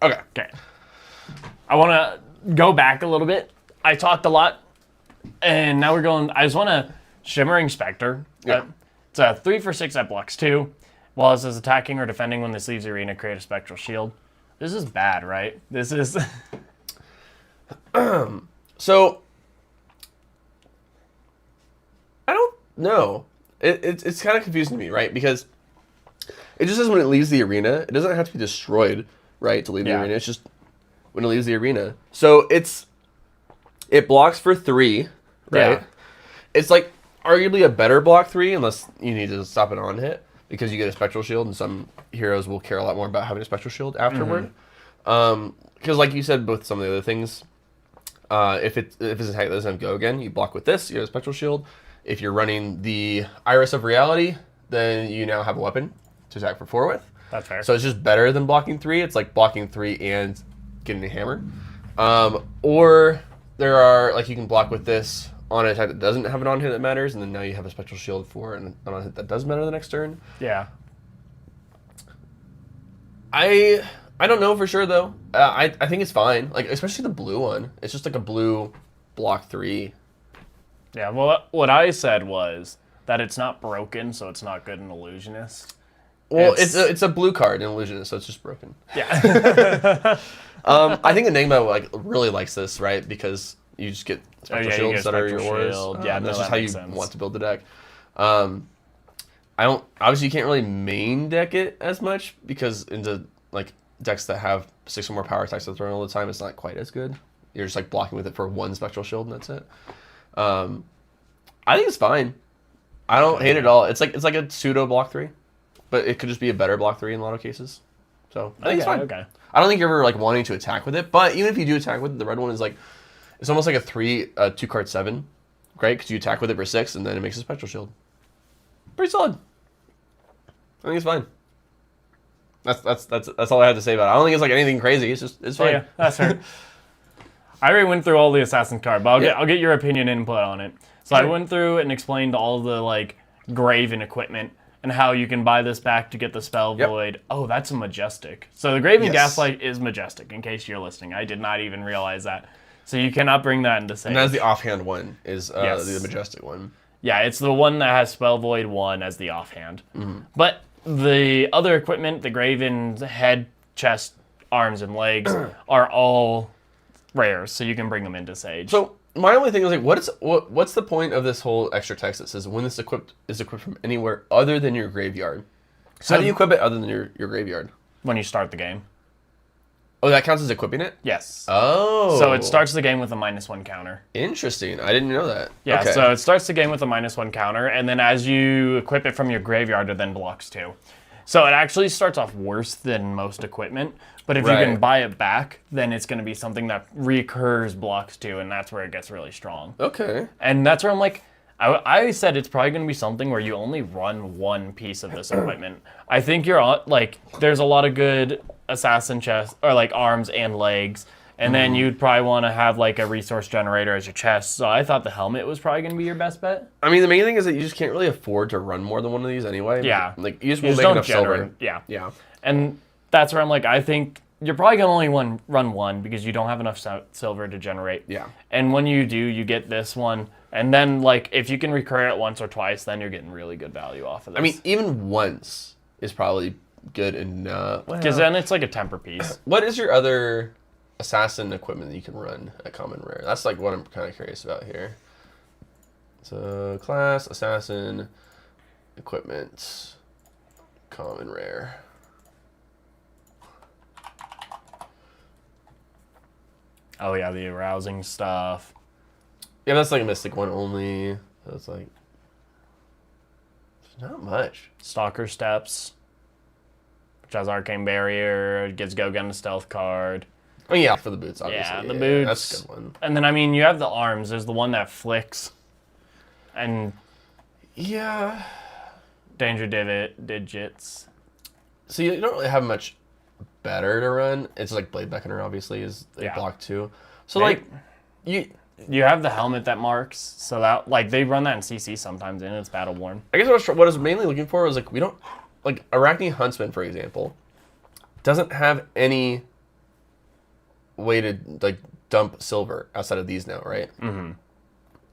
Okay. I want to go back a little bit. I talked a lot, and now we're going... I just want to... Shimmering Spectre. Yeah. It's a 3-for-6 that blocks 2. While it says attacking or defending when this leaves the arena, create a spectral shield. This is bad, right? This is... So... I don't know. It's kind of confusing to me, right? Because it just says when it leaves the arena. It doesn't have to be destroyed, right, to leave the arena. It's just when it leaves the arena. So it blocks for 3, right? Yeah. It's like arguably a better block 3 unless you need to stop an on hit because you get a spectral shield, and some heroes will care a lot more about having a spectral shield afterward. Because like you said, both some of the other things, if it's an attack that doesn't have go again, you block with this, you get a spectral shield. If you're running the Iris of Reality, then you now have a weapon to attack for 4 with. That's fair. So it's just better than blocking 3. It's like blocking 3 and getting a hammer. Or there are, like, you can block with this on an attack that doesn't have an on-hit that matters, and then now you have a special shield for an on-hit that does matter the next turn. Yeah. I don't know for sure, though. I think it's fine. Like, especially the blue one. It's just like a blue block 3. Yeah, well, what I said was that it's not broken, so it's not good in Illusionist. Well, it's a blue card in Illusionist, so it's just broken. Yeah. I think Enigma really likes this, right? Because you just get spectral you shields get that are your spectral auras. shield. Yeah, that's no, just that how you makes sense. want to build the deck. I don't obviously you can't really main deck it as much because into like decks that have 6 or more power attacks to throw all the time, it's not quite as good. You're just like blocking with it for 1 spectral shield and that's it. I think it's fine. I don't hate it at all. It's like a pseudo block 3, but it could just be a better block 3 in a lot of cases. So I think it's fine. Okay. I don't think you're ever like wanting to attack with it, but even if you do attack with it, the red one is like it's almost like a 2 card 7, great because you attack with it for 6 and then it makes a spectral shield. Pretty solid. I think it's fine. That's all I had to say about it. I don't think it's like anything crazy. It's fine. Yeah, that's fair. I already went through all the assassin card, but I'll get your opinion and input on it. So I went through and explained all the like Graven equipment and how you can buy this back to get the spell void. Oh, that's a majestic. So the Graven Gaslight is majestic. In case you're listening, I did not even realize that. So you cannot bring that into Sage. And that's the offhand one. Is Yes. the majestic one. Yeah, it's the one that has spell void 1 as the offhand. But the other equipment, the Graven head, chest, arms, and legs, are all rares, so you can bring them into Sage. So my only thing is like, what's the point of this whole extra text that says when this is equipped from anywhere other than your graveyard? So how do you equip it other than your graveyard? When you start the game. Oh, that counts as equipping it? Yes. Oh. So it starts the game with a -1 counter. Interesting. I didn't know that. Yeah, Okay. so it starts the game with a -1 counter, and then as you equip it from your graveyard, it then blocks 2. So it actually starts off worse than most equipment, but if you can Right. buy it back, then it's going to be something that recurs blocks 2, and that's where it gets really strong. Okay. And that's where I'm like, I said it's probably going to be something where you only run one piece of this equipment. I think you're on, like, there's a lot of good assassin chest, or like arms and legs, and then you'd probably want to have like a resource generator as your chest. So I thought the helmet was probably going to be your best bet. I mean, the main thing is that you just can't really afford to run more than one of these anyway. Yeah. Like, you just You won't just make don't enough silver. generate. Yeah. Yeah. And that's where I'm like, I think you're probably going to only run one because you don't have enough silver to generate. Yeah. And when you do, you get this one. And then, like, if you can recur it once or twice, then you're getting really good value off of this. I mean, even once is probably good enough. because then it's like a temper piece. What is your other assassin equipment that you can run at common rare? That's like what I'm kind of curious about here. So class, assassin, equipment, common rare. Oh, yeah, the arousing stuff. Yeah, that's like a mystic one only. So it's like, there's not much. Stalker Steps, which has Arcane Barrier, gets Go Gun a stealth card. Oh yeah, for the boots, obviously. Yeah, the boots. That's a good one. And then, I mean, you have the arms. There's the one that flicks. And Yeah. Danger Digits. So you don't really have much better to run. It's like Blade Beckoner, obviously, is a Yeah. block 2. So They- like, You have the helmet that marks, so that, like, they run that in CC sometimes, and it's battle worn. I guess what I was mainly looking for was like, we don't, like Arachne Huntsman, for example, doesn't have any way to like dump silver outside of these now, right?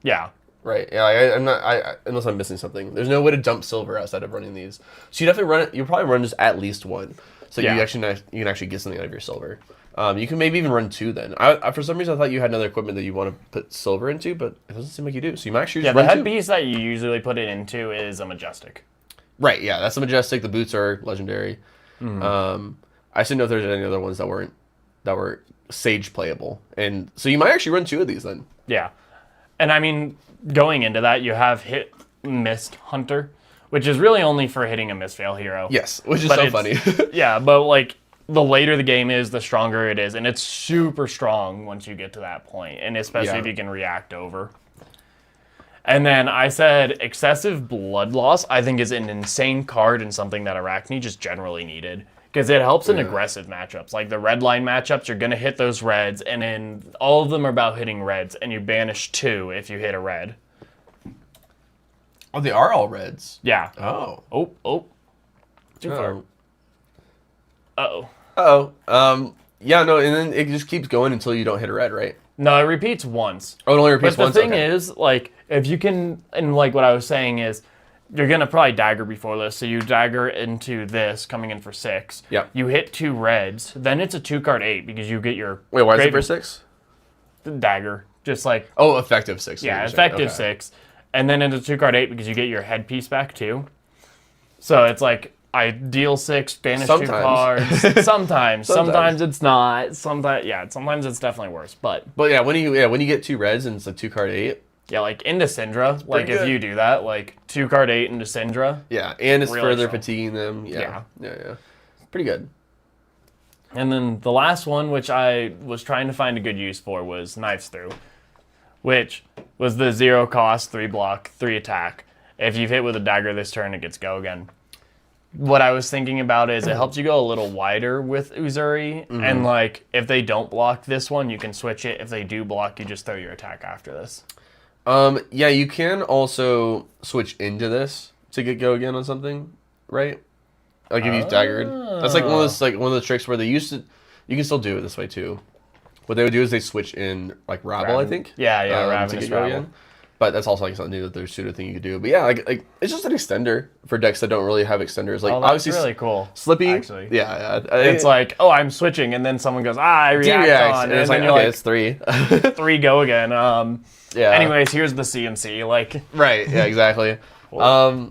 Yeah. Right. Yeah. I'm not. Unless I'm missing something. There's no way to dump silver outside of running these. So you definitely run it. You probably run just at least one, so Yeah. you can actually get something out of your silver. You can maybe even run 2 then. I for some reason I thought you had another equipment that you want to put silver into, but it doesn't seem like you do. So you might actually Yeah, just the run head 2. piece that you usually put it into is a Majestic. Right. Yeah. That's the majestic. The boots are legendary. I just didn't know if there's any other ones that were Sage playable, and so you might actually run 2 of these then. Yeah. And I mean, going into that, you have hit Mist Hunter, which is really only for hitting a Mistveil hero. Yes, which is But so it's- funny. Yeah, but like, the later the game is, the stronger it is, and it's super strong once you get to that point, and especially Yeah. if you can react over. And then I said excessive blood loss, I think, is an insane card and something that Arachne just generally needed. Because it helps in aggressive matchups. Like the red line matchups, you're going to hit those reds, and then all of them are about hitting reds, and you banish 2 if you hit a red. Oh, they are all reds. Yeah. Oh. Oh. Too far. Uh-oh. Uh-oh. Yeah, no, and then it just keeps going until you don't hit a red, right? No, it repeats once. Oh, it only repeats but once? the thing Okay. is, like, if you can, and like what I was saying is, you're going to probably dagger before this, so you dagger into this, coming in for 6. Yep. You hit 2 reds, then it's a 2-card 8, because you get your... Wait, why is it grave- for 6? Dagger. Just like... Oh, effective 6. Yeah, effective 6. And then into 2-card 8, because you get your headpiece back, too. So it's like, I deal 6, banish 2 cards. Sometimes it's not. Sometimes it's definitely worse. But yeah, when you get 2 reds and it's a 2-card 8. Yeah, like into Syndra, like if good. you do that, like 2-card 8 into Syndra. Yeah, and it's Really further strong. fatiguing them. Yeah. Pretty good. And then the last one, which I was trying to find a good use for, was Knives Through, which was the 0 cost, 3 block, 3 attack. If you've hit with a dagger this turn, it gets go again. What I was thinking about is it helps you go a little wider with Uzuri, and like if they don't block this one, you can switch it. If they do block, you just throw your attack after this. Yeah, you can also switch into this to get go again on something, right? Like if you daggered. That's like one of the tricks where they used to. You can still do it this way too. What they would do is they switch in like Rabble, I think. Yeah, to Ravenous get go Rabble. again. But that's also like something new that there's pseudo thing you could do. But yeah, like it's just an extender for decks that don't really have extenders. Like Oh, that's obviously really cool. Slippy. Actually. Yeah. It's like, oh, I'm switching, and then someone goes, I react on, and it's like, then you're okay, like, it's 3. 3 go again. Yeah. Anyways, here's the CNC. Like, Right. Yeah. Exactly. It's all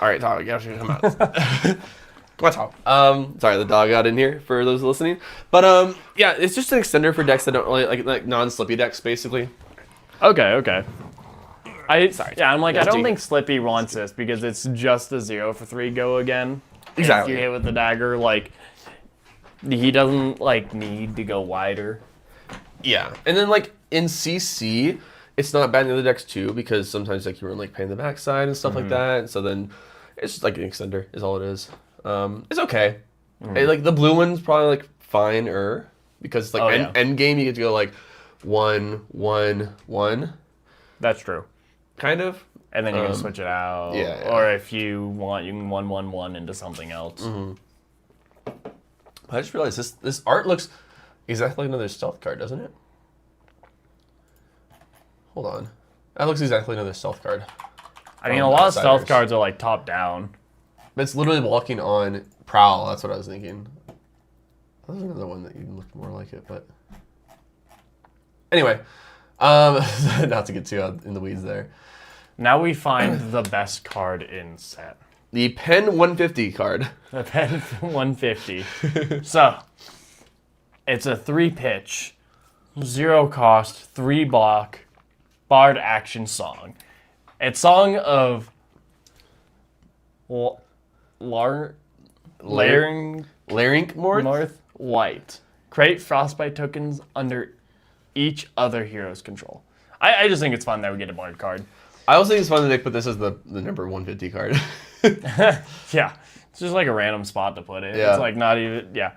right, Tom. You should come out. Come on, Tom. Sorry, the dog got in here for those listening. But yeah, it's just an extender for decks that don't really like non-slippy decks, basically. okay. I'm like, I don't Nasty. think Slippy wants this because it's just a 0 for 3 go again. Exactly. If you hit with the dagger, like, he doesn't like need to go wider. Yeah, and then like in CC, it's not bad in the other decks too because sometimes like you run like pain in the backside and stuff like that. So then it's just like an extender is all it is. It's okay. Like the blue one's probably like fine because like end game you get to go like 1-1-1. That's true. Kind of. And then you can switch it out. yeah. Or if you want, you can 1-1-1 into something else. I just realized this art looks exactly like another stealth card, doesn't it? Hold on. That looks exactly like another stealth card. I mean, a lot of stealth Outsiders. cards are like top down. But it's literally walking on Prowl. That's what I was thinking. There's another one that even looked more like it, but anyway, not to get too out in the weeds there. Now we find the best card in set. The Pen 150 card. The Pen 150. So, it's a 3-pitch, 0 cost, 3 block, bard action song. It's song of Layering Larynx North White. Create frostbite tokens under each other hero's control. I just think it's fun that we get a bard card. I also think it's fun that they put this as the number 150 card. Yeah. It's just like a random spot to put it. Yeah. It's like not even, yeah.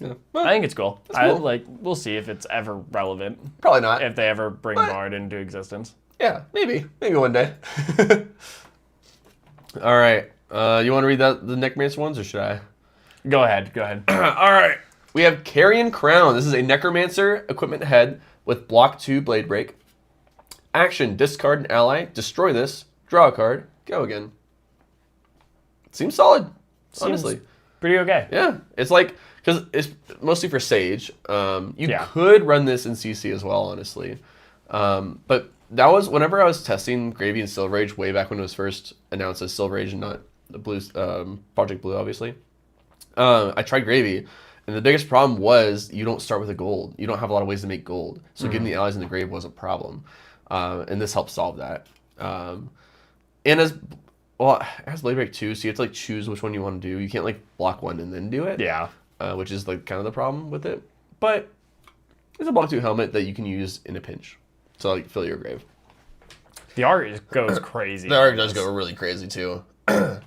Well, I think it's cool. cool. We'll see if it's ever relevant. probably not. If they ever bring Bard into existence. Yeah, maybe one day. All right. You want to read the Necromancer ones, or should I? Go ahead. All right. We have Carrion Crown. This is a Necromancer equipment head with block 2 Blade Break. Action, discard an ally, destroy this, draw a card, go again. Seems solid, honestly. Pretty okay. Yeah, it's like, because it's mostly for Sage. You Yeah. could run this in CC as well, honestly. But that was, whenever I was testing Gravy and Silver Age way back when it was first announced as Silver Age and not the Blue, Project Blue, obviously. I tried Gravy, and the biggest problem was you don't start with a gold. You don't have a lot of ways to make gold. So getting the allies in the grave was a problem. And this helps solve that. And as Blade Break 2, so you have to like choose which one you want to do. You can't like block one and then do it. Yeah. Which is like kind of the problem with it. But it's a block 2 helmet that you can use in a pinch. So like fill your grave. The art goes crazy. The art does go really crazy too. Then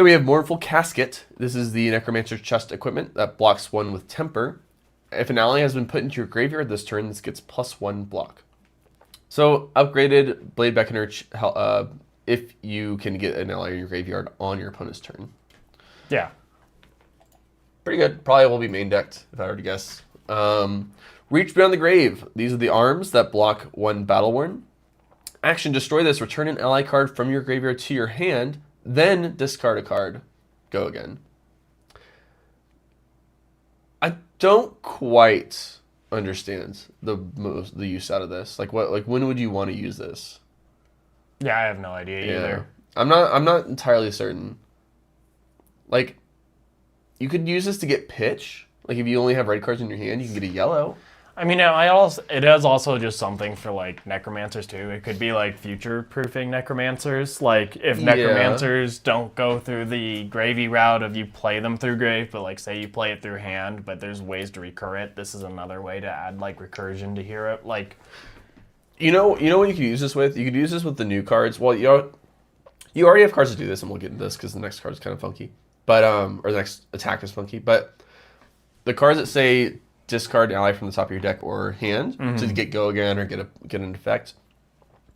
we have Mournful Casket. This is the Necromancer's chest equipment that blocks 1 with Temper. If an ally has been put into your graveyard this turn, this gets +1 block. So upgraded Blade Beckoner if you can get an ally in your graveyard on your opponent's turn. Yeah. Pretty good. Probably will be main decked, if I were to guess. Reach Beyond the Grave. These are the arms that block 1 Battle Worn. Action, destroy this. Return an ally card from your graveyard to your hand. Then discard a card. Go again. I don't quite understand the use out of this. Like when would you want to use this? Yeah, I have no idea either. I'm not entirely certain. Like, you could use this to get pitch. Like if you only have red cards in your hand, you can get a yellow. I mean, it is also just something for like necromancers too. It could be like future-proofing necromancers. Like if necromancers don't go through the gravy route of you play them through grave, but like say you play it through hand, but there's ways to recur it. This is another way to add like recursion to hero. Like, you know what you could use this with? You could use this with the new cards. Well, you already have cards to do this, and we'll get into this because the next card is kind of funky. But or the next attack is funky. But the cards that say discard an ally from the top of your deck or hand to get go again or get an effect.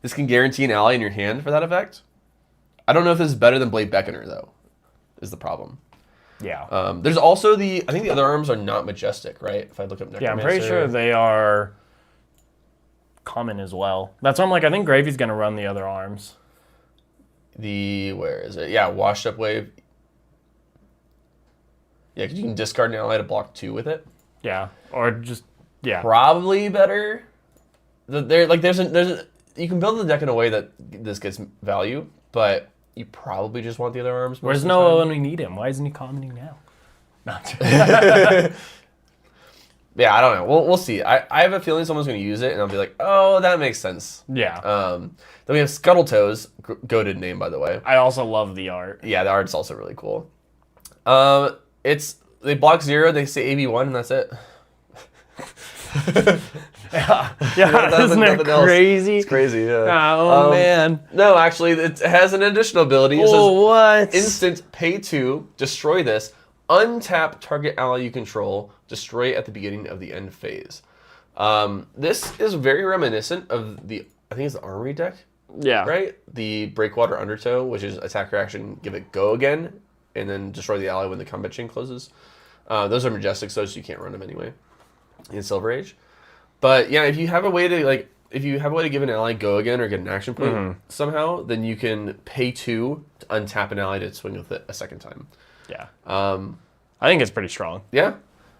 This can guarantee an ally in your hand for that effect. I don't know if this is better than Blade Beckoner though, is the problem. Yeah. There's also I think the other arms are not majestic, right? If I look up Necromancer. Yeah, I'm pretty sure they are common as well. That's why I'm like, I think Gravy's going to run the other arms. Where is it? Yeah, Washed Up Wave. Yeah, because you can discard an ally to block 2 with it. Yeah, or just Probably better. You can build the deck in a way that this gets value, but you probably just want the other arms. Where's Noah when we need him? Why isn't he commenting now? Not. Yeah, I don't know. We'll see. I have a feeling someone's going to use it, and I'll be like, oh, that makes sense. Yeah. Then we have Scuttletoes, goated name by the way. I also love the art. Yeah, the art's also really cool. They block 0, they say AB1, and that's it. Yeah, isn't it crazy? It's crazy, yeah. Man. No, actually, it has an additional ability. It says, what? instant, pay 2, destroy this, untap target ally you control, destroy it at the beginning of the end phase. This is very reminiscent of I think it's the Armory deck, Yeah. right? The Breakwater Undertow, which is attack reaction, give it go again, and then destroy the ally when the combat chain closes. Those are majestic, so you can't run them anyway in Silver Age. But yeah, if you have a way to give an ally go again or get an action point somehow, then you can pay 2 to untap an ally to swing with it a second time. Yeah. I think it's pretty strong. Yeah.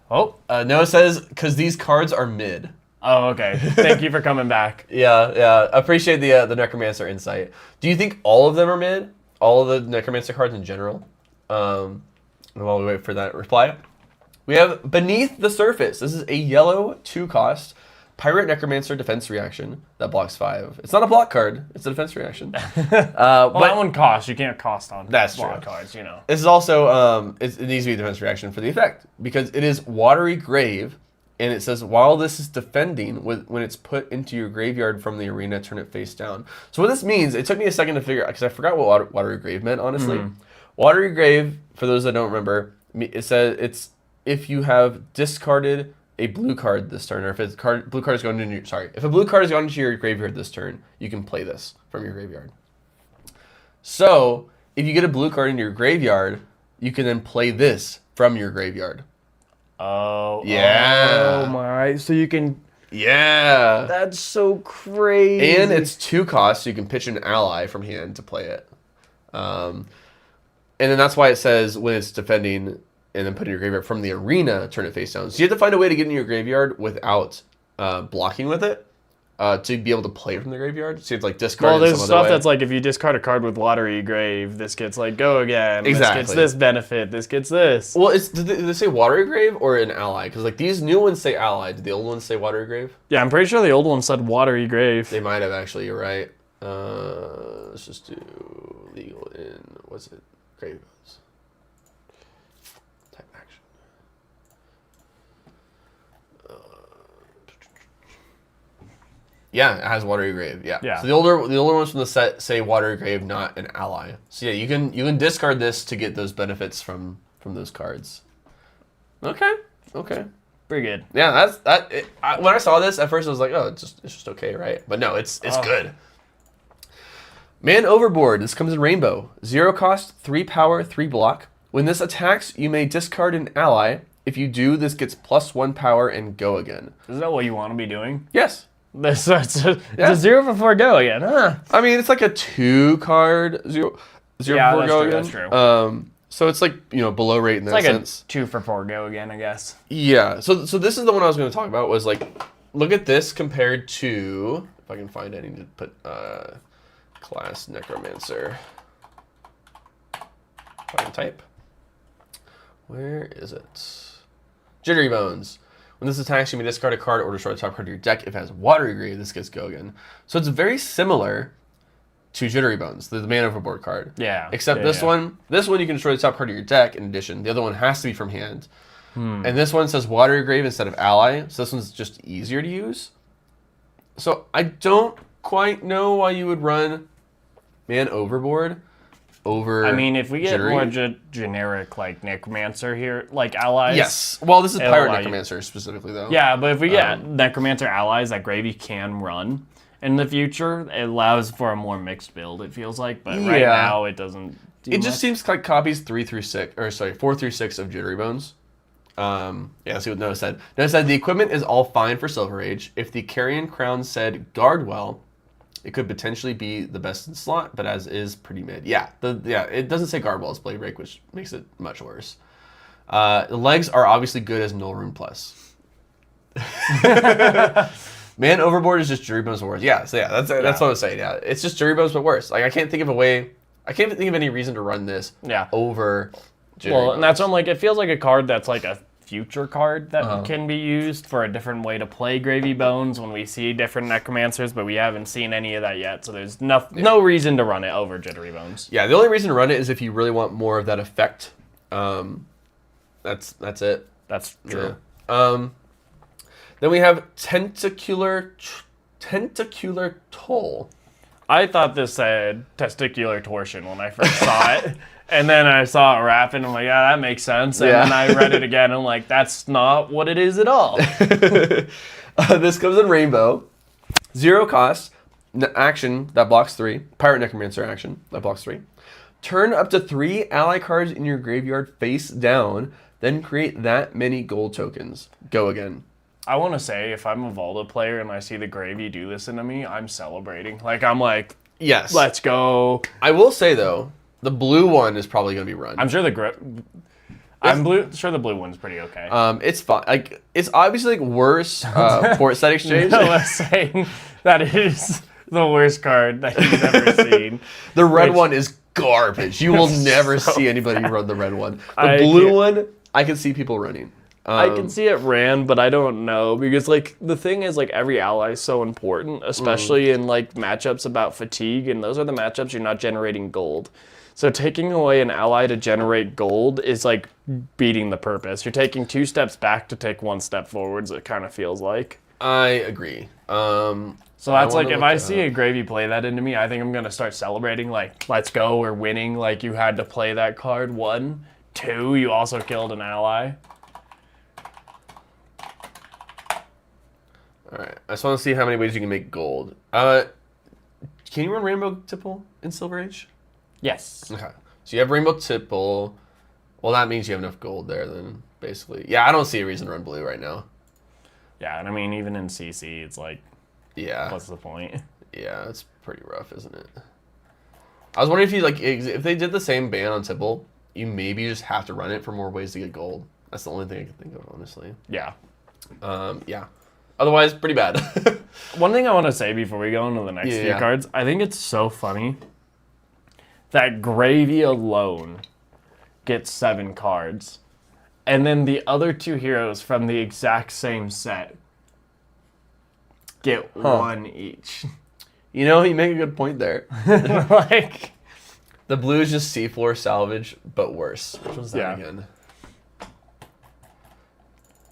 Oh, Noah says because these cards are mid. Oh, okay. Thank you for coming back. Yeah. Appreciate the Necromancer insight. Do you think all of them are mid? All of the Necromancer cards in general? While we wait for that reply, we have Beneath the Surface. This is a yellow 2-cost Pirate Necromancer defense reaction that blocks 5. It's not a block card. It's a defense reaction. Well, that one costs. You can't cost on That's block true. cards, you know. This is also, it needs to be a defense reaction for the effect because it is Watery Grave, and it says while this is defending, when it's put into your graveyard from the arena, turn it face down. So what this means, it took me a second to figure out because I forgot what Watery Grave meant, honestly. Watery Grave, for those that don't remember, it says it's if you have discarded a blue card this turn, or if if a blue card is going into your graveyard this turn, you can play this from your graveyard. So if you get a blue card into your graveyard, you can then play this from your graveyard. Oh. Yeah. Oh my. So you can. Yeah. That's so crazy. And it's 2 costs, so you can pitch an ally from hand to play it. And then that's why it says when it's defending and then put in your graveyard from the arena, turn it face down. So you have to find a way to get in your graveyard without blocking with it to be able to play from the graveyard. So you have to like discard. Well, it there's some stuff other way. that's like if you discard a card with Watery Grave, this gets like go again. Exactly. This gets this benefit. This gets this. Well, did they say Watery Grave or an ally? Because like these new ones say ally. Did the old ones say Watery Grave? Yeah, I'm pretty sure the old one said Watery Grave. They might have actually. You're right. Let's just do legal in what's it? Grave. Type action. Yeah, it has Watery Grave. Yeah. Yeah. So the older ones from the set say Watery Grave, not an ally. So yeah, you can discard this to get those benefits from those cards. Okay. Pretty good. Yeah, when I saw this at first, I was like, oh, it's just okay, right? But no, it's good. Man Overboard. This comes in rainbow. 0 cost, 3 power, 3 block. When this attacks, you may discard an ally. If you do, this gets +1 power and go again. Is that what you want to be doing? Yes. It's a 0 before go again, huh? I mean, it's like a 2 card 0 before go again. That's true. So it's like, below rate in that sense. Like a 2 for 4 go again, I guess. Yeah. So this is the one I was going to talk about. Was like, look at this compared to, if I can find it, I need to put class Necromancer. If I can type. Where is it? Jittery Bones. When this attacks, you may discard a card or destroy the top card of your deck. If it has Watery Grave, this gets go again. So it's very similar to Jittery Bones, the Man Overboard card. Yeah. Except this one you can destroy the top card of your deck in addition. The other one has to be from hand. And this one says Watery Grave instead of ally. So this one's just easier to use. So I don't quite know why you would run Man Overboard over I mean, if we get Jittery. more generic, like, Necromancer here, like, allies. Yes. Well, this is It'll Pirate allow you- Necromancer specifically, though. Yeah, but if we get Necromancer allies that Gravy can run in the future, it allows for a more mixed build, it feels like. But right Yeah. now, it doesn't do It much. just seems like copies 4 through 6 of Jittery Bones. Let's see what Noah said. Noah said the equipment is all fine for Silver Age. If the Carrion Crown said guard well, it could potentially be the best in slot, but as is pretty mid. Yeah, it doesn't say guard well as Blade Break, which makes it much worse. The legs are obviously good as Null Rune Plus. Man Overboard is just Jittery Bones but worse. Yeah, so that's what I was saying. Yeah, it's just Jittery Bones but worse. Like I can't think of any reason to run this over Jittery Bones. And that's what I'm like, it feels like a card that's like a future card that can be used for a different way to play Gravy Bones when we see different Necromancers, but we haven't seen any of that yet, so there's no reason to run it over Jittery Bones. Yeah, the only reason to run it is if you really want more of that effect. That's it. That's true. Yeah. Then we have Tentacular Toll. I thought this said Testicular Torsion when I first saw it. And then I saw it wrap, and I'm like, yeah, that makes sense. And then I read it again, and I'm like, that's not what it is at all. This comes in rainbow. 0 cost. Action that blocks 3. Pirate Necromancer action that blocks 3. Turn up to 3 ally cards in your graveyard face down. Then create that many gold tokens. Go again. I want to say, if I'm a Volta player and I see the Gravy do this into me, I'm celebrating. Like, I'm like, yes, let's go. I will say, though, the blue one is probably going to be run. I'm sure sure the blue one's pretty okay. It's fine. Like, it's obviously like worse port set exchange. No, I'm saying that is the worst card that you've ever seen. The red one is garbage. You will never see anybody run the red one. The blue one, I can see people running. I can see it ran, but I don't know, because like the thing is, like, every ally is so important, especially in like matchups about fatigue, and those are the matchups you're not generating gold. So taking away an ally to generate gold is like beating the purpose. You're taking 2 steps back to take 1 step forwards, it kind of feels like. I agree. So that's like, if I see a Gravy play that into me, I think I'm going to start celebrating, like, let's go, we're winning. Like, you had to play that card. 1, 2, you also killed an ally. All right. I just want to see how many ways you can make gold. Can you run Rainbow Tipple in Silver Age? Yes. Okay. So you have Rainbow Tipple. Well, that means you have enough gold there then, basically. Yeah, I don't see a reason to run blue right now. Yeah, and I mean, even in CC, it's like, yeah, what's the point? Yeah, it's pretty rough, isn't it? I was wondering if you if they did the same ban on Tipple, you maybe just have to run it for more ways to get gold. That's the only thing I can think of, honestly. Yeah. Yeah. Otherwise, pretty bad. One thing I want to say before we go into the next few cards, I think it's so funny that Gravy alone gets 7 cards, and then the other 2 heroes from the exact same set get 1 each. You know, you make a good point there. Like, the blue is just seafloor salvage, but worse. Which one's that again?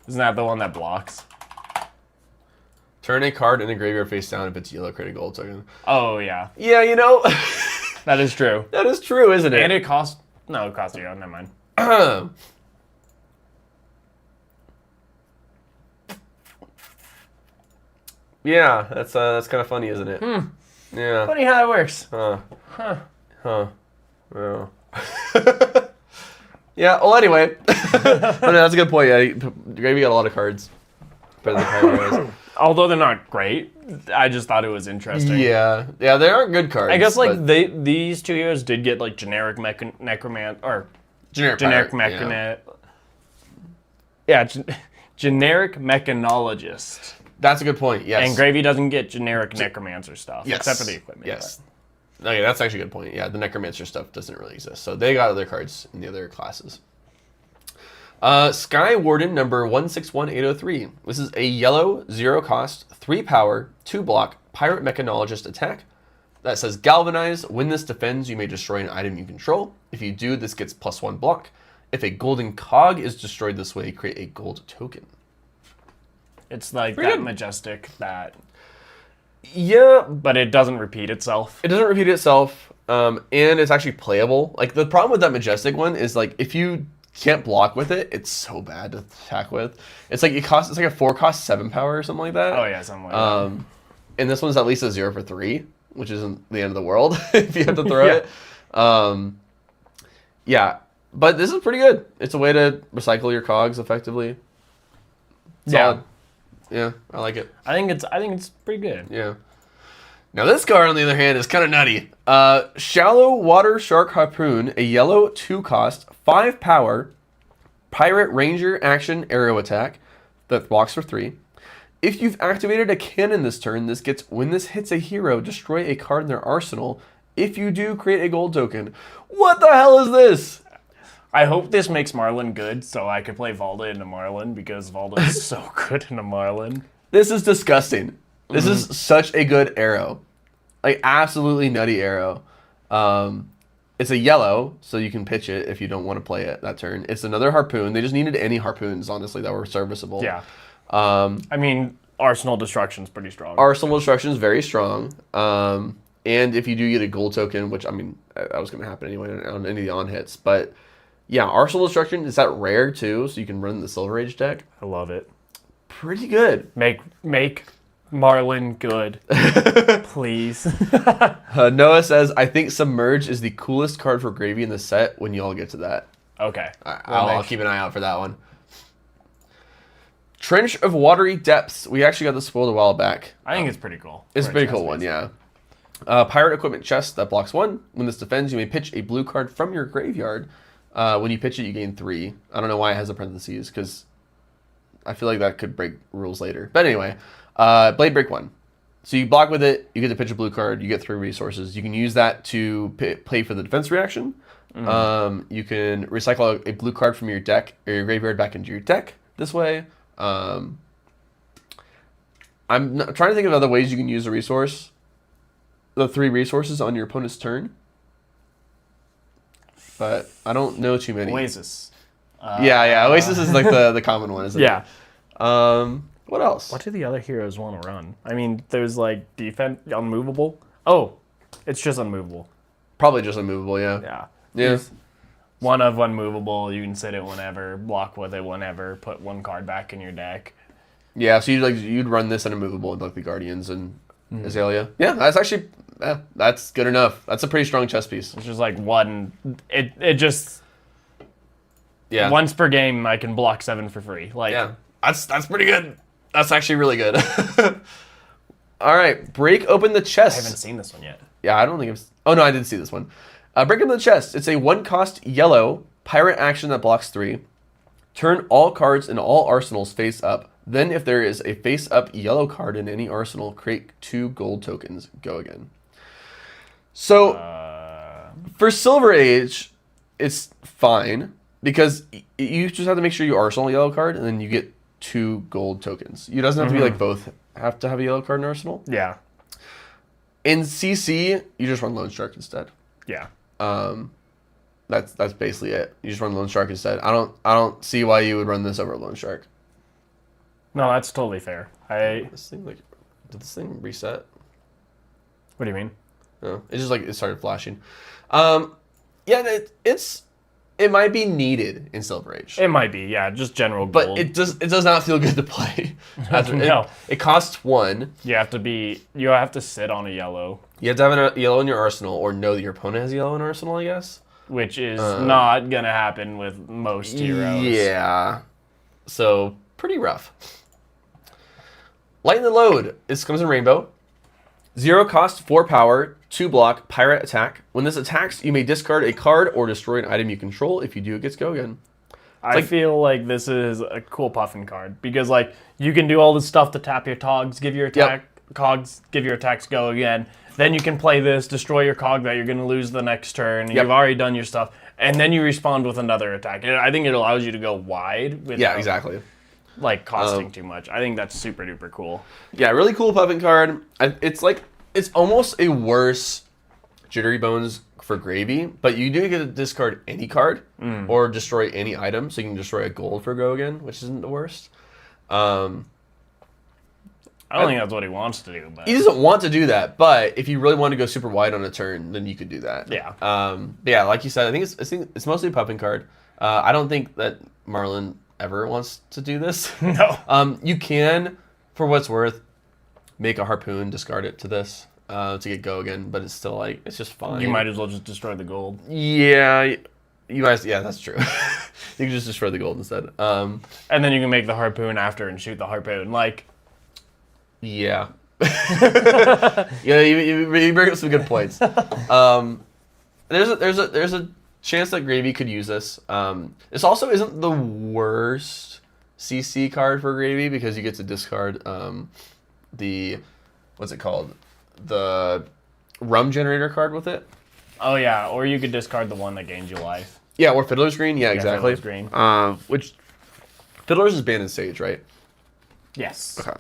Isn't that the one that blocks? Turn a card in the graveyard face down. If it's yellow, create a gold token. Oh, yeah. Yeah, you know. That is true. That is true, isn't it? And it costs... No, it costs 0. Never mind. Yeah, that's kind of funny, isn't it? Yeah. Funny how that works. Huh. Well. Yeah. Well, anyway, but no, that's a good point. Yeah, Gravy got a lot of cards. Better than Kylo. Although they're not great, I just thought it was interesting. Yeah, they are good cards. I guess like these 2 years did get like generic necroman or generic mechanist. Yeah, generic mechanologist. That's a good point. Yes. And Gravy doesn't get generic necromancer stuff, Yes. except for the equipment. Yes. Okay, that's actually a good point. Yeah, the necromancer stuff doesn't really exist, so they got other cards in the other classes. Sky Warden number 161803. This is a yellow, 0 cost, 3 power, 2 block, pirate mechanologist attack. That says galvanize. When this defends, you may destroy an item you control. If you do, this gets +1 block. If a golden cog is destroyed this way, create a gold token. It's like Pretty that good. majestic that, Yeah, but it doesn't repeat itself. it doesn't repeat itself, and it's actually playable. Like, the problem with that majestic one is, like, if you can't block with it, it's so bad to attack with. It's like it's like a 4 cost 7 power or something like that. Oh yeah, something like that. And this one's at least a 0 for 3, which isn't the end of the world if you have to throw Yeah. it. Yeah, but this is pretty good. It's a way to recycle your cogs effectively. Solid. Yeah, I like it. I think it's pretty good. Yeah. Now this card, on the other hand, is kind of nutty. Shallow Water Shark Harpoon, a yellow 2 cost, 5 power, pirate ranger action arrow attack that blocks for 3. If you've activated a cannon this turn, when this hits a hero, destroy a card in their arsenal. If you do, create a gold token. What the hell is this? I hope this makes Marlin good, so I could play Valda into Marlin, because Valda is so good into Marlin. This is disgusting. This is such a good arrow. Like, absolutely nutty arrow. It's a yellow, so you can pitch it if you don't want to play it that turn. It's another harpoon. They just needed any harpoons, honestly, that were serviceable. Yeah. I mean, Arsenal Destruction's pretty strong. Arsenal Destruction is very strong. And if you do get a gold token, which, I mean, that was going to happen anyway on any of the on-hits. But, yeah, Arsenal Destruction, is that rare, too? So you can run the Silver Age deck. I love it. Pretty good. Make Marlin good. Please. Noah says, I think Submerge is the coolest card for Gravy in the set when you all get to that. Okay. I'll keep an eye out for that one. Trench of Watery Depths. We actually got this spoiled a while back. I think it's pretty cool. It's a pretty cool one, yeah. Pirate Equipment Chest that blocks 1. When this defends, you may pitch a blue card from your graveyard. When you pitch it, you gain 3. I don't know why it has a parentheses, because I feel like that could break rules later. But anyway, Blade Break 1. So you block with it, you get to pitch a blue card, you get 3 resources. You can use that to play for the defense reaction. You can recycle a blue card from your deck or your graveyard back into your deck this way. I'm trying to think of other ways you can use a resource. The 3 resources on your opponent's turn. But I don't know too many. Oasis. Yeah. Oasis is like the common one, isn't it? Yeah. What else? What do the other heroes want to run? I mean, there's like defense, unmovable. Oh, it's just unmovable. Probably just unmovable, yeah. Yeah. Yeah. It's one of unmovable. You can sit it whenever, block with it whenever, put 1 card back in your deck. Yeah, so you'd run this unmovable with like the Guardians and Azalea. Yeah, that's actually that's good enough. That's a pretty strong chess piece. It's just like one. It just Yeah. once per game I can block 7 for free. Like Yeah. That's pretty good. That's actually really good. All right, break open the chest. I haven't seen this one yet. Yeah, I don't think I've... Oh, no, I did see this one. Break open the chest. It's a 1 cost yellow pirate action that blocks 3. Turn all cards in all arsenals face up. Then if there is a face up yellow card in any arsenal, create 2 gold tokens. Go again. So, for Silver Age, it's fine. Because you just have to make sure you arsenal a yellow card, and then you get 2 gold tokens. It doesn't have to be like both have to have a yellow card in arsenal. Yeah. In CC, you just run Lone Shark instead. Yeah. That's basically it. You just run Lone Shark instead. I don't see why you would run this over Lone Shark. No, that's totally fair. This thing like Did this thing reset? What do you mean? No, it's just like it started flashing. Yeah, it might be needed in Silver Age, It might be, yeah, just general but gold. it does not feel good to play. No. It costs 1. You have to sit on a yellow, You have to have a yellow in your arsenal, or know that your opponent has yellow in arsenal, I guess. which is not gonna happen with most heroes. Yeah. So pretty rough. Lighten the load. This comes in rainbow. 0 cost, 4 power, 2 block, pirate attack. When this attacks, you may discard a card or destroy an item you control. If you do, it gets go again. I feel like this is a cool puffin card because like you can do all this stuff to tap your cogs, give your attack cogs, give your attacks go again. Then you can play this, destroy your cog that you're going to lose the next turn. You've already done your stuff, and then you respond with another attack. And I think it allows you to go wide without Exactly. like costing too much. I think that's super duper cool. Yeah, really cool puffin card. It's almost a worse Jittery Bones for Gravy, but you do get to discard any card or destroy any item, so you can destroy a gold for go again, which isn't the worst. I don't think that's what he wants to do, but He doesn't want to do that, but if you really want to go super wide on a turn, then you could do that. Yeah. But yeah, like you said, I think it's mostly a puffin card. I don't think that Marlon ever wants to do this. no. You can, for what it's worth, make a harpoon, discard it to this to get go again, but it's still like it's just fine. You might as well just destroy the gold. Yeah, you guys. Yeah, that's true. You can just destroy the gold instead. And then you can make the harpoon after and shoot the harpoon. Like, yeah. Yeah, you bring up some good points. There's a chance that Gravy could use this. This also isn't the worst CC card for Gravy because you get to discard the what's it called? The rum generator card with it. oh yeah, or you could discard the one that gains you life. Yeah, or Fiddler's Green. Yeah, exactly. Fiddler's Green. Which Fiddler's is banned in Sage, right? Yes. Okay.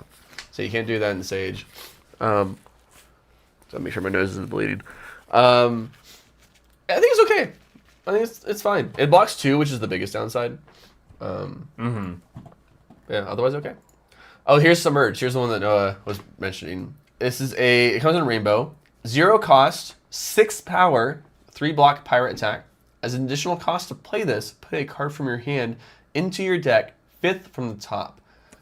So you can't do that in Sage. So make sure my nose isn't bleeding. I think it's okay. I think it's fine. It blocks 2, which is the biggest downside. Yeah, otherwise okay. Oh, here's Submerge. Here's the one that Noah was mentioning. It comes in rainbow. 0 cost, 6 power, 3 block pirate attack. As an additional cost to play this, put a card from your hand into your deck, 5th from the top.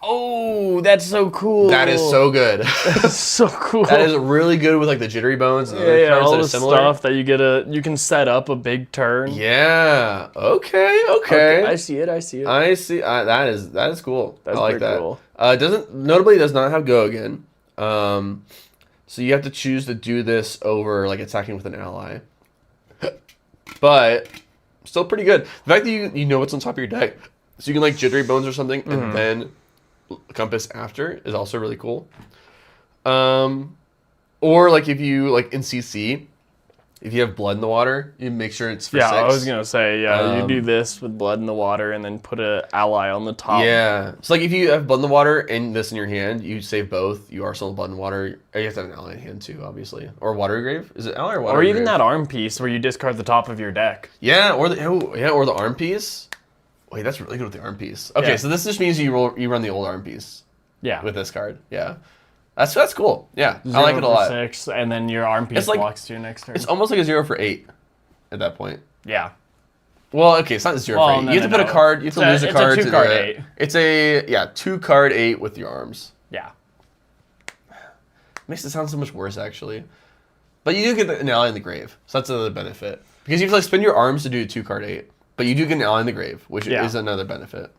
Oh, that's so cool. That is so good. That's so cool. That is really good with like the Jittery Bones and other cards all that are the similar. stuff that you can set up a big turn. Yeah. Okay. I see it. I see. That is cool. That's I like pretty that. cool. Notably does not have go again. So you have to choose to do this over like attacking with an ally. But still pretty good. The fact that you know what's on top of your deck, so you can like Jittery Bones or something, and then Compass after is also really cool. Or like if you like in CC, if you have blood in the water, you make sure it's for 6. I was gonna say you do this with blood in the water and then put an ally on the top. Yeah. So like if you have blood in the water and this in your hand, you save both. You arsenal blood in water. Or you have to have an ally in hand too, obviously. Or water grave. Is it ally or water? Or even grave? that arm piece where you discard the top of your deck. Yeah. Or the arm piece. Wait, that's really good with the arm piece. Okay, Yeah. so this just means you run the old arm piece. Yeah. With this card. Yeah. That's cool. Yeah. I like it a lot. 6, and then your arm piece It's like- blocks 2 next turn. It's almost like a 0 for 8 at that point. Yeah. Well, okay, it's not 0 Well, for 8. no, You have to no, put no. a card. You have to lose a card. It's a 2-card 8. It's a 2-card 8 with your arms. Yeah. Makes it sound so much worse, actually. But you do get an ally in the grave, so that's another benefit. Because you have to like spend your arms to do a 2-card 8, but you do get an ally in the grave, which is another benefit.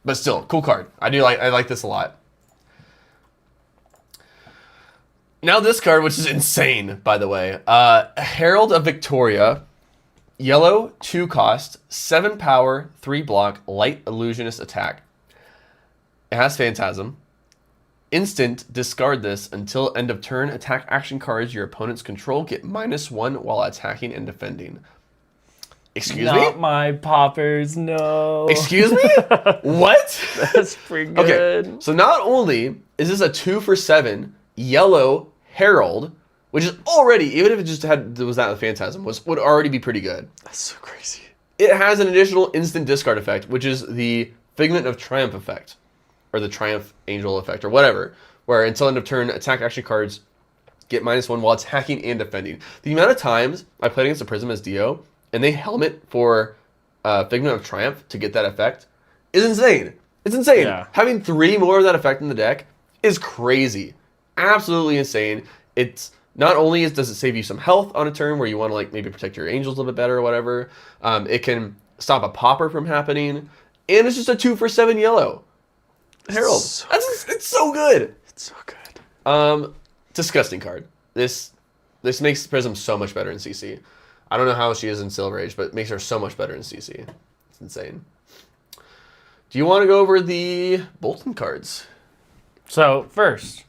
But still, cool card. I like this a lot. Now this card, which is insane, by the way. Herald of Victoria. Yellow, 2 cost, 7 power, 3 block, light illusionist attack. It has Phantasm. Instant, discard this until end of turn. Attack action cards your opponents control get -1 while attacking and defending. Excuse me? Not my poppers, no. Excuse me? What? That's pretty good. Okay, so not only is this a 2 for 7 yellow Herald, which is already, even if it just was that with Phantasm, would already be pretty good. That's so crazy. It has an additional instant discard effect, which is the Figment of Triumph effect, or the Triumph Angel effect, or whatever, where until end of turn, attack action cards get -1 while attacking and defending. The amount of times I played against a Prism as Dio, and they helmet for Figment of Triumph to get that effect is insane. It's insane. Yeah. Having 3 more of that effect in the deck is crazy. Absolutely insane. It's not only does it save you some health on a turn where you want to like maybe protect your angels a little bit better or whatever, it can stop a popper from happening, and it's just a 2 for 7 yellow. Herald. It's so good. It's so good. Disgusting card. This makes Prism so much better in CC. I don't know how she is in Silver Age, but it makes her so much better in CC. It's insane. Do you want to go over the Bolton cards? So first,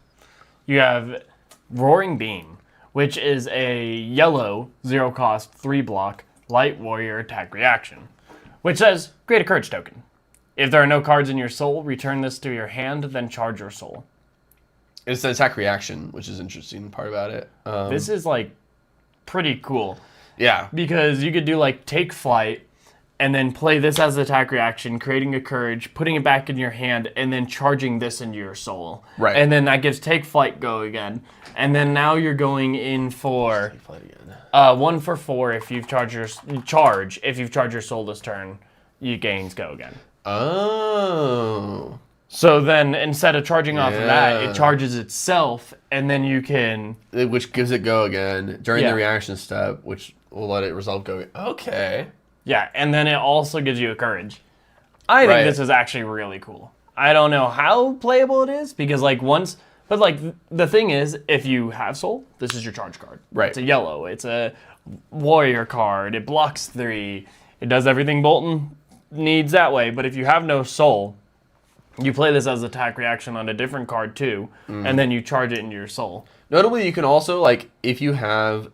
you have Roaring Beam, which is a yellow 0-cost 3-block light warrior attack reaction, which says create a courage token. If there are no cards in your soul, return this to your hand, then charge your soul. It's an attack reaction, which is interesting part about it. This is like pretty cool. Yeah. Because you could do like take flight and then play this as an attack reaction, creating a courage, putting it back in your hand, and then charging this into your soul. Right. And then that gives take flight go again. And then now you're going in for Take flight again. 1 for 4 if you've charged your soul this turn, you gains go again. Oh. So then instead of charging off of that, Yeah. it charges itself, and then you can Which gives it go again during Yeah. the reaction step, which will let it resolve go. Okay. yeah, and then it also gives you a courage. I think Right. this is actually really cool. I don't know how playable it is because but the thing is, if you have soul, this is your charge card. Right. It's a yellow. It's a warrior card. It blocks 3. It does everything Bolton needs that way. But if you have no soul, you play this as attack reaction on a different card too, and then you charge it into your soul. Notably, you can also like if you have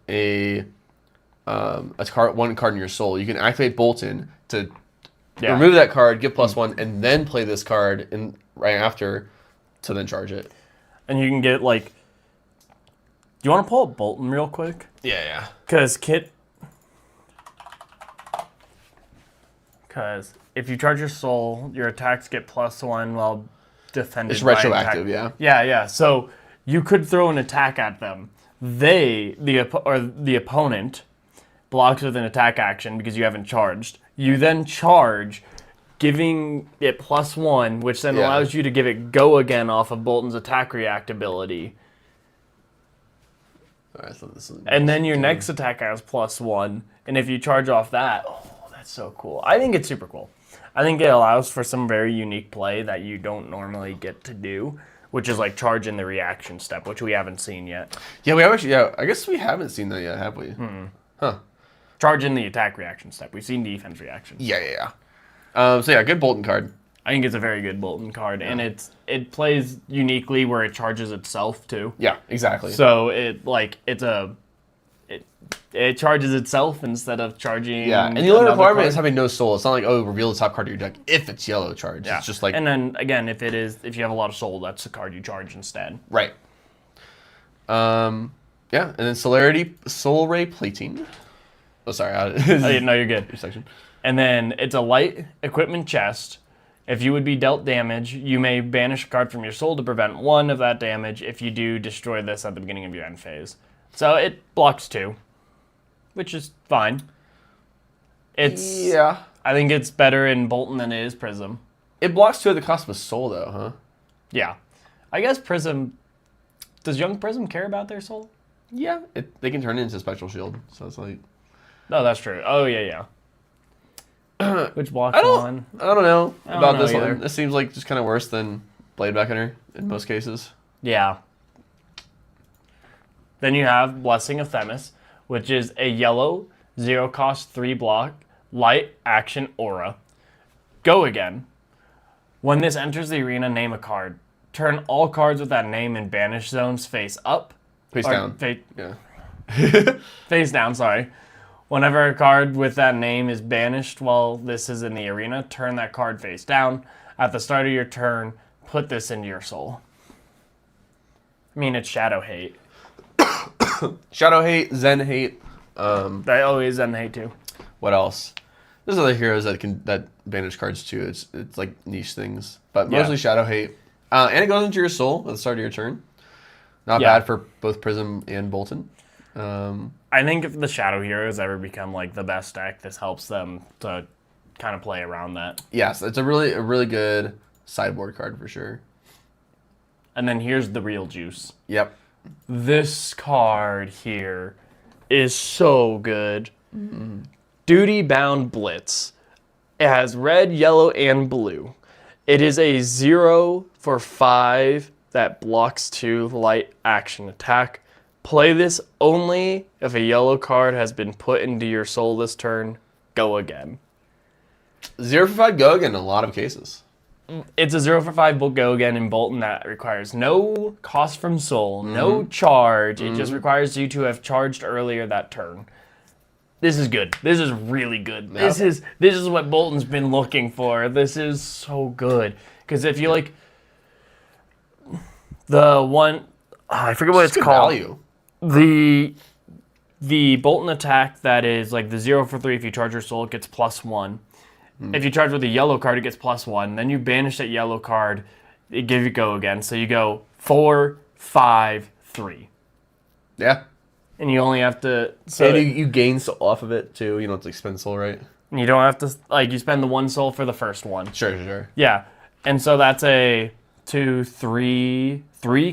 one card in your soul, you can activate Bolton to remove that card, give +1, and then play this card right after to then charge it. And you can get like. Do you want to pull up Bolton real quick? Yeah. Because if you charge your soul, your attacks get +1 while defended. It's by retroactive, attack. yeah. Yeah. So you could throw an attack at them. The opponent blocks with an attack action because you haven't charged. You then charge, giving it +1, which then Yeah. allows you to give it go again off of Bolton's attack react ability. Alright, so this is And then your next attack has +1, and if you charge off that, oh, that's so cool. I think it's super cool. I think it allows for some very unique play that you don't normally get to do, which is like charge in the reaction step, which we haven't seen yet. Yeah, we have actually. Yeah, I guess we haven't seen that yet, have we? Huh. Charge in the attack reaction step. We've seen defense reaction. Yeah. So yeah, good Bolton card. I think it's a very good Bolton card, and it plays uniquely where it charges itself too. Yeah, exactly. So it charges itself instead of charging. Yeah, and the only another requirement card. is having no soul. It's not like, oh, reveal the top card of your deck if it's yellow charge. Yeah. It's just like, and then again, if you have a lot of soul, that's the card you charge instead. right. Yeah, and then Celerity, Soul Ray Plating. Oh, sorry. No, you're good. Your section. And then it's a light equipment chest. If you would be dealt damage, you may banish a card from your soul to prevent 1 of that damage. If you do, destroy this at the beginning of your end phase. So it blocks 2, which is fine. Yeah. I think it's better in Bolton than it is Prism. It blocks 2 at the cost of a soul, though, huh? Yeah. I guess Prism... Does Young Prism care about their soul? Yeah. They can turn it into Spectral Shield, so it's like... No, that's true. Oh, yeah. Which blocks I don't one? know I don't about know this either. one. This seems like just kind of worse than Blade Beckoner in most cases. Yeah. Then you have Blessing of Themis, which is a yellow, 0-cost 3-block, light action aura. Go again. When this enters the arena, name a card. Turn all cards with that name in banish zones face up. Face Or down. Yeah. Yeah. Face down, sorry. Whenever a card with that name is banished while this is in the arena, turn that card face down. At the start of your turn, put this into your soul. I mean, it's Shadow Hate. Shadow Hate, Zen Hate. That always Zen Hate too. What else? There's other heroes that banish cards too. It's like niche things, but mostly Yeah. Shadow Hate. And it goes into your soul at the start of your turn. Not Yeah. bad for both Prism and Bolton. I think if the Shadow Heroes ever become like the best deck, this helps them to kind of play around that. Yes, it's a really good sideboard card for sure. And then here's the real juice. Yep. This card here is so good. Duty Bound Blitz. It has red, yellow, and blue. It is a 0 for 5 that blocks 2 light action attack. Play this only if a yellow card has been put into your soul this turn. Go again. 0 for 5 go again in a lot of cases. It's a 0 for 5 go again in Bolton that requires no cost from soul, no charge. It just requires you to have charged earlier that turn. This is good. This is really good. Yep. This is what Bolton's been looking for. This is so good. Because if you like the one, I forget what it's good called. Value. The Bolton attack that is like the 0 for 3. If you charge your soul, it gets +1. If you charge with a yellow card, it gets +1. Then you banish that yellow card. It gives you go again. So you go 4, 5, 3. Yeah. And you only have to. So And you gain off of it too. You don't have to expend soul, right? you don't have to, like, you spend the 1 soul for the first one. Sure. Yeah. And so that's a 2, 3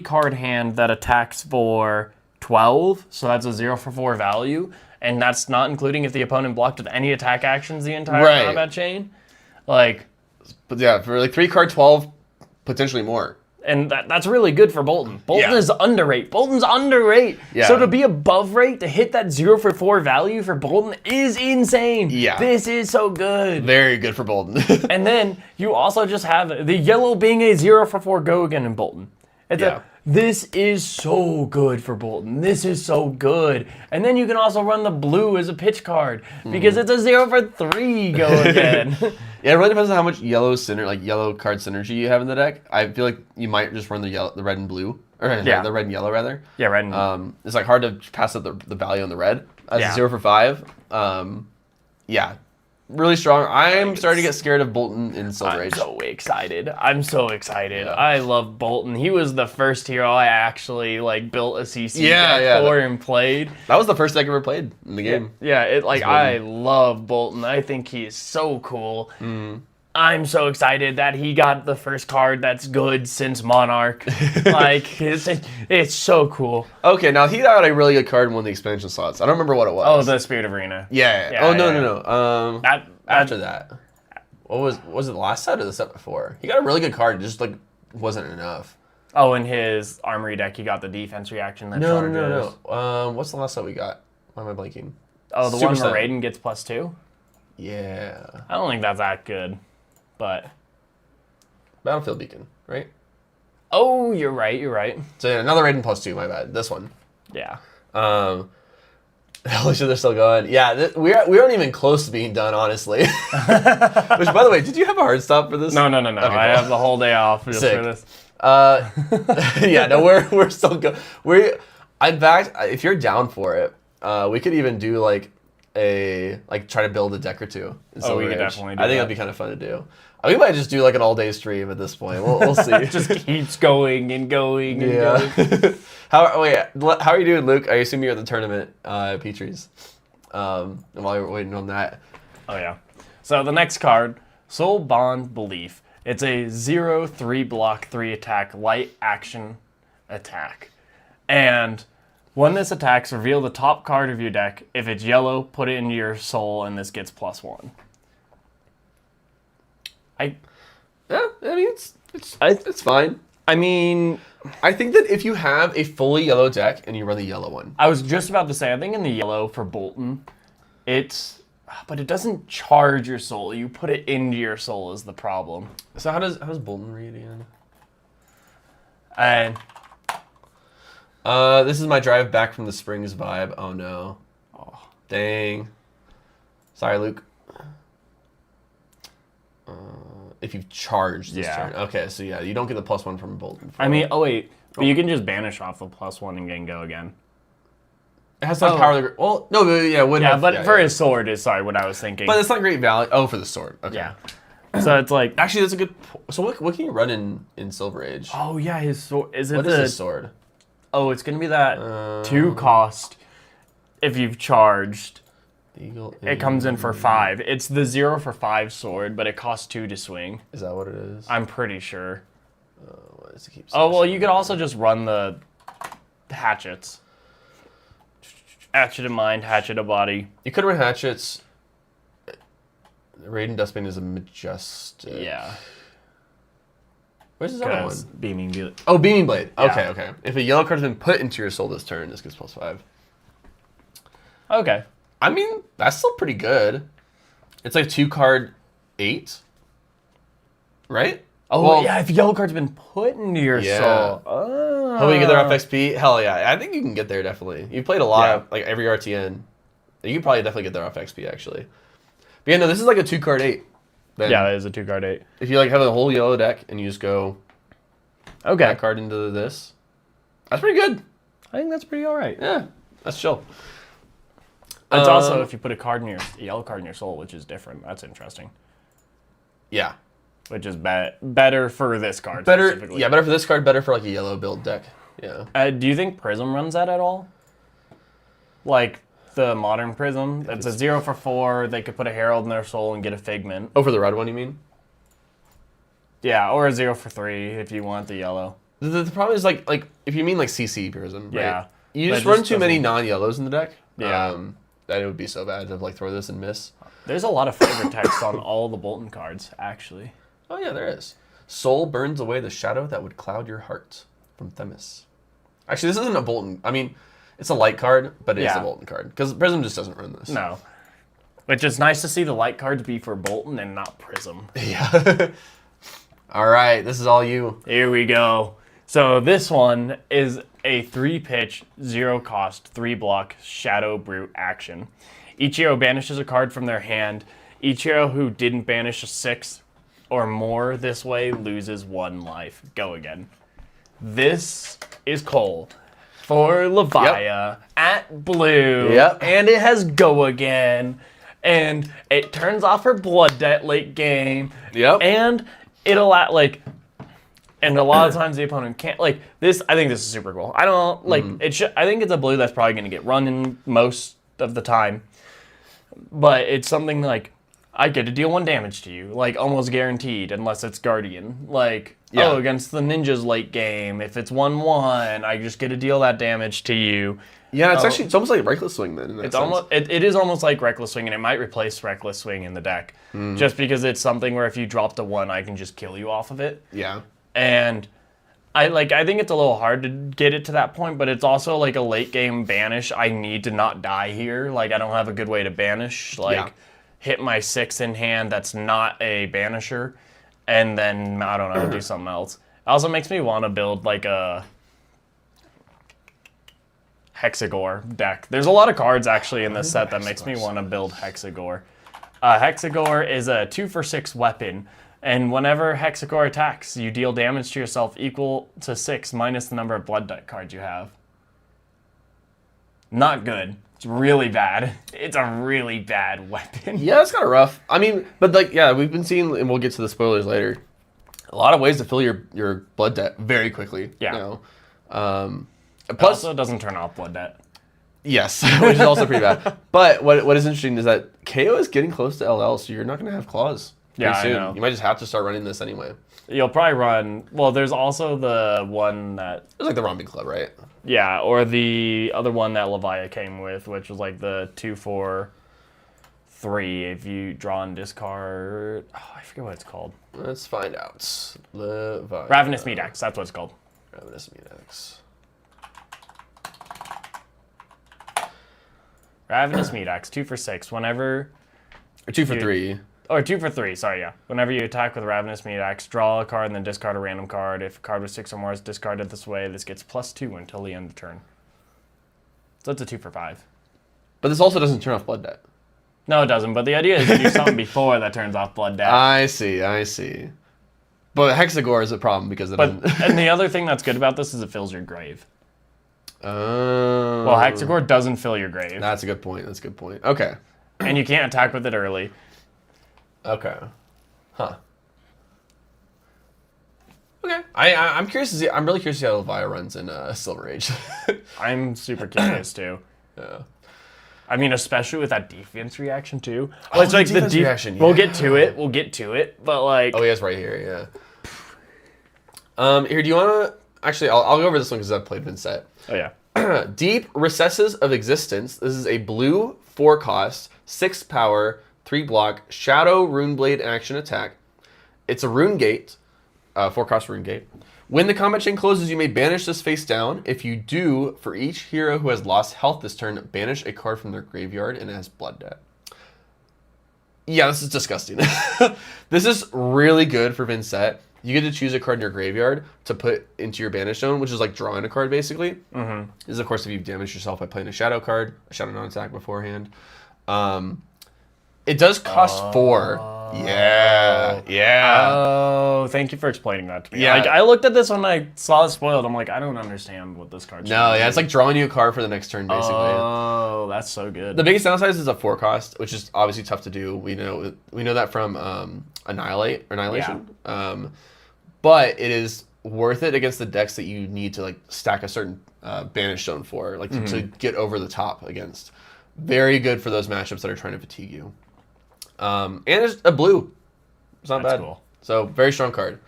card hand that attacks for 12. So that's a 0 for 4 value. And that's not including if the opponent blocked with any attack actions the entire Right. combat chain. Like, But yeah, for like 3 card 12, potentially more. and that's really good for Bolton. Bolton Yeah. is underrate. Bolton's underrate. Yeah. So to be above rate, to hit that 0 for 4 value for Bolton is insane. Yeah. This is so good. Very good for Bolton. And then you also just have the yellow being a 0 for 4 go again in Bolton. Yeah. This is so good for Bolton. This is so good. And then you can also run the blue as a pitch card because it's a 0 for 3 go again. Yeah, it really depends on how much yellow card synergy you have in the deck. I feel like you might just run the red and blue, or Yeah. the red and yellow rather. Yeah, red and It's like hard to pass up the value on the red as Yeah. a 0 for 5. Yeah, really strong. I'm starting to get scared of Bolton in Silver I'm Age. so excited. I'm so excited. Yeah. I love Bolton. He was the first hero I actually like built a CC Yeah, deck yeah. for and played. That was the first deck I ever played in the game. Yeah, Bolton. I love Bolton. I think he is so cool. I'm so excited that he got the first card that's good since Monarch. Like, it's so cool. Okay, now he got a really good card in one of the expansion slots. I don't remember what it was. Oh, the Spirit of Arena. Yeah. Yeah, Oh no. That After that, what was it the last set or the set before? He got a really good card. It just like wasn't enough. Oh, in his Armory deck, he got the defense reaction that charges. No. What's the last set we got? Why am I blanking? Oh, the Super one where Set. Raiden gets +2? Yeah. I don't think that's that good. But, Battlefield Beacon, right? oh, you're right. So yeah, another Raiden +2. My bad. This one. Yeah. Holy shit, they're still going. Yeah, we aren't even close to being done, honestly. Which, by the way, did you have a hard stop for this? No. Okay, I cool. have the whole day off just Sick. for this. Yeah, no, we're still going. In fact, if you're down for it, we could even do like try to build a deck or two. In Oh, we Silver could Age. definitely do I think that. that'd be kind of fun to do. We might just do like an all-day stream at this point. We'll see. Just keeps going and going and yeah. going. How are you doing, Luke? I assume you're at the tournament, Petrie's. And while you're waiting on that, Oh, yeah. So the next card, Soul Bond Belief. It's a 0/3 block 3 attack light action attack. And when this attacks, reveal the top card of your deck. If it's yellow, put it into your soul, and this gets +1. yeah, I mean it's fine. I mean, I think that if you have a fully yellow deck and you run the yellow one, I was just about to say, I think in the yellow for Bolton, but it doesn't charge your soul. You put it into your soul is the problem. so how does Bolton read again? And This is my drive back from the Springs vibe. Oh no. Oh, dang. Sorry, Luke. If you've charged this turn. Okay, so yeah, you don't get the +1 from Bolton. I mean, oh wait, but you can just banish off the +1 and then go again. It has some power. Well, no, but yeah, it would Yeah, have, but for his sword is what I was thinking. But it's not great value. Oh, for the sword. Okay. Yeah. So it's like, Actually, that's a good. So what can you run in Silver Age? oh yeah, his sword. Is it What is his sword? Oh, it's gonna be that 2 cost if you've charged. Eagle. It comes in for 5. It's the 0 for 5 sword, but it costs 2 to swing. Is that what it is? I'm pretty sure. Why does it keep Oh well, you could also just run the hatchets. Hatchet of mind, hatchet of body. You could run hatchets. Raiden Dustbane is a majestic. Yeah. Where's his other one? Beaming blade. Oh, Beaming Blade. Yeah. Okay, okay. If a yellow card has been put into your soul this turn, this gets +5. Okay. I mean, that's still pretty good. It's like 2-card 8. Right? Oh, Well, yeah, if yellow card's been put into your Yeah. soul. Oh. How we get their FXP? Hell yeah. I think you can get there, definitely. You played a lot, Yeah. of, like every RTN. You can probably definitely get their FXP, actually. But yeah, no, this is like a 2-card 8. Then Yeah, that is a 2-card 8. if you like have a whole yellow deck and you just go Okay. that card into this, that's pretty good. I think that's pretty alright. Yeah, that's chill. It's also if you put a yellow card in your soul, which is different. That's interesting. Yeah. Which is better for this card Better, specifically. yeah, better for this card, better for like a yellow build deck. Yeah. Do you think Prism runs that at all? Like the modern Prism? It's a 0 for 4. They could put a Herald in their soul and get a Figment. Oh, for the red one, you mean? Yeah, or a 0 for 3 if you want the yellow. The problem is like if you mean like CC Prism, right? Yeah. You That just run just too many doesn't- non-yellows in the deck. Yeah. That it would be so bad to like throw this and miss. There's a lot of flavor text on all the Bolton cards, actually. Oh yeah, there is. Soul burns away the shadow that would cloud your heart, from Themis. Actually, this isn't a Bolton. I mean, it's a light card, but it's a Yeah. Bolton card because Prism just doesn't run this. No. Which is nice to see the light cards be for Bolton and not Prism. Yeah. All right, this is all you. Here we go. So this one is a 3-pitch, 0-cost, 3-block Shadow Brute action. Each hero banishes a card from their hand. Each hero who didn't banish a 6 or more this way loses 1 life. Go again. This is Cole for Levia at blue. Yep. And it has go again. And it turns off her blood debt late game. Yep. And it'll and a lot of times the opponent can't this. I think this is super cool. I don't like it. I think it's a blue that's probably going to get run in most of the time, but it's something like I get to deal 1 damage to you, like almost guaranteed, unless it's Guardian. Yeah. Against the ninjas late game, if it's 1/1, I just get to deal that damage to you. Yeah, it's almost like Reckless Swing then. In that It's sense. almost it is almost like Reckless Swing, and it might replace Reckless Swing in the deck, just because it's something where if you drop the 1, I can just kill you off of it. Yeah. And I think it's a little hard to get it to that point, but it's also like a late game banish. I need to not die here. Like I don't have a good way to banish. Hit my 6 in hand that's not a banisher, and then I don't know, do something else. It also makes me want to build like a Hexagore deck. There's a lot of cards actually in this set that makes me want to build Hexagore. Hexagore is a 2 for 6 weapon. And whenever Hexagore attacks, you deal damage to yourself equal to 6 minus the number of blood debt cards you have. Not good. It's really bad. It's a really bad weapon. Yeah, it's kind of rough. I mean, but we've been seeing, and we'll get to the spoilers later, a lot of ways to fill your blood debt very quickly. Yeah. Plus, Also, it doesn't turn off blood debt. yes, which is also pretty bad. But what is interesting is that KO is getting close to LL, so you're not going to have claws. Yeah, I soon. know. You might just have to start running this anyway. You'll probably run... Well, there's also the one that... It's like the Romping Club, right? Yeah, or the other one that Levia came with, which was like the 2 for 3 if you draw and discard... Oh, I forget what it's called. Let's find out. Levi. Ravenous Meat Axe, that's what it's called. Ravenous Meat Axe. Ravenous Meat Axe, 2 for 6. Whenever... Or 2 for 3. Or 2 for 3, sorry, yeah. Whenever you attack with Ravenous Meat Axe, draw a card and then discard a random card. If a card with 6 or more is discarded this way, this gets +2 until the end of the turn. So it's a 2 for 5. But this also doesn't turn off blood debt. No, it doesn't, but the idea is to do something before that turns off blood debt. I see. But Hexagore is a problem because it doesn't... And the other thing that's good about this is it fills your grave. Oh. Well, Hexagore doesn't fill your grave. That's a good point. Okay. And you can't attack with it early. Okay. Huh. Okay. I'm curious to see. I'm really curious to see how Levia runs in Silver Age. I'm super curious too. Yeah. I mean, especially with that defense reaction too. Oh, It's like the defense reaction. We'll get to it. We'll get to it. But like, Oh, yeah, it's right here. Yeah. Here, do you want to? Actually, I'll go over this one because I've played Vincent. oh yeah. Deep Recesses of Existence. This is a blue 4-cost, 6 power, 3 block, Shadow Runeblade action attack. It's a rune gate, 4-cost rune gate. When the combat chain closes, you may banish this face down. If you do, for each hero who has lost health this turn, banish a card from their graveyard and it has blood debt. Yeah, this is disgusting. This is really good for Vincent. You get to choose a card in your graveyard to put into your banish zone, which is like drawing a card, basically. Mm-hmm. This is, of course, if you've damaged yourself by playing a shadow card, a shadow non-attack beforehand. It does cost 4. Yeah. Oh, thank you for explaining that to me. Yeah. Like, I looked at this when I saw it spoiled. I'm like, I don't understand what this card's No, doing. yeah, it's like drawing you a card for the next turn, basically. Oh, that's so good. The biggest downside is a 4-cost, which is obviously tough to do. We know that from Annihilation. Yeah. But it is worth it against the decks that you need to like stack a certain banish zone for, like to get over the top against. Very good for those matchups that are trying to fatigue you. And it's a blue. It's not That's bad. cool. So very strong card.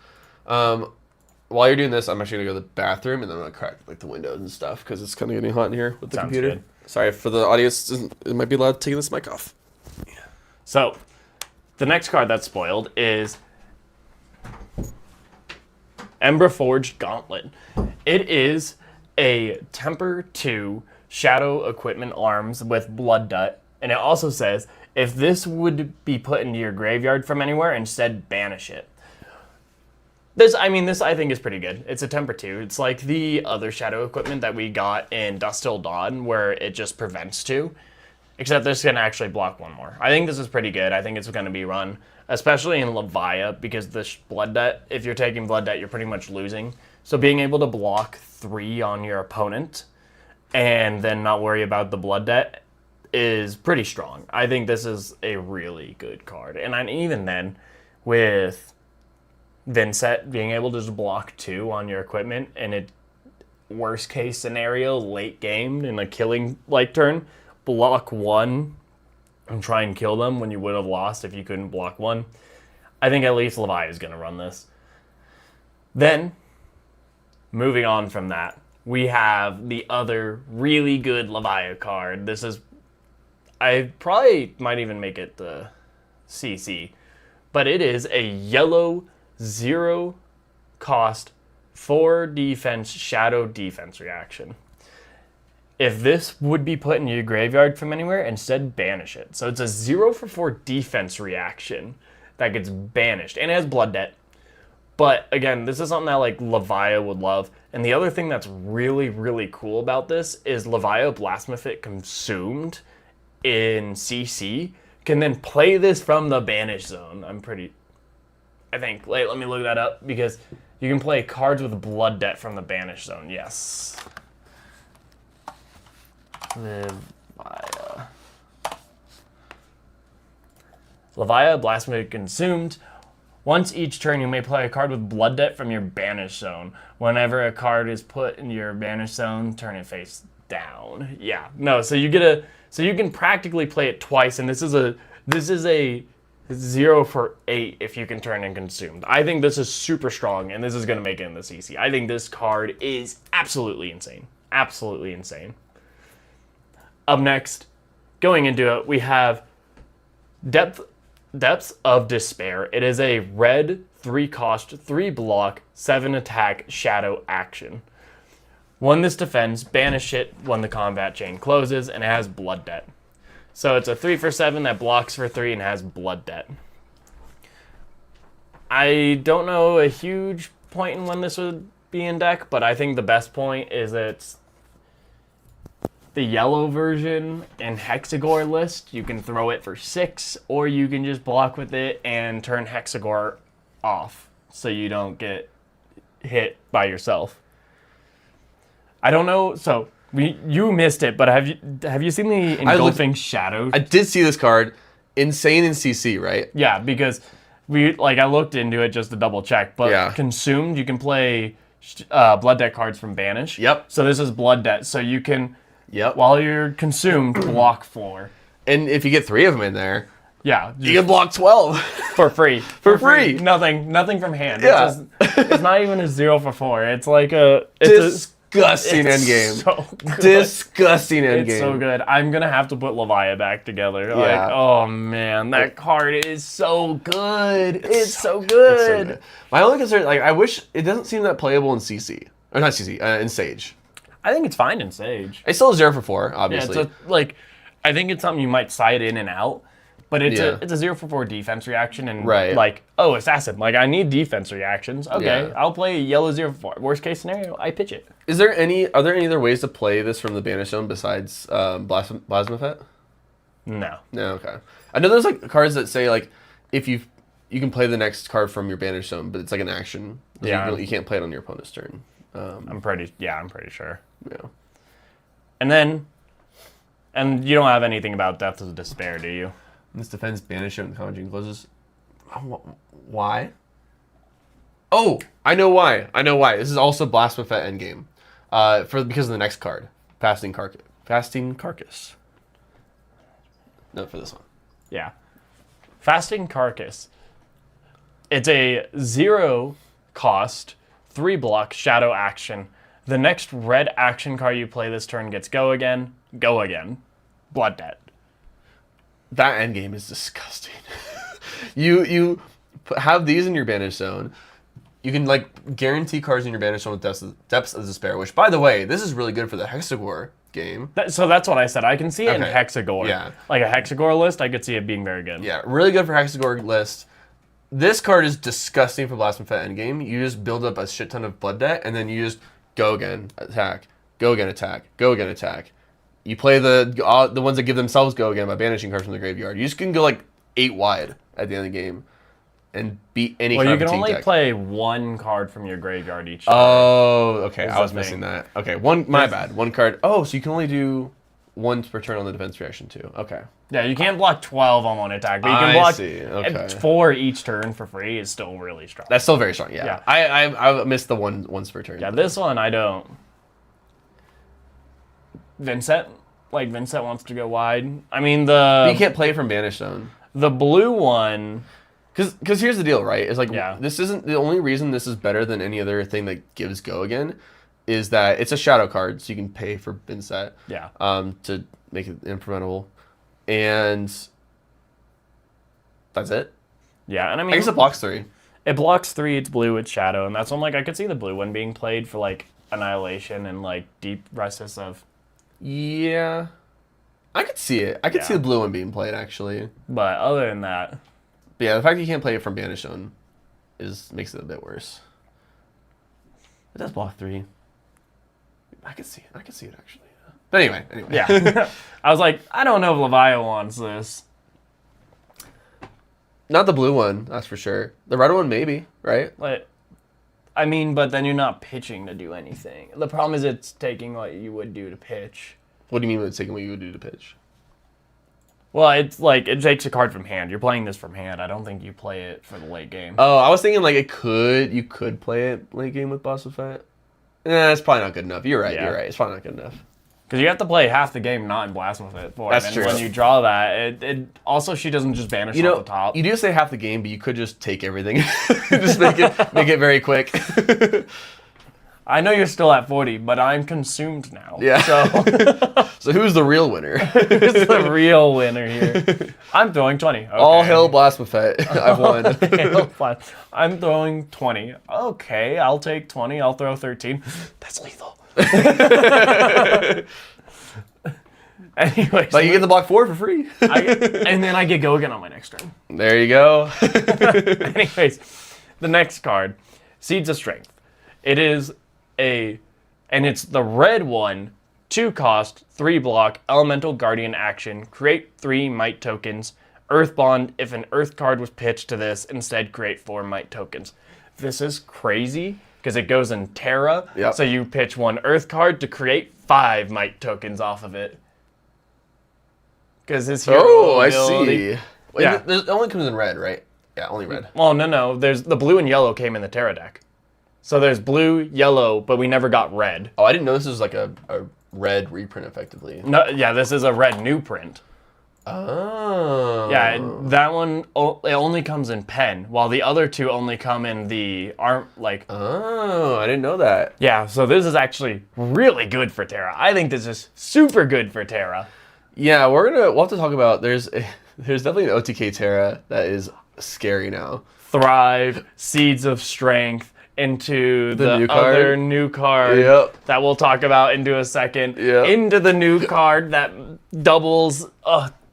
While you're doing this, I'm actually gonna go to the bathroom and then I'm gonna crack like the windows and stuff because it's kind of getting hot in here with the Sounds computer. good. Sorry for the audience. It might be loud taking this mic off. So, the next card that's spoiled is Emberforged Gauntlet. It is a Temper 2 Shadow Equipment Arms with Blood Debt, and it also says, if this would be put into your graveyard from anywhere, instead banish it. This I think is pretty good. It's a Temper 2. It's like the other Shadow Equipment that we got in Dust Till Dawn, where it just prevents 2. Except this can actually block 1 more. I think this is pretty good. I think it's going to be run, especially in Levia, because the Blood Debt, if you're taking Blood Debt, you're pretty much losing. So being able to block 3 on your opponent and then not worry about the Blood Debt is pretty strong. I think this is a really good card. And even then, with Vincent being able to just block 2 on your equipment, and it worst case scenario, late game in a killing like turn, block 1 and try and kill them when you would have lost if you couldn't block 1. I think at least Levia is going to run this. Then, moving on from that, we have the other really good Levia card. This is, I probably might even make it the CC, but it is a yellow 0-cost 4 defense shadow defense reaction. If this would be put in your graveyard from anywhere, instead banish it. So it's a 0 for 4 defense reaction that gets banished, and it has Blood Debt. But again, this is something that like Levia would love. And the other thing that's really, really cool about this is Levia Blasphemous Consumed in CC can then play this from the banish zone. I think, let me look that up, because you can play cards with Blood Debt from the banish zone. Yes. Levia Blasphemous Consumed. Once each turn, you may play a card with Blood Debt from your banish zone. Whenever a card is put in your banish zone, turn it face down. Yeah, no. So you can practically play it twice, and this is a 0 for 8 if you can turn in Consumed. I think this is super strong, and this is going to make it in the CC. I think this card is absolutely insane. Absolutely insane. Up next, going into it, we have Depths of Despair. It is a red 3-cost, 3-block, 7-attack shadow action. When this defends, banish it when the combat chain closes, and it has Blood Debt. So it's a 3 for 7 that blocks for 3 and has Blood Debt. I don't know a huge point in when this would be in deck, but I think the best point is that it's the yellow version in Hexagore list. You can throw it for 6, or you can just block with it and turn Hexagore off so you don't get hit by yourself. I don't know, so you missed it, but have you seen the Engulfing Shadow? I did see this card. Insane in CC, right? Yeah, because I looked into it just to double check, but Yeah. consumed, you can play blood debt cards from banish. Yep. So this is blood debt, so you can, Yep. while you're consumed, block 4. And if you get 3 of them in there, Yeah, you can block 12. for free. For free. Nothing from hand. Yeah. It's not even a 0 for 4. It's like a Disgusting endgame. So good. Disgusting endgame. It's so good. I'm gonna have to put Leviah back together. Yeah. Like, oh man, that card is so good. It's so It's good. so good. My only concern, like, I wish it doesn't seem that playable in CC. Or not CC, in Sage. I think it's fine in Sage. It's still a 0 for 4, Yeah, obviously. I think it's something you might side in and out, but it's Yeah. a 0 for 4 defense reaction and Right. assassin. Like, I need defense reactions. Okay, Yeah. I'll play yellow 0 for 4. Worst case scenario, I pitch it. Are there any other ways to play this from the Banish Zone besides Plasma Fet? No. No, okay. I know there's like cards that say like if you can play the next card from your Banish Zone, but it's like an action. Yeah. You can't play it on your opponent's turn. I'm pretty sure. Yeah. And you don't have anything about Depth of Despair, do you? This defends Banish Zone and Conjuring closes. Why? Oh, I know why. This is also Blasphemous endgame. Because of the next card, Fasting Carcass. No, for this one. Yeah. Fasting Carcass. It's a 0 cost, 3 block shadow action. The next red action card you play this turn gets go again. Blood debt. That endgame is disgusting. you have these in your Banish Zone. You can like guarantee cards in your Banish Zone with Depths of Despair, which, by the way, this is really good for the Hexagore game. So that's what I said. I can see it in Okay. Hexagore. Yeah. Like a Hexagore list, I could see it being very good. Yeah, really good for Hexagore list. This card is disgusting for Blasphemous endgame. You just build up a shit ton of blood debt, and then you just go again, attack, go again, attack, go again, attack. You play the ones that give themselves go again by banishing cards from the graveyard. You just can go like 8 wide at the end of the game and beat any Well, kind you of can only deck. play 1 card from your graveyard each turn. Oh, okay. I the was thing. missing that. Okay, my bad. 1 card. Oh, so you can only do 1 per turn on the defense reaction too. Okay. Yeah, you can't block 12 on 1 attack, but you can I block see. Okay. 4 each turn for free is still really strong. That's still very strong. Yeah. Yeah. I missed the once per turn. Yeah, this one I don't. Vincent wants to go wide. I mean But you can't play from Banish Zone. the blue one. Because here's the deal, right? It's like, Yeah. this isn't the only reason this is better than any other thing that gives go again, is that it's a shadow card, so you can pay for Binset Yeah. to make it implementable, and that's it. Yeah, and I I mean guess it blocks 3. it blocks 3, it's blue, it's shadow, and that's when I could see the blue one being played for like Annihilation and like deep recess of. Yeah, I could see it. I could see Yeah. the blue one being played actually. But other than that, But yeah, the fact that you can't play it from Banish Zone makes it a bit worse. It does block 3. I could see it. Actually. But anyway. yeah. I was like, I don't know if Leviah wants this. Not the blue one, that's for sure. The red one, maybe, right? But then you're not pitching to do anything. The problem is it's taking what you would do to pitch. What do you mean with taking what you would do to pitch? Well, it's like it takes a card from hand. You're playing this from hand. I don't think you play it for the late game. Oh, I was thinking like you could play it late game with Boss of Fight. It's probably not good enough. You're right. It's probably not good enough. Because you have to play half the game not in Blast with it for it. That's And true. when you draw that, it also she doesn't just banish off the top. You do say half the game, but you could just take everything. Just make it very quick. I know you're still at 40, but I'm consumed now. Yeah. So So who's the real winner? who's the real winner here? I'm throwing 20. Okay. All hail Blasphemous. I've won. Fine. I'm throwing 20. Okay, I'll take 20. I'll throw 13. That's lethal. Anyways, Like you get the block 4 for free. and then I get go again on my next turn. There you go. Anyways, the next card, Seeds of Strength. It's the red one, 2 cost, 3 block, Elemental Guardian action, create 3 might tokens, Earth Bond. If an Earth card was pitched to this, instead create 4 might tokens. This is crazy because it goes in Terra. Yep. So you pitch 1 Earth card to create 5 might tokens off of it. Because his hero Oh, I ability- see. Wait, Yeah. it only comes in red, right? Yeah, only red. Well, no. There's the blue and yellow came in the Terra deck. So there's blue, yellow, but we never got red. Oh, I didn't know this was like a red reprint, effectively. No, yeah, this is a red new print. Oh. Yeah, that one it only comes in pen, while the other two only come in the arm. Oh, I didn't know that. Yeah, so this is actually really good for Terra. I think this is super good for Terra. Yeah, we'll have to talk about. There's definitely an OTK Terra that is scary now. Thrive, Seeds of Strength, into the new card? other new card Yep. that we'll talk about into a second. Yep. Into the new card that doubles.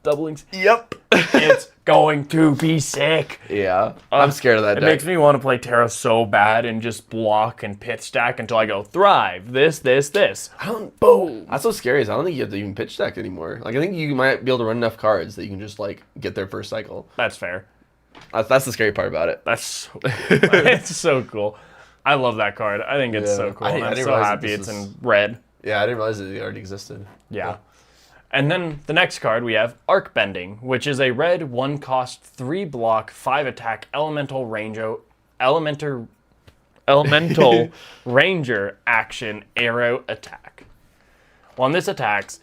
Doublings. Yep. It's going to be sick. Yeah, I'm scared of that It deck. makes me want to play Terra so bad and just block and pit stack until I go Thrive. This. Boom. That's what's scary is I don't think you have to even pitch deck anymore. Like I think you might be able to run enough cards that you can just like get their first cycle. That's fair. That's the scary part about it. That's so, it's so cool. I love that card. I think it's so cool. I I'm didn't so realize happy that it's this in red. Yeah, I didn't realize it already existed. Yeah. And then the next card we have Arc Bending, which is a red 1 cost 3 block 5 attack elemental ranger action arrow attack. When this attacks,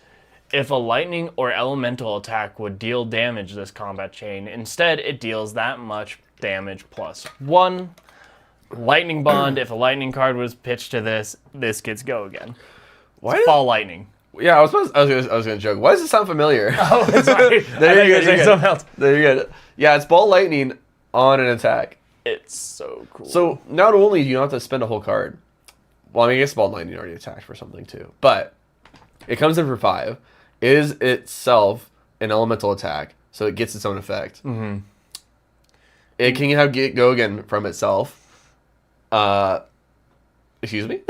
if a lightning or elemental attack would deal damage this combat chain, instead it deals that much damage plus 1. Lightning Bond, if a lightning card was pitched to this gets go again. Why? Ball lightning. Yeah, I was gonna joke. Why does it sound familiar? Oh, sorry. There you go. Something else. There you go. Yeah, it's ball lightning on an attack. It's so cool. So not only do you not have to spend a whole card. Well, I mean, I guess ball lightning already attacked for something too, but it comes in for 5. It is itself an elemental attack, so it gets its own effect. Mm-hmm. It can have get go again from itself. Excuse me?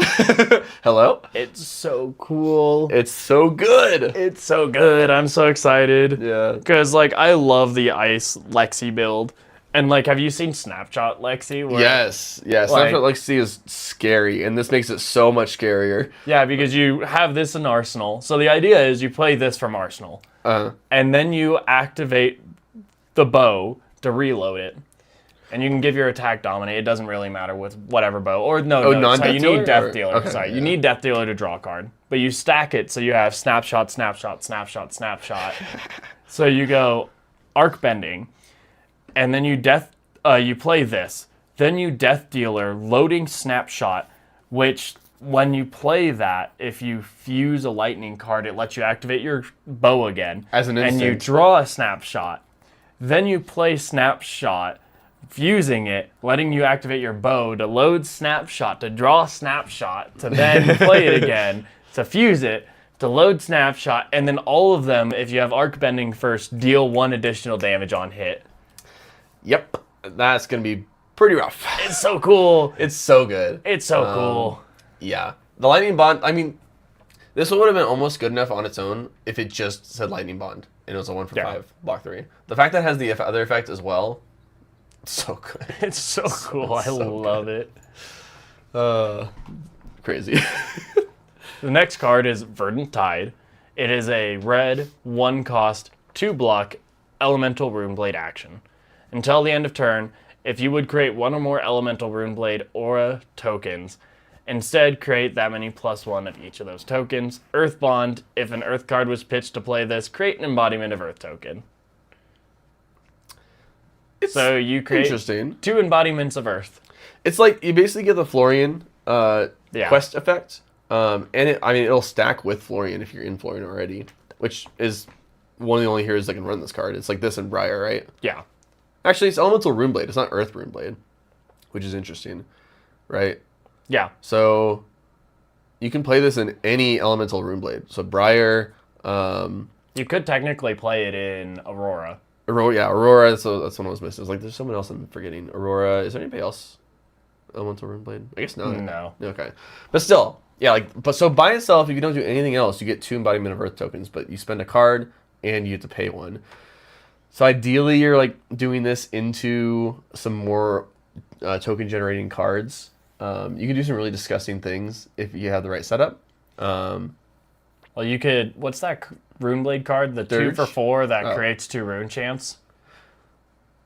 Hello? It's so cool. It's so good. It's so good. I'm so excited. Yeah. Because, like, I love the Ice Lexi build. And, like, have you seen Snapshot Lexi? Yes. Yeah, Like- Snapshot Lexi is scary, and this makes it so much scarier. Yeah, because you have this in Arsenal. So the idea is you play this from Arsenal. And then you activate the bow to reload it. And you can give your attack dominate. It doesn't really matter with whatever bow. Or no, non-Death sorry, you Dealer, need Death or- Dealer. okay, Sorry, yeah. you need Death Dealer to draw a card. But you stack it so you have snapshot, snapshot, snapshot, snapshot. So you go Arc Bending, and then you play this. Then you Death Dealer loading snapshot, which when you play that, if you fuse a lightning card, it lets you activate your bow again. As an And you instant. draw a snapshot. Then you play snapshot, fusing it, letting you activate your bow to load snapshot, to draw snapshot, to then play it again, to fuse it, to load snapshot, and then all of them, if you have Arc Bending first, deal 1 additional damage on hit. Yep. That's going to be pretty rough. It's so cool. It's so good. It's so cool. Yeah. The Lightning Bond, I mean, this would have been almost good enough on its own if it just said Lightning Bond, and it was a 1 for 5, block 3. The fact that it has the other effect as well, so good. It's so cool. I love it. Crazy. The next card is Verdant Tide. It is a red, 1 cost, 2 block, elemental Runeblade action. Until the end of turn, if you would create 1 or more elemental Runeblade aura tokens, instead create that many +1 of each of those tokens. Earth Bond, if an Earth card was pitched to play this, create an embodiment of Earth token. So you create Interesting. 2 embodiments of Earth. It's like you basically get the Florian quest effect, and it'll stack with Florian if you're in Florian already, which is one of the only heroes that can run this card. It's like this and Briar, right? Yeah. Actually, it's Elemental Runeblade. It's not Earth Runeblade, which is interesting, right? Yeah. So you can play this in any Elemental Runeblade. So Briar, You could technically play it in Aurora. Aurora. So that's one I was missing. It's like there's someone else I'm forgetting. Aurora. Is there anybody else? Elemental Runeblade? I guess not. No. Okay, but still, yeah. So by itself, if you don't do anything else, you get 2 embodiment of Earth tokens. But you spend a card and you have to pay 1. So ideally, you're like doing this into some more token generating cards. You can do some really disgusting things if you have the right setup. Well, you could. What's that Runeblade card? The 2 Dirge? for 4 that creates 2 rune chants.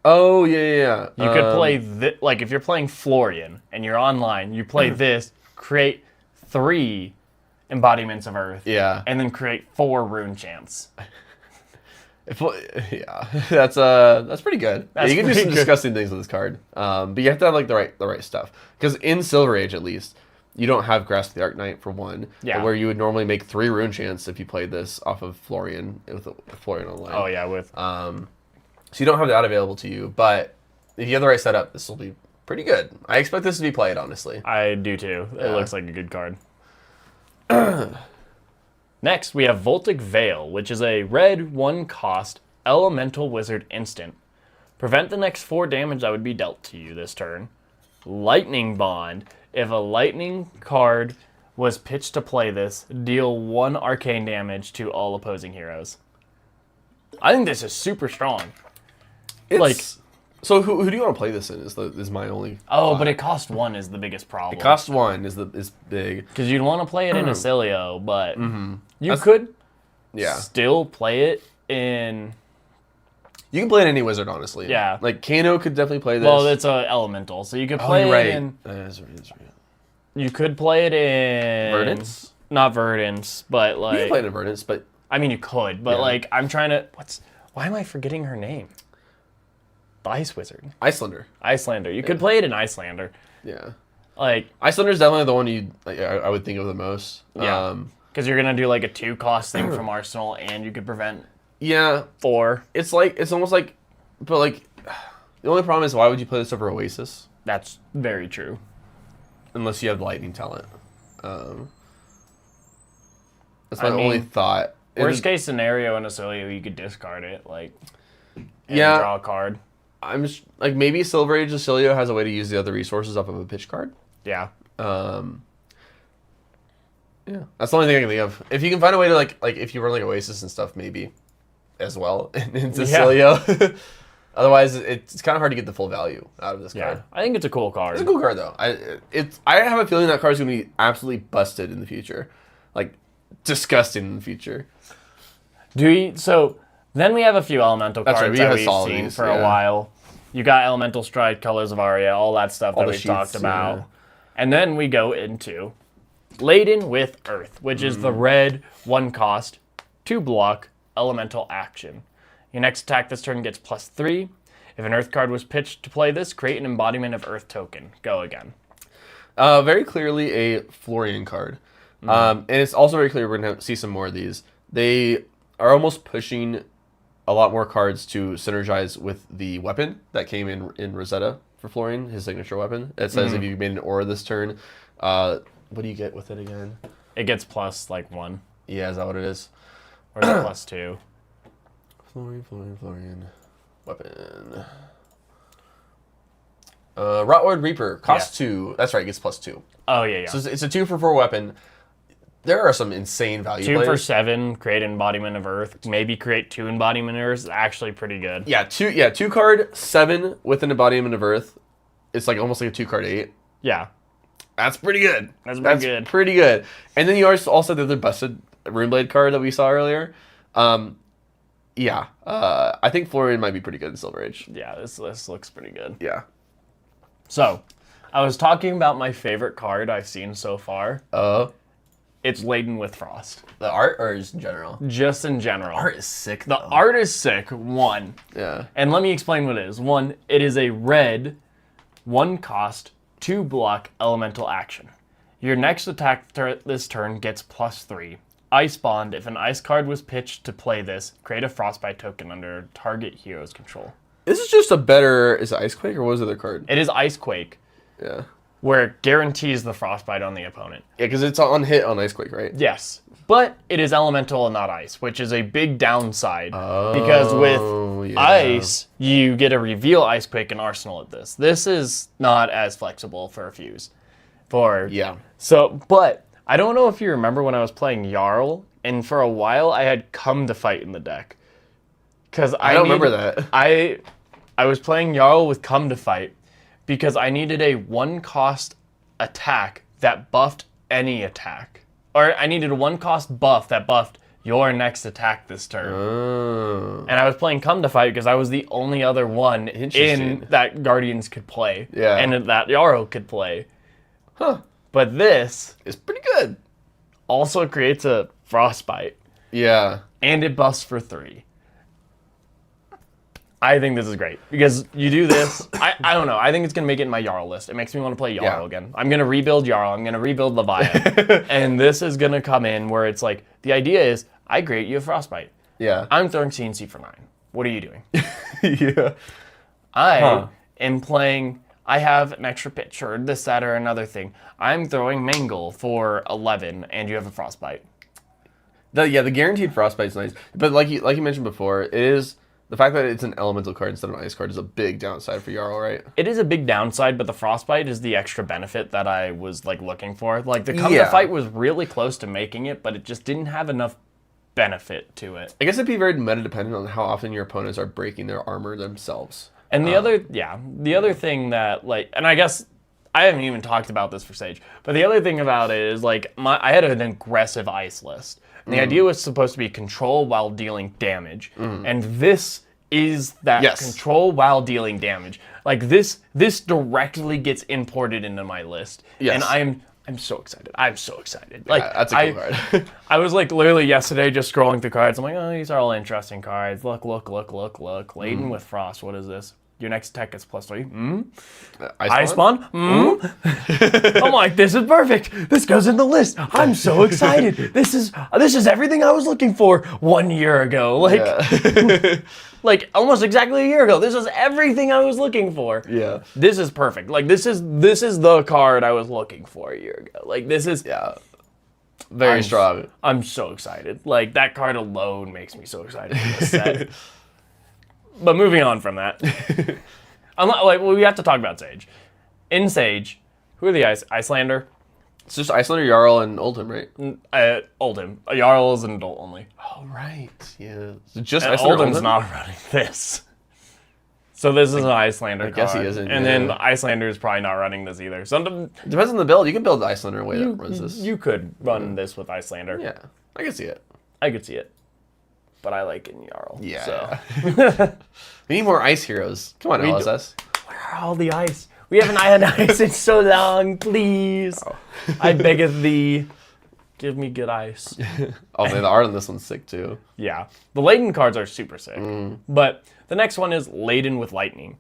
Oh, yeah. You could play like if you're playing Florian and you're online, you play this, create 3 embodiments of Earth, and then create 4 rune chants. That's pretty good. You can do some disgusting things with this card, but you have to have like the right stuff. Because in Silver Age, at least, you don't have Grasp of the Arknight for one, where you would normally make 3 rune chants if you played this off of Florian with Florian Online. Oh yeah, so you don't have that available to you, but if you have the right setup, this will be pretty good. I expect this to be played, honestly. I do too. It looks like a good card. Next, we have Voltic Veil, which is a red 1-cost elemental wizard instant. Prevent the next 4 damage that would be dealt to you this turn. Lightning Bond. If a lightning card was pitched to play this, deal 1 arcane damage to all opposing heroes. I think this is super strong. So who do you want to play this in? Is my only. Oh, but it costs 1 is the biggest problem. It costs 1 is big. Because you'd want to play it in Acilio, but you could still play it in. You can play it in any wizard, honestly. Yeah. Like Kano could definitely play this. Well, it's a elemental, so you could play it in. That's right. You could play it in Verdance? Not Verdance, but like You can play it in Verdance, but I mean you could, but like I'm trying to why am I forgetting her name? The Ice Wizard. Icelander. You could play it in Icelander. Yeah. Like Icelander's definitely the one I would think of the most. Yeah. Because you're gonna do like a 2-cost thing from Arsenal, and you could prevent 4. It's almost like, but like, the only problem is why would you play this over Oasis? That's very true. Unless you have lightning talent. That's my only thought. Worst case scenario in Acilio, you could discard it, like, and draw a card. I'm just like maybe Silver Age Acilio has a way to use the other resources off of a pitch card. Yeah. Yeah, that's the only thing I can think of. If you can find a way to like if you run like Oasis and stuff, maybe as well into Acilio. Otherwise, it's kind of hard to get the full value out of this card. I think it's a cool card. It's a cool card though. I have a feeling that card's gonna be absolutely busted in the future, like disgusting in the future. So then we have a few elemental cards that we've seen for a while. You got Elemental Stride, Colors of Aria, all that stuff that we've talked about. Yeah. And then we go into Laden with Earth, which is the red 1-cost, 2-block elemental action. Your next attack this turn gets +3. If an Earth card was pitched to play this, create an embodiment of Earth token. Go again. Very clearly a Florian card. And it's also very clear we're going to see some more of these. They are almost pushing a lot more cards to synergize with the weapon that came in Rosetta for Florian, his signature weapon. It says if you made an aura this turn, what do you get with it again? It gets +1. Yeah, is that what it is? Or is it +2? Florian. Weapon. Rotlord Reaper. Cost 2. That's right, it gets +2. Oh, yeah. So it's a 2 for 4 weapon. There are some insane value 2 plays. for 7, create embodiment of Earth. Maybe create 2 embodiment of Earth. It's actually pretty good. Yeah, 2 card 7 with an embodiment of Earth. It's like almost like a 2 card 8. Yeah. That's pretty good. That's pretty good. And then you also the other busted Runeblade card that we saw earlier. I think Florian might be pretty good in Silver Age. Yeah, this looks pretty good. Yeah. So, I was talking about my favorite card I've seen so far. It's Laden with Frost. The art or just in general? Just in general. Art is sick, though. The art is sick, 1. Yeah. And let me explain what it is. 1, it is a red 1-cost, 2-block elemental action. Your next attack this turn gets +3. Ice Bond. If an ice card was pitched to play this, create a Frostbite token under target hero's control. This is just a better... Is it Icequake or what was the other card? It is Icequake. Yeah. Where it guarantees the Frostbite on the opponent. Yeah, because it's on hit on Icequake, right? Yes. But it is elemental and not ice, which is a big downside. Because with ice, you get a reveal Icequake and Arsenal at this. This is not as flexible for a fuse. But I don't know if you remember when I was playing Jarl, and for a while I had Come to Fight in the deck. Because I don't remember that. I was playing Jarl with Come to Fight because I needed a 1-cost attack that buffed any attack. Or I needed a 1-cost buff that buffed your next attack this turn. Oh. And I was playing Come to Fight because I was the only other one in that Guardians could play. Yeah. And that Yarrow could play. Huh. But this It's pretty good. also creates a Frostbite. Yeah. And it buffs for 3. I think this is great because you do this. I don't know. I think it's going to make it in my Jarl list. It makes me want to play Jarl again. I'm going to rebuild Jarl. I'm going to rebuild Leviathan. And this is going to come in where it's like, the idea is, I grant you a Frostbite. Yeah. I'm throwing CNC for 9. What are you doing? Yeah. I am playing, I have an extra pitch or this, that, or another thing. I'm throwing Mangle for 11 and you have a Frostbite. The guaranteed Frostbite is nice. But like you mentioned before, it is... The fact that it's an elemental card instead of an ice card is a big downside for Jarl, right? It is a big downside, but the Frostbite is the extra benefit that I was like looking for. Like the Come to Fight was really close to making it, but it just didn't have enough benefit to it. I guess it'd be very meta dependent on how often your opponents are breaking their armor themselves. And the other thing that like, and I guess I haven't even talked about this for Sage, but the other thing about it is like I had an aggressive ice list. And the idea was supposed to be control while dealing damage. And this is that control while dealing damage. Like this directly gets imported into my list. Yes. And I'm so excited. I'm so excited. Like that's a cool card. I was like literally yesterday just scrolling through cards. I'm like, oh, these are all interesting cards. Look. Laden with Frost. What is this? Your next attack gets +3. Ice Spawn? I'm like, this is perfect. This goes in the list. I'm so excited. This is everything I was looking for 1 year ago. Like, like almost exactly a year ago. This is everything I was looking for. Yeah. This is perfect. Like this is the card I was looking for a year ago. Like this is very strong. I'm so excited. Like that card alone makes me so excited for this set. But moving on from that, we have to talk about Sage. In Sage, who are the Icelander? It's just Icelander, Jarl, and Oldhim, right? Oldhim. Jarl is an adult only. Oh, right. Yeah. So just and Icelander, Oldhim's not running this. So this is an Icelander card. I guess he isn't. And then Icelander is probably not running this either. Depends on the build. You can build Icelander in a way that runs this. You could run this with Icelander. Yeah. I can see it. I could see it. But I like it in Jarl. Yeah. So. We need more ice heroes. Come on, LSS. Where are all the ice? We haven't had ice in so long. Please. Oh. I beggeth thee. Give me good ice. Oh, man, the art on this one's sick, too. Yeah. The Laden cards are super sick. But the next one is Laden with Lightning.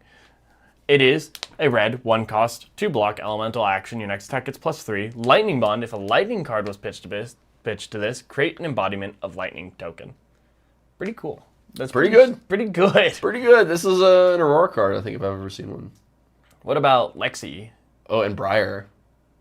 It is a red, 1 cost, 2 block, elemental action. Your next attack gets +3. Lightning Bond. If a Lightning card was pitched to this, create an embodiment of Lightning token. Pretty cool. That's pretty good. Pretty good. Pretty good. This is an Aurora card, I think, if I've ever seen one. What about Lexi? Oh, and Briar.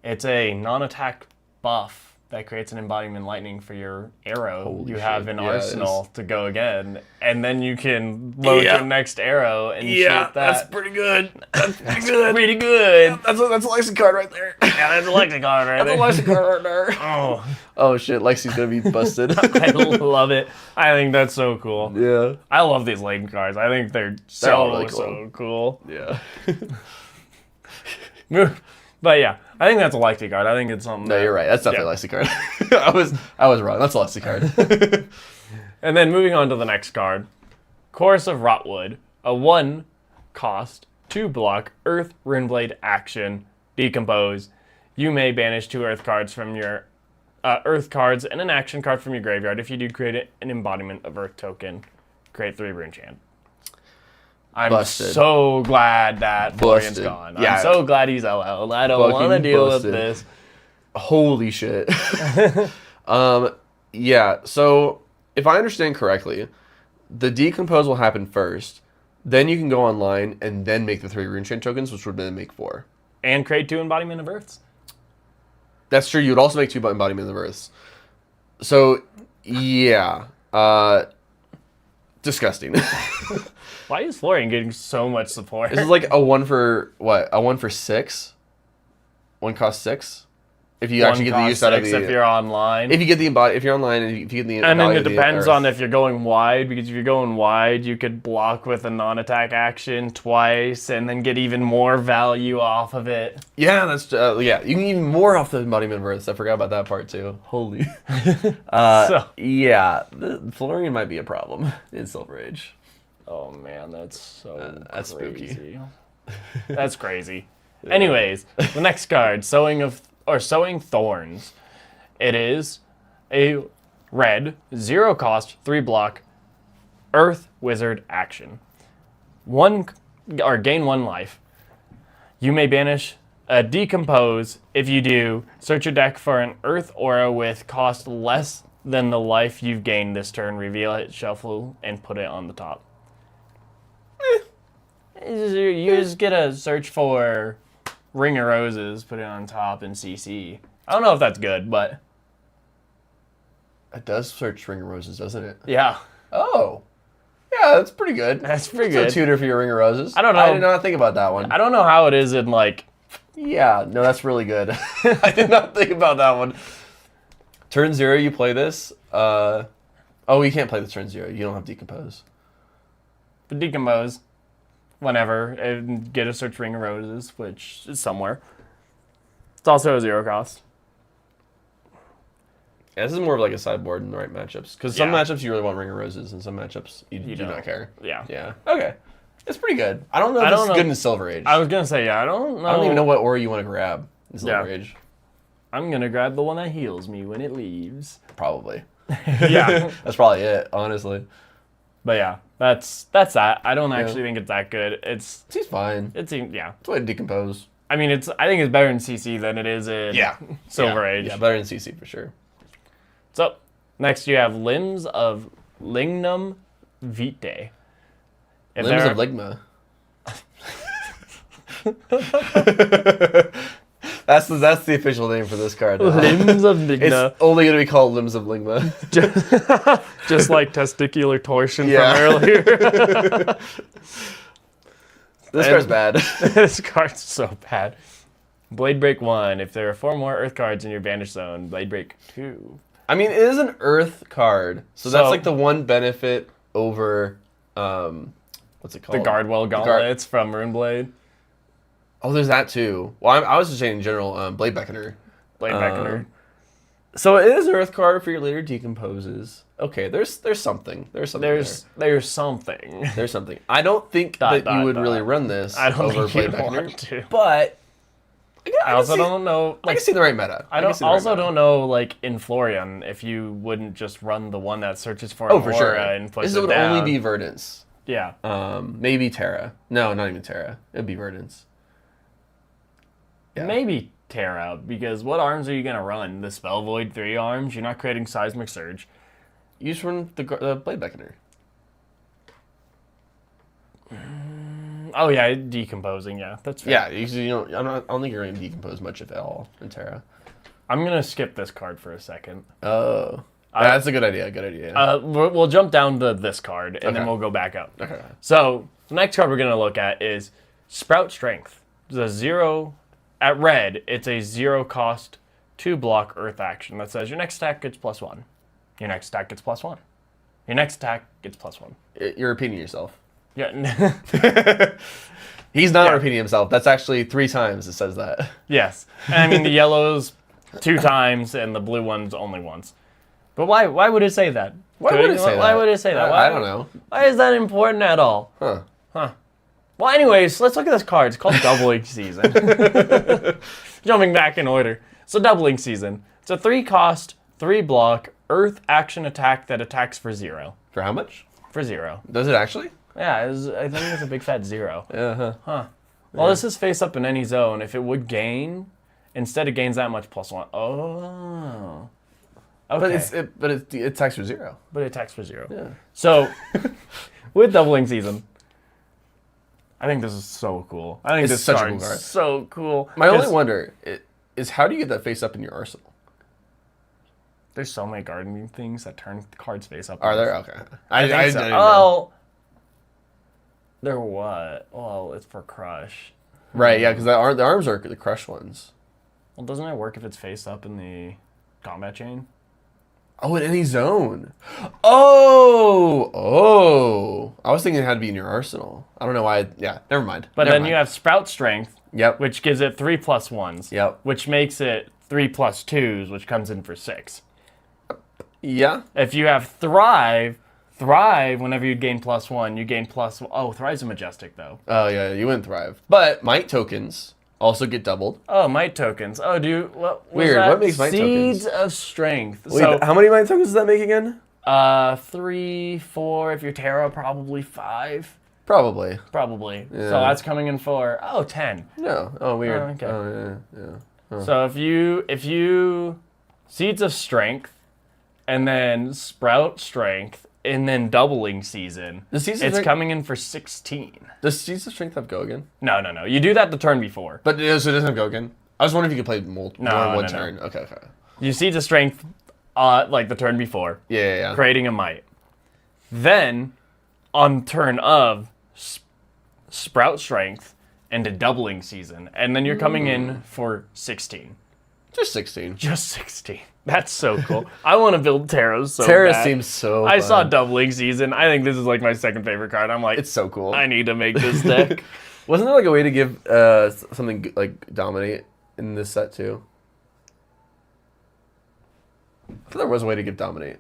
It's a non-attack buff that creates an embodiment lightning for your arrow. Holy have an arsenal to go again, and then you can load your next arrow and shoot that. That's pretty good. That's pretty That's good. pretty good. That's a Lexi card right there. Yeah, that's a Lexi card right there. That's a Lexi card right there. Oh shit, Lexi's gonna be busted. I love it. I think that's so cool. Yeah. I love these Laden cards. I think they're so cool. Yeah. But yeah, I think that's a Lexi card. I think it's something. No, you're right. That's definitely a Lexi card. I was wrong. That's a Lexi card. And then moving on to the next card, Chorus of Rotwood, a 1 cost, 2 block, Earth Runeblade action, decompose. You may banish 2 Earth cards from your Earth cards and an action card from your graveyard. If you do, create an embodiment of Earth token. Create 3 rune chant. I'm so glad that Florian's gone. Yeah. I'm so glad he's LL. I don't want to deal with this. Holy shit. Yeah, so if I understand correctly, the decompose will happen first. Then you can go online and then make the 3 rune chain tokens, which would then make 4. And create 2 embodiment of Earths. That's true. You would also make 2 embodiment of Earths. So, yeah. Disgusting. Why is Florian getting so much support? This is like a 1 for, what? A 1 for 6? 1 cost 6? If you actually get the use out of the... If you're online. If you get the embody... If you're online and you get the... And then it depends on if you're going wide, because if you're going wide, you could block with a non-attack action twice and then get even more value off of it. Yeah, that's... yeah, you can even more off the embodiment verse. I forgot about that part, too. Holy. Yeah, the Florian might be a problem in Silver Age. Oh, man, that's so that's crazy. spooky. That's crazy. Yeah. Anyways, the next card, Sowing Thorns. It is a red, 0 cost, 3 block, Earth Wizard action. Gain 1 life. You may banish a Decompose. If you do, search your deck for an Earth aura with cost less than the life you've gained this turn. Reveal it, shuffle, and put it on the top. You just get a search for Ring of Roses, put it on top, and CC. I don't know if that's good, but... It does search Ring of Roses, doesn't it? Yeah. Oh. Yeah, that's pretty good. That's pretty good. It's a tutor for your Ring of Roses. I don't know. I did not think about that one. I don't know how it is in, like... Yeah, no, that's really good. I did not think about that one. Turn 0, you play this. Oh, you can't play this turn 0. You don't have Decompose. But Decompose, whenever, and get a search Ring of Roses, which is somewhere. It's also a 0 cost. Yeah, this is more of like a sideboard in the right matchups. Because some matchups you really want Ring of Roses, and some matchups you do not care. Yeah. Yeah. Okay. It's pretty good. I don't know if it's good in Silver Age. I was going to say, I don't know. I don't even know what aura you want to grab in Silver Age. I'm going to grab the one that heals me when it leaves. Probably. Yeah. That's probably it, honestly. But yeah, that's that. I don't actually think it's that good. It's fine. It's It's way to Decompose. I mean, I think it's better in CC than it is in Silver Age. Yeah, better in CC for sure. So, next you have Limbs of Lignum Vitae. Limbs of Ligma. That's the official name for this card. Limbs of Ligma. It's only going to be called Limbs of Ligma. Just like testicular torsion from earlier. This card's bad. This card's so bad. Blade Break 1. If there are 4 more Earth cards in your Vanish Zone, Blade Break 2. I mean, it is an Earth card, so that's like the one benefit over, what's it called? The Guardwell Gauntlets from Runeblade. Oh, there's that too. Well, I was just saying in general, Blade Beckoner. Blade Beckoner. So it is an Earth card for your later Decomposes. Okay, there's something. There's something. There's something. There's something. I don't think that you would really run this over Blade Beckoner, but I also don't know. I can see the right meta. I don't know, like in Florian, if you wouldn't just run the one that searches for an aura sure. and puts this it would down. only be Verdance. Yeah. Maybe Terra. No, not even Terra. It'd be Verdance. Yeah. Maybe Terra, because what arms are you going to run? The Spell Void 3 arms? You're not creating Seismic Surge. You just run the Blade Beckoner. Oh yeah, Decomposing. Yeah, that's fair. Yeah, you don't. I don't think you're going to decompose much, if at all, in Terra. I'm gonna skip this card for a second. Oh, that's a good idea. Good idea. We'll jump down to this card and then we'll go back up. Okay. So the next card we're gonna look at is Sprout Strength. The 0 at red. It's a 0 cost 2 block Earth action that says your next attack gets +1. Your next attack gets +1. Your next attack gets +1. You're repeating yourself. Yeah. He's not repeating himself. That's actually 3 times it says that. Yes. And I mean, the yellow's 2 times and the blue one's only once. But why would it say that? Why would it say that? Why would it say that? I don't know. Why is that important at all? Huh. Well, anyways, let's look at this card. It's called Doubling Season. Jumping back in order. So Doubling Season. It's a 3 cost, 3 block, Earth action attack that attacks for 0. For how much? For 0. Does it actually? Yeah, I think it's a big fat 0. Uh-huh. Well, this is face up in any zone. If it would gain, instead it gains that much +1. Oh. Okay. But it attacks for 0. But it attacks for 0. Yeah. So, with Doubling Season, I think this is so cool. I think this card is so cool. My only wonder is how do you get that face up in your arsenal? There's so many gardening things that turn cards face up. Are there? Okay. I think so. didn't know. They're what? Well, it's for Crush. Right, yeah, because the arms are the Crush ones. Well, doesn't it work if it's face up in the combat chain? Oh, in any zone. Oh. I was thinking it had to be in your arsenal. I don't know why. Yeah, never mind. But Never then mind. you have Sprout Strength, Yep. which gives it 3+1s. Yep. Which makes it 3+2s, which comes in for 6. Yeah. If you have Thrive, whenever you gain +1, you gain +1. Oh, Thrive's a Majestic, though. Oh, yeah, you wouldn't thrive. But Might tokens also get doubled. Oh, Might tokens. Oh, what was Weird. that? What makes Might Seeds tokens? of Strength. Wait, So, how many Might tokens does that make again? 3, 4. If you're Terra, probably 5. Probably. Probably. Yeah. So that's coming in for 10. No. Oh, weird. Oh, okay. Oh, yeah. So if you Seeds of Strength, and then Sprout Strength, and then Doubling Season, The Seeds of it's Strength- coming in for 16. Does Seeds of Strength have go again? No. You do that the turn before. But so it doesn't have go again? I was wondering if you could play more than one no. turn. Okay. You Seeds of Strength, like the turn before, Yeah. creating a Might. Then, on turn of Sprout Strength into Doubling Season, and then you're coming in for 16. Just 16. Just 16. That's so cool. I want to build Terras so Terra bad. seems so I fun. saw Doubling Season. I think this is like my second favorite card. I'm like, It's so cool. I need to make this deck. Wasn't there like a way to give something like Dominate in this set too? I thought there was a way to give Dominate.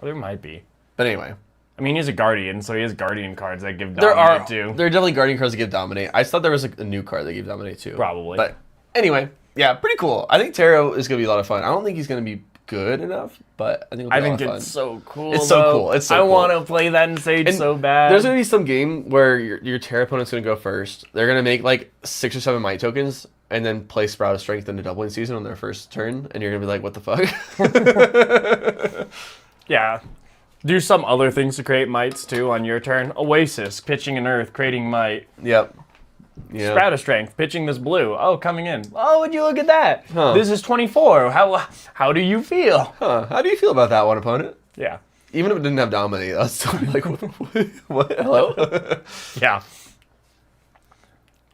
There might be. But anyway. I mean, he's a Guardian, so he has Guardian cards that give There Dominate too. are definitely Guardian cards that give Dominate. I just thought there was like a new card that gave Dominate too. Probably. But anyway, yeah, pretty cool. I think Tarot is going to be a lot of fun. I don't think he's going to be good enough, but I think it'll be a lot of fun. it's so cool. It's so though. cool. It's so I cool. want to play that in Sage And so bad. There's going to be some game where your Terra opponent's going to go first. They're going to make like 6 or 7 Might tokens and then play Sprout of Strength into Doubling Season on their first turn, and you're going to be like, what the fuck? Yeah. Do some other things to create Mights too on your turn. Oasis, pitching an Earth, creating Might. Yep. Yeah. Sprout of Strength, pitching this blue. Oh, coming in. Oh, would you look at that? Huh. This is 24. How do you feel? Huh. How do you feel about that one, opponent? Yeah. Even if it didn't have Dominate, I'd still be like, what? Hello? Yeah.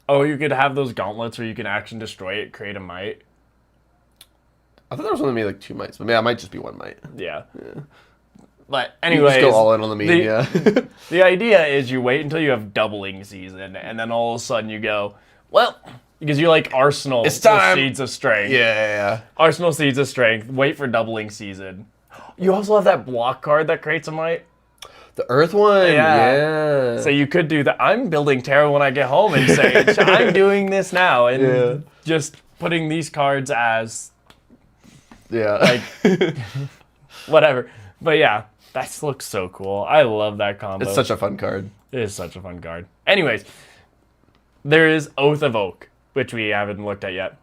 Oh, you could have those gauntlets where you can action destroy it, create a Might. I thought there was only maybe like 2 Mights, but yeah, it might just be 1 Might. Yeah. But You anyways, just go all in on the meme, yeah. the idea is you wait until you have Doubling Season, and then all of a sudden you go, well, because you like Arsenal It's time. Seeds of Strength. Yeah. Arsenal Seeds of Strength, wait for Doubling Season. You also have that block card that creates a Might. The Earth one, Yeah. yeah. So you could do that. I'm building Terra when I get home in Sage. I'm doing this now and Yeah. just putting these cards as Yeah. like whatever. But yeah, that looks so cool. I love that combo. It's such a fun card. It is such a fun card. Anyways, there is Oath of Oak, which we haven't looked at yet.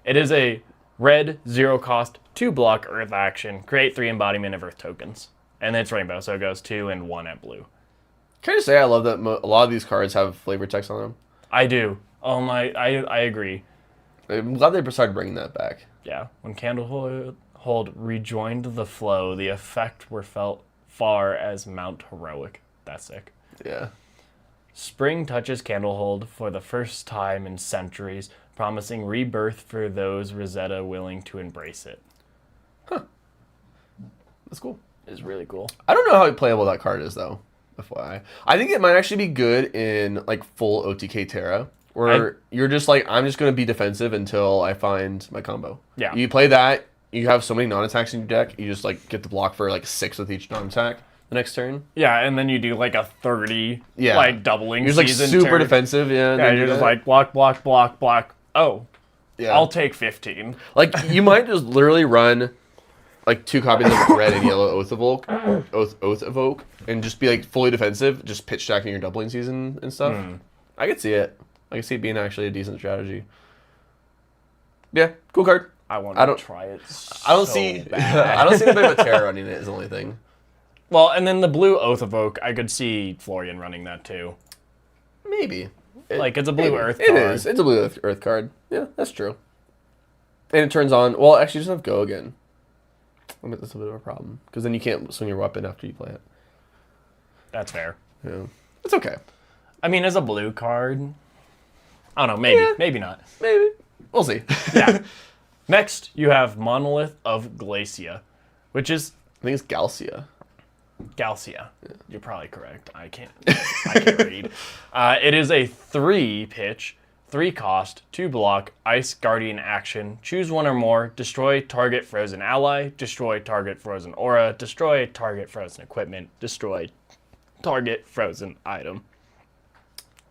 It is a red, 0 cost, 2 block Earth action. Create 3 embodiment of Earth tokens. And it's rainbow, so it goes 2 and 1 at blue. Can I just say I love that a lot of these cards have flavor text on them. I do. Oh my, I agree. I'm glad they started bringing that back. Yeah. When Candlehold rejoined the flow, the effect were felt far as Mount Heroic. That's sick. Yeah. Spring touches Candlehold for the first time in centuries, promising rebirth for those Rosetta willing to embrace it. That's cool. It's really cool. I don't know how playable that card is, though. FYI. I think it might actually be good in, like, full OTK Terra, where you're just like, I'm just going to be defensive until I find my combo. Yeah. You play that, you have so many non-attacks in your deck, you just, like, get the block for, like, 6 with each non-attack the next turn. Yeah, and then you do like a 30, Yeah. like doubling You're just, like, season super turn. defensive, yeah. and Yeah, then you're do just that. like block, block, block, block. Oh, Yeah. I'll take 15. Like, you might just literally run, like, 2 copies of red and yellow Oath of Oak, and just be, like, fully defensive, just pitch stacking your doubling season and stuff. I could see it. I could see it being actually a decent strategy. Yeah, cool card. I want I to don't- try it. I don't so see bad. I don't see anybody but Terra running it is the only thing. Well, and then the blue Oath of Oak, I could see Florian running that too. Maybe. Like it's a blue Maybe. Earth It card. is. It's a blue Earth card. Yeah, that's true. And it turns on. Well, actually, it doesn't have go again. I mean, that's a bit of a problem because then you can't swing your weapon after you play it. That's fair. Yeah, it's okay. I mean, as a blue card, I don't know. Maybe, Yeah. maybe not. Maybe we'll see. Yeah. Next, you have Monolith of Glacia, which is I think it's Galcia. Galcia. Yeah. You're probably correct. I can't read. It is a 3-pitch, 3-cost, 2-block, Ice Guardian action. Choose one or more. Destroy target frozen ally. Destroy target frozen aura. Destroy target frozen equipment. Destroy target frozen item.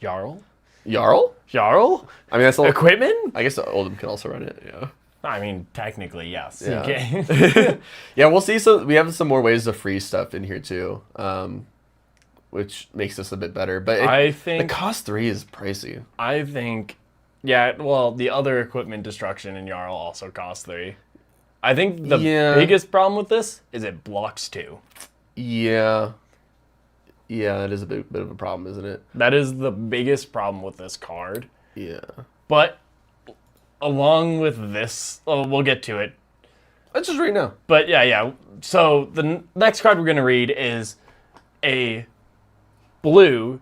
Jarl? Jarl? Jarl? I mean, that's Equipment? I guess Oldham can also run it. Yeah. I mean, technically, yes. Yeah. Okay. Yeah, we'll see. So we have some more ways to freeze stuff in here too, which makes this a bit better. But I think the cost 3 is pricey. I think, yeah. Well, the other equipment destruction in Jarl also costs 3. I think the biggest problem with this is it blocks 2. Yeah. Yeah, that is a bit of a problem, isn't it? That is the biggest problem with this card. Yeah. But along with this, we'll get to it. Let's just read now. But yeah. So the next card we're going to read is a blue,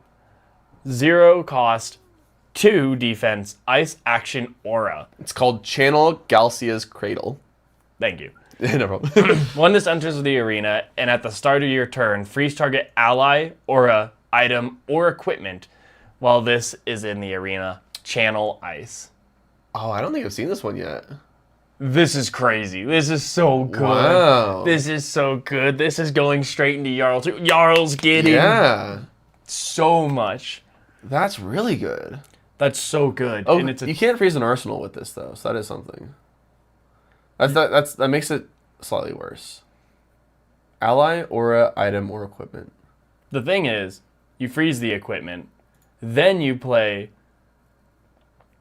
0-cost, 2 defense, ice action aura. It's called Channel Galcia's Cradle. Thank you. No problem. When this enters the arena, and at the start of your turn, freeze target ally, aura, item, or equipment while this is in the arena. Channel ice. Oh, I don't think I've seen this one yet. This is crazy. This is so good. Wow. This is so good. This is going straight into Jarl too. Jarl's getting so much. That's really good. That's so good. Oh, and it's you can't freeze an arsenal with this though, so that is something. That makes it slightly worse. Ally, aura, item, or equipment. The thing is, you freeze the equipment, then you play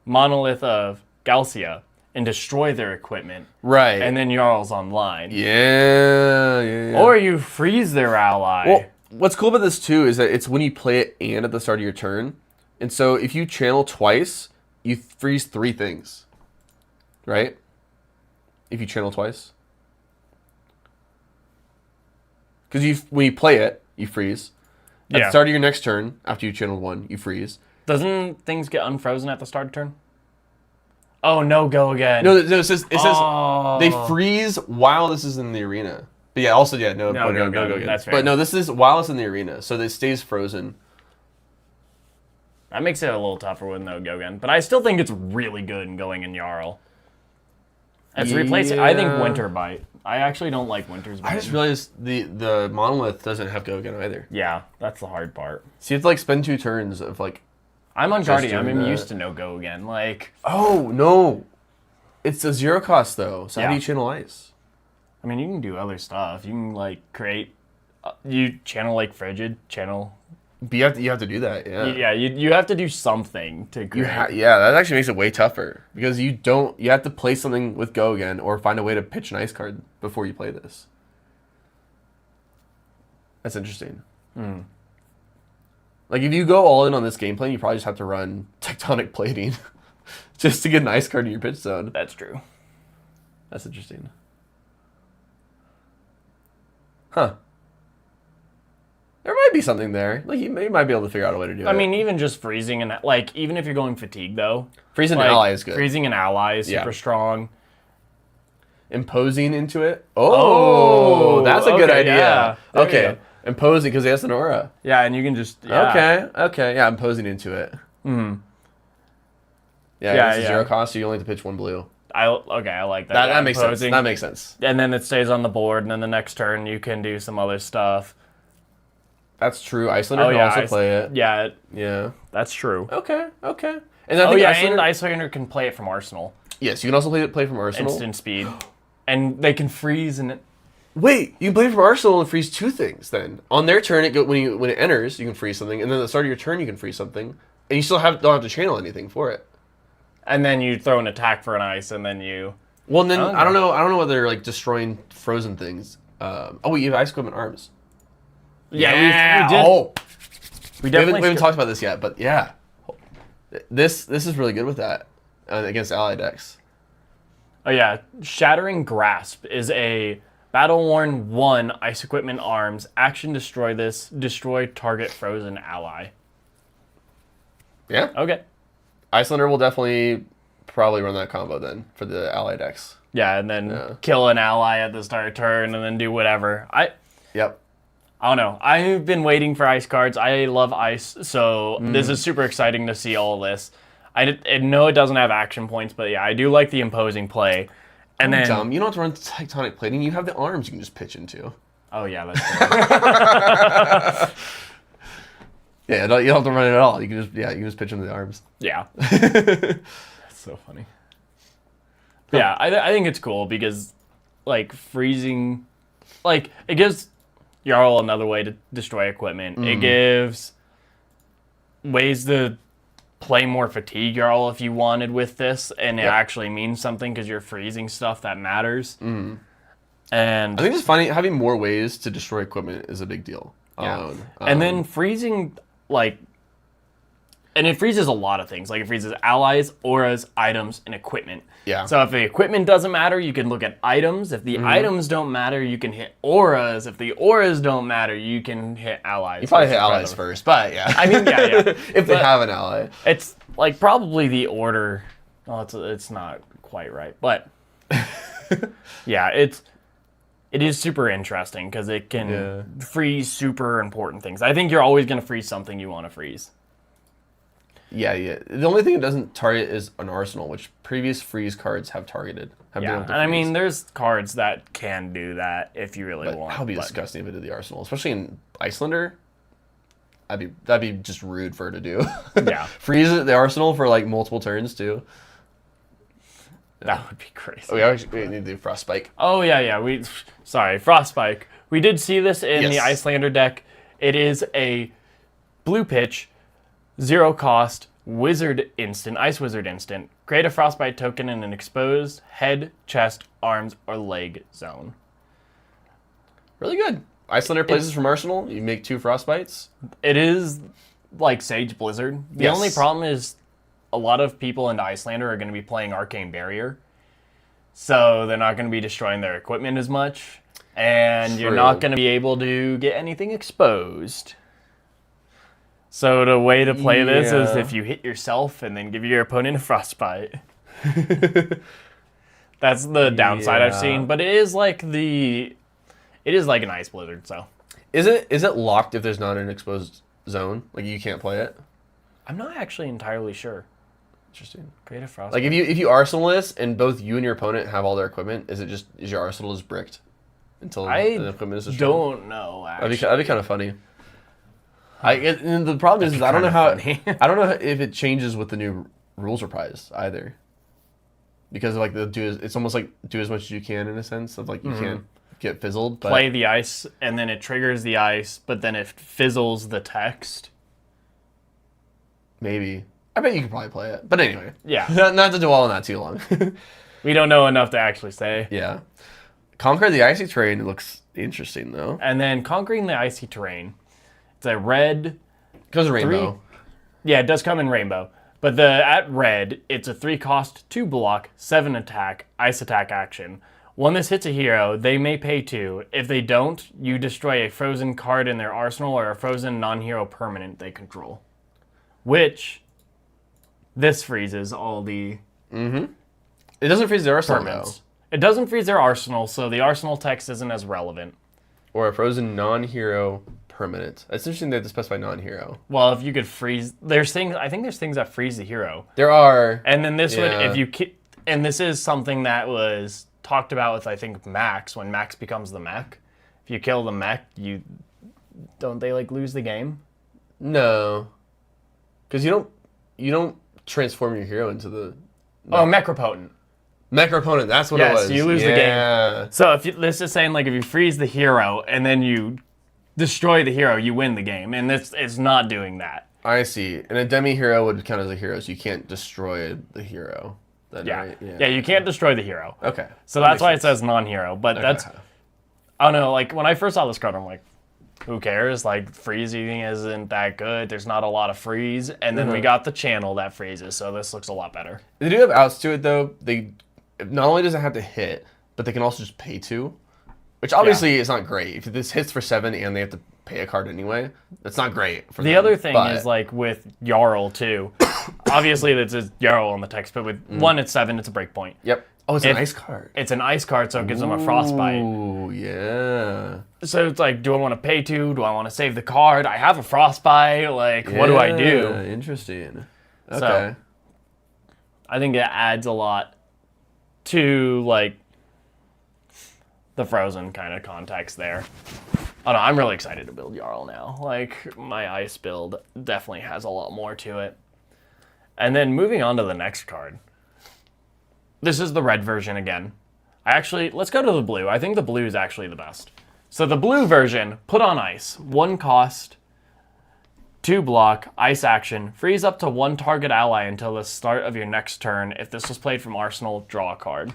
Monolith of Galcia and destroy their equipment. Right. And then Jarl's online. Yeah. Or you freeze their ally. Well, what's cool about this too is that it's when you play it and at the start of your turn. And so if you channel twice, you freeze 3 things. Right? If you channel twice. Because when you play it, you freeze. At the start of your next turn, after you channel 1, you freeze. Doesn't things get unfrozen at the start of turn? Oh, no, go again. No, it says they freeze while this is in the arena. But yeah, also, no go again. That's fair. But no, this is while it's in the arena, so it stays frozen. That makes it a little tougher with no go again. But I still think it's really good in going in Jarl. It's replacing, I think, Winter Bite. I actually don't like Winter's Bite. I just realized the Monolith doesn't have go again either. Yeah, that's the hard part. So you have to spend 2 turns of I'm on Guardian. I'm used to no go again. Oh no, it's a 0 cost though. So how do you channel ice? I mean, you can do other stuff. You can create. You channel Frigid channel. But you have to do that. Yeah. Yeah. You have to do something to create. That actually makes it way tougher because you have to play something with go again or find a way to pitch an ice card before you play this. That's interesting. If you go all in on this game plan, you probably just have to run Tectonic Plating just to get an ice card in your pitch zone. That's true. That's interesting. Huh. There might be something there. You might be able to figure out a way to do it. I mean, even just freezing and even if you're going fatigue though, freezing an ally is good. Freezing an ally is super strong. Imposing into it. Oh, that's a good idea. Yeah. Okay. Imposing because he has an aura. Yeah, and you can just... Yeah. Okay. Yeah, imposing into it. Yeah, it's a 0 cost, so you only have to pitch 1 blue. I like that. That makes sense. That makes sense. And then it stays on the board, and then the next turn you can do some other stuff. That's true. Icelander can also play it. Yeah. Yeah. That's true. Okay. And I think and Icelander can play it from Arsenal. Yes, you can also play from Arsenal. Instant speed. And they can freeze and... Wait, you can play from Arsenal and freeze 2 things then. On their turn, when it enters, you can freeze something, and then at the start of your turn, you can freeze something, and you still don't have to channel anything for it. And then you throw an attack for an ice, and then you... Well, and then I don't know whether they're destroying frozen things. You have ice equipment arms. Yeah, we did. Oh, we haven't talked about this yet, but yeah, this is really good with that against ally decks. Oh yeah, Shattering Grasp is a battle-worn 1 ice equipment arms. Action destroy this. Destroy target frozen ally. Yeah. Okay. Icelander will definitely probably run that combo then for the ally decks. Yeah, and then kill an ally at the start of turn, and then do whatever. Yep. I don't know. I've been waiting for ice cards. I love ice, so this is super exciting to see all this. I know it doesn't have action points, but yeah, I do like the imposing play. And then Dumb. You don't have to run tectonic plating. You have the arms you can just pitch into. Oh yeah, that's true. Yeah, you don't have to run it at all. You can just pitch into the arms. Yeah. That's so funny. But yeah, I think it's cool because like freezing, like it gives Jarl another way to destroy equipment. It gives ways to play more fatigue Jarl if you wanted with this, and it actually means something because you're freezing stuff that matters. And I think just having more ways to destroy equipment is a big deal. Yeah. And then freezing, like, and it freezes a lot of things. Like, it freezes allies, auras, items, and equipment. Yeah. So if the equipment doesn't matter, you can look at items. If the items don't matter, you can hit auras. If the auras don't matter, you can hit allies. You probably hit allies first, but yeah. I mean, yeah. If they have an ally. It's, like, probably the order. Well, it's not quite right. But, yeah, it is super interesting because it can freeze super important things. I think you're always going to freeze something you want to freeze. Yeah. The only thing it doesn't target is an arsenal, which previous freeze cards have targeted. Been able to and I freeze. mean, there's cards that can do that if you really want. That would be disgusting if it did the arsenal, especially in Icelander. That'd be just rude for her to do. Yeah. Freeze the arsenal for like multiple turns too. That would be crazy. Oh, we need to do Frost Spike. Oh yeah. Frost Spike. We did see this in the Icelander deck. It is a blue pitch, 0 cost, wizard instant, ice wizard instant. Create a frostbite token in an exposed head, chest, arms, or leg zone. Really good. Icelander plays this from Arsenal. You make 2 Frostbites. It is like Sage Blizzard. The only problem is a lot of people into Icelander are going to be playing Arcane Barrier. So they're not going to be destroying their equipment as much. And you're not going to be able to get anything exposed. So the way to play this is if you hit yourself and then give your opponent a frostbite. That's the downside I've seen, but it is like an ice blizzard. So is it locked if there's not an exposed zone? Like you can't play it? I'm not actually entirely sure. Interesting. Create a frostbite. Like if you arsenal this and both you and your opponent have all their equipment, is your arsenal just bricked until the equipment is destroyed? Don't know. Actually, that'd be kind of funny. And the problem is I don't know I don't know if it changes with the new rules reprise either, because like it's almost like do as much as you can in a sense of like you can't get fizzled. But play the ice and then it triggers the ice, but then it fizzles the text. Maybe I bet you could probably play it, but anyway, not to dwell on that too long. We don't know enough to actually say. Yeah, conquer the icy terrain looks interesting though, and then conquering the icy terrain. It's a red. It goes rainbow. Yeah, it does come in rainbow. But at red, it's a 3 cost, 2 block, 7 attack, ice attack action. When this hits a hero, they may pay 2. If they don't, you destroy a frozen card in their arsenal or a frozen non-hero permanent they control. Which, this freezes all the It doesn't freeze their arsenal though. It doesn't freeze their arsenal, so the arsenal text isn't as relevant. Or a frozen non-hero permanent. It's interesting they have to specify non-hero. Well, if you could freeze, I think there's things that freeze the hero. There are. And then this would, and this is something that was talked about with, I think, Max, when Max becomes the mech. If you kill the mech, don't they like lose the game? No. Because you don't transform your hero into the... Oh, Mechropotent. Mechropotent, that's what it was. Yes, you lose the game. So this is saying, like, if you freeze the hero and then you destroy the hero, you win the game, and it's not doing that. I see. And a demi-hero would count as a hero, so you can't destroy the hero. Right? Yeah, you can't destroy the hero. Okay. So that's why it says non-hero, but that's... I don't know, like, when I first saw this card, I'm like, who cares? Like, freezing isn't that good. There's not a lot of freeze, and then we got the channel that freezes, so this looks a lot better. They do have outs to it, though. Not only does it have to hit, but they can also just pay 2. Which obviously is not great. If this hits for 7 and they have to pay a card anyway, that's not great for them. The other thing is, like, with Jarl, too. Obviously, that's just Jarl on the text, but with 1 at 7, it's a breakpoint. Yep. Oh, it's an ice card. It's an ice card, so it gives them a frostbite. Ooh, yeah. So it's like, do I want to pay 2? Do I want to save the card? I have a frostbite. Like, what do I do? Interesting. Okay. So, I think it adds a lot to, like, the Frozen kind of context there. Oh no, I'm really excited to build Jarl now. Like, my ice build definitely has a lot more to it. And then moving on to the next card. This is the red version again. Let's go to the blue. I think the blue is actually the best. So the blue version, put on ice. 1 cost, 2 block, ice action. Freeze up to 1 target ally until the start of your next turn. If this was played from Arsenal, draw a card.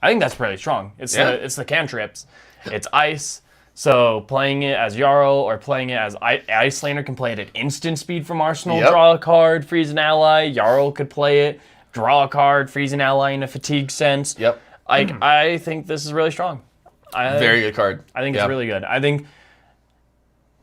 I think that's pretty strong. It's the cantrips. It's ice. So playing it as Jarl or playing it as Icelander can play it at instant speed from Arsenal, draw a card, freeze an ally. Jarl could play it, draw a card, freeze an ally in a fatigue sense. Yep. I think this is really strong. Very good card. I think it's really good. I think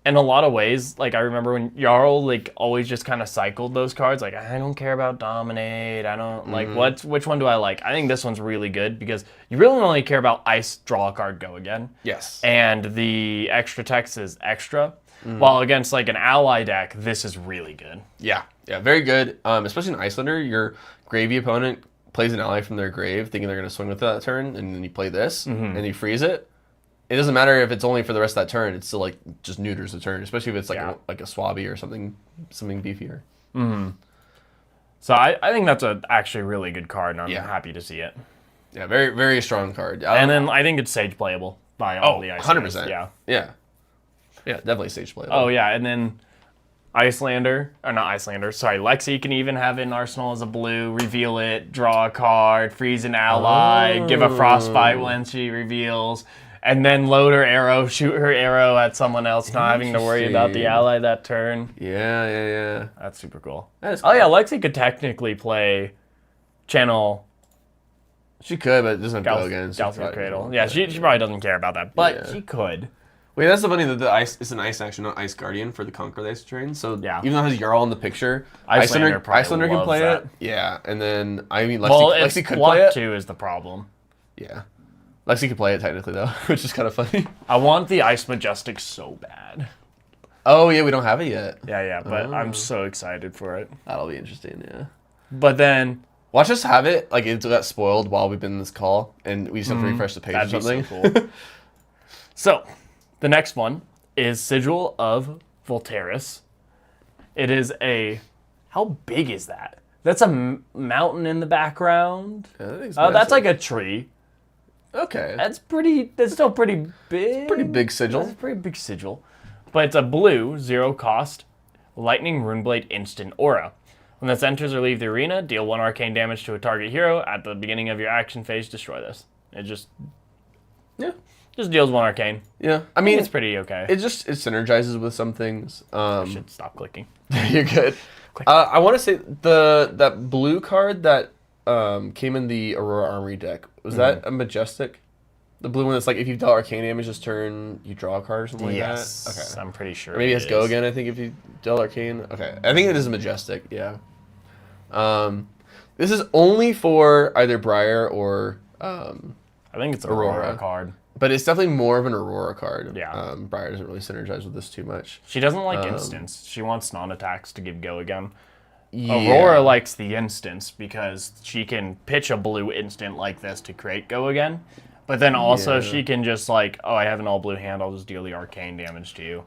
in a lot of ways, like I remember when Jarl like always just kind of cycled those cards. Like I don't care about Dominate. I don't like which one do I like? I think this one's really good because you really only care about Ice, draw a card, go again. Yes. And the extra text is extra. While against like an ally deck, this is really good. Yeah, very good. Especially in Icelander, your gravy opponent plays an ally from their grave, thinking they're going to swing with it that turn, and then you play this, and you freeze it. It doesn't matter if it's only for the rest of that turn. It's still like just neuters the turn, especially if it's like a Swabby or something beefier. So I think that's actually a really good card, and I'm happy to see it. Yeah, very very strong card. And then I think it's stage playable by all the Icelanders. 100%. Yeah, definitely stage playable. Oh yeah, and then Lexi can even have it in Arsenal as a blue, reveal it, draw a card, freeze an ally, give a frostbite when she reveals, and then load her arrow, shoot her arrow at someone else, not having to worry about the ally that turn. Yeah. That's super cool. That is cool. Oh yeah, Lexi could technically play channel. She could, but it doesn't go against Galth's Cradle. Yeah, she probably doesn't care about that, but she could. Wait, that's the funny that the ice is an ice action, not Ice Guardian for the Conquer the Ice terrain. So even though it has Jarl in the picture, Icelander can play it. Yeah, and then Lexi could play it. 2 is the problem. Yeah, Lexi could play it technically though, which is kind of funny. I want the Ice Majestic so bad. Oh yeah, we don't have it yet. Yeah, but I'm so excited for it. That'll be interesting. Yeah. But then watch us have it like it got spoiled while we've been in this call, and we just have to refresh the page or something. Be so cool. So. The next one is Sigil of Voltaris. It is how big is that? That's a mountain in the background. That's like a tree. Okay. That's still pretty big. Pretty big sigil. That's a pretty big sigil. But it's a blue, 0 cost, Lightning Runeblade instant aura. When this enters or leaves the arena, deal 1 arcane damage to a target hero. At the beginning of your action phase, destroy this. It just deals 1 arcane. Yeah. I mean, it's pretty okay. It synergizes with some things. I should stop clicking. You're good. I want to say that blue card that came in the Aurora Armory deck, was that a Majestic? The blue one that's like if you dealt arcane damage this turn, you draw a card or something like that? Okay. I'm pretty sure. Or maybe it's Go Again, I think, if you dealt arcane. Okay. I think it is a Majestic, yeah. This is only for either Briar or I think it's Aurora card. But it's definitely more of an Aurora card. Yeah. Briar doesn't really synergize with this too much. She doesn't like instants. She wants non-attacks to give Go Again. Yeah. Aurora likes the instants because she can pitch a blue instant like this to create Go Again. But then also she can just like, I have an all-blue hand, I'll just deal the arcane damage to you.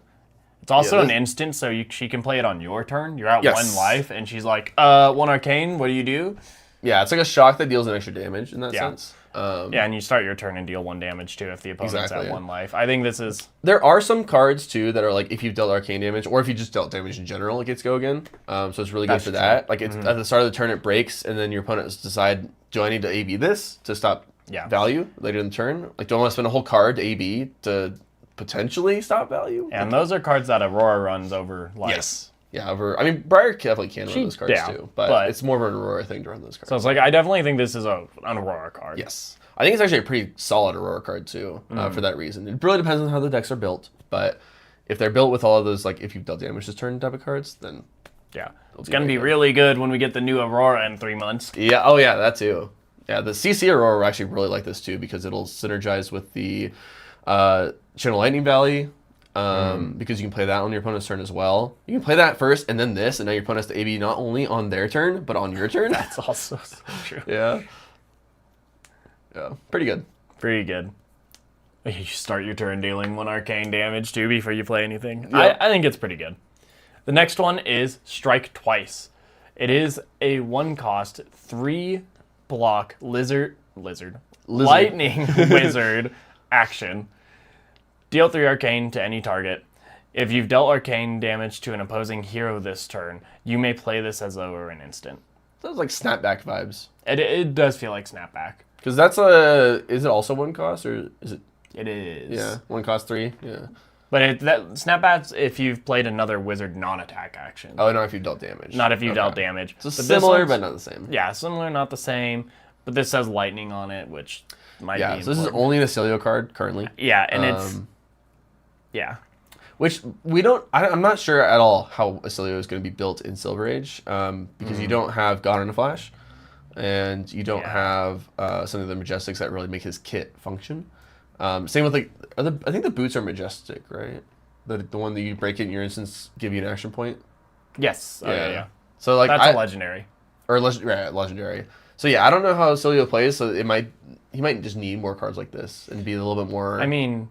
It's also an instant, so she can play it on your turn. You're at 1 life, and she's like, 1 arcane, what do you do? Yeah, it's like a shock that deals an extra damage in that sense. And you start your turn and deal 1 damage too if the opponent's at 1 life. I think this is... There are some cards too that are like if you've dealt arcane damage or if you just dealt damage in general, it gets Go Again. So it's really good for that. Like it's at the start of the turn it breaks and then your opponents decide, do I need to AB this to stop value later in the turn? Like do I want to spend a whole card to AB to potentially stop value? And those are cards that Aurora runs over life. Yes. Yeah, I mean, Briar definitely can run those cards too, but it's more of an Aurora thing to run those cards. So it's like, I definitely think this is an Aurora card. Yes. I think it's actually a pretty solid Aurora card too, for that reason. It really depends on how the decks are built, but if they're built with all of those, like, if you've dealt damage this turn type of cards, then... Yeah. It's going to be really good when we get the new Aurora in 3 months. Yeah, oh yeah, that too. Yeah, the CC Aurora actually really like this too because it'll synergize with the Channel Lightning Valley. Because you can play that on your opponent's turn as well. You can play that first and then this, and now your opponent has to AB not only on their turn, but on your turn. That's also so true. Yeah. Yeah, pretty good. Pretty good. You start your turn dealing 1 arcane damage too before you play anything. Yep. I think it's pretty good. The next one is Strike Twice. It is a 1-cost, 3-block lizard lightning wizard action. Deal 3 arcane to any target. If you've dealt arcane damage to an opposing hero this turn, you may play this as though it were an instant. Sounds like snapback vibes. It does feel like snapback. Because is it also 1 cost or is it? It is. Yeah, 1 cost 3. Yeah. But snapbacks if you've played another wizard non-attack action. Oh, not if you've dealt damage. Not if you've dealt damage. So similar, but not the same. Yeah, similar, not the same. But this says lightning on it, which might be important. So this is only an Acilio card currently. Yeah, and it's... Yeah. Which I'm not sure at all how Acilio is going to be built in Silver Age because you don't have God in a Flash and you don't have some of the Majestics that really make his kit function. Same with like, I think the boots are Majestic, right? The one that you break in your instance, give you an action point. Yes. Oh, yeah. So like that's a legendary. Or legendary. So yeah, I don't know how Acilio plays, so he might just need more cards like this and be a little bit more. I mean,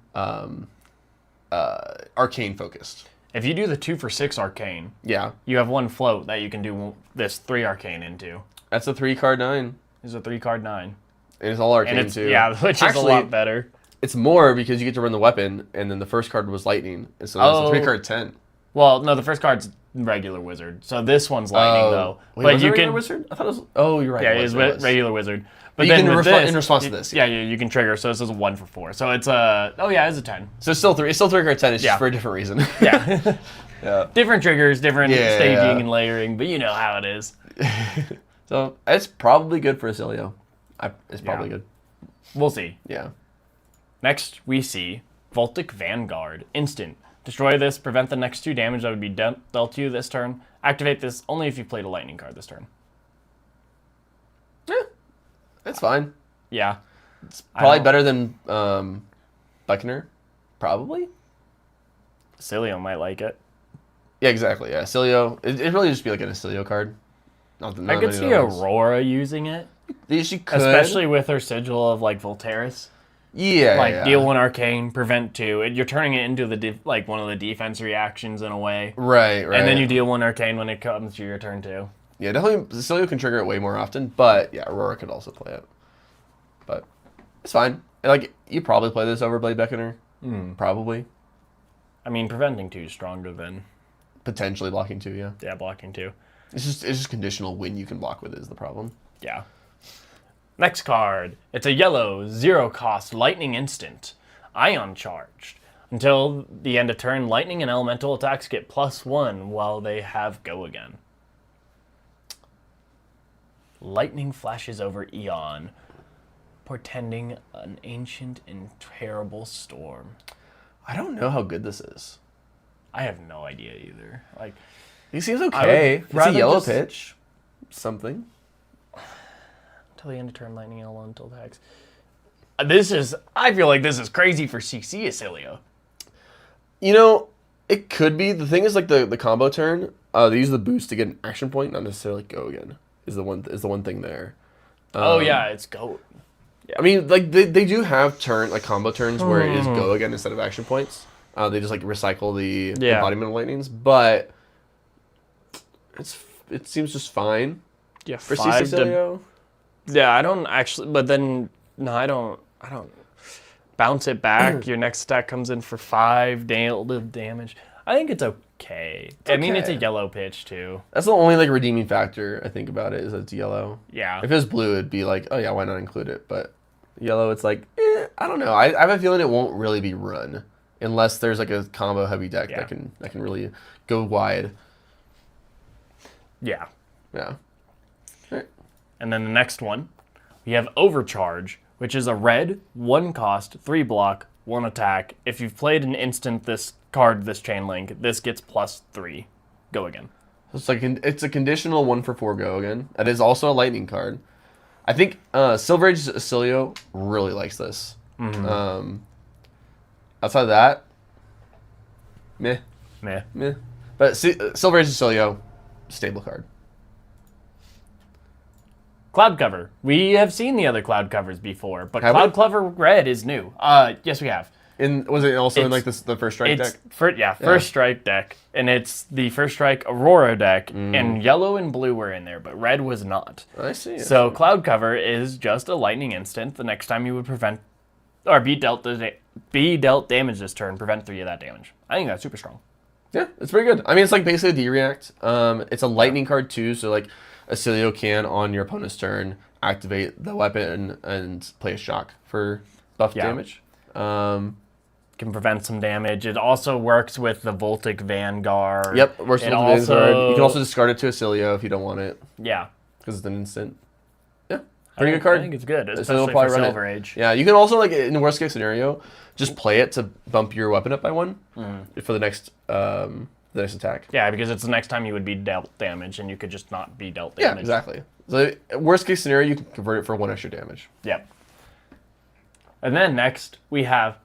arcane focused. If you do the 2 for 6 arcane, you have 1 float that you can do this 3 arcane into. That's a 3-card 9. It's a 3-card 9. And it's all arcane too. Yeah, which is a lot better. It's more because you get to run the weapon, and then the first card was lightning, and so it's a 3-card 10. Well, no, the first card's regular wizard. So this one's lightning though. Wait, but was you it regular can wizard? I thought it was. Oh, you're right. Yeah, it was regular wizard. But you then can with this, in response to this. Yeah, you can trigger. So this is a 1 for 4. So it's a it's a 10. So it's still 3. It's still 3-card 10. It's just for a different reason. Yeah. Yeah. Different triggers, different staging and layering, but you know how it is. So it's probably good for Acilio. It's probably good. We'll see. Yeah. Next, we see Voltic Vanguard. Instant. Destroy this, prevent the next 2 damage that would be dealt to you this turn. Activate this only if you played a lightning card this turn. Yeah. That's fine. Yeah. It's probably better than Buckner. Probably. Acilio might like it. Yeah, exactly. Yeah, Acilio. It really just be like an Acilio card. I could see Aurora using it. She could. Especially with her sigil of like Volteris. Yeah. Deal 1 arcane, prevent 2. You're turning it into one of the defense reactions in a way. Right. And then you deal 1 arcane when it comes to your turn too. Yeah, definitely. Cecilio can trigger it way more often, but yeah, Aurora could also play it. But it's fine. Like you probably play this over Blade Beckoner. Probably. I mean, preventing 2 is stronger than potentially blocking 2. Yeah. Yeah, blocking 2. It's just conditional when you can block with it is the problem. Yeah. Next card. It's a yellow, 0-cost lightning instant. Ion charged. Until the end of turn, lightning and elemental attacks get +1 while they have go again. Lightning flashes over Eon, portending an ancient and terrible storm. I don't know how good this is. I have no idea either. Like, he seems okay. It's a yellow pitch. Something. Until the end of turn, lightning and elemental attacks. I feel like this is crazy for CC Acilio. You know, it could be. The thing is, like the combo turn, they use the boost to get an action point, not necessarily go again. Is the one thing there. It's go. Yeah. I mean, like they do have combo turns where it is go again instead of action points. They just like recycle the embodiment of lightnings, but it seems just fine. Yeah, for Cecilio. Yeah, I don't actually, but then no, I don't bounce it back. Your next attack comes in for 5 damage. I think it's okay. I mean, it's a yellow pitch too. That's the only like redeeming factor I think about it is that it's yellow. Yeah. If it was blue, it'd be like, oh yeah, why not include it? But yellow, it's like, I don't know. I have a feeling it won't really be run unless there's like a combo heavy deck that can really go wide. Yeah. Yeah. All right. And then the next one, we have Overcharge, which is a red, 1-cost, 3-block, 1 attack. If you've played an instant this chain link, this gets +3. Go again. It's a conditional 1 for 4 go again. That is also a lightning card. I think Silver Age Acilio really likes this. Outside of that, meh. But Silver Age Acilio, stable card. Cloud cover. We have seen the other cloud covers before, but Have cloud we? cover red is new. Yes, we have. Was it also in It's- like the first strike deck? First strike deck, and it's the first strike Aurora deck, and yellow and blue were in there, but red was not. I see. So cloud cover is just a lightning instant. The next time you would prevent or be dealt damage this turn, prevent 3 of that damage. I think that's super strong. Yeah, it's pretty good. I mean, it's like basically a D-React. It's a lightning card too, so like Acilio can on your opponent's turn activate the weapon and play a shock for buff damage. Can prevent some damage. It also works with the Voltic Vanguard. Yep, works with the Vanguard. You can also discard it to Acilio if you don't want it. Yeah. Because it's an instant. Yeah, pretty good card. I think it's good, Acilio especially probably for run it. Silver Age. Yeah, you can also, like, in the worst case scenario, just play it to bump your weapon up by 1 for the next attack. Yeah, because it's the next time you would be dealt damage, and you could just not be dealt Yeah, damage. exactly. So worst case scenario, you can convert it for 1 extra damage. Yep. And then next, we have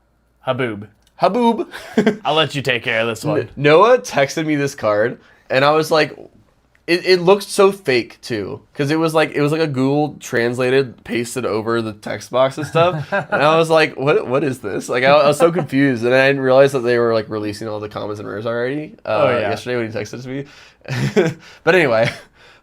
Haboob. Haboob. I'll let you take care of this one. Noah texted me this card, and I was like, it looked so fake too, because it was like a Google translated, pasted over the text box and stuff, and I was like, what is this? Like, I was so confused, and I didn't realize that they were like releasing all the commons and rares already. Yesterday when he texted me. But anyway,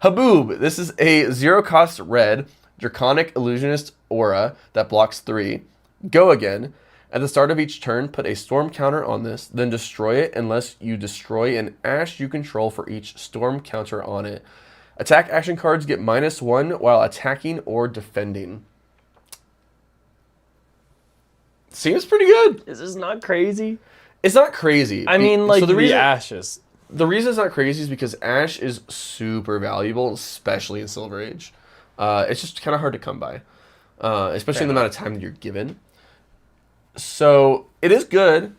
Haboob. This is a 0-cost red Draconic Illusionist aura that blocks 3. Go again. At the start of each turn, put a storm counter on this, then destroy it unless you destroy an ash you control for each storm counter on it. Attack action cards get -1 while attacking or defending. Seems pretty good. This is not crazy. It's not crazy. I mean, like, the reason, ashes. The reason it's not crazy is because ash is super valuable, especially in Silver Age. It's just kind of hard to come by, especially in the amount of time that you're given. So it is good.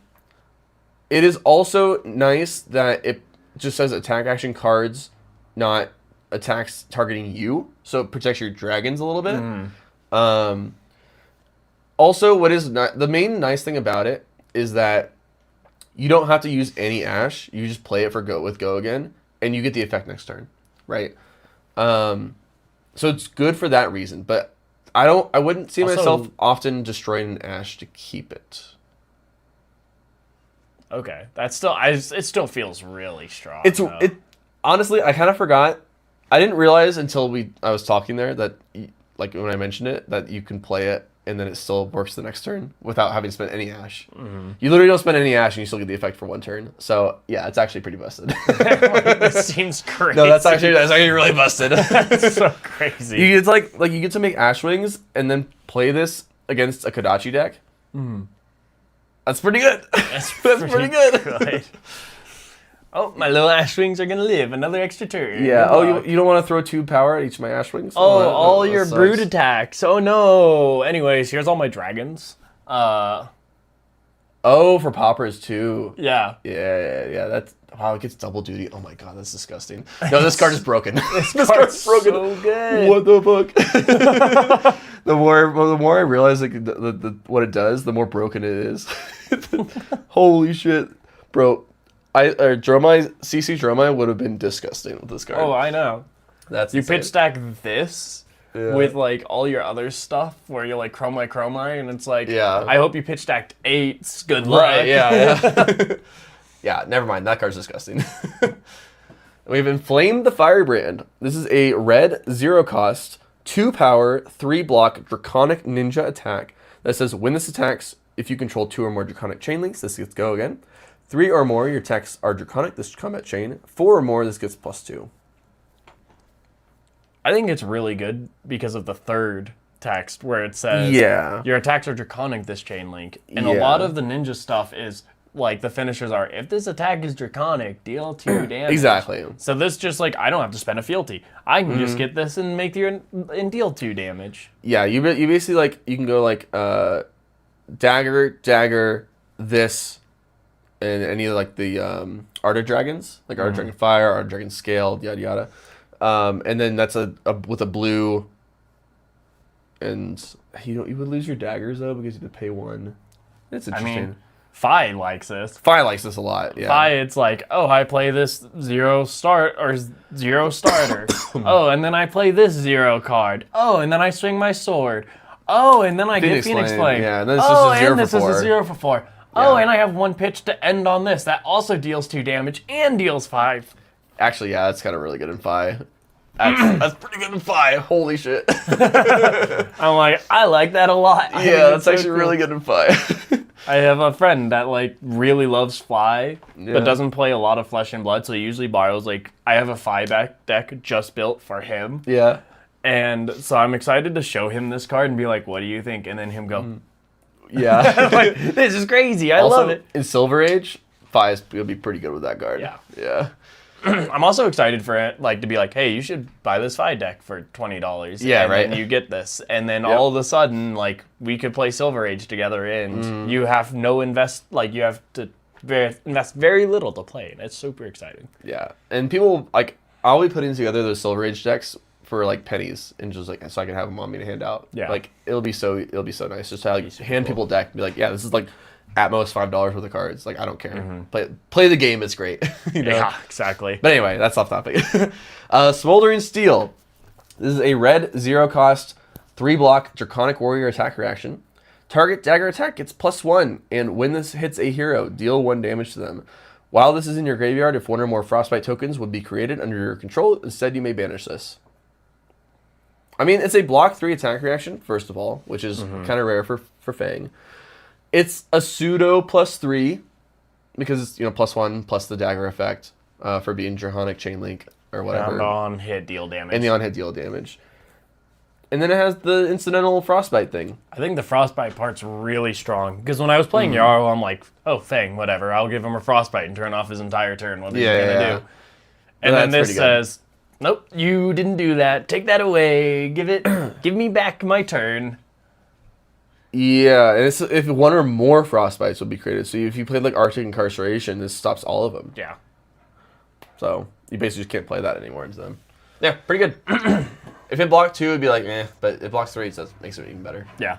It is also nice that it just says attack action cards, not attacks targeting you. So it protects your dragons a little bit. Also, what is the main nice thing about it is that you don't have to use any ash. You just play it for go again, and you get the effect next turn, right? So it's good for that reason, but I wouldn't see myself often destroying an ash to keep it. Okay, that's still it still feels really strong. It honestly, I kind of forgot. I didn't realize until I was talking there that like when I mentioned it that you can play it and then it still works the next turn without having to spend any ash. You literally don't spend any ash and you still get the effect for 1 turn. So yeah, it's actually pretty busted. This seems crazy. No, that's actually really busted. That's so crazy. It's like you get to make ash wings and then play this against a Kodachi deck. That's pretty good. That's pretty good. Oh, my little ash wings are gonna live another extra turn. Yeah. Oh, you don't want to throw 2 power at each of my ash wings? Oh, all your sucks. brood attacks. Oh no. Anyways, here's all my dragons. Oh, for poppers too. Yeah. Yeah. That's wow. It gets double duty. Oh my god, that's disgusting. No, this card is broken. This card's broken. So good. What the fuck? the more I realize like what it does, the more broken it is. Holy shit, bro. CC Dromai would have been disgusting with this card. Oh, I know. That's you insane. pitch stack this with like all your other stuff where you're like chromai, and it's like, I hope you pitch stacked 8s. Good luck. Right, yeah. Yeah, never mind. That card's disgusting. We've Inflamed the Firebrand. This is a red 0-cost, 2 power, 3 block Draconic Ninja attack that says when this attacks, if you control 2 or more Draconic chain links, this gets go again. 3 or more, your attacks are Draconic, this combat chain. 4 or more, this gets +2. I think it's really good because of the third text where it says your attacks are Draconic this chain link. And a lot of the ninja stuff is like the finishers are, if this attack is Draconic, deal 2 damage. Exactly. So this just like, I don't have to spend a fealty. I can just get this and make and deal 2 damage. Yeah, you basically like, you can go like dagger, this, and any of like the Art of Dragons, like Art of Dragon Fire, Art of Dragon Scale, yada yada. And then that's with a blue And you would lose your daggers though because you have to pay 1. It's I interesting. mean, Fi likes this. Fi likes this a lot. Yeah. Fi, it's like, oh, I play this 0 start or 0 starter. Oh, and then I play this 0 card. Oh, and then I swing my sword. Oh, and then I get Phoenix Flame. Yeah, and then it's oh, just a 0 and for this 4. is a 0 for 4. Oh, Yeah. and I have 1 pitch to end on this. That also deals 2 damage and deals 5. Actually, yeah, that's kind of really good in Fi. That's pretty good in Fi. Holy shit. I'm like, I like that a lot. I think Yeah, it's that's so actually cool. really good in Fi. I have a friend that like really loves Fly, Yeah. but doesn't play a lot of Flesh and Blood, so he usually borrows like I have a Fly back deck just built for him. Yeah. And so I'm excited to show him this card and be like, what do you think? And then him go, Yeah. like, this is crazy. I Also, love it. in Silver Age, Fi is gonna be pretty good with that card. Yeah. Yeah. I'm also excited for it, like to be like, hey, you should buy this Fly deck for $20. Yeah, and right. then you get this. And then Yep. all of a sudden, like we could play Silver Age together and you have no you have to invest very little to play. And it's super exciting. Yeah. And people like I'll be putting together those Silver Age decks for like pennies and just like so I can have them on me to hand out. Yeah. Like it'll be so nice just to like hand people a deck and be like, yeah, this is like at most $5 worth of cards. Like I don't care. Play the game. It's great. You know? Yeah, exactly. But anyway, that's off topic. Smoldering Steel. This is a red 0 cost 3 block Draconic Warrior attack reaction. Target dagger attack gets +1, and when this hits a hero, deal 1 damage to them. While this is in your graveyard, if 1 or more Frostbite tokens would be created under your control, instead you may banish this. I mean, it's a block 3 attack reaction, first of all, which is kind of rare for Fang. It's a pseudo +3 because it's +1 plus the dagger effect for being Draconic Chain Link or whatever. And on hit deal damage. And the on hit deal damage. And then it has the incidental Frostbite thing. I think the Frostbite part's really strong. Because when I was playing Jarl, I'm like, oh, Fang, whatever. I'll give him a Frostbite and turn off his entire turn. What he's going to do. And then this says, nope, you didn't do that. Take that away. Give me back my turn. Yeah, and it's if 1 or more Frostbites will be created. So if you played like Arctic Incarceration, this stops all of them. Yeah. So you basically just can't play that anymore instead. Them. Yeah, pretty good. If it blocked 2, it'd be like, eh. But it blocks 3, so that makes it even better. Yeah.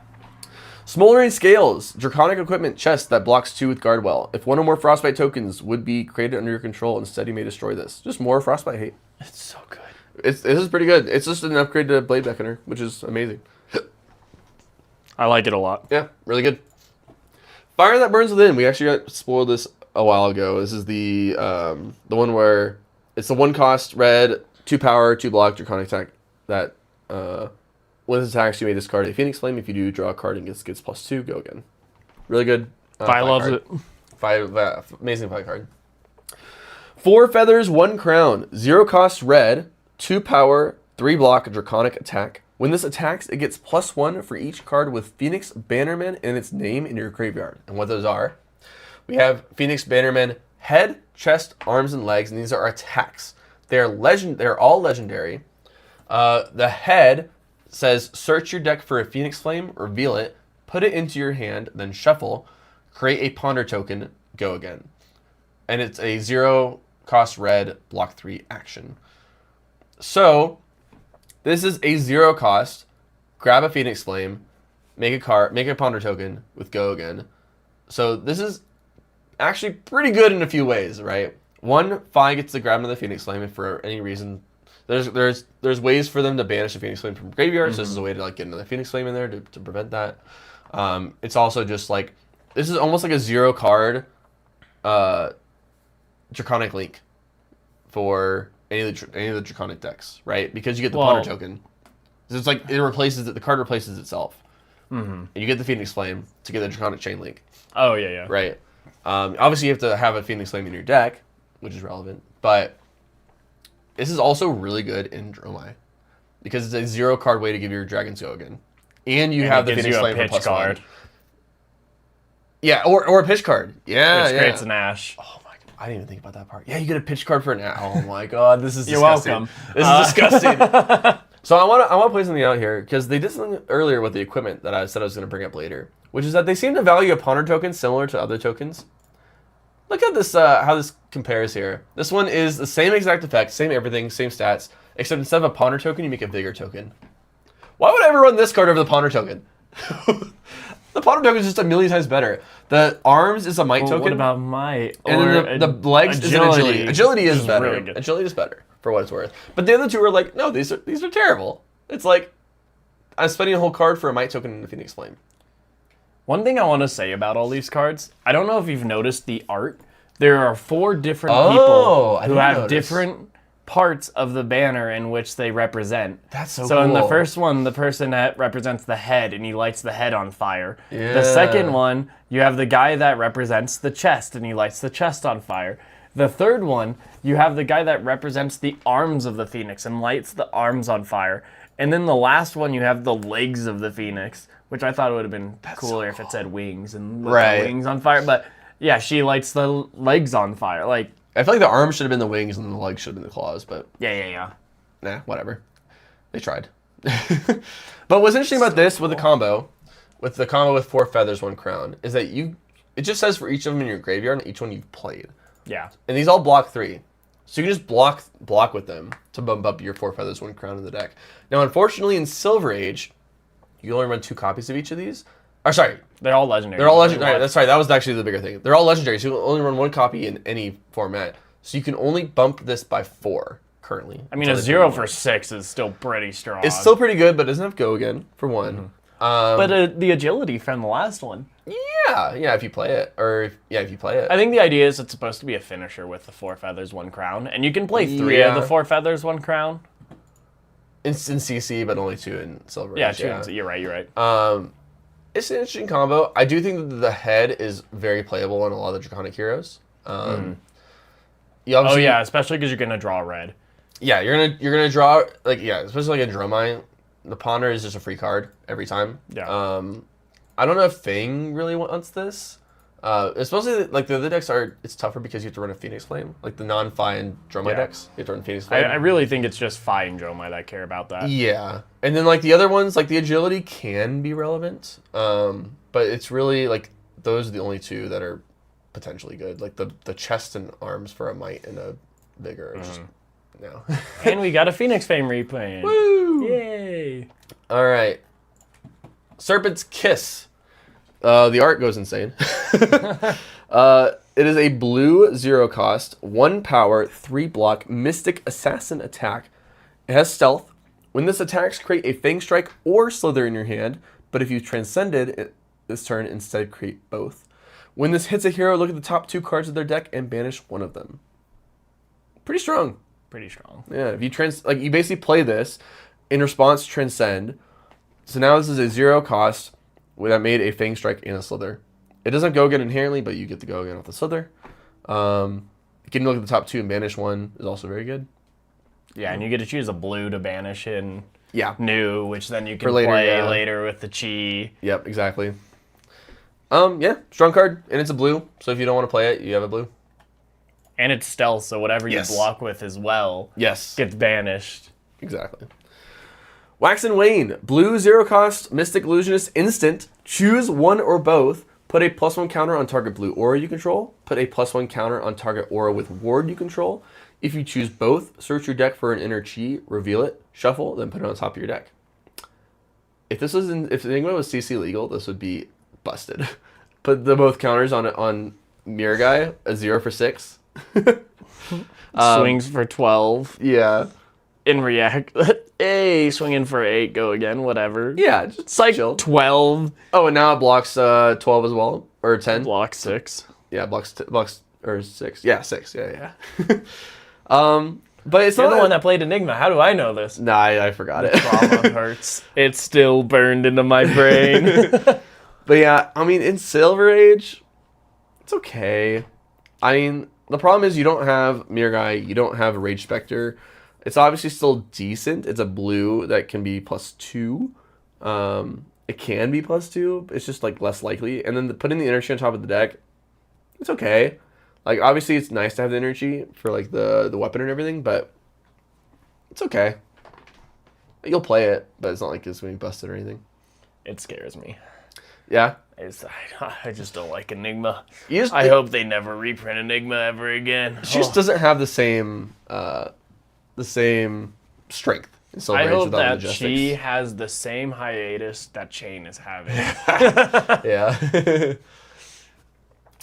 Smoldering Scales. Draconic equipment chest that blocks 2 with Guardwell. If 1 or more Frostbite tokens would be created under your control, instead you may destroy this. Just more Frostbite hate. It's so good. This is pretty good. It's just an upgrade to Blade Beckoner, which is amazing. I like it a lot. Yeah, really good. Fire That Burns Within. We actually got spoiled this a while ago. This is the one where it's the 1 cost red, 2 power, 2 block Draconic attack that when it attacks you may discard a Phoenix Flame. If you do draw a card and gets +2, go again. Really good. Fi loves it. Amazing Fi card. 4 feathers, 1 crown, 0 cost red, 2 power, 3 block Draconic attack. When this attacks, it gets +1 for each card with Phoenix Bannerman in its name in your graveyard. And what those are, we have Phoenix Bannerman head, chest, arms, and legs, and these are attacks. They're all legendary. The head says, search your deck for a Phoenix Flame, reveal it, put it into your hand, then shuffle, create a ponder token, go again. And it's a 0 cost red, block 3 action. So this is a 0 cost. Grab a Phoenix Flame, make a ponder token with go again. So this is actually pretty good in a few ways, right? 1, Fi gets to grab another Phoenix Flame if for any reason. There's ways for them to banish a Phoenix Flame from graveyard, so this is a way to like get another Phoenix Flame in there to prevent that. It's also just like this is almost like a 0 card Draconic Link for any of the Draconic decks, right? Because you get the ponder token. So it's like the card replaces itself. And you get the Phoenix Flame to get the Draconic Chain Link. Oh, yeah, yeah. Right. Obviously, you have to have a Phoenix Flame in your deck, which is relevant. But this is also really good in Dromai because it's a 0 card way to give your Dragons go again, and you have the Phoenix Flame for +1. Yeah, or a pitch card. Yeah, Which creates an Ash. Oh my god, I didn't even think about that part. Yeah, you get a pitch card for an Ash. Oh my god, this is You're disgusting. welcome. This is disgusting. So I want to play something out here because they did something earlier with the equipment that I said I was going to bring up later, which is that they seem to value a ponder token similar to other tokens. Look at this, how this compares here. This one is the same exact effect, same everything, same stats, except instead of a ponder token, you make a vigor token. Why would I ever run this card over the Ponder token? The Ponder token is just a million times better. The arms is a might token. What about might? And then the legs is an agility. Agility is better. Really good. Agility is better for what it's worth. But the other two are like, no, these are terrible. It's like I'm spending a whole card for a might token in the Phoenix Flame. One thing I want to say about all these cards, I don't know if you've noticed the art. There are 4 different people who have different parts of the banner in which they represent. That's so cool. cool. In the first one, the person that represents the head, and he lights the head on fire. Yeah. The second one, you have the guy that represents the chest, and he lights the chest on fire. The third one, you have the guy that represents the arms of the Phoenix and lights the arms on fire. And then the last one, you have the legs of the Phoenix, which I thought would have been cooler if it said wings and lit the wings on fire. But yeah, she lights the legs on fire. Like, I feel like the arms should have been the wings and the legs should have been the claws, but yeah. nah, whatever. They tried. But what's interesting about this with the combo with 4 feathers, 1 crown, is that it just says for each of them in your graveyard and each one you've played. Yeah. And these all block 3. So you can just block with them to bump up your 4 feathers, 1 crown in the deck. Now, unfortunately, in Silver Age, you can only run 2 copies of each of these. Or sorry, they're all legendary. They're all legendary. That's right. That was actually the bigger thing. They're all legendary, so you can only run 1 copy in any format. So you can only bump this by 4 currently. I mean, a 0 for 6 is still pretty strong. It's still pretty good, but it doesn't have go again for 1. But the agility from the last one. Yeah, if you play it, if you play it. I think the idea is it's supposed to be a finisher with the 4 feathers, 1 crown, and you can play 3 of the 4 feathers, 1 crown. In CC, but only 2 in Silver Yeah, Age. 2. Yeah. You're right. It's an interesting combo. I do think that the head is very playable on a lot of the Draconic heroes. Especially because you're gonna draw red. Yeah, you're gonna draw especially like a Dromine. The Ponder is just a free card every time. Yeah. I don't know if Fang really wants this. Especially like the other decks it's tougher because you have to run a Phoenix Flame. Like the non-Fi and Dromite decks, you have to run Phoenix Flame. I really think it's just Fi and Dromite that care about that. Yeah. And then like the other ones, like the agility can be relevant. But it's really like those are the only 2 that are potentially good. Like the chest and arms for a might and a vigor. Just no. And we got a Phoenix Flame reprint. Woo! Yay! All right. Serpent's Kiss. The art goes insane. It is a blue 0 cost, 1 power, 3 block, Mystic Assassin attack. It has stealth. When this attacks, create a Fang Strike or Slither in your hand, but if you transcended it this turn, instead create both. When this hits a hero, look at the top 2 cards of their deck and banish 1 of them. Pretty strong. Pretty strong. Yeah, if you you basically play this in response to Transcend. So now this is a 0 cost that made a Fang Strike and a Slither. It doesn't go again inherently, but you get the go again off the Slither. Getting to look at the top 2 and banish 1 is also very good. Yeah, and you get to choose a blue to banish in new, which then you can play later with the Chi. Yep, exactly. Strong card, and it's a blue, so if you don't want to play it, you have a blue. And it's stealth, so whatever you block with as well gets banished. Exactly. Wax and Wane, blue 0 cost, Mystic Illusionist instant. Choose 1 or both. Put a +1 counter on target blue aura you control. Put a +1 counter on target aura with ward you control. If you choose both, search your deck for an inner chi, reveal it, shuffle, then put it on top of your deck. If Enigma was CC legal, this would be busted. Put both counters on Mirror Guy, a 0 for 6. Swings for 12. Yeah. In react, hey, swinging for 8, go again, whatever. Yeah, it's like chill. 12. Oh, and now it blocks 12 as well, or 10. Blocks 6. Yeah, blocks or 6. Yeah, 6. Yeah. But it's You're not the one that played Enigma. How do I know this? Nah, I forgot it. Trauma hurts. It's still burned into my brain. But yeah, I mean, in Silver Age, it's okay. I mean, the problem is you don't have Mirror Guy, you don't have Rage Spectre. It's obviously still decent. It's a blue that can be +2. It can be +2. It's just like less likely. And then putting the energy on top of the deck, it's okay. Like obviously it's nice to have the energy for like the weapon and everything, but it's okay. You'll play it, but it's not like it's going to be busted or anything. It scares me. Yeah. I just don't like Enigma. I hope they never reprint Enigma ever again. She just doesn't have the same strength. It still I rages hope without that logistics. she has the same hiatus that Chain is having. Yeah.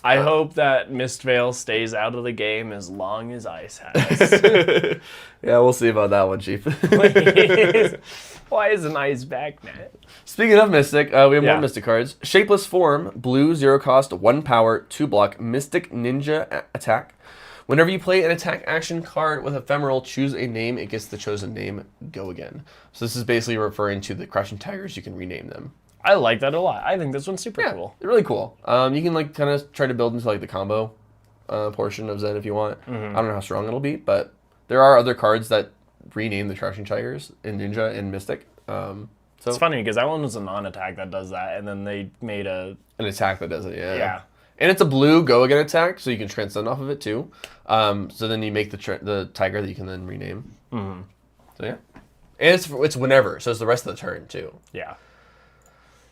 I hope that Mistvale stays out of the game as long as Ice has. Yeah, we'll see about that one, Chief. Please. Why isn't Ice back, Matt? Speaking of Mystic, we have more Yeah. Mystic cards. Shapeless Form, blue, 0 cost, 1 power, 2 block, Mystic Ninja attack. Whenever you play an attack action card with Ephemeral, choose a name. It gets the chosen name. Go again. So this is basically referring to the Crouching Tigers. You can rename them. I like that a lot. I think this one's super cool. They're really cool. You can like kind of try to build into like the combo portion of Zen if you want. I don't know how strong it'll be, but there are other cards that rename the Crouching Tigers in Ninja and Mystic. It's funny because that one was a non-attack that does that, and then they made an attack that does it. Yeah. And it's a blue go again attack, so you can transcend off of it too. So then you make the tiger that you can then rename. So yeah, and it's whenever, so it's the rest of the turn too. Yeah.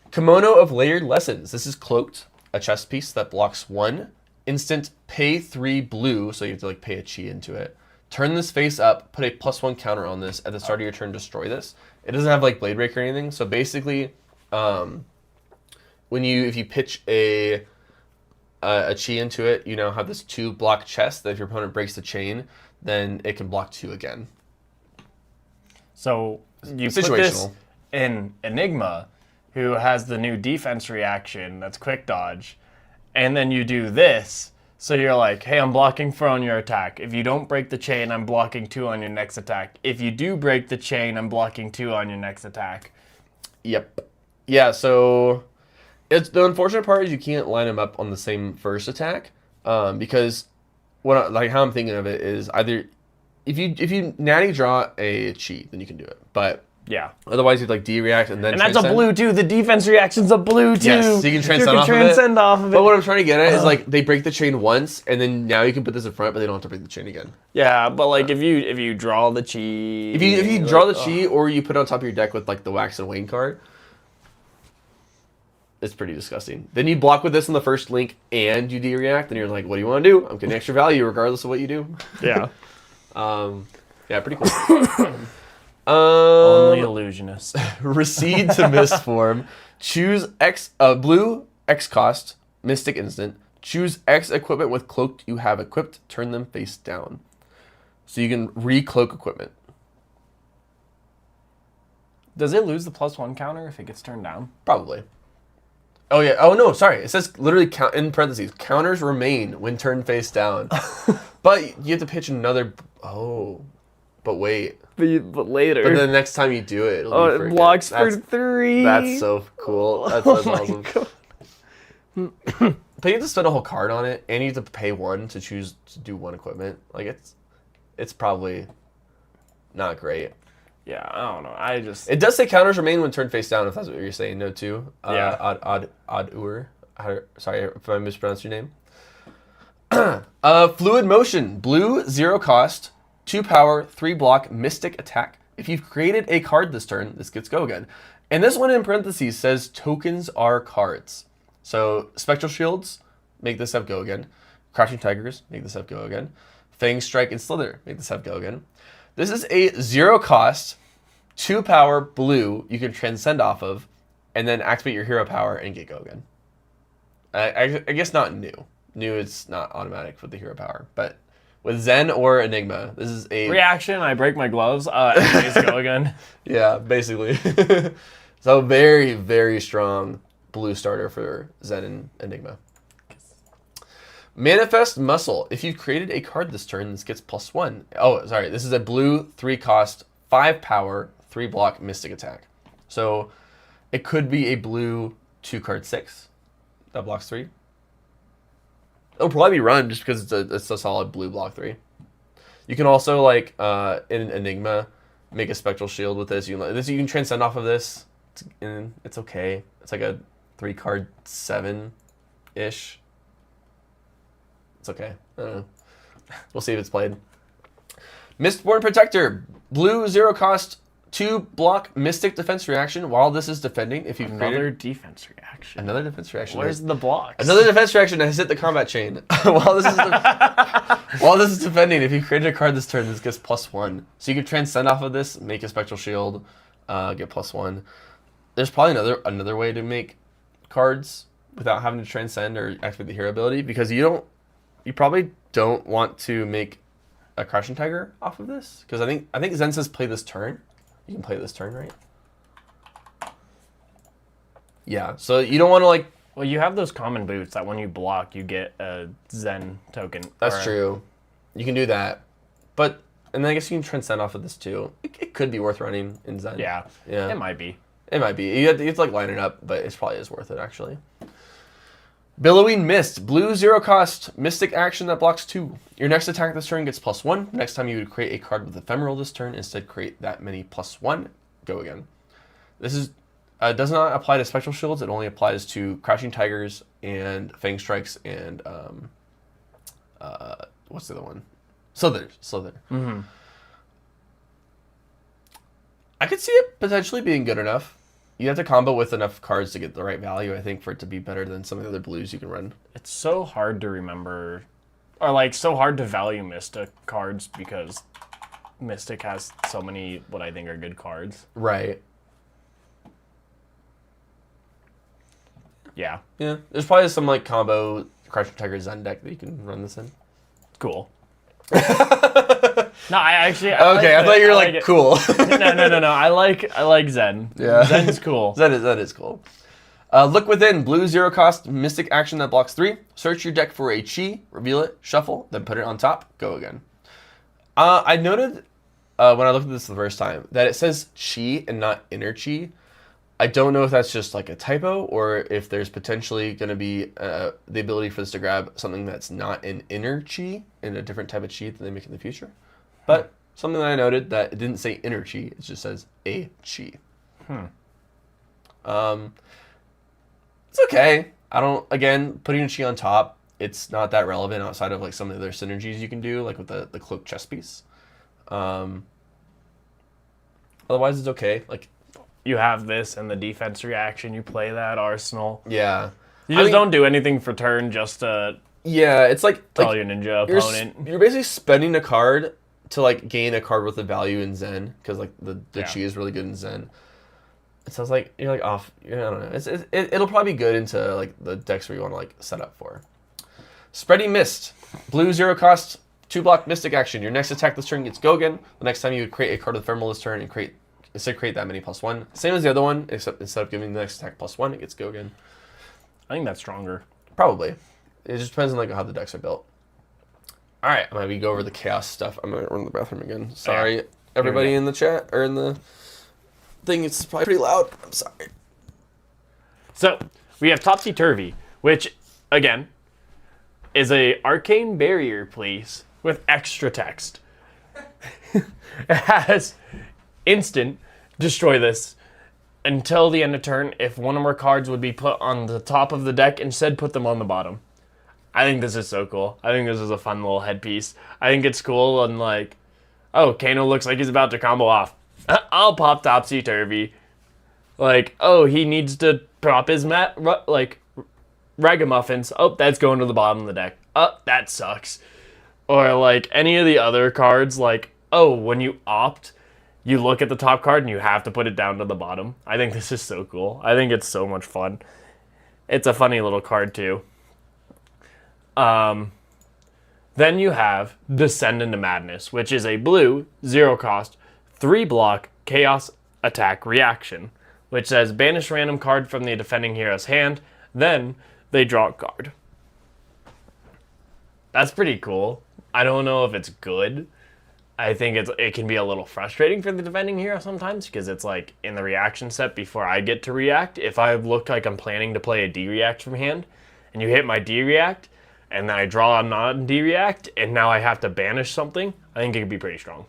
Kimono of Layered Lessons. This is cloaked, a chest piece that blocks 1 instant. Pay 3 blue, so you have to like pay a chi into it. Turn this face up. Put a +1 counter on this at the start of your turn. Destroy this. It doesn't have like Blade Break or anything. So basically, if you pitch a chi into it, you now have this 2 block chest that if your opponent breaks the chain, then it can block 2 again. So you put this in Enigma, who has the new defense reaction that's quick dodge, and then you do this. So you're like, hey, I'm blocking 4 on your attack. If you don't break the chain, I'm blocking 2 on your next attack. If you do break the chain, I'm blocking 2 on your next attack. Yep. Yeah, so it's the unfortunate part is you can't line them up on the same first attack, because how I'm thinking of it is either if you natty draw a chi, then you can do it. But yeah, otherwise you'd like D-react and then that's a blue too. The defense reaction's a blue too. Yes, so you can transcend off of it. But what I'm trying to get at is like they break the chain once, and then now you can put this in front, but they don't have to break the chain again. Yeah, but like if you draw the chi, if you draw the chi, or you put it on top of your deck with like the Wax and Wane card, it's pretty disgusting. Then you block with this on the first link, and you D-react, and you're like, what do you want to do? I'm getting extra value regardless of what you do. Yeah. Yeah, pretty cool. Only illusionist. Recede to Mist form. Choose X blue X cost Mystic instant. Choose X equipment with cloaked you have equipped. Turn them face down. So you can re-cloak equipment. Does it lose the +1 counter if it gets turned down? Probably. Oh yeah. Oh no, sorry. It says literally count in parentheses. Counters remain when turned face down. But you have to pitch another. Oh, but wait. But later. But then the next time you do it, it'll be it blocks for 3. That's so cool. That's awesome. But you have to spend a whole card on it, and you have to pay 1 to choose to do 1 equipment. Like it's probably not great. Yeah, I don't know. It does say counters remain when turned face down. If that's what you're saying, no too. Yeah. Odd-ur. Sorry if I mispronounced your name. Fluid Motion, blue, 0 cost, 2 power, 3 block, Mystic attack. If you've created a card this turn, this gets go again. And this one in parentheses says tokens are cards. So Spectral Shields, make this have go again. Crouching Tigers, make this have go again. Fang Strike and Slither, make this have go again. This is a 0 cost, 2 power, blue, you can transcend off of, and then activate your hero power and get go again. I guess not new. New is not automatic with the hero power, but with Zen or Enigma, this is a reaction. I break my gloves. And go again. Yeah, basically. So very, very strong blue starter for Zen and Enigma. Manifest Muscle. If you've created a card this turn, this gets +1. Oh, sorry. This is a blue 3 cost, 5 power, 3 block Mystic attack. So it could be a blue 2 card 6 that blocks 3. It'll probably be run just because it's a solid blue block 3. You can also like in Enigma make a Spectral Shield with this. You can transcend off of this, and it's okay. It's like a 3 card 7-ish. It's okay. I don't know. We'll see if it's played. Mistborn Protector. Blue, 0 cost, 2 block Mystic defense reaction. While this is defending, if you've Another created defense reaction. another defense reaction. Where's the blocks? Another defense reaction has hit the combat chain. while this is defending, if you created a card this turn, this gets +1. So you can transcend off of this, make a spectral shield, get +1. There's probably another way to make cards without having to transcend or activate the hero ability, because you probably don't want to make a Crouching Tiger off of this, because I think Zen says play this turn. You can play this turn, right? Yeah, so you don't want to like... Well, you have those common boots that when you block, you get a Zen token. That's true. You can do that. But, and then I guess you can transcend off of this too. It could be worth running in Zen. Yeah, yeah. It might be. It might be. You have to like line it up, but it probably is worth it actually. Billowing Mist. Blue 0 cost Mystic action that blocks 2. Your next attack this turn gets +1. Next time you would create a card with Ephemeral this turn, instead create that many +1. Go again. This is does not apply to Spectral Shields. It only applies to Crouching Tigers and Fang Strikes and what's the other one? Slither. Mm-hmm. I could see it potentially being good enough. You have to combo with enough cards to get the right value, I think, for it to be better than some of the other blues you can run. It's so hard to remember, or like so hard to value Mystic cards because Mystic has so many what I think are good cards. Right. Yeah. Yeah. There's probably some like combo Crouching Tiger Zen deck that you can run this in. Cool. No, I okay, like I thought you were like cool. No. I like Zen. Yeah. Zen's cool. That is cool. Look within. Blue 0 cost Mystic action that blocks 3. Search your deck for a chi, reveal it, shuffle, then put it on top. Go again. I noted when I looked at this the first time that it says chi and not inner chi. I don't know if that's just like a typo or if there's potentially going to be the ability for this to grab something that's not an inner chi and a different type of chi that they make in the future. But something that I noted that it didn't say inner chi, it just says a chi. It's okay. Again, putting a chi on top, it's not that relevant outside of like some of the other synergies you can do, like with the cloak chess piece. Otherwise, it's okay. Like, You have this and the defense reaction. You play that arsenal. yeah. You just don't do anything for turn just to Yeah, it's like tell your ninja opponent. You're basically spending a card to like gain a card with a value in Zen, because like the chi is really good in Zen. It sounds like you're like off. I don't know. It'll probably be good into like the decks where you want to like set up for. Spreading Mist. Blue 0 cost 2 block Mystic action. Your next attack this turn gets go again. The next time you would create a card with Ephemeral this turn and create that many +1. Same as the other one, except instead of giving the next attack +1, it gets go again. I think that's stronger. Probably. It just depends on like how the decks are built. All right, I'm gonna go over the chaos stuff. I'm gonna run to the bathroom again. Sorry, everybody in the chat or in the thing. It's probably pretty loud. I'm sorry. So we have Topsy Turvy, which again is a arcane barrier piece with extra text. It has instant destroy this until the end of turn. If one or more cards would be put on the top of the deck, instead put them on the bottom. I think this is so cool. I think this is a fun little headpiece. I think it's cool and like, oh, Kano looks like he's about to combo off. I'll pop Topsy Turvy. Like, oh, he needs to prop his ragamuffins. Oh, that's going to the bottom of the deck. Oh, that sucks. Or like any of the other cards, like, oh, when you opt, you look at the top card and you have to put it down to the bottom. I think this is so cool. I think it's so much fun. It's a funny little card too. Then you have Descend into Madness, which is a blue, 0 cost, 3 block, chaos attack reaction, which says banish random card from the defending hero's hand, then they draw a card. That's pretty cool. I don't know if it's good. I think it can be a little frustrating for the defending hero sometimes, because it's like in the reaction step before I get to react. If I look like I'm planning to play a D-react from hand, and you hit my D-react, and then I draw a non-D-react, and now I have to banish something, I think it could be pretty strong.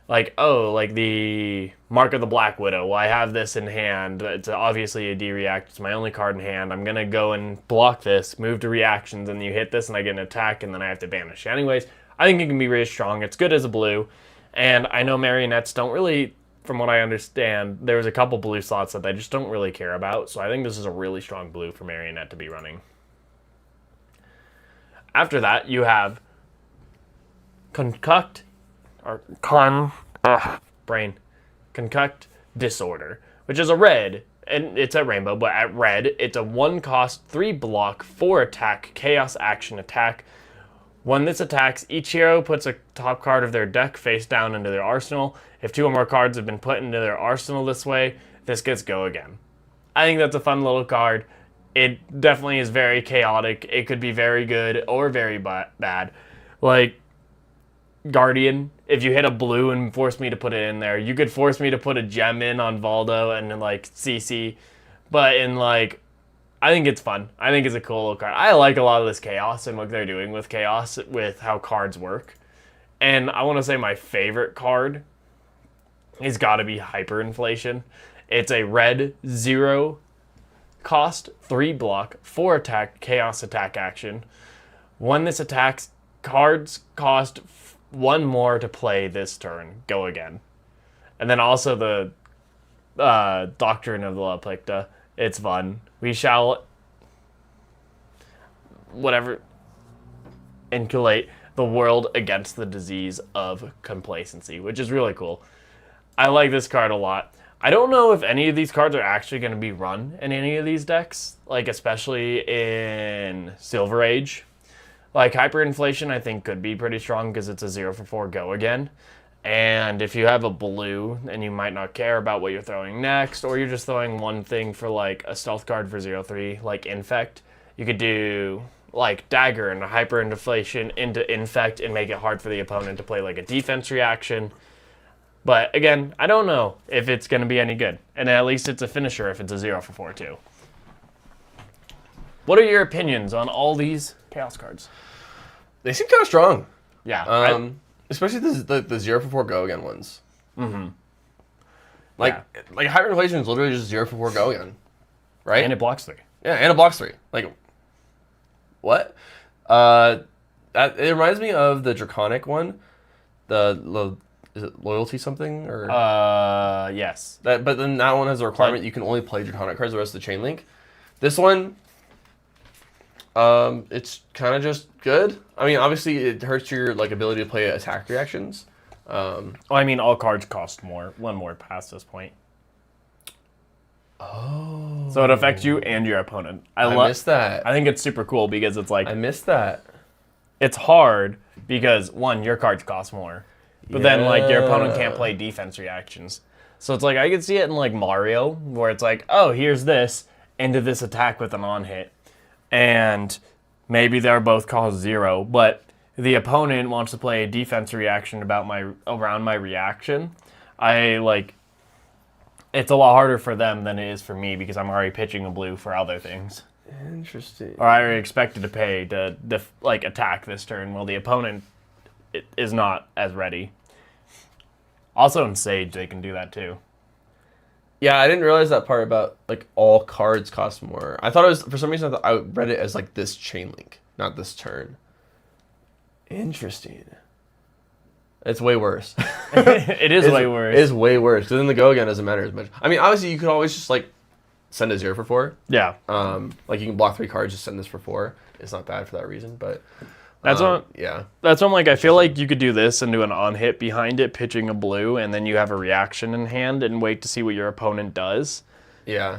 Like, oh, like the Mark of the Black Widow. Well, I have this in hand. It's obviously a D-react. It's my only card in hand. I'm going to go and block this, move to reactions, and you hit this, and I get an attack, and then I have to banish. Anyways, I think it can be really strong. It's good as a blue. And I know marionettes don't really from what I understand, there's a couple blue slots that they just don't really care about. So I think this is a really strong blue for Marionette to be running. After that, you have Concuct Disorder, which is a red, and it's a rainbow, but at red, it's a 1 cost, 3 block, 4 attack, chaos action attack. When this attacks, each hero puts a top card of their deck face down into their arsenal. If 2 or more cards have been put into their arsenal this way, this gets go again. I think that's a fun little card. It definitely is very chaotic. It could be very good or very bad. Like, Guardian, if you hit a blue and force me to put it in there, you could force me to put a gem in on Valdo and like CC. But in like, I think it's fun. I think it's a cool little card. I like a lot of this chaos and what they're doing with chaos with how cards work. And I want to say my favorite card has got to be Hyperinflation. It's a red 0 cost, 3 block, 4 attack, chaos attack action. When this attacks, cards cost 1 more to play this turn. Go again. And then also the Doctrine of the La Plicta. It's fun. We shall inculate the world against the disease of complacency, which is really cool. I like this card a lot. I don't know if any of these cards are actually going to be run in any of these decks, like especially in Silver Age. Like Hyperinflation, I think could be pretty strong because it's a 0 for 4 go again. And if you have a blue and you might not care about what you're throwing next, or you're just throwing one thing for like a stealth card for 0/3, like Infect, you could do like Dagger and a Hyperinflation into Infect and make it hard for the opponent to play like a defense reaction. But again, I don't know if it's going to be any good. And at least it's a finisher if it's a 0 for 4 too. What are your opinions on all these Chaos cards? They seem kind of strong. Yeah. Especially the 0 for 4 go again ones. Mm-hmm. Like Hyperinflation is literally just 0 for 4 go again. Right? And it blocks 3. Yeah, and it blocks 3. Like, what? It reminds me of the Draconic one. Is it Loyalty something? Or yes. But then that one has a requirement you can only play Draconic cards the rest of the Chain Link. This one, it's kind of just good. I mean, obviously it hurts your like ability to play attack reactions. Well, I mean, all cards cost one more past this point. Oh. So it affects you and your opponent. I missed that. I think it's super cool because it's like... I missed that. It's hard because, one, your cards cost more. But then, like, your opponent can't play defense reactions. So it's like, I could see it in, like, Mario, where it's like, oh, here's this, into this attack with an on-hit. And maybe they're both cost 0, but the opponent wants to play a defense reaction around my reaction. It's a lot harder for them than it is for me because I'm already pitching a blue for other things. Interesting. Or I already expected to pay to attack this turn, while the opponent is not as ready. Also in Sage, they can do that too. Yeah, I didn't realize that part about like all cards cost more. I thought it was, for some reason, I read it as like this Chain Link, not this turn. Interesting. It's way worse. It is way worse. It is way worse. Because then the go again doesn't matter as much. I mean, obviously you could always just like send a 0 for 4. Yeah. Like you can block 3 cards, just send this for 4. It's not bad for that reason, but that's what I'm like. I feel like you could do this and do an on hit behind it, pitching a blue, and then you have a reaction in hand and wait to see what your opponent does. Yeah.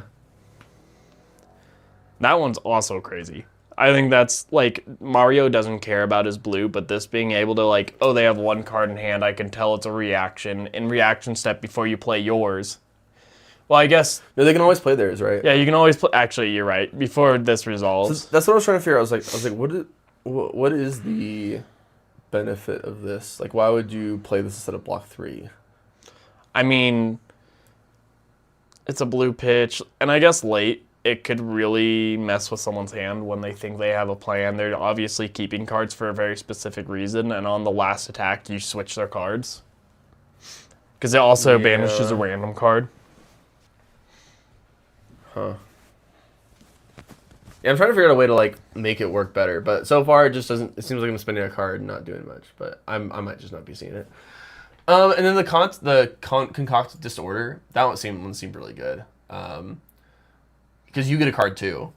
That one's also crazy. I think that's like Mario doesn't care about his blue, but this being able to like, oh, they have 1 card in hand, I can tell it's a reaction in reaction step before you play yours. Well, I guess no, they can always play theirs, right? Yeah, you can always play. Actually, you're right. Before this resolves, so that's what I was trying to figure out. I was like, what is the benefit of this? Like, why would you play this instead of block 3? I mean, it's a blue pitch, and I guess late it could really mess with someone's hand when they think they have a plan. They're obviously keeping cards for a very specific reason, and on the last attack, you switch their cards. Because it also banishes a random card. Huh. Yeah, I'm trying to figure out a way to like make it work better, but so far it just doesn't. It seems like I'm spending a card and not doing much, but I might just not be seeing it. And then the concocted disorder, that one seemed really good. Because you get a card too.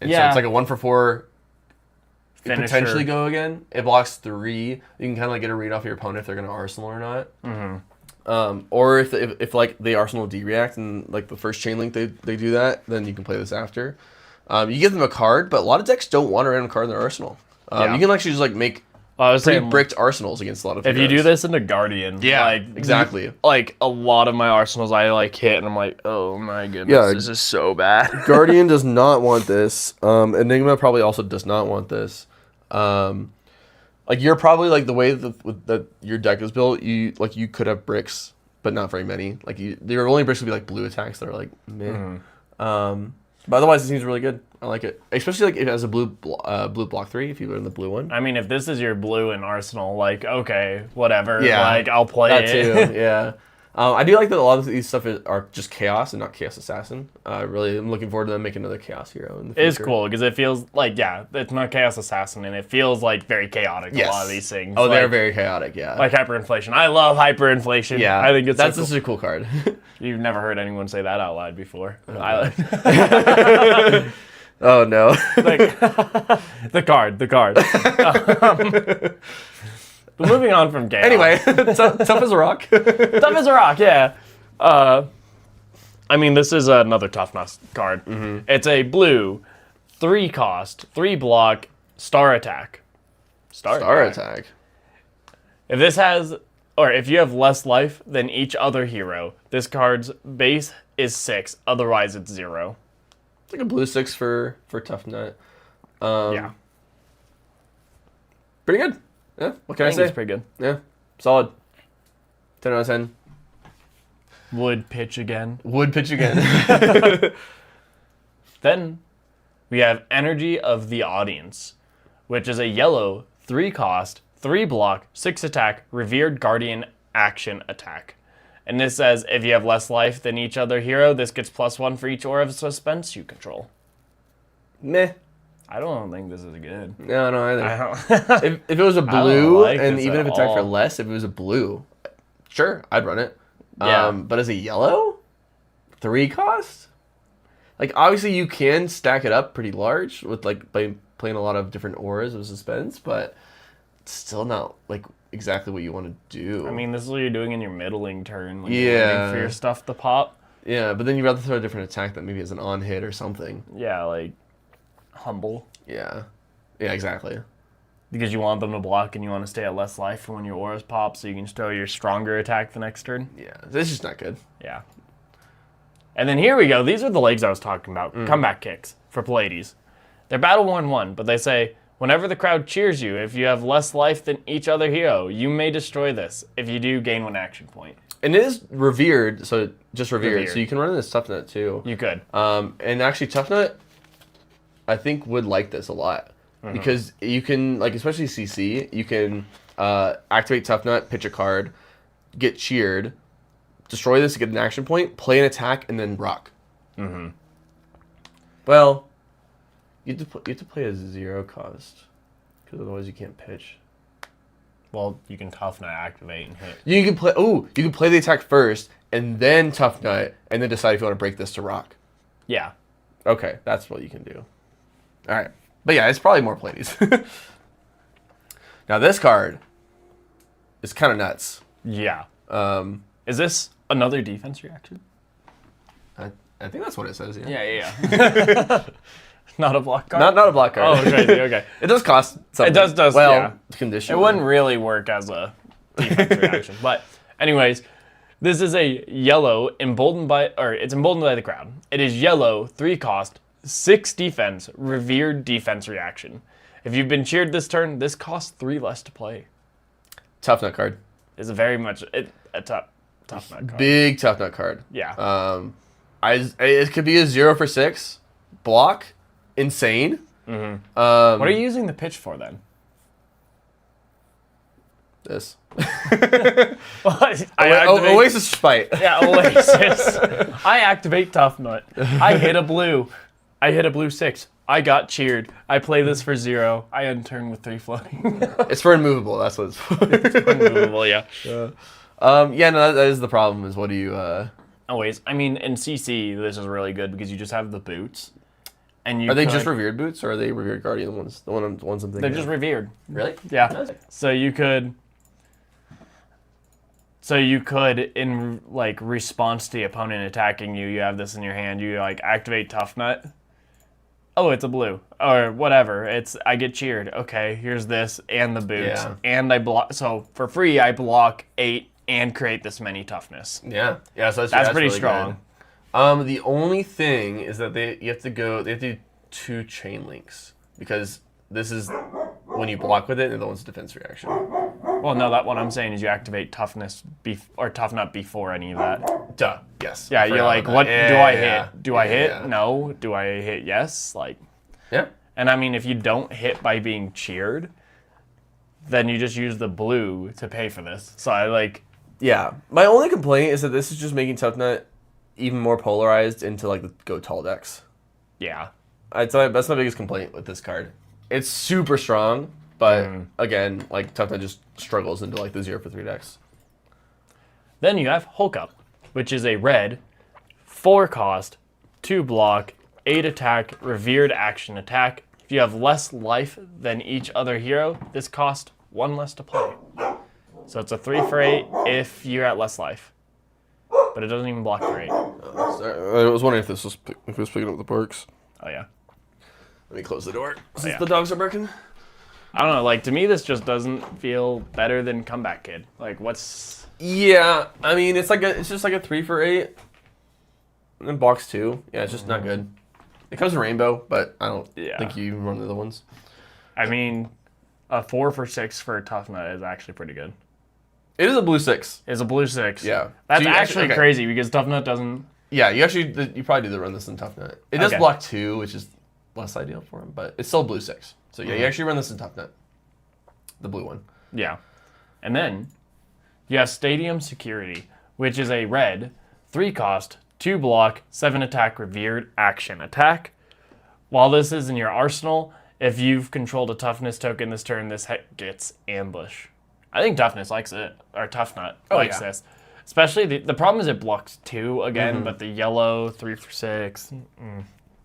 And so it's like a 1 for 4. Finisher. Potentially go again. It blocks 3. You can kind of like get a read off your opponent if they're going to Arsenal or not. Or if like they Arsenal D-react and like the first chain link they do that, then you can play this after. You give them a card, but a lot of decks don't want a random card in their Arsenal. You can actually just like make bricked Arsenals against a lot of if you do this into Guardian. Yeah, like, exactly. Like a lot of my Arsenals I like hit and I'm like, oh my goodness, this is so bad. Guardian does not want this. Enigma probably also does not want this. Like you're probably like the way that your deck is built, you could have bricks, but not very many. Like your only bricks would be like blue attacks that are like meh. But otherwise, it seems really good. I like it, especially like it has a blue block 3. If you learn the blue one. I mean, if this is your blue in Arsenal, like okay, whatever. Yeah, like I'll play that it too. Yeah. I do like that a lot of these stuff are just Chaos and not Chaos Assassin. Really, I'm looking forward to them making another Chaos Hero in the future. It's cool because it feels like, it's not Chaos Assassin and it feels like very chaotic, a lot of these things. Oh, they're very chaotic, yeah. Like Hyperinflation. I love Hyperinflation. Yeah. I think that's so cool. such a cool card. You've never heard anyone say that out loud before. Oh, no. Like, the card. But moving on from Chaos. Anyway, tough as a rock. Tough as a rock, yeah. I mean, this is another toughness card. It's a blue, 3 cost, 3 block, star attack. Star attack. If this has, or if you have less life than each other hero, this card's base is 6. Otherwise, it's 0. It's like a blue 6 for Tough Nut. Yeah. Pretty good. Yeah, what can I think say? It's pretty good. Yeah, solid. 10 out of 10. Would pitch again. Then we have Energy of the Audience, which is a yellow, 3 cost, 3 block, 6 attack, revered guardian action attack. And this says if you have less life than each other hero, this gets +1 for each aura of suspense you control. Meh. I don't think this is good. No, either. I don't. If it was a blue, like and this even at if it's attacked for all. less, if it was a blue, sure, I'd run it. Yeah. But as a yellow, 3 cost? Like, obviously you can stack it up pretty large with, like, by playing a lot of different auras of suspense, but it's still not, like, exactly what you want to do. I mean, this is what you're doing in your middling turn when you're waiting for your stuff to pop. Yeah, but then you'd rather throw a different attack that maybe is an on-hit or something. Yeah, like, humble. Yeah. Yeah, exactly. Because you want them to block and you want to stay at less life for when your auras pop so you can throw your stronger attack the next turn. Yeah, this is just not good. Yeah. And then here we go. These are the legs I was talking about. Comeback kicks for Pleiades. They're battle 1/1, but they say, whenever the crowd cheers you, if you have less life than each other hero, you may destroy this. If you do, gain 1 action point. And it is revered, so just revered. So you can run in this Tough Nut too. You could. And actually Tough Nut, I think, would like this a lot. Because you can, like, especially CC, you can activate Tough Nut, pitch a card, get cheered, destroy this to get an action point, play an attack, and then rock. Well, you have to play a 0 cost, because otherwise you can't pitch. Well, you can Tough Nut activate and hit. You can play the attack first, and then Tough Nut, and then decide if you want to break this to rock. Yeah. Okay, that's what you can do. All right. But yeah, it's probably more Pleiades. Now this card is kind of nuts. Yeah. Is this another defense reaction? I think that's what it says. Yeah. Yeah. Not a block card? Not a block card. Oh, crazy. Okay. It does cost something. It does. Well, Yeah. condition. It wouldn't really work as a defense reaction. But anyways, this is a yellow it's emboldened by the crowd. It is yellow, 3 cost, 6 defense, revered defense reaction. If you've been cheered this turn, this costs 3 less to play. Tough Nut card. It's a very much a tough nut card. Big Tough Nut card. Yeah. It could be a 0 for 6 block. Insane. What are you using the pitch for then? This. Oasis Spite. Yeah, Oasis. I activate Tough Nut. I hit a blue 6. I got cheered. I play this for 0. I unturn with 3 floating. It's for immovable. That's what it's for. Unmovable, yeah. Yeah, no, that is the problem. Is what do you? Always. I mean, in CC, this is really good because you just have the boots, and you Are they just revered boots, or are they revered guardian ones? The ones I'm thinking. They're just revered. Really? Yeah. Nice. So you could. So you could, in like response to the opponent attacking you, you have this in your hand. You like activate Tough Nut. Oh, it's a blue or whatever. It's I get cheered. Okay, here's this and the boots, and I block. So for free, I block 8 and create this many toughness. Yeah, yeah. So that's pretty really strong. Good. The only thing is that they have to do 2 chain links because this is when you block with it, and the one's defense reaction. Well, no, that one I'm saying is you activate toughness or tough nut before any of that. Duh. Yes. Yeah, you're like, what yeah, do I yeah, hit? Do I hit? Yeah. No. Do I hit? Yes. Like. Yeah. And I mean, if you don't hit by being cheered, then you just use the blue to pay for this. So I like. Yeah. My only complaint is that this is just making Tough Nut even more polarized into like the Go Tall decks. Yeah. That's my biggest complaint with this card. It's super strong, but again, like Tough Nut just struggles into like the 0 for 3 decks. Then you have Hulk Up, which is a red, 4 cost, 2 block, 8 attack, revered action attack. If you have less life than each other hero, this costs 1 less to play. So it's a 3 for 8 if you're at less life. But it doesn't even block for 8. I was wondering if this was picking up the perks. Oh yeah. Let me close the door since yeah. the dogs are barking. I don't know, like to me this just doesn't feel better than Comeback Kid. Like what's Yeah, I mean it's just like a 3 for 8. And then box 2. Yeah, it's just not good. It comes in rainbow, but I don't think you even run the other ones. I mean, a 4 for 6 for a Tough Nut is actually pretty good. It is a blue 6. It's a blue 6. Yeah. That's So actually crazy because Tough Nut doesn't. Yeah, you probably do run this in Tough Nut. It does block 2, which is less ideal for him, but it's still blue 6. So yeah, you actually run this in Tough Nut. The blue one. Yeah. And then you have Stadium Security, which is a red, 3 cost, 2 block, 7 attack, revered action attack. While this is in your arsenal, if you've controlled a toughness token this turn, this gets ambush. I think Toughness likes it, or Tough Nut likes this. Especially, the problem is it blocks 2 again, but the yellow, 3 for 6.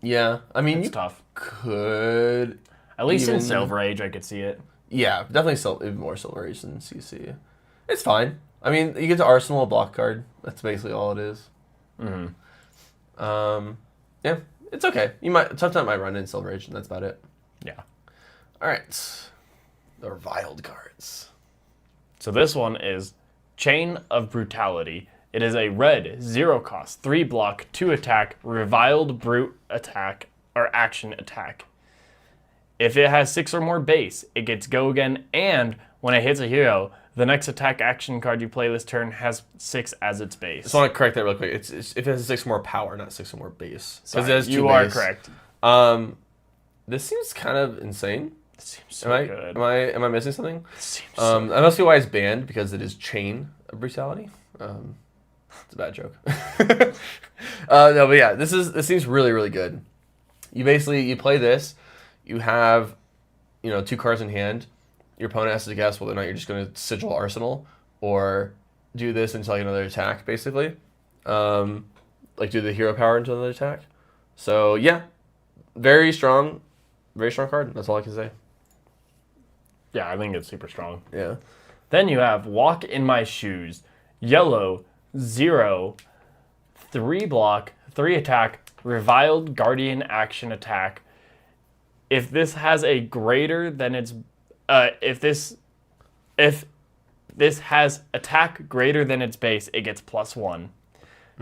Yeah, I mean, it's tough. Could... At least in Silver Age, I could see it. Yeah, definitely even more Silver Age than CC. It's fine. I mean, you get to Arsenal, a block card. That's basically all it is. Yeah, it's okay. Tough Nut might run in Silver Age, and that's about it. Yeah. All right. The reviled cards. So this one is Chain of Brutality. It is a red, 0 cost, 3 block, 2 attack, reviled brute attack, or action attack. If it has 6 or more base, it gets go again, and when it hits a hero, the next attack action card you play this turn has 6 as its base. I just want to correct that real quick. It's if it has 6 more power, not 6 more base. Sorry, you are correct. This seems kind of insane. It seems so good. Am I missing something? It seems so I must be why it's banned because it is Chain of Brutality. It's a bad joke. No, but yeah, this seems really, really good. You play this, you have, 2 cards in hand. Your opponent has to guess whether or not you're just going to sigil Arsenal or do this until another attack, basically. Like do the hero power until another attack. So yeah, very strong card. That's all I can say. Yeah, I think it's super strong. Yeah. Then you have Walk in My Shoes. Yellow, 0, 3 block, 3 attack, reviled guardian action attack. If this has a greater than its if this has attack greater than its base, it gets +1.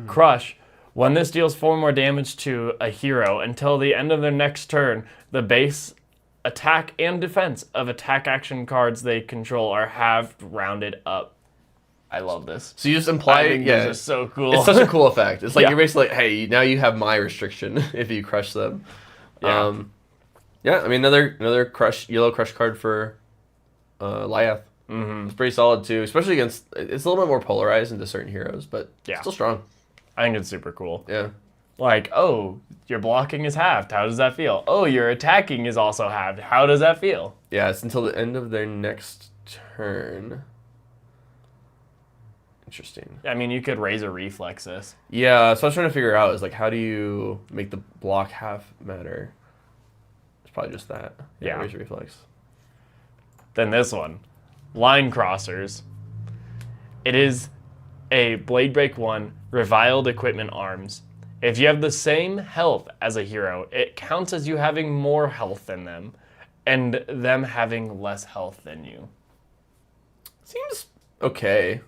Crush. When this deals 4 more damage to a hero until the end of their next turn, the base attack and defense of attack action cards they control are halved rounded up. I love this. So you just imply, I think this is so cool. It's such a cool effect. It's like Yeah. you're basically like, hey, now you have my restriction if you crush them. Yeah. Yeah, I mean another yellow crush card for Lyath. It's pretty solid too, especially against. It's a little bit more polarized into certain heroes, but still strong. I think it's super cool. Yeah. Like, oh, your blocking is halved. How does that feel? Oh, your attacking is also halved. How does that feel? Yeah, it's until the end of their next turn. Interesting. I mean, you could razor reflex this. Yeah, so I was trying to figure out is like how do you make the block half matter? It's probably just that. Yeah. Razor reflex. Then this one, line crossers. It is a Blade Break 1 reviled equipment arms. If you have the same health as a hero, it counts as you having more health than them, and them having less health than you. Seems okay.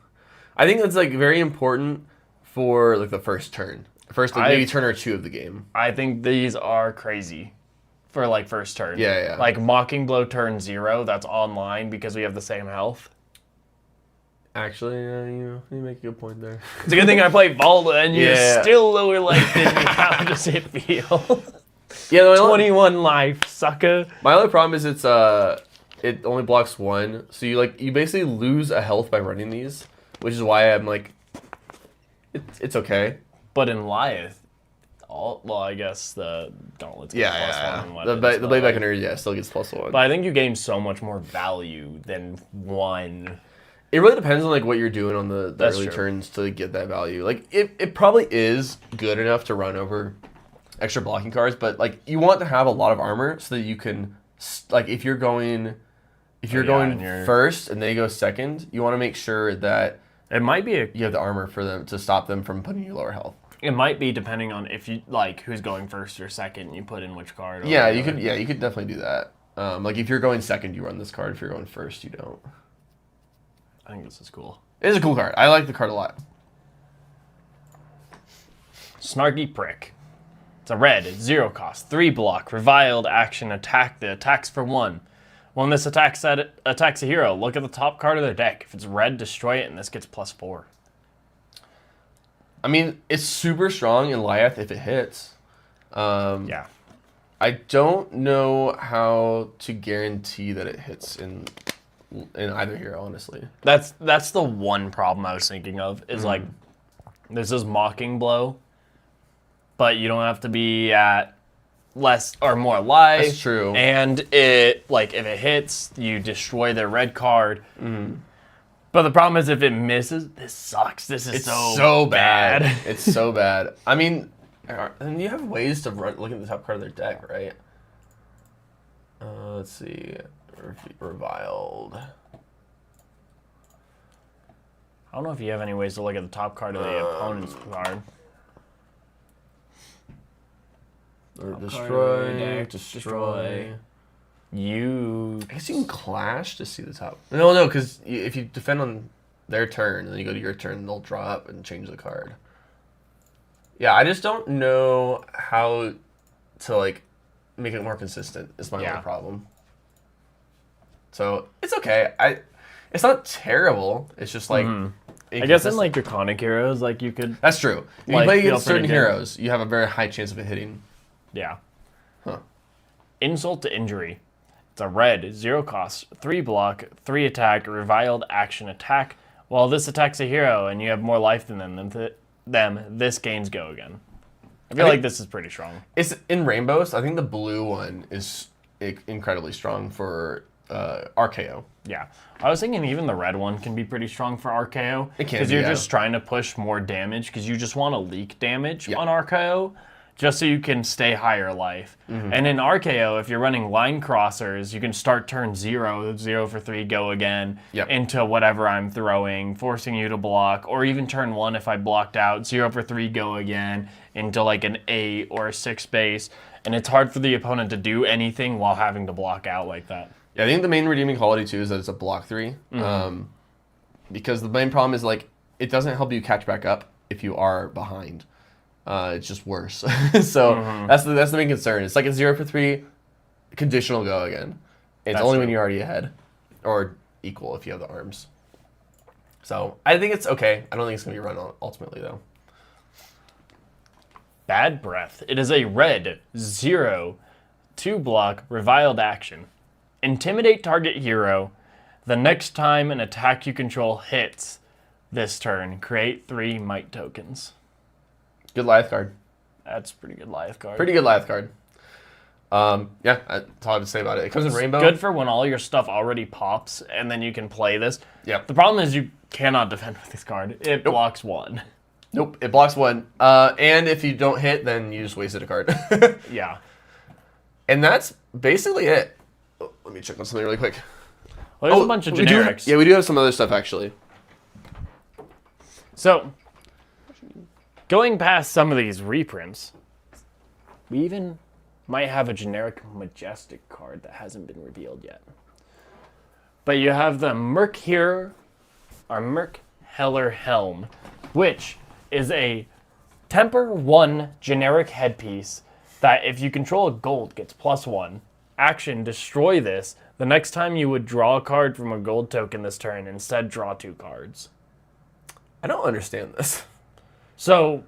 I think that's like very important for like the first turn. First like, maybe turn or two of the game. I think these are crazy for like first turn. Yeah. Like Mocking Blow turn 0, that's online because we have the same health. Actually, you make a good point there. It's a good thing I play Volta and you're still lower life than me. How does it feel? Yeah, no, 21 life, sucker. My only problem is it only blocks 1, so you basically lose a health by running these, which is why I'm like, it's okay. But in Lyeth, I guess the gauntlets get +1 the Blade Beckoner, still gets +1. But I think you gain so much more value than 1. It really depends on like what you're doing on the early turns to get that value. Like it probably is good enough to run over extra blocking cards, but like you want to have a lot of armor so that you can like if you're going first and they go second, you want to make sure that it might be you have the armor for them to stop them from putting you lower health. It might be depending on if you like who's going first or second. You put in which card. You could definitely do that. Like if you're going second, you run this card. If you're going first, you don't. I think this is cool. It is a cool card. I like the card a lot. Snarky Prick. It's a red, 0 cost, 3 block, reviled action attack. The attacks for 1. When this attacks a hero, look at the top card of their deck. If it's red, destroy it, and this gets +4. I mean, it's super strong in Lyeth if it hits. Yeah. I don't know how to guarantee that it hits in either hero, honestly. That's the one problem I was thinking of is like there's this Mocking Blow, but you don't have to be at less or more life. That's true. And it like if it hits, you destroy their red card. But the problem is if it misses, this sucks. This is so bad. It's so bad. I mean, and you have ways to look at the top card of their deck, right? Let's see. Reviled. I don't know if you have any ways to look at the top card of the opponent's card. Or destroy. I guess you can clash to see the top. No, because if you defend on their turn and then you go to your turn, they'll draw up and change the card. Yeah, I just don't know how to like make it more consistent. Is my only problem. So it's okay. It's not terrible. It's just like I guess in like Draconic heroes, like you could. That's true. If you play against certain heroes, you have a very high chance of it hitting. Yeah. Huh. Insult to Injury. It's a red, 0 cost, 3 block, 3 attack, reviled action attack. While this attacks a hero and you have more life than them, this gains go again. I feel like this is pretty strong. It's in Rainbows. I think the blue one is incredibly strong for RKO. Yeah. I was thinking even the red one can be pretty strong for RKO. It can because you're just trying to push more damage because you just want to leak damage on RKO just so you can stay higher life. And in RKO, if you're running line crossers, you can start turn 0 for 3, go again, into whatever I'm throwing, forcing you to block, or even turn 1 if I blocked out, 0 for 3, go again, into like an 8 or a 6 base. And it's hard for the opponent to do anything while having to block out like that. Yeah, I think the main redeeming quality too is that it's a block 3. Because the main problem is like it doesn't help you catch back up if you are behind. It's just worse. So that's the main concern. It's like a 0 for 3, conditional go again. It's only when you're already ahead, or equal if you have the arms. So I think it's okay. I don't think it's gonna be run ultimately though. Bad Breath. It is a red, 0, 2 block, reviled action. Intimidate target hero. The next time an attack you control hits this turn, create 3 might tokens. Good Lyeth card. That's a pretty good Lyeth card. Pretty good Lyeth card. Yeah, that's all I have to say about it. It comes in rainbow. Good for when all your stuff already pops, and then you can play this. Yep. The problem is you cannot defend with this card. It blocks 1. Nope, it blocks 1. And if you don't hit, then you just wasted a card. Yeah. And that's basically it. Oh, let me check on something really quick. Well, there's a bunch of we do generics. we do have some other stuff, actually. So, going past some of these reprints, we even might have a generic Majestic card that hasn't been revealed yet. But you have the Merc Heller Helm, which is a Temper 1 generic headpiece that if you control a gold gets +1. Action, destroy this. The next time you would draw a card from a gold token this turn, instead draw 2 cards. I don't understand this. So,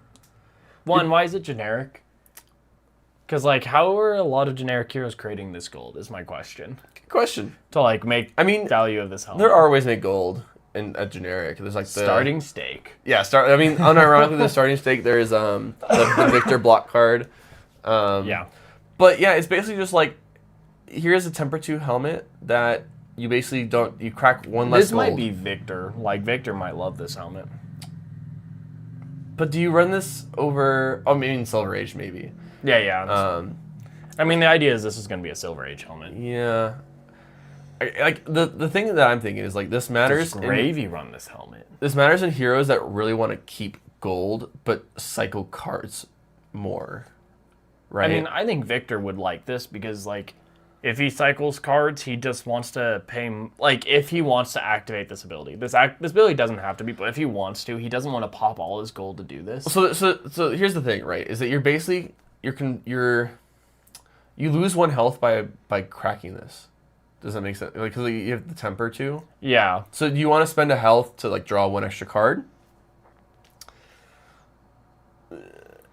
one, why is it generic? Because, like, how are a lot of generic heroes creating this gold is my question. Good question. To, like, make value of this helmet. There are ways to make gold in a generic. There's, like, the... Starting stake. Yeah, unironically, the starting stake, there is the Victor block card. Yeah. But, yeah, it's basically just, like, here's a Temper 2 helmet that you basically you crack 1 less This gold. might be Victor. Like, Victor might love this helmet. But do you run this over... Oh, maybe in Silver Age, maybe. Yeah. I mean, the idea is this is going to be a Silver Age helmet. Yeah. Like, the thing that I'm thinking is, like, this matters... Does Gravy run this helmet? This matters in heroes that really want to keep gold, but cycle cards more. Right? I mean, I think Victor would like this because, like, if he cycles cards, he just wants to pay... Like, if he wants to activate this ability. This ability doesn't have to be, but if he wants to, he doesn't want to pop all his gold to do this. So here's the thing, right? Is that you're basically... You lose 1 health by cracking this. Does that make sense? Like, because you have the Temper too. Yeah. So do you want to spend a health to, like, draw 1 extra card?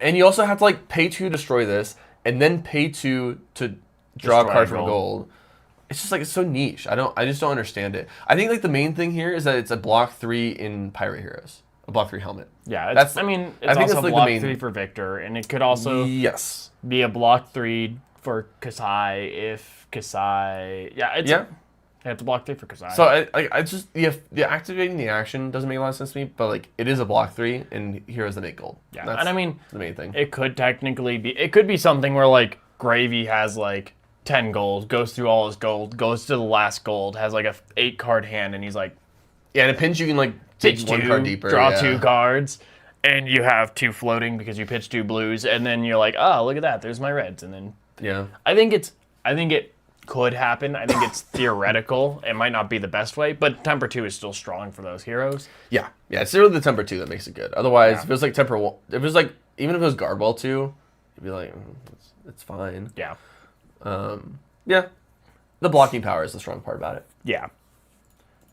And you also have to, like, pay 2 to destroy this, and then pay 2 to draw a card from gold. It's just, like, it's so niche. I just don't understand it. I think, like, the main thing here is that it's a block 3 in Pirate Heroes. A block 3 helmet. Yeah, it's also like block 3 for Victor, and it could also be a block 3 for Kasai if Kasai... Yeah, it's a block 3 for Kasai. So I just... activating the action doesn't make a lot of sense to me, but, like, it is a block 3, and heroes that make gold. Yeah, that's and I mean... the main thing. It could technically be... It could be something where, like, Gravy has, like, 10 gold, goes through all his gold, goes to the last gold, has, like, a 8-card hand, and he's like... Yeah, and a pinch you can, like... Take 1 card deeper. Draw 2 cards, and you have 2 floating because you pitch 2 blues, and then you're like, oh, look at that, there's my reds, and then... Yeah. I think it could happen. I think it's theoretical. It might not be the best way, but Temper 2 is still strong for those heroes. Yeah, it's really the Temper 2 that makes it good. Otherwise, if it was like Temper 1, if it was like, even if it was Guardwall 2, you'd be like, it's fine. Yeah. Yeah. The blocking power is the strong part about it. Yeah.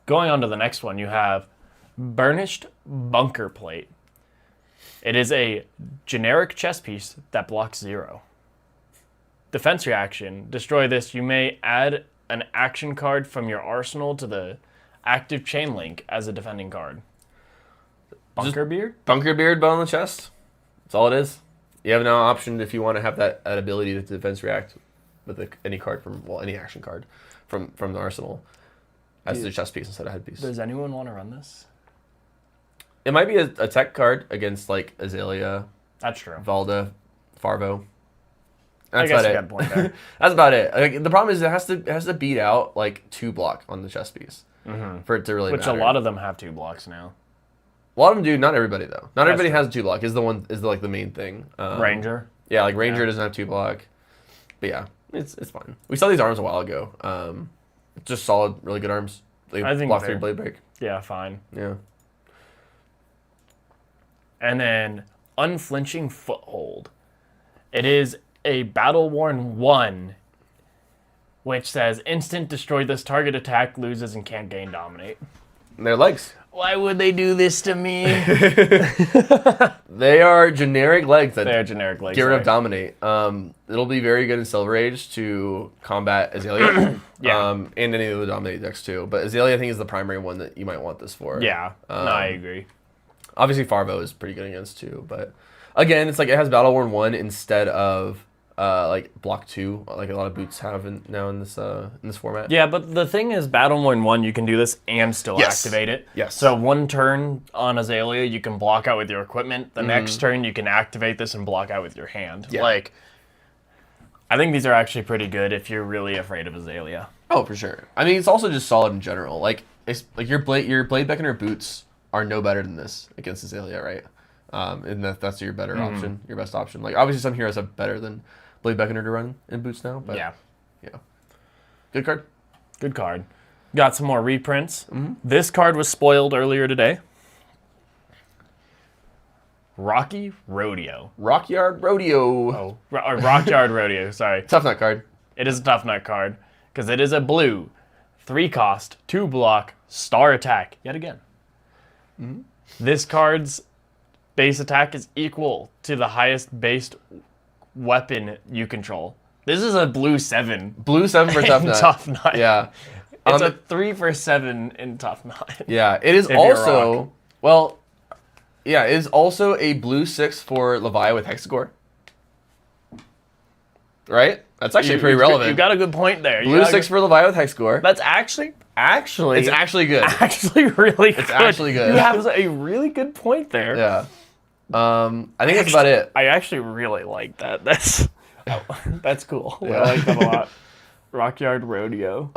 Going on to the next one, you have Burnished Bunker Plate. It is a generic chess piece that blocks 0. Defense reaction. Destroy this. You may add an action card from your arsenal to the active chain link as a defending card. Bunker Beard? Bunker Beard, bow on the chest. That's all it is. You have no option if you want to have that ability to defense react with any card any action card from the arsenal as the chest piece instead of headpiece. Does anyone want to run this? It might be a tech card against, like, Azalea. That's true. Valda, Farvo. That's about it. I guess you got a point there. That's about it. Like, the problem is it has to beat out, like, 2 block on the chess piece for it to really matter. Which a lot of them have 2 blocks now. A lot of them do. Not everybody though. Not everybody has a 2 block. Is the main thing. Ranger. Yeah, like Ranger doesn't have 2 block. But yeah, it's fine. We saw these arms a while ago. Just solid, really good arms. I think block 3 blade break. Yeah, fine. Yeah. And then Unflinching Foothold. It is a battle-worn 1, which says instant destroy this target attack, loses, and can't gain dominate. And their legs. Why would they do this to me? They are generic legs. They are generic legs. Get rid of dominate. It'll be very good in Silver Age to combat Azalea. And any of the dominate decks too. But Azalea, I think, is the primary one that you might want this for. Yeah. No, I agree. Obviously, Farvo is pretty good against too. But again, it's like it has Battle Worn 1 instead of like block 2, like a lot of boots have now in this format. Yeah, but the thing is, Battle Mode 1, you can do this and still Yes. activate it. Yes. So one turn on Azalea, you can block out with your equipment. The next turn, you can activate this and block out with your hand. Yeah. Like, I think these are actually pretty good if you're really afraid of Azalea. Oh, for sure. I mean, it's also just solid in general. Like, it's like your blade beckoner boots are no better than this against Azalea, right? And that's your better option, your best option. Like, obviously, some heroes have better than Blade Beckoner to run in boots now, but Yeah. Good card. Good card. Got some more reprints. This card was spoiled earlier today. Rocky Rodeo. Rockyard Rodeo. Oh, or Rockyard Rodeo, sorry. Tough nut card. It is a tough nut card because it is a blue, 3 cost, 2 block, star attack, yet again. This card's base attack is equal to the highest based weapon you control. This is a blue 7. Blue 7 for Tough in Nut. Tough Nut. Yeah. It's a 3 for 7 in Tough Nut. Yeah, it is If you're also... Rock. Well, yeah, it is also a blue 6 for Levi with Hexagore. Right? That's actually pretty relevant. You got a good point there. Blue 6 for Levi with Hexagore. That's actually... It's actually good. Actually really good. It's actually good. You have a really good point there. Yeah. I think that's about it. I actually really like that. That's cool. Yeah. I like that a lot. Rockyard Rodeo.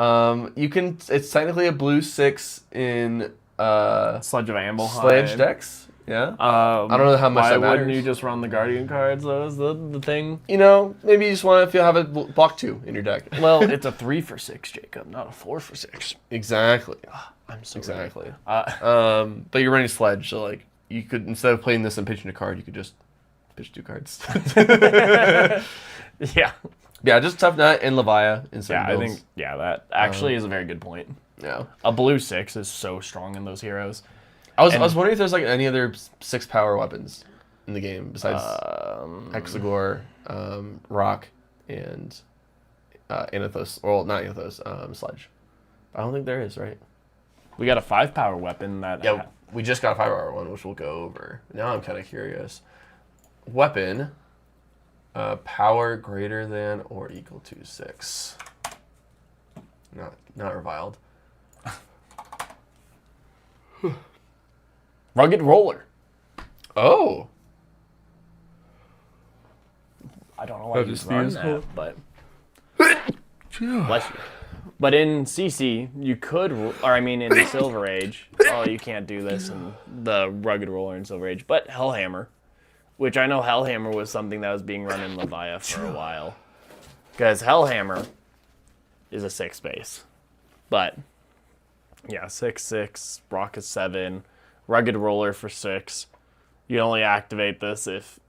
It's technically a blue 6 in Sludge of Ambleheim. Sledge decks. Yeah. I don't know how much why that matters. wouldn't you just run the Guardian cards? That was the thing. You know, maybe you just want to have a block 2 in your deck. Well, it's a 3 for 6, Jacob, not a 4 for 6. Exactly. I'm so Exactly. ready. But you're running Sledge, so like you could, instead of playing this and pitching a card, you could just pitch 2 cards. Yeah. Yeah, just Tough Nut and Levia in certain Yeah, I builds. think that actually is a very good point. Yeah. A blue 6 is so strong in those heroes. I was wondering if there's like any other 6 power weapons in the game besides Hexagore, Rock, and Anathos. Well, not Anathos, Sledge. I don't think there is, right? We got a 5 power weapon that... Yeah, we just got a 5-hour one, which we'll go over. Now I'm kind of curious. Weapon, power greater than or equal to 6. Not reviled. Rugged Roller. Oh. I don't know why you just run use that, but... Bless you. But in CC, you could, or I mean in Silver Age, you can't do this in the Rugged Roller in Silver Age, but Hellhammer, which I know Hellhammer was something that was being run in Levia for a while. Because Hellhammer is a 6 base. But, yeah, 6/6, Rock is 7, Rugged Roller for 6. You only activate this if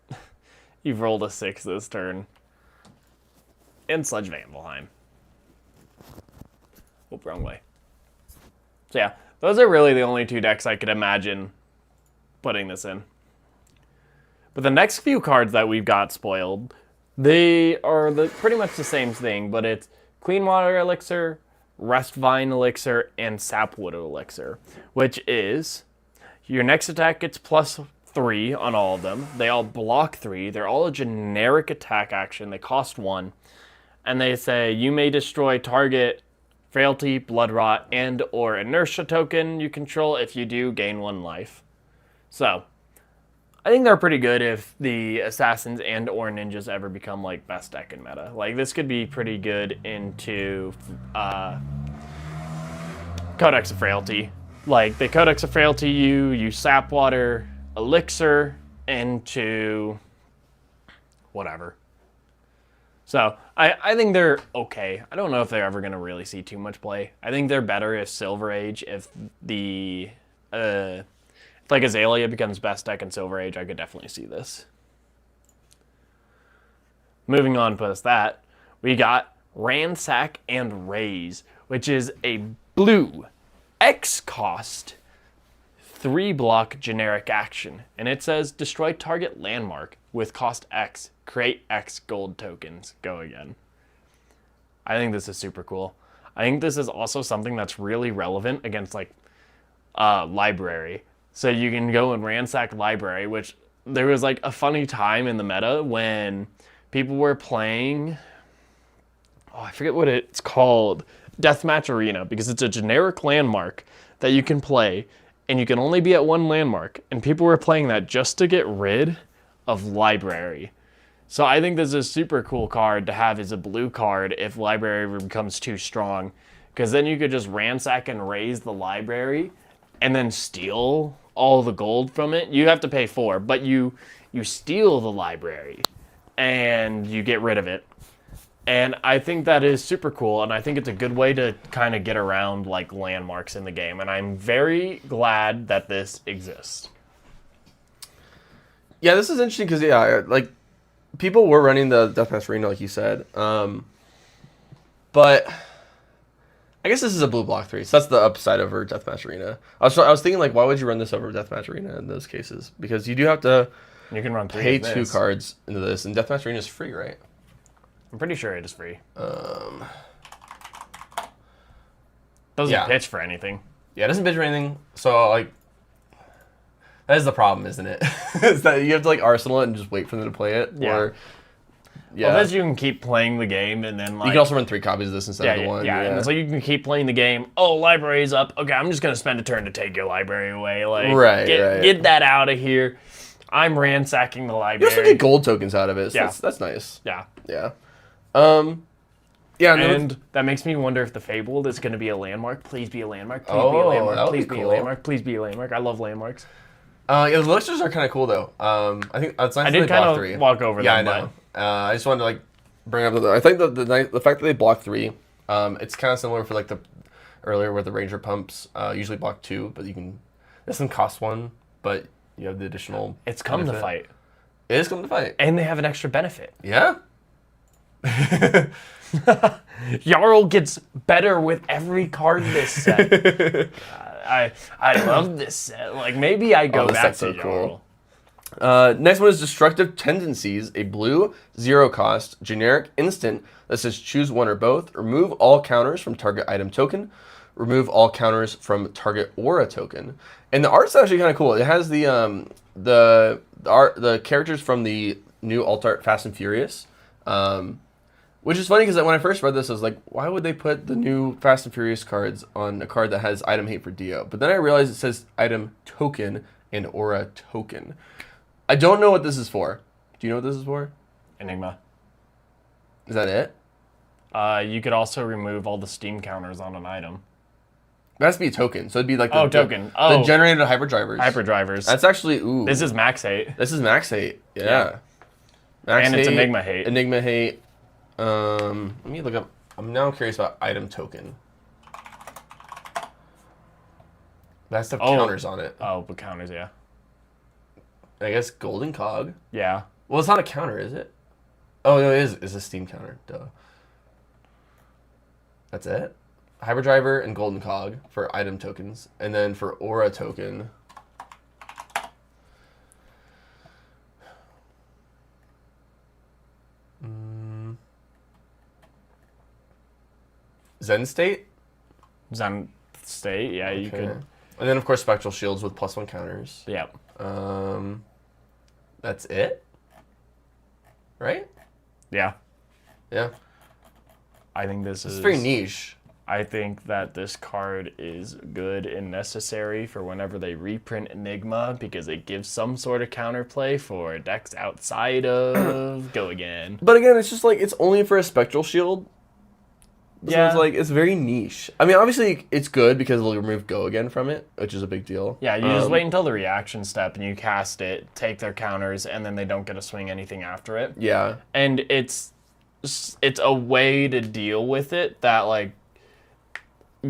you've rolled a 6 this turn. And Sludge of Ambleheim. Oh, wrong way. So yeah, those are really the only 2 decks I could imagine putting this in. But the next few cards that we've got spoiled, they are pretty much the same thing, but it's Clean Water Elixir, Rest Vine Elixir, and Sapwood Elixir, which is your next attack gets +3 on all of them. They all block 3. They're all a generic attack action. They cost 1. And they say you may destroy target Frailty, Blood Rot, and or Inertia token you control. If you do, gain 1 life. So, I think they're pretty good if the Assassins and or Ninjas ever become, like, best deck in meta. Like, this could be pretty good into Codex of Frailty. Like, the Codex of Frailty, you use Sapwater, Elixir, into whatever. So, I think they're okay. I don't know if they're ever going to really see too much play. I think they're better if Silver Age, if the, if like Azalea becomes best deck in Silver Age, I could definitely see this. Moving on past that, we got Ransack and Raise, which is a blue X cost 3 block generic action. And it says destroy target landmark with cost X. Create X gold tokens. Go again. I think this is super cool. I think this is also something that's really relevant against like library. So you can go and ransack library, which there was like a funny time in the meta when people were playing. Oh, I forget what it's called. Deathmatch Arena, because it's a generic landmark that you can play, and you can only be at one landmark. And people were playing that just to get rid of Library. So I think this is a super cool card to have as a blue card if Library becomes too strong. Because then you could just ransack and raise the Library and then steal all the gold from it. You have to pay 4, but you steal the Library and you get rid of it. And I think that is super cool, and I think it's a good way to kind of get around like landmarks in the game. And I'm very glad that this exists. Yeah, this is interesting because like people were running the Deathmatch Arena, like you said, but I guess this is a blue block 3, so that's the upside over Deathmatch Arena. I was thinking like, why would you run this over Deathmatch Arena in those cases? Because you do have to You can run 3 pay of this. 2 cards into this, and Deathmatch Arena is free, right? I'm pretty sure it is free. Yeah. Doesn't pitch for anything. Yeah, it doesn't pitch or anything. So like, that is the problem, isn't it? Is that you have to like arsenal it and just wait for them to play it. Yeah. Or, Well, this you can keep playing the game, and then like you can also run 3 copies of this instead of the one. Yeah, and so you can keep playing the game. Oh, library's up. Okay, I'm just gonna spend a turn to take your library away. Like, get that out of here. I'm ransacking the library. You also get gold tokens out of it. So that's nice. Yeah. Yeah. And that makes me wonder if the Fabled is going to be a landmark. Please be a landmark. Please be a landmark. That would Please be be cool. a landmark. Please be a landmark. I love landmarks. Yeah, the elixirs are kind of cool though. I think it's nice. I did kind of walk over them. Yeah, I know. I just wanted to like bring up I think the fact that they block 3, it's kind of similar for like the earlier where the Ranger pumps usually block 2, but you can. This doesn't cost 1, but you have the additional. It's come to fight. It is come to fight, and they have an extra benefit. Yeah. Jarl gets better with every card this set. I love this set. Like maybe I go back to Jarl. Cool. Next one is Destructive Tendencies, a blue 0 cost generic instant that says choose one or both. Remove all counters from target item token. Remove all counters from target aura token. And the art's actually kind of cool. It has the characters from the new alt art Fast and Furious. Which is funny because when I first read this, I was like, why would they put the new Fast and Furious cards on a card that has item hate for Dio? But then I realized it says item token and aura token. I don't know what this is for. Do you know what this is for? Enigma. Is that it? You could also remove all the Steam counters on an item. It has to be a token. So it'd be like the generated hyperdrivers. Hyperdrivers. That's actually, ooh. This is max hate. This is max hate. Yeah. Max and hate, it's Enigma hate. Enigma hate. Let me look up. I'm now curious about item token. That's the counters on it. Oh, but counters, yeah. I guess golden cog. Yeah. Well, it's not a counter, is it? Oh no, it is. It's a Steam counter. Duh. That's it. Hyperdriver and golden cog for item tokens, and then for aura token. Zen State? Zen State, yeah, you could. And then, of course, Spectral Shields with +1 counters. Yep. That's it? Right? Yeah. Yeah. I think this is... It's very niche. I think that this card is good and necessary for whenever they reprint Enigma because it gives some sort of counterplay for decks outside of Go Again. But again, it's just like, it's only for a Spectral Shield. So yeah. It's like, it's very niche. I mean, obviously, it's good because it'll remove Go Again from it, which is a big deal. Yeah, you just wait until the reaction step and you cast it, take their counters, and then they don't get to swing anything after it. Yeah. And it's a way to deal with it that, like,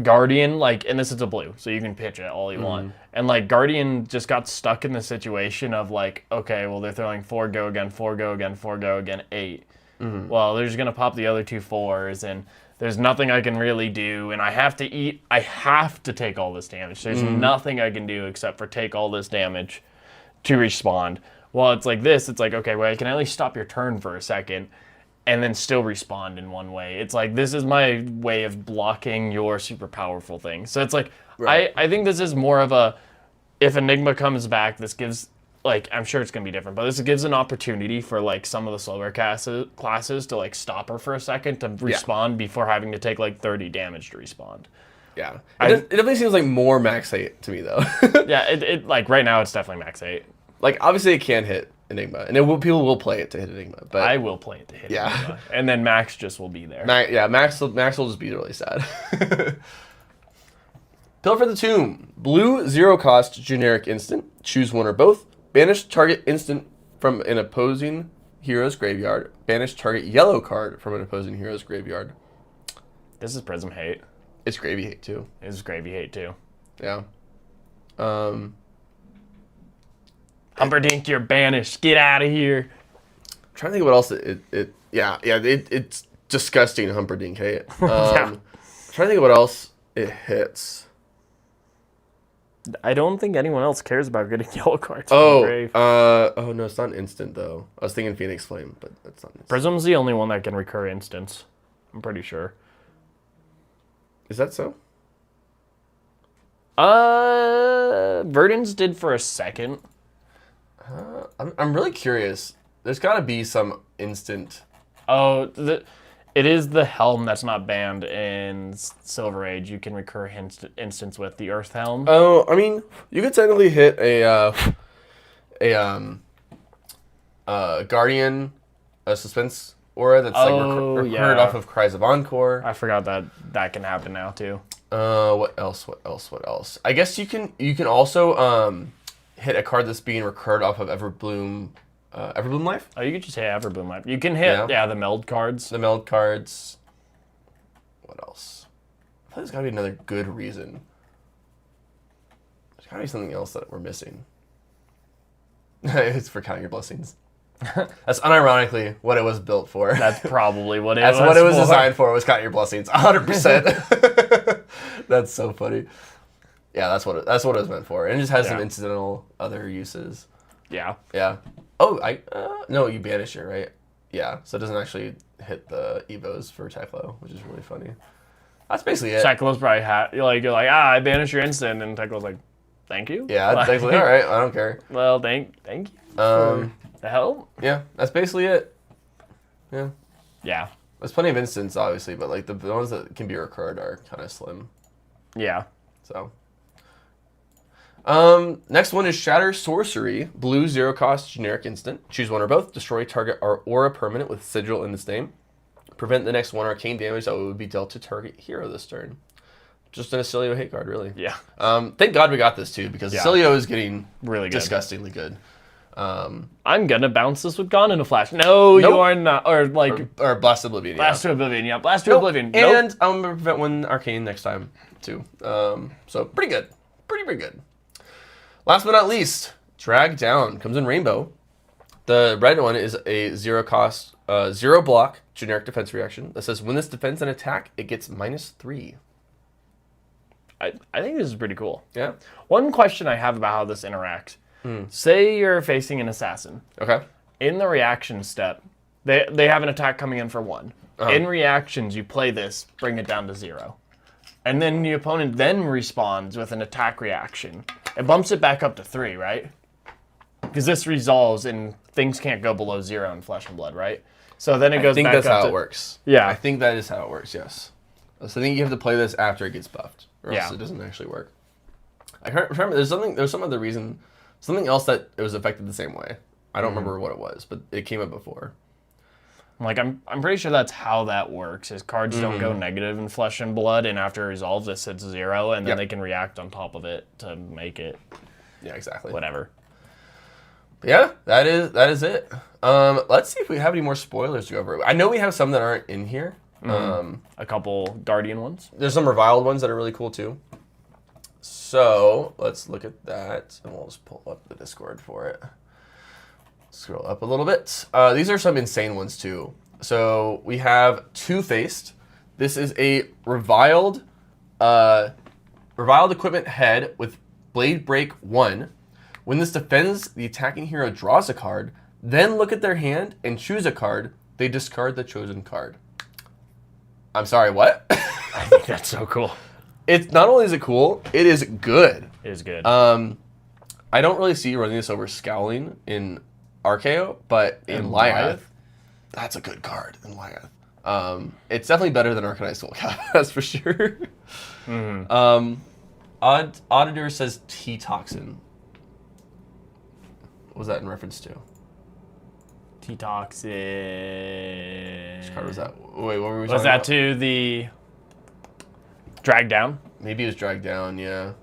Guardian, like, and this is a blue, so you can pitch it all you want. And, like, Guardian just got stuck in the situation of, like, okay, well, they're throwing 4 Go Again, 4 Go Again, 4 Go Again, 8. Well, they're just going to pop the other 2 4s, and there's nothing I can really do, and I have to take all this damage. There's nothing I can do except for take all this damage to respond. Well, it's like this, it's like, okay, well, I can at least stop your turn for a second, and then still respond in one way. It's like, this is my way of blocking your super powerful thing. So it's like, right. I think this is more of a, if Enigma comes back, this gives like, I'm sure it's going to be different, but this gives an opportunity for, like, some of the slower classes to, like, stop her for a second to respawn before having to take, like, 30 damage to respawn. Yeah. It definitely seems like more max 8 to me, though. Yeah, it like, right now, it's definitely max 8. Like, obviously, it can hit Enigma, and people will play it to hit Enigma, but... I will play it to hit Enigma, and then max just will be there. Max will just be really sad. Pilfer the Tomb. Blue, 0 cost, generic instant. Choose one or both. Banish target instant from an opposing hero's graveyard. Banish target yellow card from an opposing hero's graveyard. This is Prism hate. It's Gravy hate, too. It's Gravy hate, too. Yeah. Humperdinck, you're banished. Get out of here. I'm trying to think of what else it's disgusting Humperdinck hate. I'm trying to think of what else it hits. I don't think anyone else cares about getting yellow cards. Oh no, it's not instant though. I was thinking Phoenix Flame, but that's not instant. Prism's the only one that can recur instants. I'm pretty sure. Is that so? Verdant's did for a second. I'm really curious. There's got to be some instant. Oh, it is the helm that's not banned in Silver Age. You can recur instants with the Earth Helm. Oh, I mean, you could technically hit a Guardian, a suspense aura that's recurred off of Cries of Encore. I forgot that can happen now too. What else? I guess you can also hit a card that's being recurred off of Everbloom Life. Oh, you could just hit Everbloom Life. You can hit the meld cards. The meld cards. What else? I thought there's got to be another good reason. There's got to be something else that we're missing. It's for counting your blessings. That's unironically what it was built for. That's probably what it was. That's what it was designed for. Was count your blessings, 100%. That's so funny. Yeah, that's what it was meant for. And it just has some incidental other uses. Yeah. Yeah. Oh, no, you banish it, right? Yeah. So it doesn't actually hit the Evos for Teklo, which is really funny. That's basically it. Teklo's probably you're like, I banish your instant, and Teklo's like, thank you. Yeah, Teklo's like, all right, I don't care. Well, thank you. The hell? Yeah, that's basically it. Yeah. Yeah. There's plenty of instants, obviously, but like the ones that can be recurred are kind of slim. Yeah. So. Next one is Shatter Sorcery. Blue, 0 cost, generic instant. Choose one or both. Destroy target aura permanent with sigil in its name. Prevent the next one arcane damage that would be dealt to target hero this turn. Just an Acilio hate card, really. Yeah. Thank God we got this too, because Acilio is getting really good. Disgustingly good. I'm gonna bounce this with Gone in a Flash. No, nope. You are not. Or Blast Oblivion. Blast to Oblivion. Yeah, Blast to Oblivion. And I'm gonna prevent one arcane next time too. So pretty good. Pretty good. Last but not least, Drag Down comes in rainbow. The red one is a 0 cost, 0 block generic defense reaction that says when this defends an attack, it gets -3. I think this is pretty cool. Yeah. One question I have about how this interacts. Say you're facing an assassin. Okay. In the reaction step, they have an attack coming in for 1. In reactions, you play this, bring it down to 0. And then the opponent then responds with an attack reaction. It bumps it back up to 3, right? Because this resolves and things can't go below 0 in Flesh and Blood, right? So then it goes back up to... I think that's how it works. Yeah. I think that is how it works, yes. So I think you have to play this after it gets buffed, or else it doesn't actually work. I can't remember, there's some other reason, something else that it was affected the same way. I don't remember what it was, but it came up before. Like, I'm pretty sure that's how that works, is cards don't go negative in Flesh and Blood, and after it resolves, it sits 0, and then they can react on top of it to make it... Yeah, exactly. Whatever. But yeah, that is it. Let's see if we have any more spoilers to go over. I know we have some that aren't in here. A couple Guardian ones. There's some reviled ones that are really cool, too. So, let's look at that, and we'll just pull up the Discord for it. Scroll up a little bit. These are some insane ones too. So we have Two-Faced. This is a reviled equipment head with Blade Break 1. When this defends, the attacking hero draws a card, then look at their hand and choose a card. They discard the chosen card. I'm sorry, what? I think that's so cool. It's not only is it cool, it is good. It is good. I don't really see you running this over Scowling in RKO, but in Lyath, that's a good card in Lyath. It's definitely better than Arcanized Soulcat, that's for sure. Auditor says T-Toxin. What was that in reference to? T-Toxin. Which card was that? Wait, what were we talking Was that about? to the Drag Down? Maybe it was Dragged Down, yeah.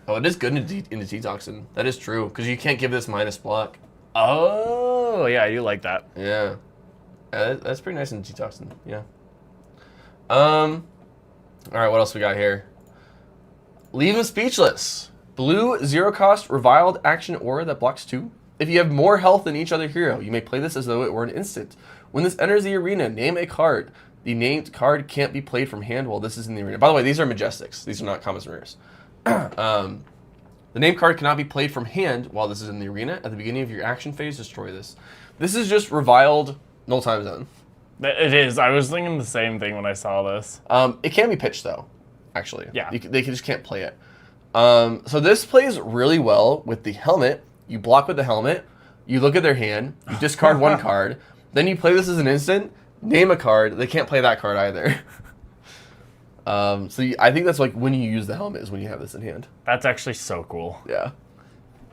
Oh, it is good into T-Toxin. That is true, because you can't give this minus block. Oh, yeah, I do like that. Yeah. That's pretty nice in T-Toxin, yeah. Alright, what else we got here? Leave him speechless. Blue, 0 cost, reviled action aura that blocks 2. If you have more health than each other hero, you may play this as though it were an instant. When this enters the arena, name a card. The named card can't be played from hand while this is in the arena. By the way, these are Majestics. These are not commons and rares. The named card cannot be played from hand while this is in the arena. At the beginning of your action phase, destroy this. This is just reviled null time zone. It is. I was thinking the same thing when I saw this. It can be pitched though, actually. Yeah. They just can't play it. So this plays really well with the helmet. You block with the helmet. You look at their hand. You discard 1 card. Then you play this as an instant. Name a card. They can't play that card either. I think that's like when you use the helmet is when you have this in hand. That's actually so cool. Yeah.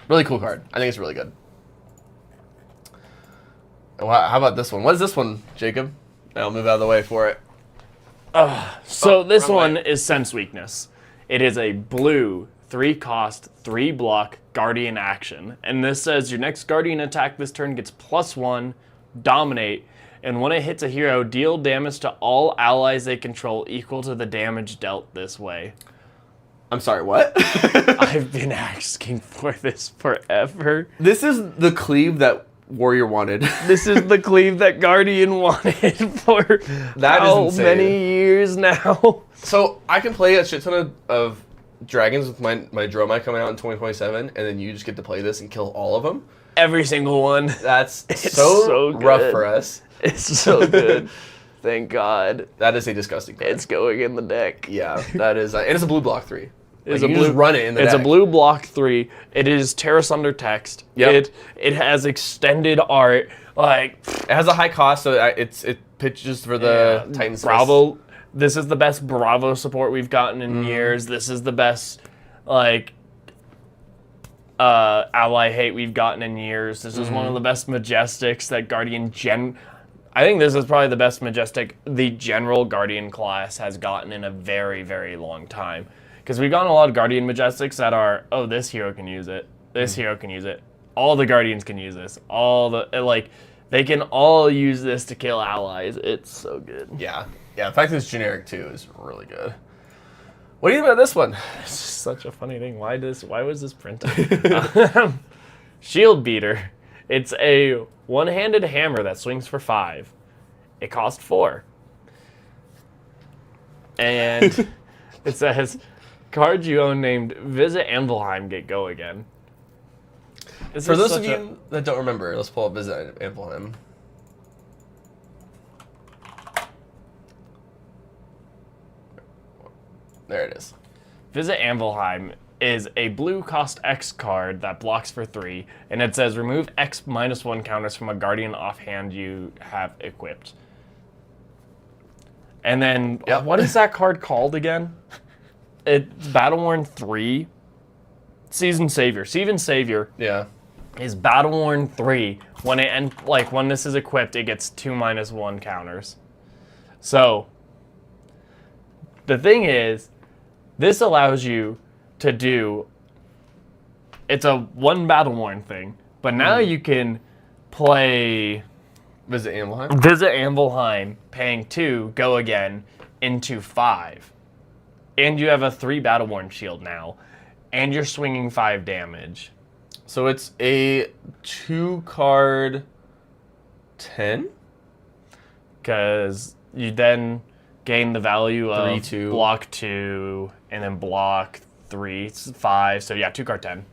Really cool card. I think it's really good. How about this one? What is this one, Jacob? I'll move out of the way for it. So this wrong one way. is Sense Weakness. It is a blue, 3 cost, 3 block Guardian action. And this says your next Guardian attack this turn gets +1, dominate, and when it hits a hero, deal damage to all allies they control equal to the damage dealt this way. I'm sorry, what? I've been asking for this forever. This is the cleave that Warrior wanted. This is the cleave that Guardian wanted for That is how insane. many years now? So I can play a shit ton of dragons with my Dromai coming out in 2027, and then you just get to play this and kill all of them. Every single one. That's It's so so rough good. for us. It's so good. Thank God. That is a disgusting card. It's going in the deck. Yeah, that is, and it's a blue block 3. It's Like, you just run it in the It's deck. a blue block 3. It is Terra Sunder text. Yep. It has extended art. Like, It has a high cost, so it pitches for the Titans. Bravo. This is the best Bravo support we've gotten in years. This is the best, like, ally hate we've gotten in years. This is one of the best Majestics that Guardian I think this is probably the best Majestic the general Guardian class has gotten in a very, very long time. Because we've gotten a lot of Guardian Majestics that are, oh, this hero can use it. This hero can use it. All the Guardians can use this. They can all use this to kill allies. It's so good. Yeah. The fact that it's generic too is really good. What do you think about this one? It's just such a funny thing. Why was this printed? Shield Beater. It's a one-handed hammer that swings for 5. It costs 4. And it says, cards you own named Visit Anvilheim get go again. For those of you that don't remember, let's pull up Visit Anvilheim. There it is. Visit Anvilheim is a blue cost X card that blocks for 3, and it says remove X -1 counters from a Guardian offhand you have equipped. And then, what is that card called again? It's Battleworn 3. Seasoned Savior. Seasoned Savior Yeah. is Battleworn 3. When this is equipped, it gets 2 -1 counters. So, the thing is, this allows you to do, it's a 1 Battleworn thing, but now you can play Visit Anvilheim. Visit Anvilheim, paying 2, go again, into 5. And you have a 3 Battleworn shield now, and you're swinging 5 damage. So it's a 2-card 10? Because you then gain the value of 3/2. block 2, and then block 3, 5. So yeah, 2-card 10.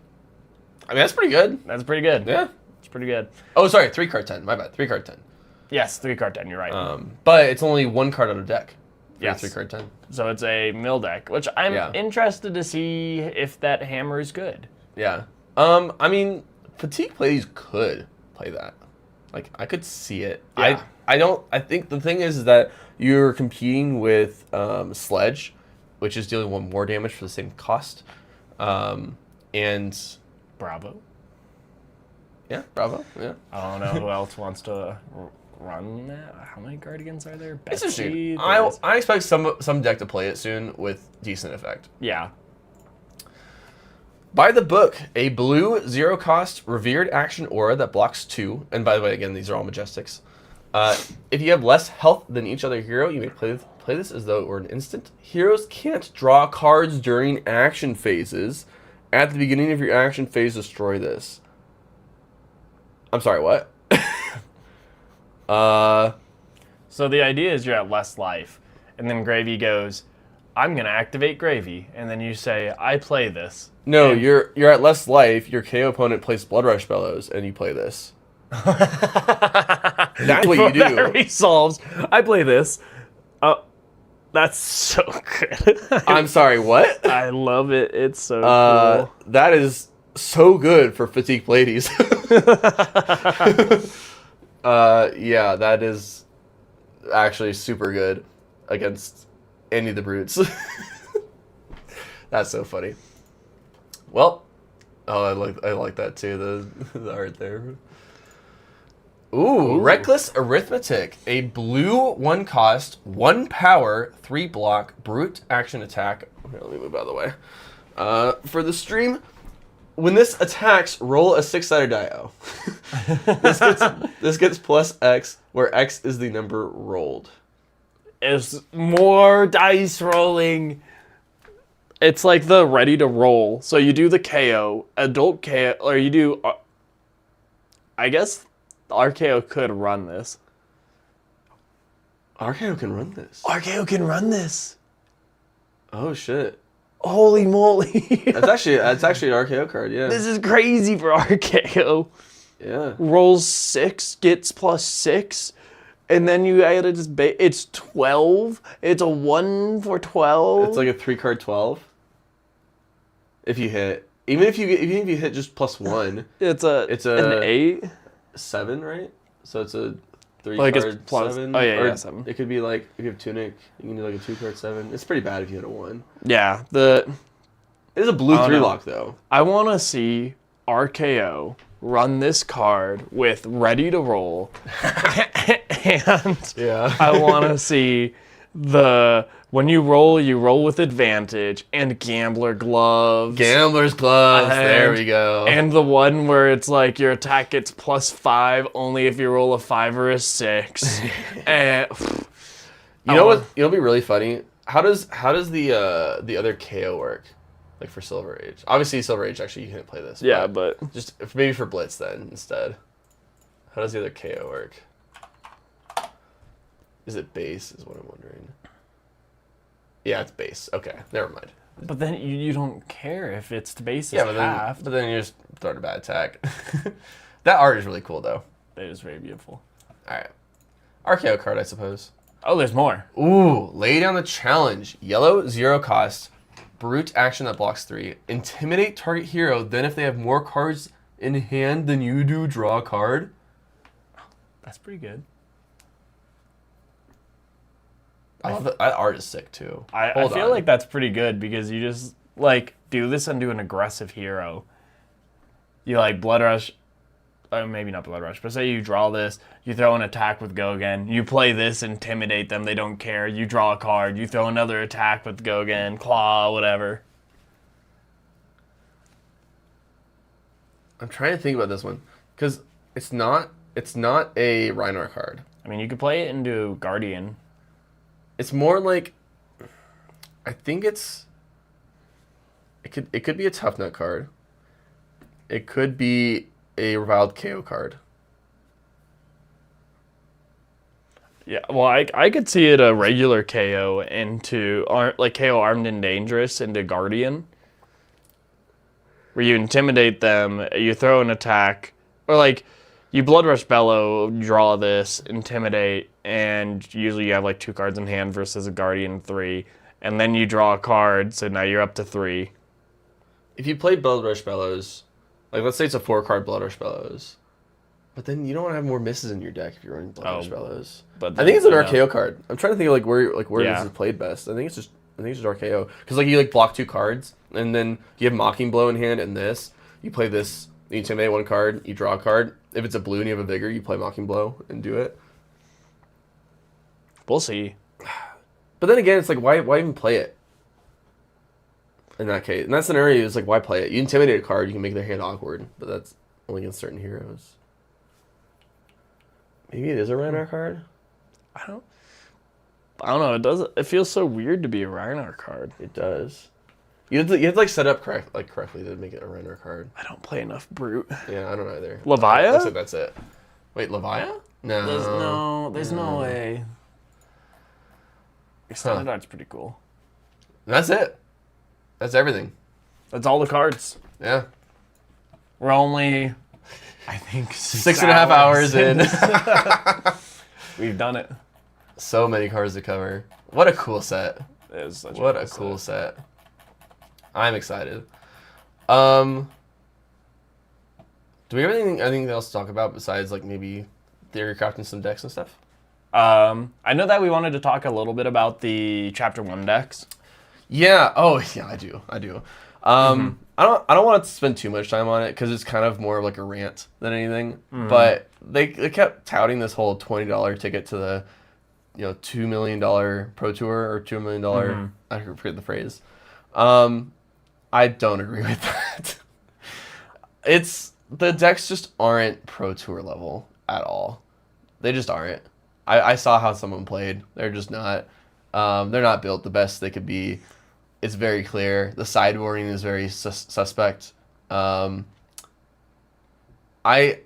I mean, that's pretty good. That's pretty good. Yeah. It's pretty good. Oh, sorry, 3-card 10. My bad. 3-card 10. Yes, 3-card 10, you're right. But it's only 1 card on a deck. Yes. 3-card 10. So it's a mill deck, which I'm Yeah. interested to see if that hammer is good. Yeah. I mean, Fatigue Plays could play that. Like, I could see it. Yeah. I think the thing is that you're competing with Sledge, which is dealing 1 more damage for the same cost. And Bravo. yeah, Bravo. Yeah. I don't know who else wants to run that. How many Guardians are there? It's Betsy, interesting. I expect some deck to play it soon with decent effect. Yeah. By the book, a blue 0-cost revered action aura that blocks 2. And by the way, again, these are all Majestics. If you have less health than each other hero, you may play this as though it were an instant. Heroes can't draw cards during action phases. At the beginning of your action phase, destroy this. I'm sorry, what? So the idea is you're at less life, and then Gravy goes, I'm going to activate Gravy. And then you say, I play this. No, you're at less life. Your KO opponent plays Blood Rush Bellows, and you play this. That's what you do. That resolves. I play this. Oh, that's so good. I'm sorry, what? I love it. It's so cool. That is so good for Fatigue Ladies. Yeah, that is actually super good against any of the brutes. That's so funny. Well, I like that too. The art there. Ooh, Reckless Arithmetic. A blue 1-cost, 1 power, 3 block, brute action attack. Here, let me move out of the way. For the stream, when this attacks, roll a 6-sided die. Oh. This gets plus X, where X is the number rolled. It's more dice rolling. It's like the ready to roll. So you do the KO, adult KO, or you do. I guess RKO could run this. RKO can run this. RKO can run this. Oh shit. Holy moly. That's actually an RKO card, yeah. This is crazy for RKO. Yeah. Rolls 6, gets plus 6, and then you add it. It's 12. It's a 1 for 12. It's like a 3-card 12. If you hit, even if you hit just plus 1, it's an 8. 7, right? So it's a 3 Like card it's plus 7. Oh yeah, or yeah, 7. It could be like if you have Tunic, you can do like a 2-card 7. It's pretty bad if you hit a 1. Yeah, It is a blue 3 know. lock though. I want to see RKO run this card with ready to roll, and Yeah. I want to see when you roll with advantage, and Gambler Gloves. Gambler's Gloves. There we go. And the one where it's like your attack gets plus 5 only if you roll a 5 or a 6. And you know what? It'll be really funny. How does the other KO work? Like for Silver Age. Obviously, Silver Age actually you can't play this. yeah, but just maybe for Blitz then instead. How does the other KO work? Is it base? Is what I'm wondering. Yeah, it's base. Okay, never mind. But then you don't care if it's the base Yeah, is but half. then you just start a bad attack. That art is really cool though. It is very beautiful. All right, RKO card I suppose. Oh, there's more. Ooh, lay down the challenge. Yellow 0-cost, brute action that blocks 3. Intimidate target hero. Then if they have more cards in hand than you do, draw a card. That's pretty good. That art is sick too. I feel like that's pretty good because you just like do this and do an aggressive hero. You like Blood Rush, maybe not Blood Rush, but say you draw this, you throw an attack with Go Again, you play this, intimidate them, they don't care, you draw a card, you throw another attack with Go Again, Claw, whatever. I'm trying to think about this one because it's not a Rhinar card. I mean, you could play it into Guardian. It's more like I think it could be a Tough Nut card. It could be a Reviled KO card. Yeah, well, I could see it a regular KO into like KO Armed and Dangerous into Guardian, where you intimidate them, you throw an attack, or like you Blood Rush Bellow, draw this, intimidate, and usually you have like 2 cards in hand versus a Guardian 3, and then you draw a card, so now you're up to 3. If you play Blood Rush Bellows, like let's say it's a 4-card Blood Rush Bellows, but then you don't want to have more misses in your deck if you're running Blood Rush Bellows. But I think it's an RKO card. I'm trying to think of like where Yeah. this is played best. I think it's just RKO because like you like block 2 cards and then you have Mocking Blow in hand and this. You play this. You intimidate 1 card. You draw a card. If it's a blue and you have a Vigor, you play Mocking Blow and do it. We'll see. But then again, it's like why even play it? In that case, in that scenario, it's like why play it? You intimidate a card, you can make their hand awkward, but that's only against certain heroes. Maybe it is a Rhinar card. I don't know. It feels so weird to be a Rhinar card. It does. You have to like set up correctly to make it a Rhinar card. I don't play enough Brute. Yeah, I don't either. Levia? That's it. Wait, Levia? No. There's no way. Your standard art's pretty cool. That's it. That's everything. That's all the cards. Yeah. We're only, I think, 6.5 hours in. We've done it. So many cards to cover. What a cool set. It is such What a cool set. I'm excited. Do we have anything else to talk about besides like maybe theory crafting some decks and stuff? I know that we wanted to talk a little bit about the Chapter 1 decks. Yeah. Oh, yeah. I do. I don't want to spend too much time on it because it's kind of more of like a rant than anything. But they kept touting this whole $20 ticket to the, $2 million Pro Tour or $2 million. I forget the phrase. I don't agree with that. The decks just aren't Pro Tour level at all. They just aren't. I saw how someone played. They're just not. They're not built the best they could be. It's very clear. The sideboarding is very suspect. I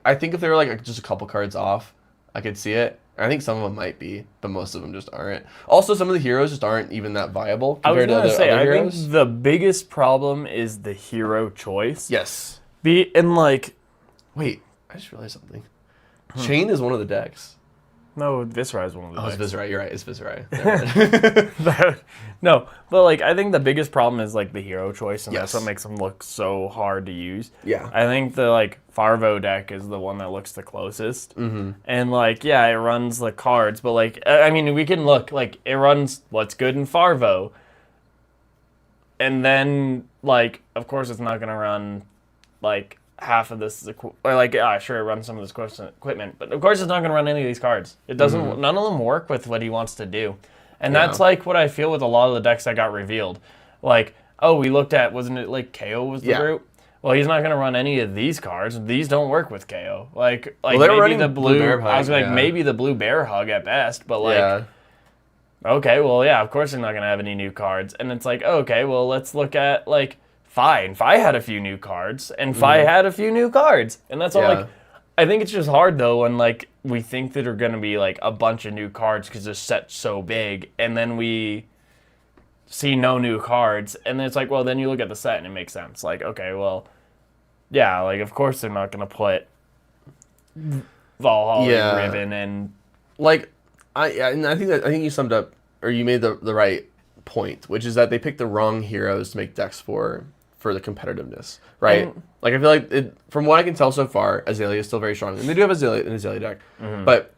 think if they were like just a couple cards off, I could see it. I think some of them might be, but most of them just aren't. Also, some of the heroes just aren't even that viable compared to other heroes. I think the biggest problem is the hero choice. Yes. Wait, I just realized something. Chain is one of the decks. No, Viscera is one of the decks. It's Viscera. You're right. It's Viscera. No, but like I think the biggest problem is like the hero choice, and Yes. that's what makes them look so hard to use. Yeah. I think the like Farvo deck is the one that looks the closest. And like yeah, it runs the cards, but like I mean we can look like it runs what's good in Farvo. And then like of course it's not gonna run like half of this sure it runs some of this equipment, but of course it's not going to run any of these cards. It doesn't. None of them work with what he wants to do, and that's like what I feel with a lot of the decks that got revealed. Like, oh, we looked at, wasn't it like KO was the route? Well, he's not going to run any of these cards. These don't work with KO. Like maybe the blue bear hug, I was like maybe the blue bear hug at best, but like. Okay, well, yeah, of course they're not going to have any new cards. And it's like, okay, well, let's look at, like, Fi. Fi had a few new cards, and Fi had a few new cards. And that's all, like, I think it's just hard, though, when, like, we think that are going to be, like, a bunch of new cards because the set's so big, and then we see no new cards. And then it's like, well, then you look at the set, and it makes sense. Like, okay, well, yeah, like, of course they're not going to put Valhalla Ribbon and... Like... I think you summed up, or you made the right point, which is that they picked the wrong heroes to make decks for the competitiveness, right? Like I feel like from what I can tell so far, Azalea is still very strong, and they do have an Azalea deck, but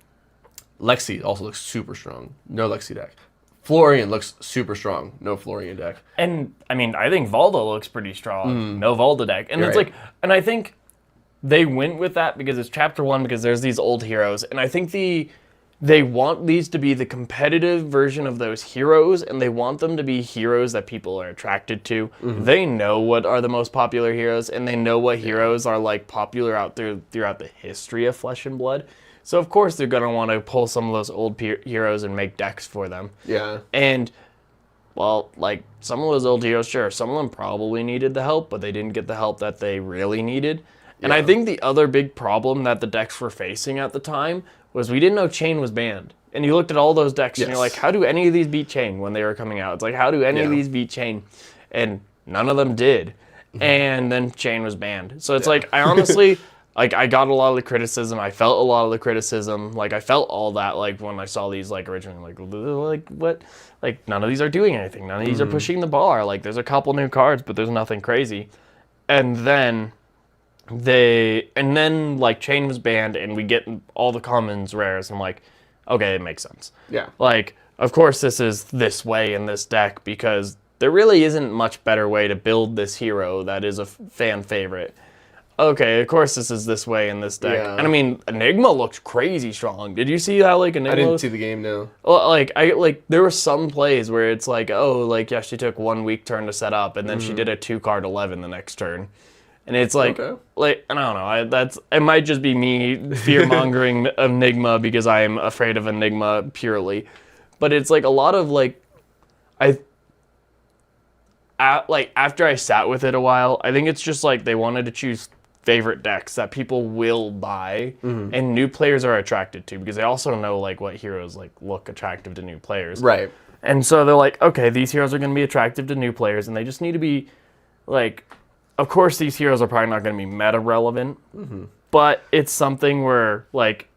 Lexi also looks super strong. No Lexi deck. Florian looks super strong. No Florian deck. And I mean, I think Valda looks pretty strong. No Valda deck, and it's like, and I think they went with that because it's Chapter 1 because there's these old heroes, and I think they want these to be the competitive version of those heroes, and they want them to be heroes that people are attracted to. They know what are the most popular heroes, and they know what heroes are like popular out there throughout the history of Flesh and Blood. So of course they're gonna want to pull some of those old heroes and make decks for them. Yeah. And well, like some of those old heroes, sure, some of them probably needed the help, but they didn't get the help that they really needed. And I think the other big problem that the decks were facing at the time was we didn't know Chain was banned. And you looked at all those decks and you're like, how do any of these beat Chain when they were coming out? It's like, how do any of these beat Chain? And none of them did. And then Chain was banned. So it's like, I honestly, like I got a lot of the criticism. I felt a lot of the criticism. Like I felt all that like when I saw these like originally like what like none of these are doing anything. None of these are pushing the bar. Like there's a couple new cards, but there's nothing crazy. And then like Chain was banned and we get all the commons rares. And I'm like, okay, it makes sense. Yeah. Like of course this is this way in this deck because there really isn't much better way to build this hero that is a fan favorite. Okay, of course this is this way in this deck. Yeah. And I mean, Enigma looks crazy strong. Did you see how like Enigma? I didn't see the game, no. Well, like there were some plays where it's like, oh, like yeah, she took 1 week turn to set up, and then she did a 2-card 11 the next turn, and it's like, like I don't know, it might just be me fear mongering Enigma because I am afraid of Enigma purely, but it's like a lot of like, like after I sat with it a while, I think it's just like they wanted to choose favorite decks that people will buy and new players are attracted to because they also know like what heroes like look attractive to new players. Right. And so they're like, okay, these heroes are going to be attractive to new players and they just need to be like, of course these heroes are probably not going to be meta relevant, but it's something where like,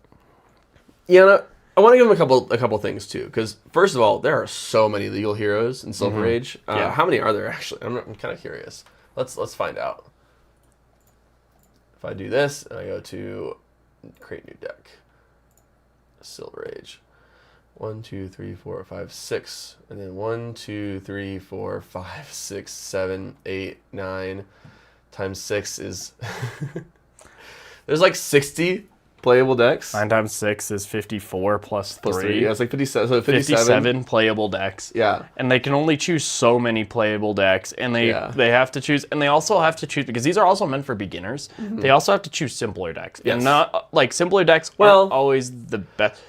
yeah, I want to give them a couple things too, because first of all, there are so many legal heroes in Silver Age. How many are there actually? I'm kind of curious. Let's find out. If I do this and I go to create new deck, Silver Age, 1, 2, 3, 4, 5, 6, and then 1, 2, 3, 4, 5, 6, 7, 8, 9 times 6 is there's like 60 playable decks. 9 times 6 is 54 plus 3. Yeah, it's like 57. So 57 playable decks. Yeah. And they can only choose so many playable decks. And they have to choose. And they also have to choose, because these are also meant for beginners, they also have to choose simpler decks. Yes. And not, like, simpler decks aren't always the best.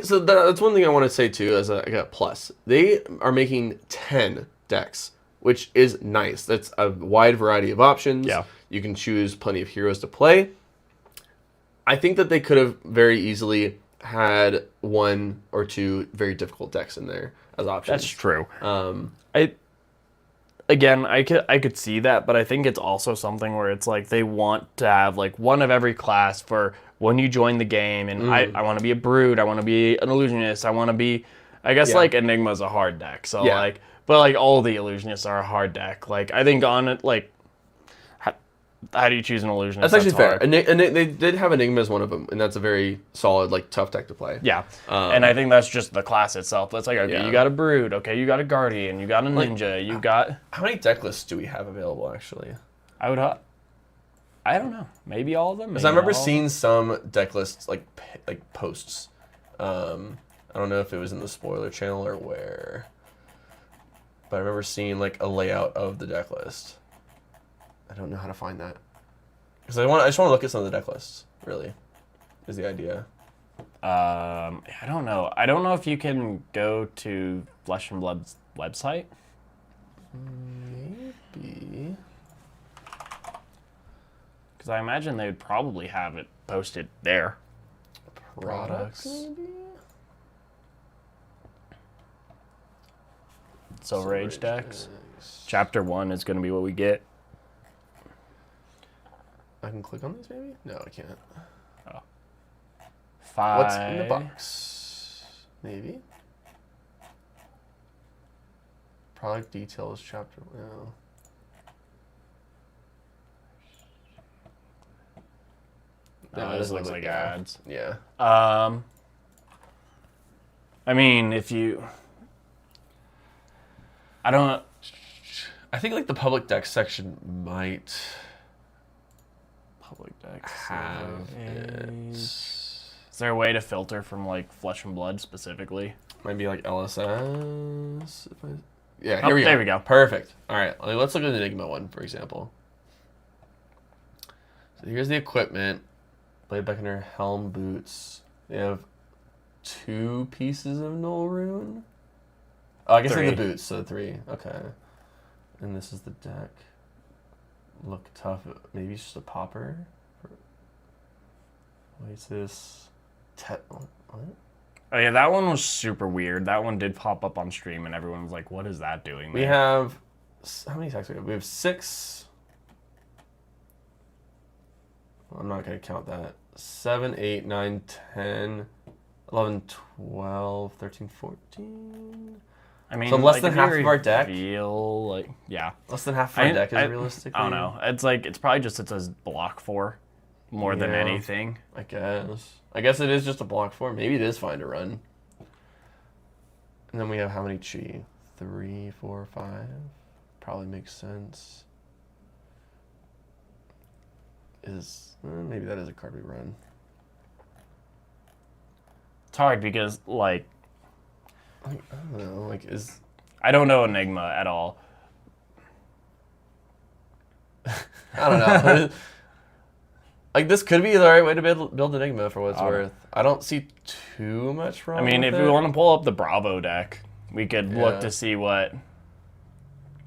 So that's one thing I want to say, too, as a plus. They are making 10 decks, which is nice. That's a wide variety of options. Yeah. You can choose plenty of heroes to play. I think that they could have very easily had 1 or 2 very difficult decks in there as options. That's true. I could see that, but I think it's also something where it's like they want to have like one of every class for when you join the game. And I want to be a Brood. I want to be an Illusionist. I want to be, I guess like Enigma's a hard deck. So like, but like all the Illusionists are a hard deck. Like I think on it, like, how do you choose an Illusionist? That's actually fair. And they did have Enigma as one of them, and that's a very solid, like, tough deck to play. Yeah. And I think that's just the class itself. That's like, okay, you got a Brood, okay, you got a Guardian, you got a Ninja, you got... How many deck lists do we have available, actually? I don't know. Maybe all of them? Because I remember seeing some deck lists, like posts. I don't know if it was in the spoiler channel or where. But I remember seeing, like, a layout of the deck list. I don't know how to find that. Because I just want to look at some of the deck lists, really, is the idea. I don't know. I don't know if you can go to Flesh and Blood's website. Maybe. Because I imagine they would probably have it posted there. Products, maybe? Silver Age decks. Chapter 1 is going to be what we get. I can click on these, maybe? No, I can't. Oh. 5. What's in the box? Maybe? Product details, chapter... No. No, this looks like ads. Yeah. I mean, if you... I think, like, the public deck section might... Public decks have it. Is there a way to filter from like Flesh and Blood specifically? Might be like LSS. Yeah, here we go. There we go. Perfect. All right, let's look at the Enigma one, for example. So here's the equipment. Blade Beckoner, helm, boots. They have 2 pieces of Null Rune. Oh, I guess they're the boots, so 3. Okay. And this is the deck. Look tough. Maybe it's just a popper. Wait, is this? What? Oh yeah, that one was super weird. That one did pop up on stream, and everyone was like, "What is that doing?" We have how many attacks? We have 6. I'm not going to count that. 7, 8, 9, 10, 11, 12, 13, 14. I mean, So less like, than if half you of our deck? Feel like, yeah. Less than half of our deck is realistically. I don't know. It's like, it's probably just it's a block 4 more than Yeah. anything. I guess it is just a block 4. Maybe it is fine to run. And then we have how many chi? 3, 4, 5. Probably makes sense. Maybe that is a card we run. It's hard because, like, I don't know. Like, I don't know Enigma at all. I don't know. Like, this could be the right way to build Enigma for what it's worth. I don't see too much wrong. I mean, if we want to pull up the Bravo deck, we could look to see what.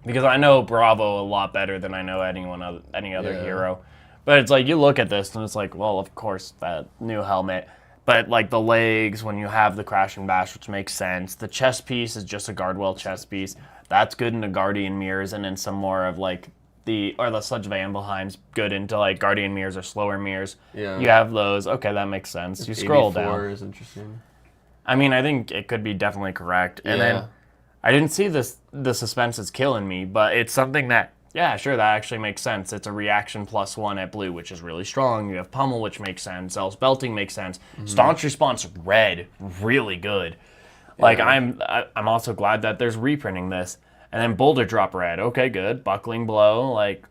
Because I know Bravo a lot better than I know any other hero. But it's like, you look at this and it's like, well, of course, that new helmet. But like the legs, when you have the Crash and Bash, which makes sense. The chest piece is just a Guardwell chest piece. That's good into Guardian Mirrors and then some more of like the Sludge of Anvilheim's good into like Guardian Mirrors or slower mirrors. Yeah. You have those. Okay, that makes sense. You scroll down. is interesting. I mean, I think it could be definitely correct. And then I didn't see this. The suspense is killing me, but it's something that, yeah, sure, that actually makes sense. It's a reaction +1 at blue, which is really strong. You have Pummel, which makes sense. Else Belting makes sense. Staunch Response red, really good. Like, I'm also glad that there's reprinting this. And then Boulder Drop red, okay, good. Buckling Blow, like,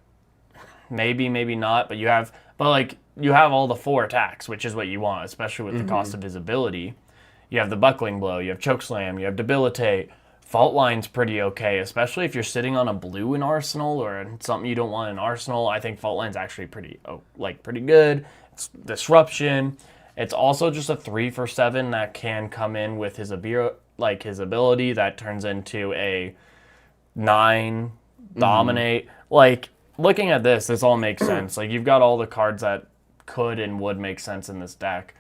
maybe not, but you have all the 4 attacks, which is what you want, especially with the cost of visibility. You have the Buckling Blow, you have Chokeslam, you have Debilitate. Fault Line's pretty okay, especially if you're sitting on a blue in Arsenal or something you don't want in Arsenal. I think Fault Line's actually pretty good. It's Disruption. It's also just a 3 for 7 that can come in with his ability that turns into a 9 Dominate. Like, looking at this all makes sense. Like, you've got all the cards that could and would make sense in this deck.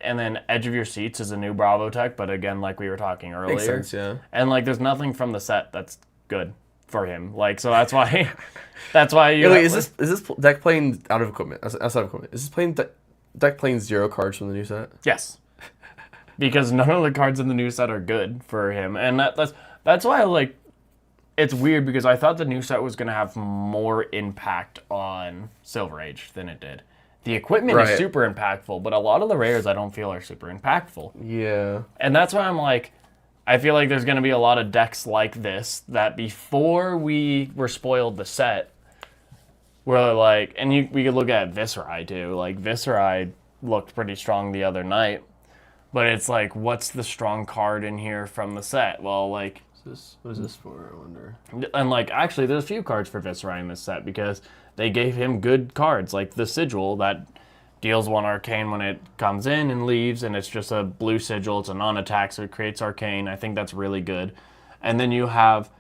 And then Edge of Your Seats is a new Bravo tech, but again, like we were talking earlier. Makes sense, yeah. And, like, there's nothing from the set that's good for him. Like, so that's why you... Wait, is this deck playing out of equipment? Outside of equipment? Is this deck playing 0 cards from the new set? Yes. Because none of the cards in the new set are good for him. And that's why, like, it's weird because I thought the new set was going to have more impact on Silver Age than it did. The equipment is super impactful, but a lot of the rares I don't feel are super impactful. Yeah. And that's why I'm like, I feel like there's going to be a lot of decks like this that before we were spoiled the set, were like, and we could look at Viscerai too. Like, Viscerai looked pretty strong the other night, but it's like, what's the strong card in here from the set? Well, like... What is this for, I wonder? And, like, actually, there's a few cards for Viscerai in this set because they gave him good cards, like the Sigil that deals 1 Arcane when it comes in and leaves, and it's just a blue Sigil. It's a non-attack, so it creates Arcane. I think that's really good. And then you have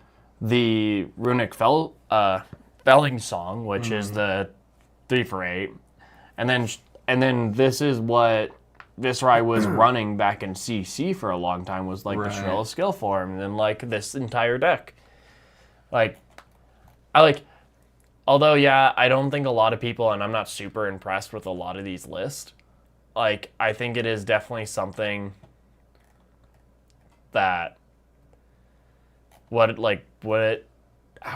the Runic Felling Song, which is the 3 for 8. And then this is what Viscerai was running back in CC for a long time, was like the Shrill skill form, and then like this entire deck. Although, yeah, I don't think a lot of people, and I'm not super impressed with a lot of these lists, like, I think it is definitely something that, how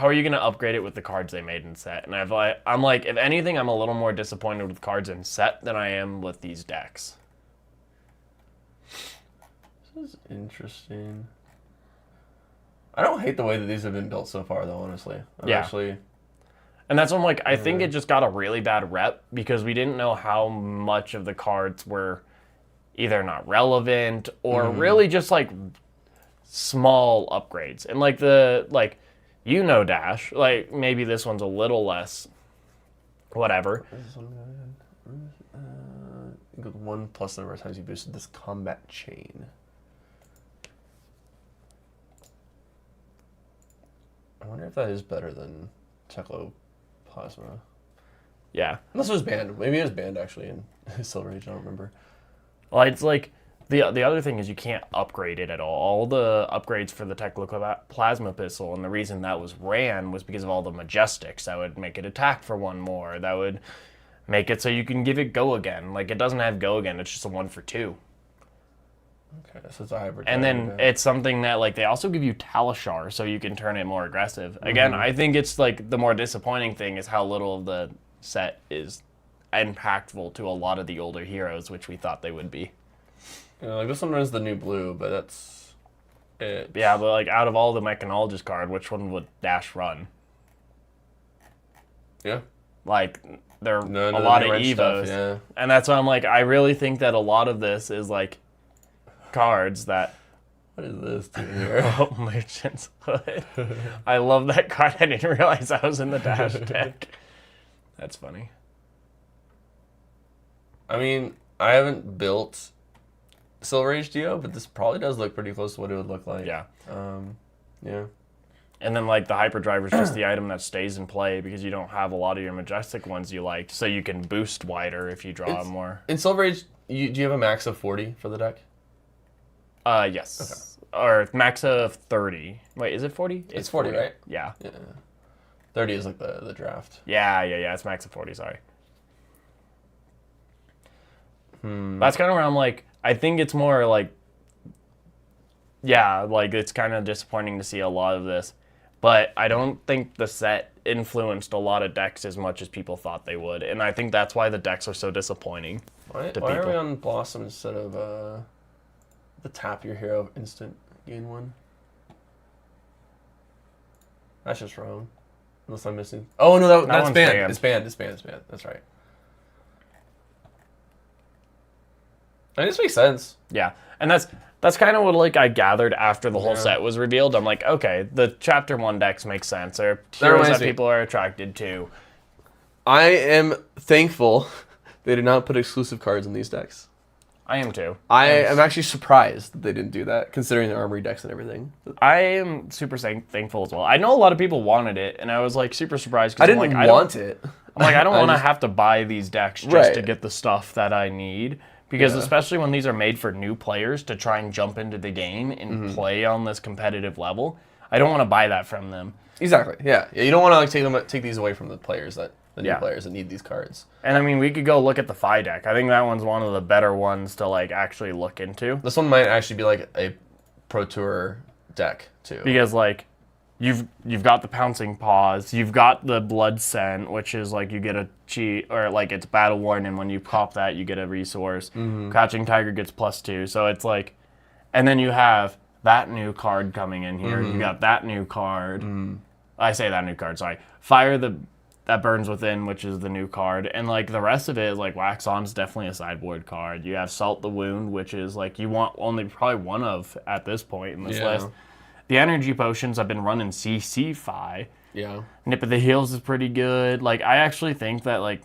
are you going to upgrade it with the cards they made in set? And I'm like, if anything, I'm a little more disappointed with cards in set than I am with these decks. This is interesting. I don't hate the way that these have been built so far, though, honestly. And that's what I'm like, I think it just got a really bad rep because we didn't know how much of the cards were either not relevant or really just like small upgrades. And like Dash, like maybe this one's a little less whatever. One plus the number of times you boosted this combat chain. I wonder if that is better than Teklo Plasma. Yeah. Unless it was banned. Maybe it was banned actually in Silver Age, I don't remember. Well, it's like The other thing is you can't upgrade it at all. All the upgrades for the Plasma Pistol, and the reason that was ran was because of all the Majestics. That would make it attack for 1 more. That would make it so you can give it Go Again. Like, it doesn't have Go Again. It's just a 1 for 2. Okay, so it's a hybrid. And then it's something that, like, they also give you Talishar, so you can turn it more aggressive. Again, I think it's, like, the more disappointing thing is how little of the set is impactful to a lot of the older heroes, which we thought they would be. Like this one runs the new blue, but that's it. Yeah, but like out of all the Mechanologist card, which one would Dash run? Yeah. Like there are No, a lot of red Evos. stuff, yeah. And that's why I'm like, I really think that a lot of this is like cards that What is this thing here? Hope Merchant's Hood. I love that card. I didn't realize I was in the Dash deck. That's funny. I mean, I haven't built Silver Age Dio, but this probably does look pretty close to what it would look like. Yeah. Yeah. And then like the Hyperdrive is just the item that stays in play because you don't have a lot of your Majestic ones you liked, so you can boost wider if you draw more. In Silver Age, do you have a max of 40 for the deck? Yes. Okay. Or max of 30. Wait, is it 40? It's 40, right? Yeah. 30 is like the draft. Yeah. It's max of 40, sorry. That's kind of where I'm like, I think it's more like, yeah, like it's kind of disappointing to see a lot of this. But I don't think the set influenced a lot of decks as much as people thought they would. And I think that's why the decks are so disappointing Why to are people. we on Blossom instead of the tap your hero instant gain 1? That's just wrong. Unless I'm missing. Oh, no, that's one's banned. It's banned. That's right. I mean, this makes sense. Yeah, and that's kind of what like I gathered after the whole set was revealed. I'm like, okay, the Chapter 1 decks make sense. They're heroes that people are attracted to. I am thankful they did not put exclusive cards in these decks. I am too. I am actually surprised that they didn't do that, considering the armory decks and everything. I am super thankful as well. I know a lot of people wanted it, and I was like super surprised. I didn't want it. I'm like, I don't want to have to buy these decks just Right. to get the stuff that I need. Because especially when these are made for new players to try and jump into the game and play on this competitive level, I don't want to buy that from them. Exactly. Yeah. You don't want to like take these away from the players the new players that need these cards. And I mean, we could go look at the Phi deck. I think that one's one of the better ones to like actually look into. This one might actually be like a Pro Tour deck too. Because like you've got the Pouncing Paws, you've got the Blood Scent, which is like you get a cheat, or like it's battle worn, and when you pop that you get a resource. Crouching Tiger gets +2, so it's like, and then you have that new card coming in here. You got that new card. I say that new card, sorry. Fire that Burns Within, which is the new card, and like the rest of it is like Wax On's definitely a sideboard card. You have Salt the Wound, which is like you want only probably one of at this point in this list. The energy potions I've been running CC Phi. Yeah. Nip of the Heels is pretty good. Like I actually think that like,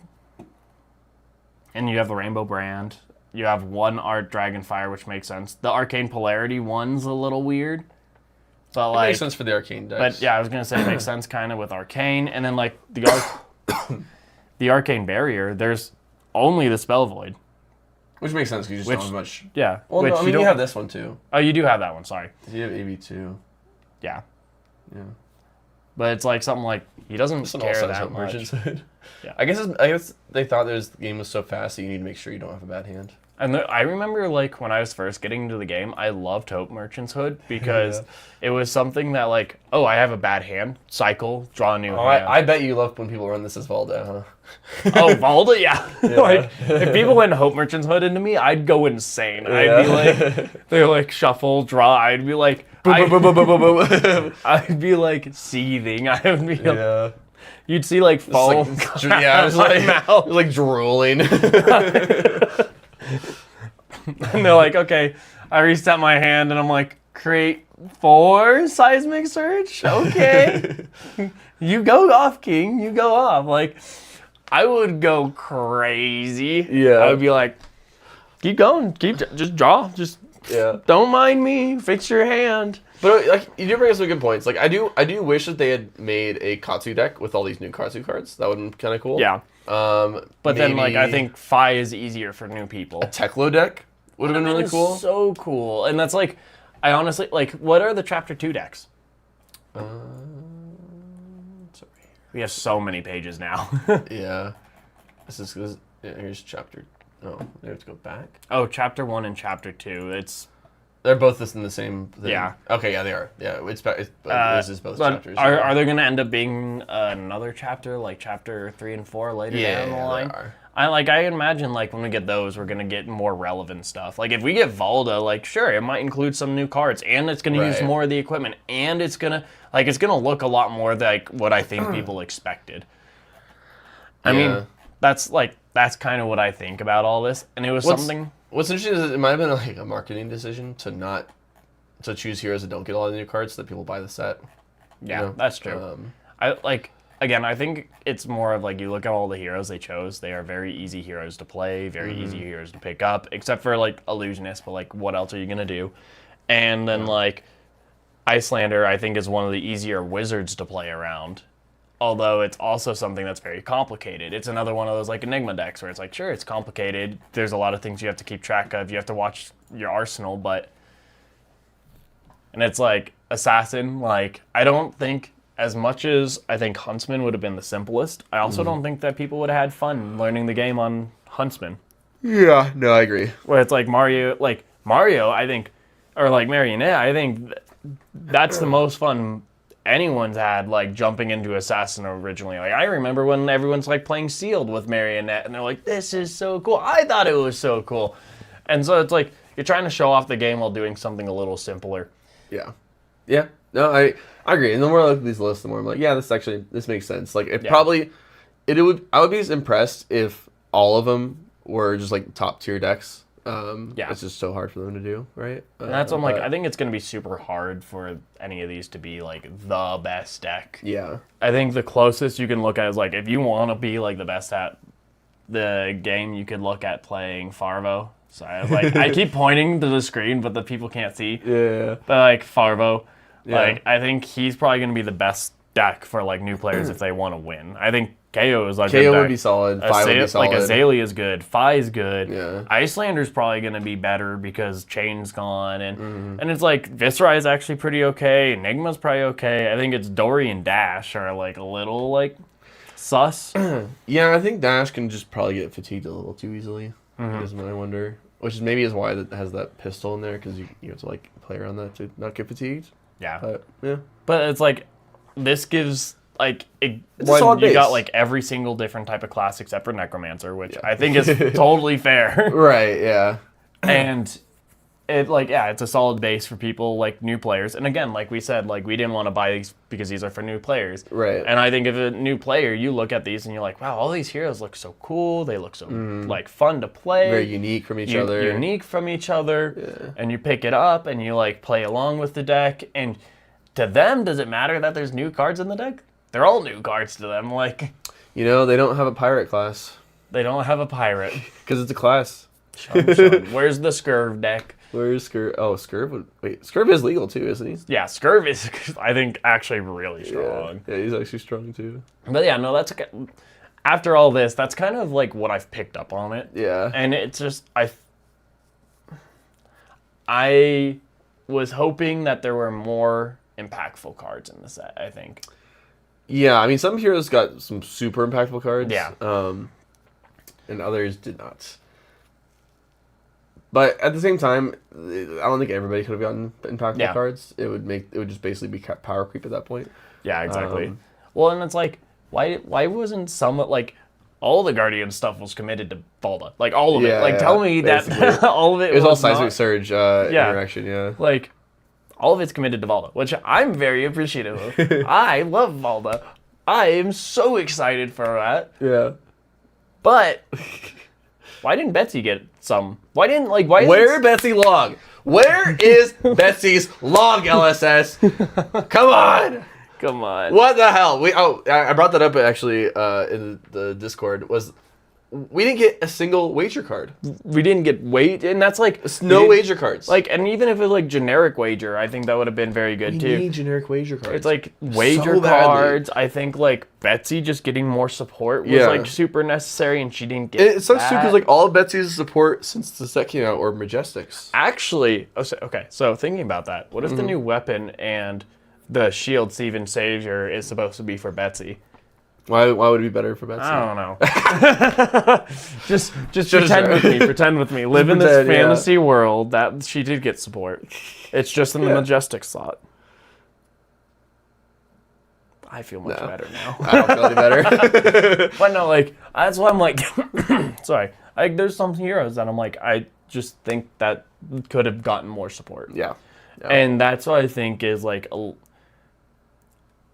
and you have the Rainbow Brand. You have one Art Dragonfire, which makes sense. The Arcane Polarity one's a little weird, but like It makes sense for the arcane decks. But yeah, I was gonna say it makes sense kind of with Arcane, and then like the Arcane Barrier. There's only the Spell Void. Which makes sense because you just don't have much. Yeah. Well, which no, I mean, you have this one too. Oh, you do have that one. Sorry. You have AV2. Yeah. Yeah. But it's like something like he doesn't This one care also has that Hope much. Merchant's Hood. Yeah. I guess they thought this game was so fast that you need to make sure you don't have a bad hand. And I remember like when I was first getting into the game, I loved Hope Merchant's Hood because it was something that like, oh, I have a bad hand, cycle, draw a new hand. I bet you love when people run this as Valda, huh? Oh, Valda, yeah. Like if people went Hope Merchant's Hood into me, I'd go insane. I'd be like, they're like shuffle, draw. I'd be like, I'd be like seething. I would be. Like, you'd see like foam. Yeah, it was like drooling. And they're like, okay, I reset my hand, and I'm like, create 4 Seismic Surge? Okay. You go off, King. You go off. Like, I would go crazy. Yeah. I would be like, keep going. Just draw. Just don't mind me. Fix your hand. But like, you do bring up some good points. Like, I do wish that they had made a Katsu deck with all these new Katsu cards. That would have been kind of cool. Yeah. But then, like, maybe I think Phi is easier for new people. a Teklo deck Would have been really cool. So cool. And that's like, I honestly, like, what are the Chapter 2 decks? We have so many pages now. Yeah. Here's chapter. Oh, we have to go back. Oh, Chapter 1 and Chapter 2. They're both in the same thing. Yeah. Okay, yeah, they are. Yeah, this is both chapters. Are there going to end up being another chapter, like Chapter 3 and 4 later down the line? They are. I imagine, like, when we get those, we're going to get more relevant stuff. Like, if we get Valda, like, sure, it might include some new cards, and it's going to use more of the equipment, and it's going to look a lot more like what I think people expected. I mean, that's kind of what I think about all this, and it was something... What's interesting is it might have been like a marketing decision to choose heroes that don't get a lot of new cards so that people buy the set. Yeah, that's true. I think it's more of like you look at all the heroes they chose. They are very easy heroes to play, very easy heroes to pick up, except for like Illusionist. But like, what else are you gonna do? And then like Icelander, I think is one of the easier wizards to play around. Although it's also something that's very complicated. It's another one of those like Enigma decks where it's like, sure, it's complicated. There's a lot of things you have to keep track of. You have to watch your arsenal, and it's like Assassin. Like I don't think. As much as I think Huntsman would have been the simplest, I also don't think that people would have had fun learning the game on Huntsman. Yeah, no, I agree. Where it's like Mario, I think, or like Marionette, I think that's the most fun anyone's had, like jumping into Assassin originally. Like I remember when everyone's like playing Sealed with Marionette, and they're like, "This is so cool." I thought it was so cool, and so it's like you're trying to show off the game while doing something a little simpler. Yeah. No, I agree. And the more I look at these lists, the more I'm like, yeah, this makes sense. Like I would be impressed if all of them were just like top tier decks. It's just so hard for them to do, right? And that's what I'm like, I think it's going to be super hard for any of these to be like the best deck. Yeah. I think the closest you can look at is like, if you want to be like the best at the game, you could look at playing Farvo. So I keep pointing to the screen, but the people can't see. Yeah. But like Farvo. Yeah. Like, I think he's probably going to be the best deck for, like, new players if they want to win. I think KO is, like, KO would be solid. Fi would be solid. Like, Azalea is good. Fi is good. Yeah. Icelander's probably going to be better because Chain's gone. And it's, like, Viscera is actually pretty okay. Enigma's probably okay. I think it's Dory and Dash are, like, a little, like, sus. Yeah, I think Dash can just probably get fatigued a little too easily. Is what I wonder. Which is maybe is why it has that pistol in there, because you have to, like, play around that to not get fatigued. Yeah. Yeah. But it's like, this gives, like, It's a solid you base. got, like, every single different type of class except for Necromancer, which I think is totally fair. Right, yeah. And it, like, yeah, it's a solid base for people, like, new players. And again, like we said, like, we didn't want to buy these because these are for new players. Right. And I think if a new player, you look at these and you're like, wow, all these heroes look so cool. They look so, like, fun to play. Very unique from each other. Unique from each other. Yeah. And you pick it up and you, like, play along with the deck. And to them, does it matter that there's new cards in the deck? They're all new cards to them. Like, you know, they don't have a pirate class. They don't have a pirate. Because it's a class. Shun. Where's the Scurv deck? Where's Scurv? Oh, Scurv. Wait, Scurv is legal too, isn't he? Yeah, Scurv is, I think, actually really strong. Yeah, he's actually strong too. But yeah, no, that's okay. After all this, that's kind of like what I've picked up on it. Yeah. And it's just, I was hoping that there were more impactful cards in the set, I think. Yeah, I mean, some heroes got some super impactful cards. Yeah. And others did not. But at the same time, I don't think everybody could have gotten impactful cards. It would just basically be power creep at that point. Yeah, exactly. Well, and it's like, why wasn't like all the Guardian stuff was committed to Valda? Like all of it. Like tell me basically. that all of it was all not, Seismic Surge interaction. Yeah. Like all of it's committed to Valda, which I'm very appreciative of. I love Valda. I am so excited for that. Yeah. But why didn't Betsy get some? Where Betsy log? Where is Betsy's log, LSS? Come on! Come on. What the hell? I brought that up actually in the Discord. we didn't get a single wager card. We didn't get and that's like No wager cards. Like, and even if it was like generic wager, I think that would have been very good too. We need generic wager cards. It's like wager cards. I think like Betsy just getting more support was like super necessary, and she didn't get. It sucks too because like all of Betsy's support since the set came out were Majestics. Actually, okay. So thinking about that, what if the new weapon and the shield Steven Savior is supposed to be for Betsy? Why would it be better for Betsy? I don't know. just pretend with me. Pretend with me. Live in this fantasy world that she did get support. It's just in the Majestic slot. I feel much better now. I don't feel any better. But no, like that's why I'm like, sorry. Like there's some heroes that I'm like, I just think that could have gotten more support. Yeah. And that's what I think is like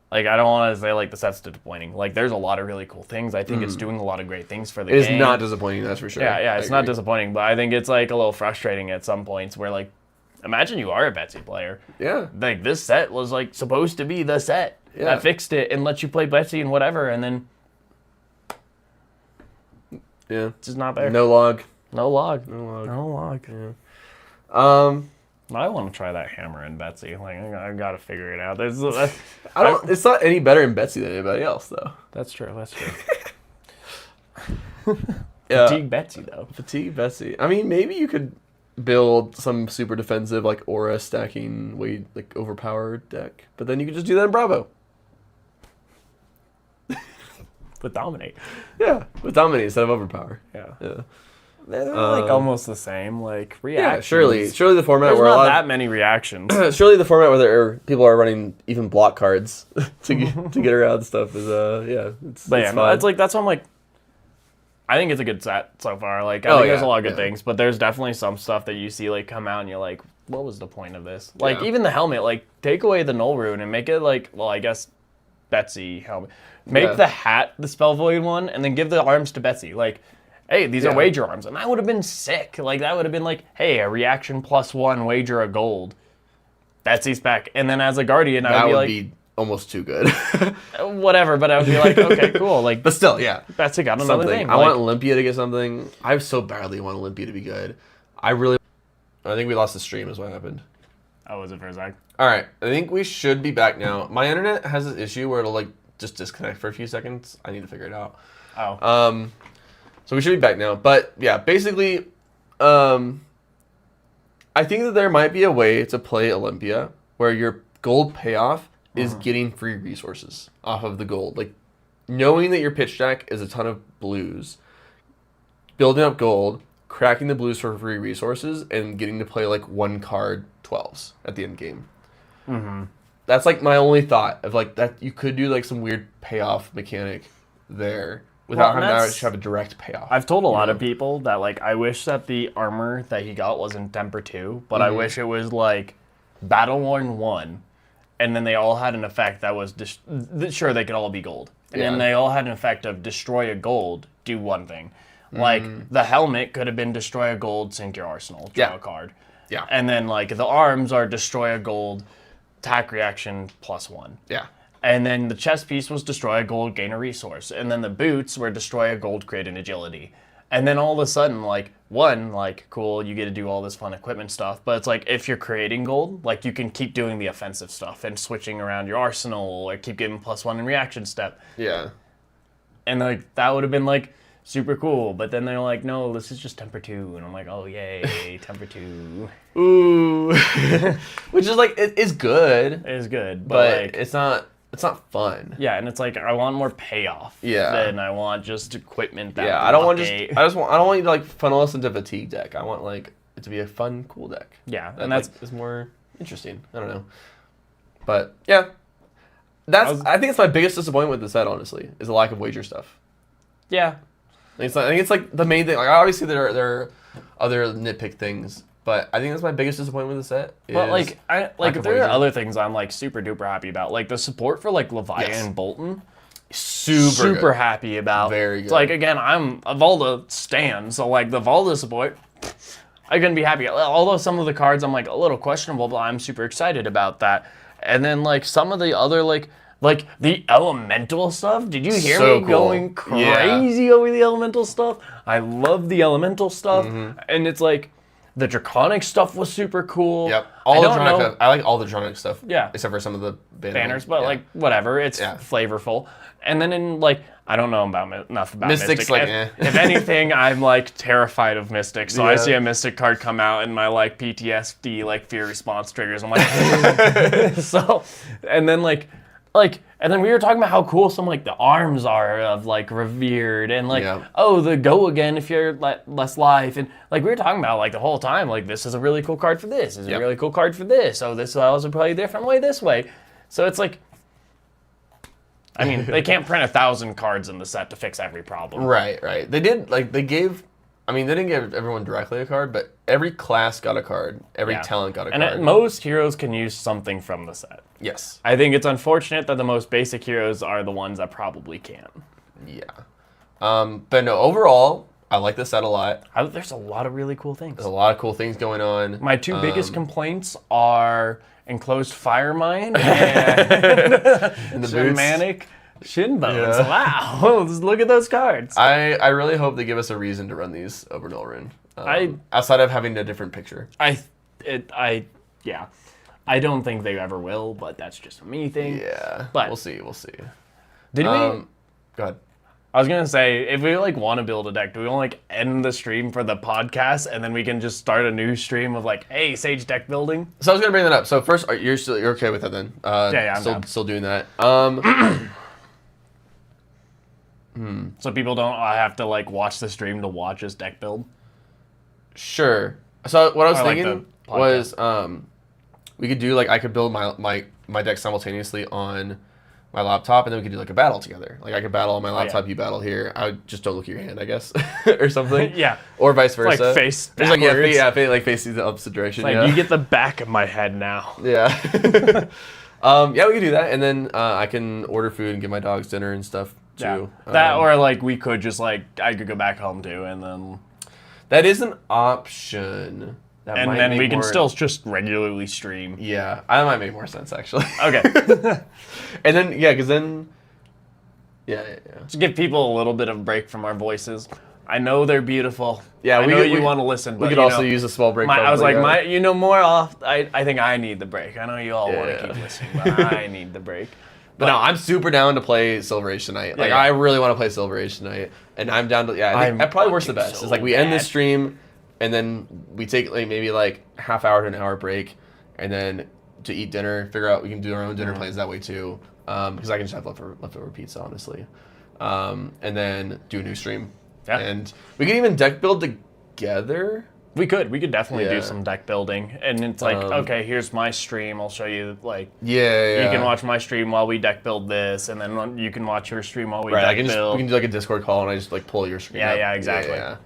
like, I don't want to say, like, the set's disappointing. Like, there's a lot of really cool things. I think it's doing a lot of great things for the game. It is not disappointing, that's for sure. Yeah, it's not disappointing, but I think it's, like, a little frustrating at some points where, like, imagine you are a Betsy player. Yeah. Like, this set was, like, supposed to be the set that fixed it and let you play Betsy and whatever, and then... Yeah. It's just not there. No log. No log. Yeah. I want to try that hammer in Betsy. Like, I got to figure it out. It's not any better in Betsy than anybody else, though. That's true. Yeah. Fatigue Betsy, though. Fatigue Betsy. I mean, maybe you could build some super defensive, like, aura stacking, like, overpowered deck. But then you could just do that in Bravo. With Dominate. Yeah, with Dominate instead of overpower. Yeah. Yeah. They're like almost the same, like reactions. Yeah, surely the format There's where not that many reactions. Surely the format where people are running even block cards to get around stuff is it's But fun. it's like that's what I'm like. I think it's a good set so far. Like I think there's a lot of good things, but there's definitely some stuff that you see like come out and you're like, what was the point of this? Like even the helmet, like take away the null rune and make it like, well, I guess Betsy helmet. Make the hat the spell void one, and then give the arms to Betsy. Like. Hey, these are wager arms. And that would have been sick. Like, that would have been like, hey, a reaction +1 wager a gold. Betsy's back. And then as a guardian, I would be like... That would be almost too good. Whatever, but I would be like, okay, cool. Like, but still, yeah. Betsy got another thing. I want Olympia to get something. I so badly want Olympia to be good. I think we lost the stream is what happened. Oh, was it for a sec? All right. I think we should be back now. My internet has this issue where it'll, like, just disconnect for a few seconds. I need to figure it out. Oh. So we should be back now. But yeah, basically, I think that there might be a way to play Olympia where your gold payoff is getting free resources off of the gold. Like, knowing that your pitch deck is a ton of blues, building up gold, cracking the blues for free resources, and getting to play, like, 1 card 12s at the end game. Mm-hmm. That's, like, my only thought of, like, that you could do, like, some weird payoff mechanic there. Without having to actually have a direct payoff. I've told a lot of people that, like, I wish that the armor that he got wasn't Temper 2, but I wish it was, like, Battle Worn 1, and then they all had an effect that was... sure, they could all be gold. And then they all had an effect of destroy a gold, do one thing. Like, the helmet could have been destroy a gold, sink your arsenal, draw a card. Yeah. And then, like, the arms are destroy a gold, attack reaction +1. Yeah. And then the chest piece was destroy a gold, gain a resource. And then the boots were destroy a gold, create an agility. And then all of a sudden, like, cool, you get to do all this fun equipment stuff. But it's like, if you're creating gold, like, you can keep doing the offensive stuff and switching around your arsenal or keep giving +1 in reaction step. Yeah. And, like, that would have been, like, super cool. But then they're like, no, this is just Temper 2. And I'm like, oh, yay, Temper 2. Ooh. Which is, like, it is good. It is good. But like, it's not fun. Yeah, and it's like I want more payoff. Yeah. Than I want just equipment that. Yeah, I don't want you to like funnel us into a fatigue deck. I want like it to be a fun, cool deck. Yeah, and that's like, is more interesting. I don't know. But yeah. I think it's my biggest disappointment with the set, honestly, is the lack of wager stuff. Yeah. I think it's like the main thing. Like obviously there are other nitpick things. But I think that's my biggest disappointment with the set. But like there are other things I'm like super duper happy about. Like the support for like Leviathan and Bolton. Super happy about. Very good. It's like again, I'm a Valda stan, so like the Valda support, I couldn't be happy. Although some of the cards I'm like a little questionable, but I'm super excited about that. And then like some of the other like Like, the elemental stuff, did you hear So me cool. going crazy over the elemental stuff? I love the elemental stuff, and it's like, the draconic stuff was super cool. Yep. I don't know I like all the draconic stuff. Yeah. Except for some of the banners, but yeah. like, whatever, it's flavorful. And then in, like, I don't know enough about Mystics, Mystic. like, if anything, I'm, like, terrified of Mystic. So I Yeah. see a Mystic card come out and my, like, PTSD, like, fear response triggers. I'm like, so, and then, and then we were talking about how cool some, like, the arms are of, like, Revered, and, like, oh, the go again if you're less life, and, like, we were talking about, like, the whole time, like, this is a really cool card for this, this is a really cool card for this, oh, this allows to play a different way this way. So it's like, I mean, they can't print 1,000 cards in the set to fix every problem. Right. They did, like, they didn't give everyone directly a card, but every class got a card. Every talent got a card. And most heroes can use something from the set. Yes. I think it's unfortunate that the most basic heroes are the ones that probably can't. Yeah. But no, overall, I like this set a lot. There's a lot of really cool things. There's a lot of cool things going on. My two biggest complaints are Enclosed Fire Mine and the Shamanic Shin Bones. Yeah. Wow. Just look at those cards. I really hope they give us a reason to run these over Nullrun. Outside of having a different picture. I don't think they ever will, but that's just a me thing. Yeah. But we'll see. Did we? Go ahead. I was gonna say, if we like want to build a deck, do we want to like end the stream for the podcast and then we can just start a new stream of like, hey, Sage deck building? So I was gonna bring that up. So first, you're okay with that then? I'm still doing that. So people don't have to like watch the stream to watch us deck build. Sure. So what I was I like thinking the was we could do like I could build my deck simultaneously on my laptop, and then we could do like a battle together. Like I could battle on my laptop, you battle here. I would just don't look at your hand, I guess, or something. Yeah. Or vice versa. Like face There's like backwards. like facing the opposite direction. Like you get the back of my head now. Yeah. Yeah, we could do that, and then I can order food and give my dogs dinner and stuff too. Yeah. That or like we could just like I could go back home too, and then that is an option. That and might then make we can more- still just regularly stream. Yeah, that might make more sense actually. Okay. And then because then yeah. Just give people a little bit of break from our voices. I know they're beautiful. Yeah, I know you want to listen, but we could you also know, use a small break. I was probably, like, yeah. more off. I think I need the break. I know you all want to keep listening, but I need the break. But no, I'm super down to play Silver Age tonight. Like, Yeah. I really want to play Silver Age tonight, and I'm down to. Yeah, I think that probably works the best. so It's like we end this bad. stream, and then we take like maybe like half hour to an hour break, and then to eat dinner. Figure out we can do our own dinner plans that way too, because I can just have leftover pizza honestly, and then do a new stream. Yeah. And we can even deck build together. We could definitely Yeah. do some deck building, and it's like, okay, here's my stream. I'll show you like. Yeah. You can watch my stream while we deck build this, and then you can watch your stream while we Right, deck we build. can do like a Discord call, and I just like pull your screen up. Yeah, exactly. Yeah.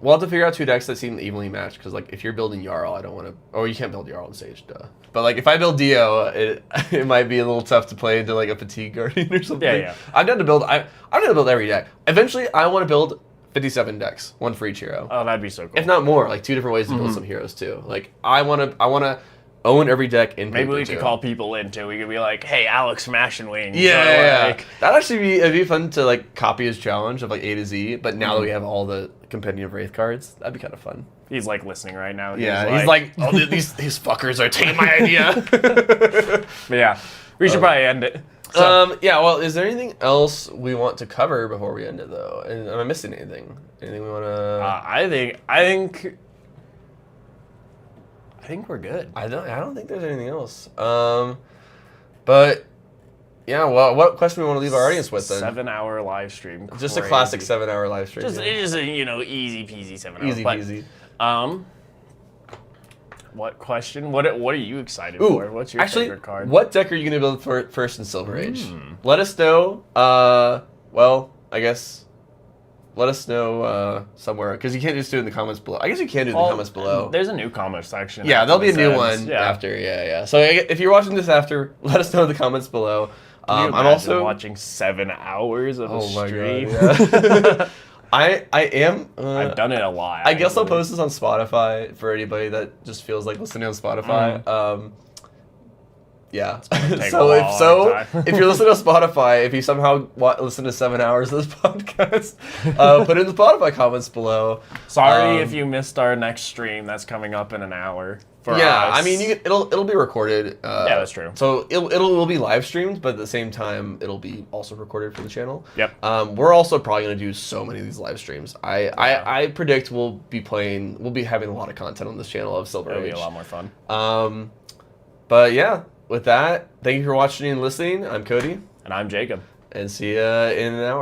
We'll have to figure out two decks that seem evenly matched, because like if you're building Jarl, I don't want to. Oh, you can't build Jarl on Sage, duh. But like if I build Dio, it might be a little tough to play into like a Fatigue Guardian or something. Yeah. I'm down to build. I'm down to build every deck. Eventually, I want to build 57 decks, one for each hero. Oh, that'd be so cool. If not more, like 2 different ways to build some heroes too. Like I want to own every deck in Maybe paper, we could too. call people in too. We could be like, "Hey, Alex from Ash and Wings." Yeah. Like, That'd actually be fun to like copy his challenge of like A to Z. But now that we have all the Compendium of Rathe cards, that'd be kind of fun. he's like listening right now. He's like, oh, these fuckers are taking my idea. But yeah, we should probably end it. So, Yeah. Well, is there anything else we want to cover before we end it though? And am I missing anything? Anything we want to? I think we're good. I don't think there's anything else. But yeah. Well, what question we want to leave our audience with then? 7-hour live stream. Just a Crazy. classic 7-hour live stream. Just yeah. it's just a easy peasy 7 hours. Easy But, peasy. What question? What are you excited for? What's your favorite card? What deck are you going to build for first in Silver Age? Let us know. Well, I guess let us know somewhere, because you can't just do it in the comments below. I guess you can do it in the comments below. There's a new comment section. Yeah, after there'll be a this new ends. one Yeah. after. Yeah. So if you're watching this after, let us know in the comments below. Can you I'm imagine also watching 7 hours of a Oh my stream. god. Yeah. I am. I've done it a lot. I guess I'll actually. post this on Spotify for anybody that just feels like listening on Spotify. Yeah. take So a if long time. if you're listening to Spotify, if you somehow listen to 7 hours of this podcast, put it in the Spotify comments below. Sorry if you missed our next stream. That's coming up in an hour. For Yeah, us. I mean, it'll be recorded. Yeah, that's true. So it'll be live streamed, but at the same time, it'll be also recorded for the channel. Yep. We're also probably gonna do so many of these live streams. I predict we'll be having a lot of content on this channel of Silver It'll Age. be a lot more fun. But yeah, with that, thank you for watching and listening. I'm Cody, And I'm Jacob. and see ya in an hour.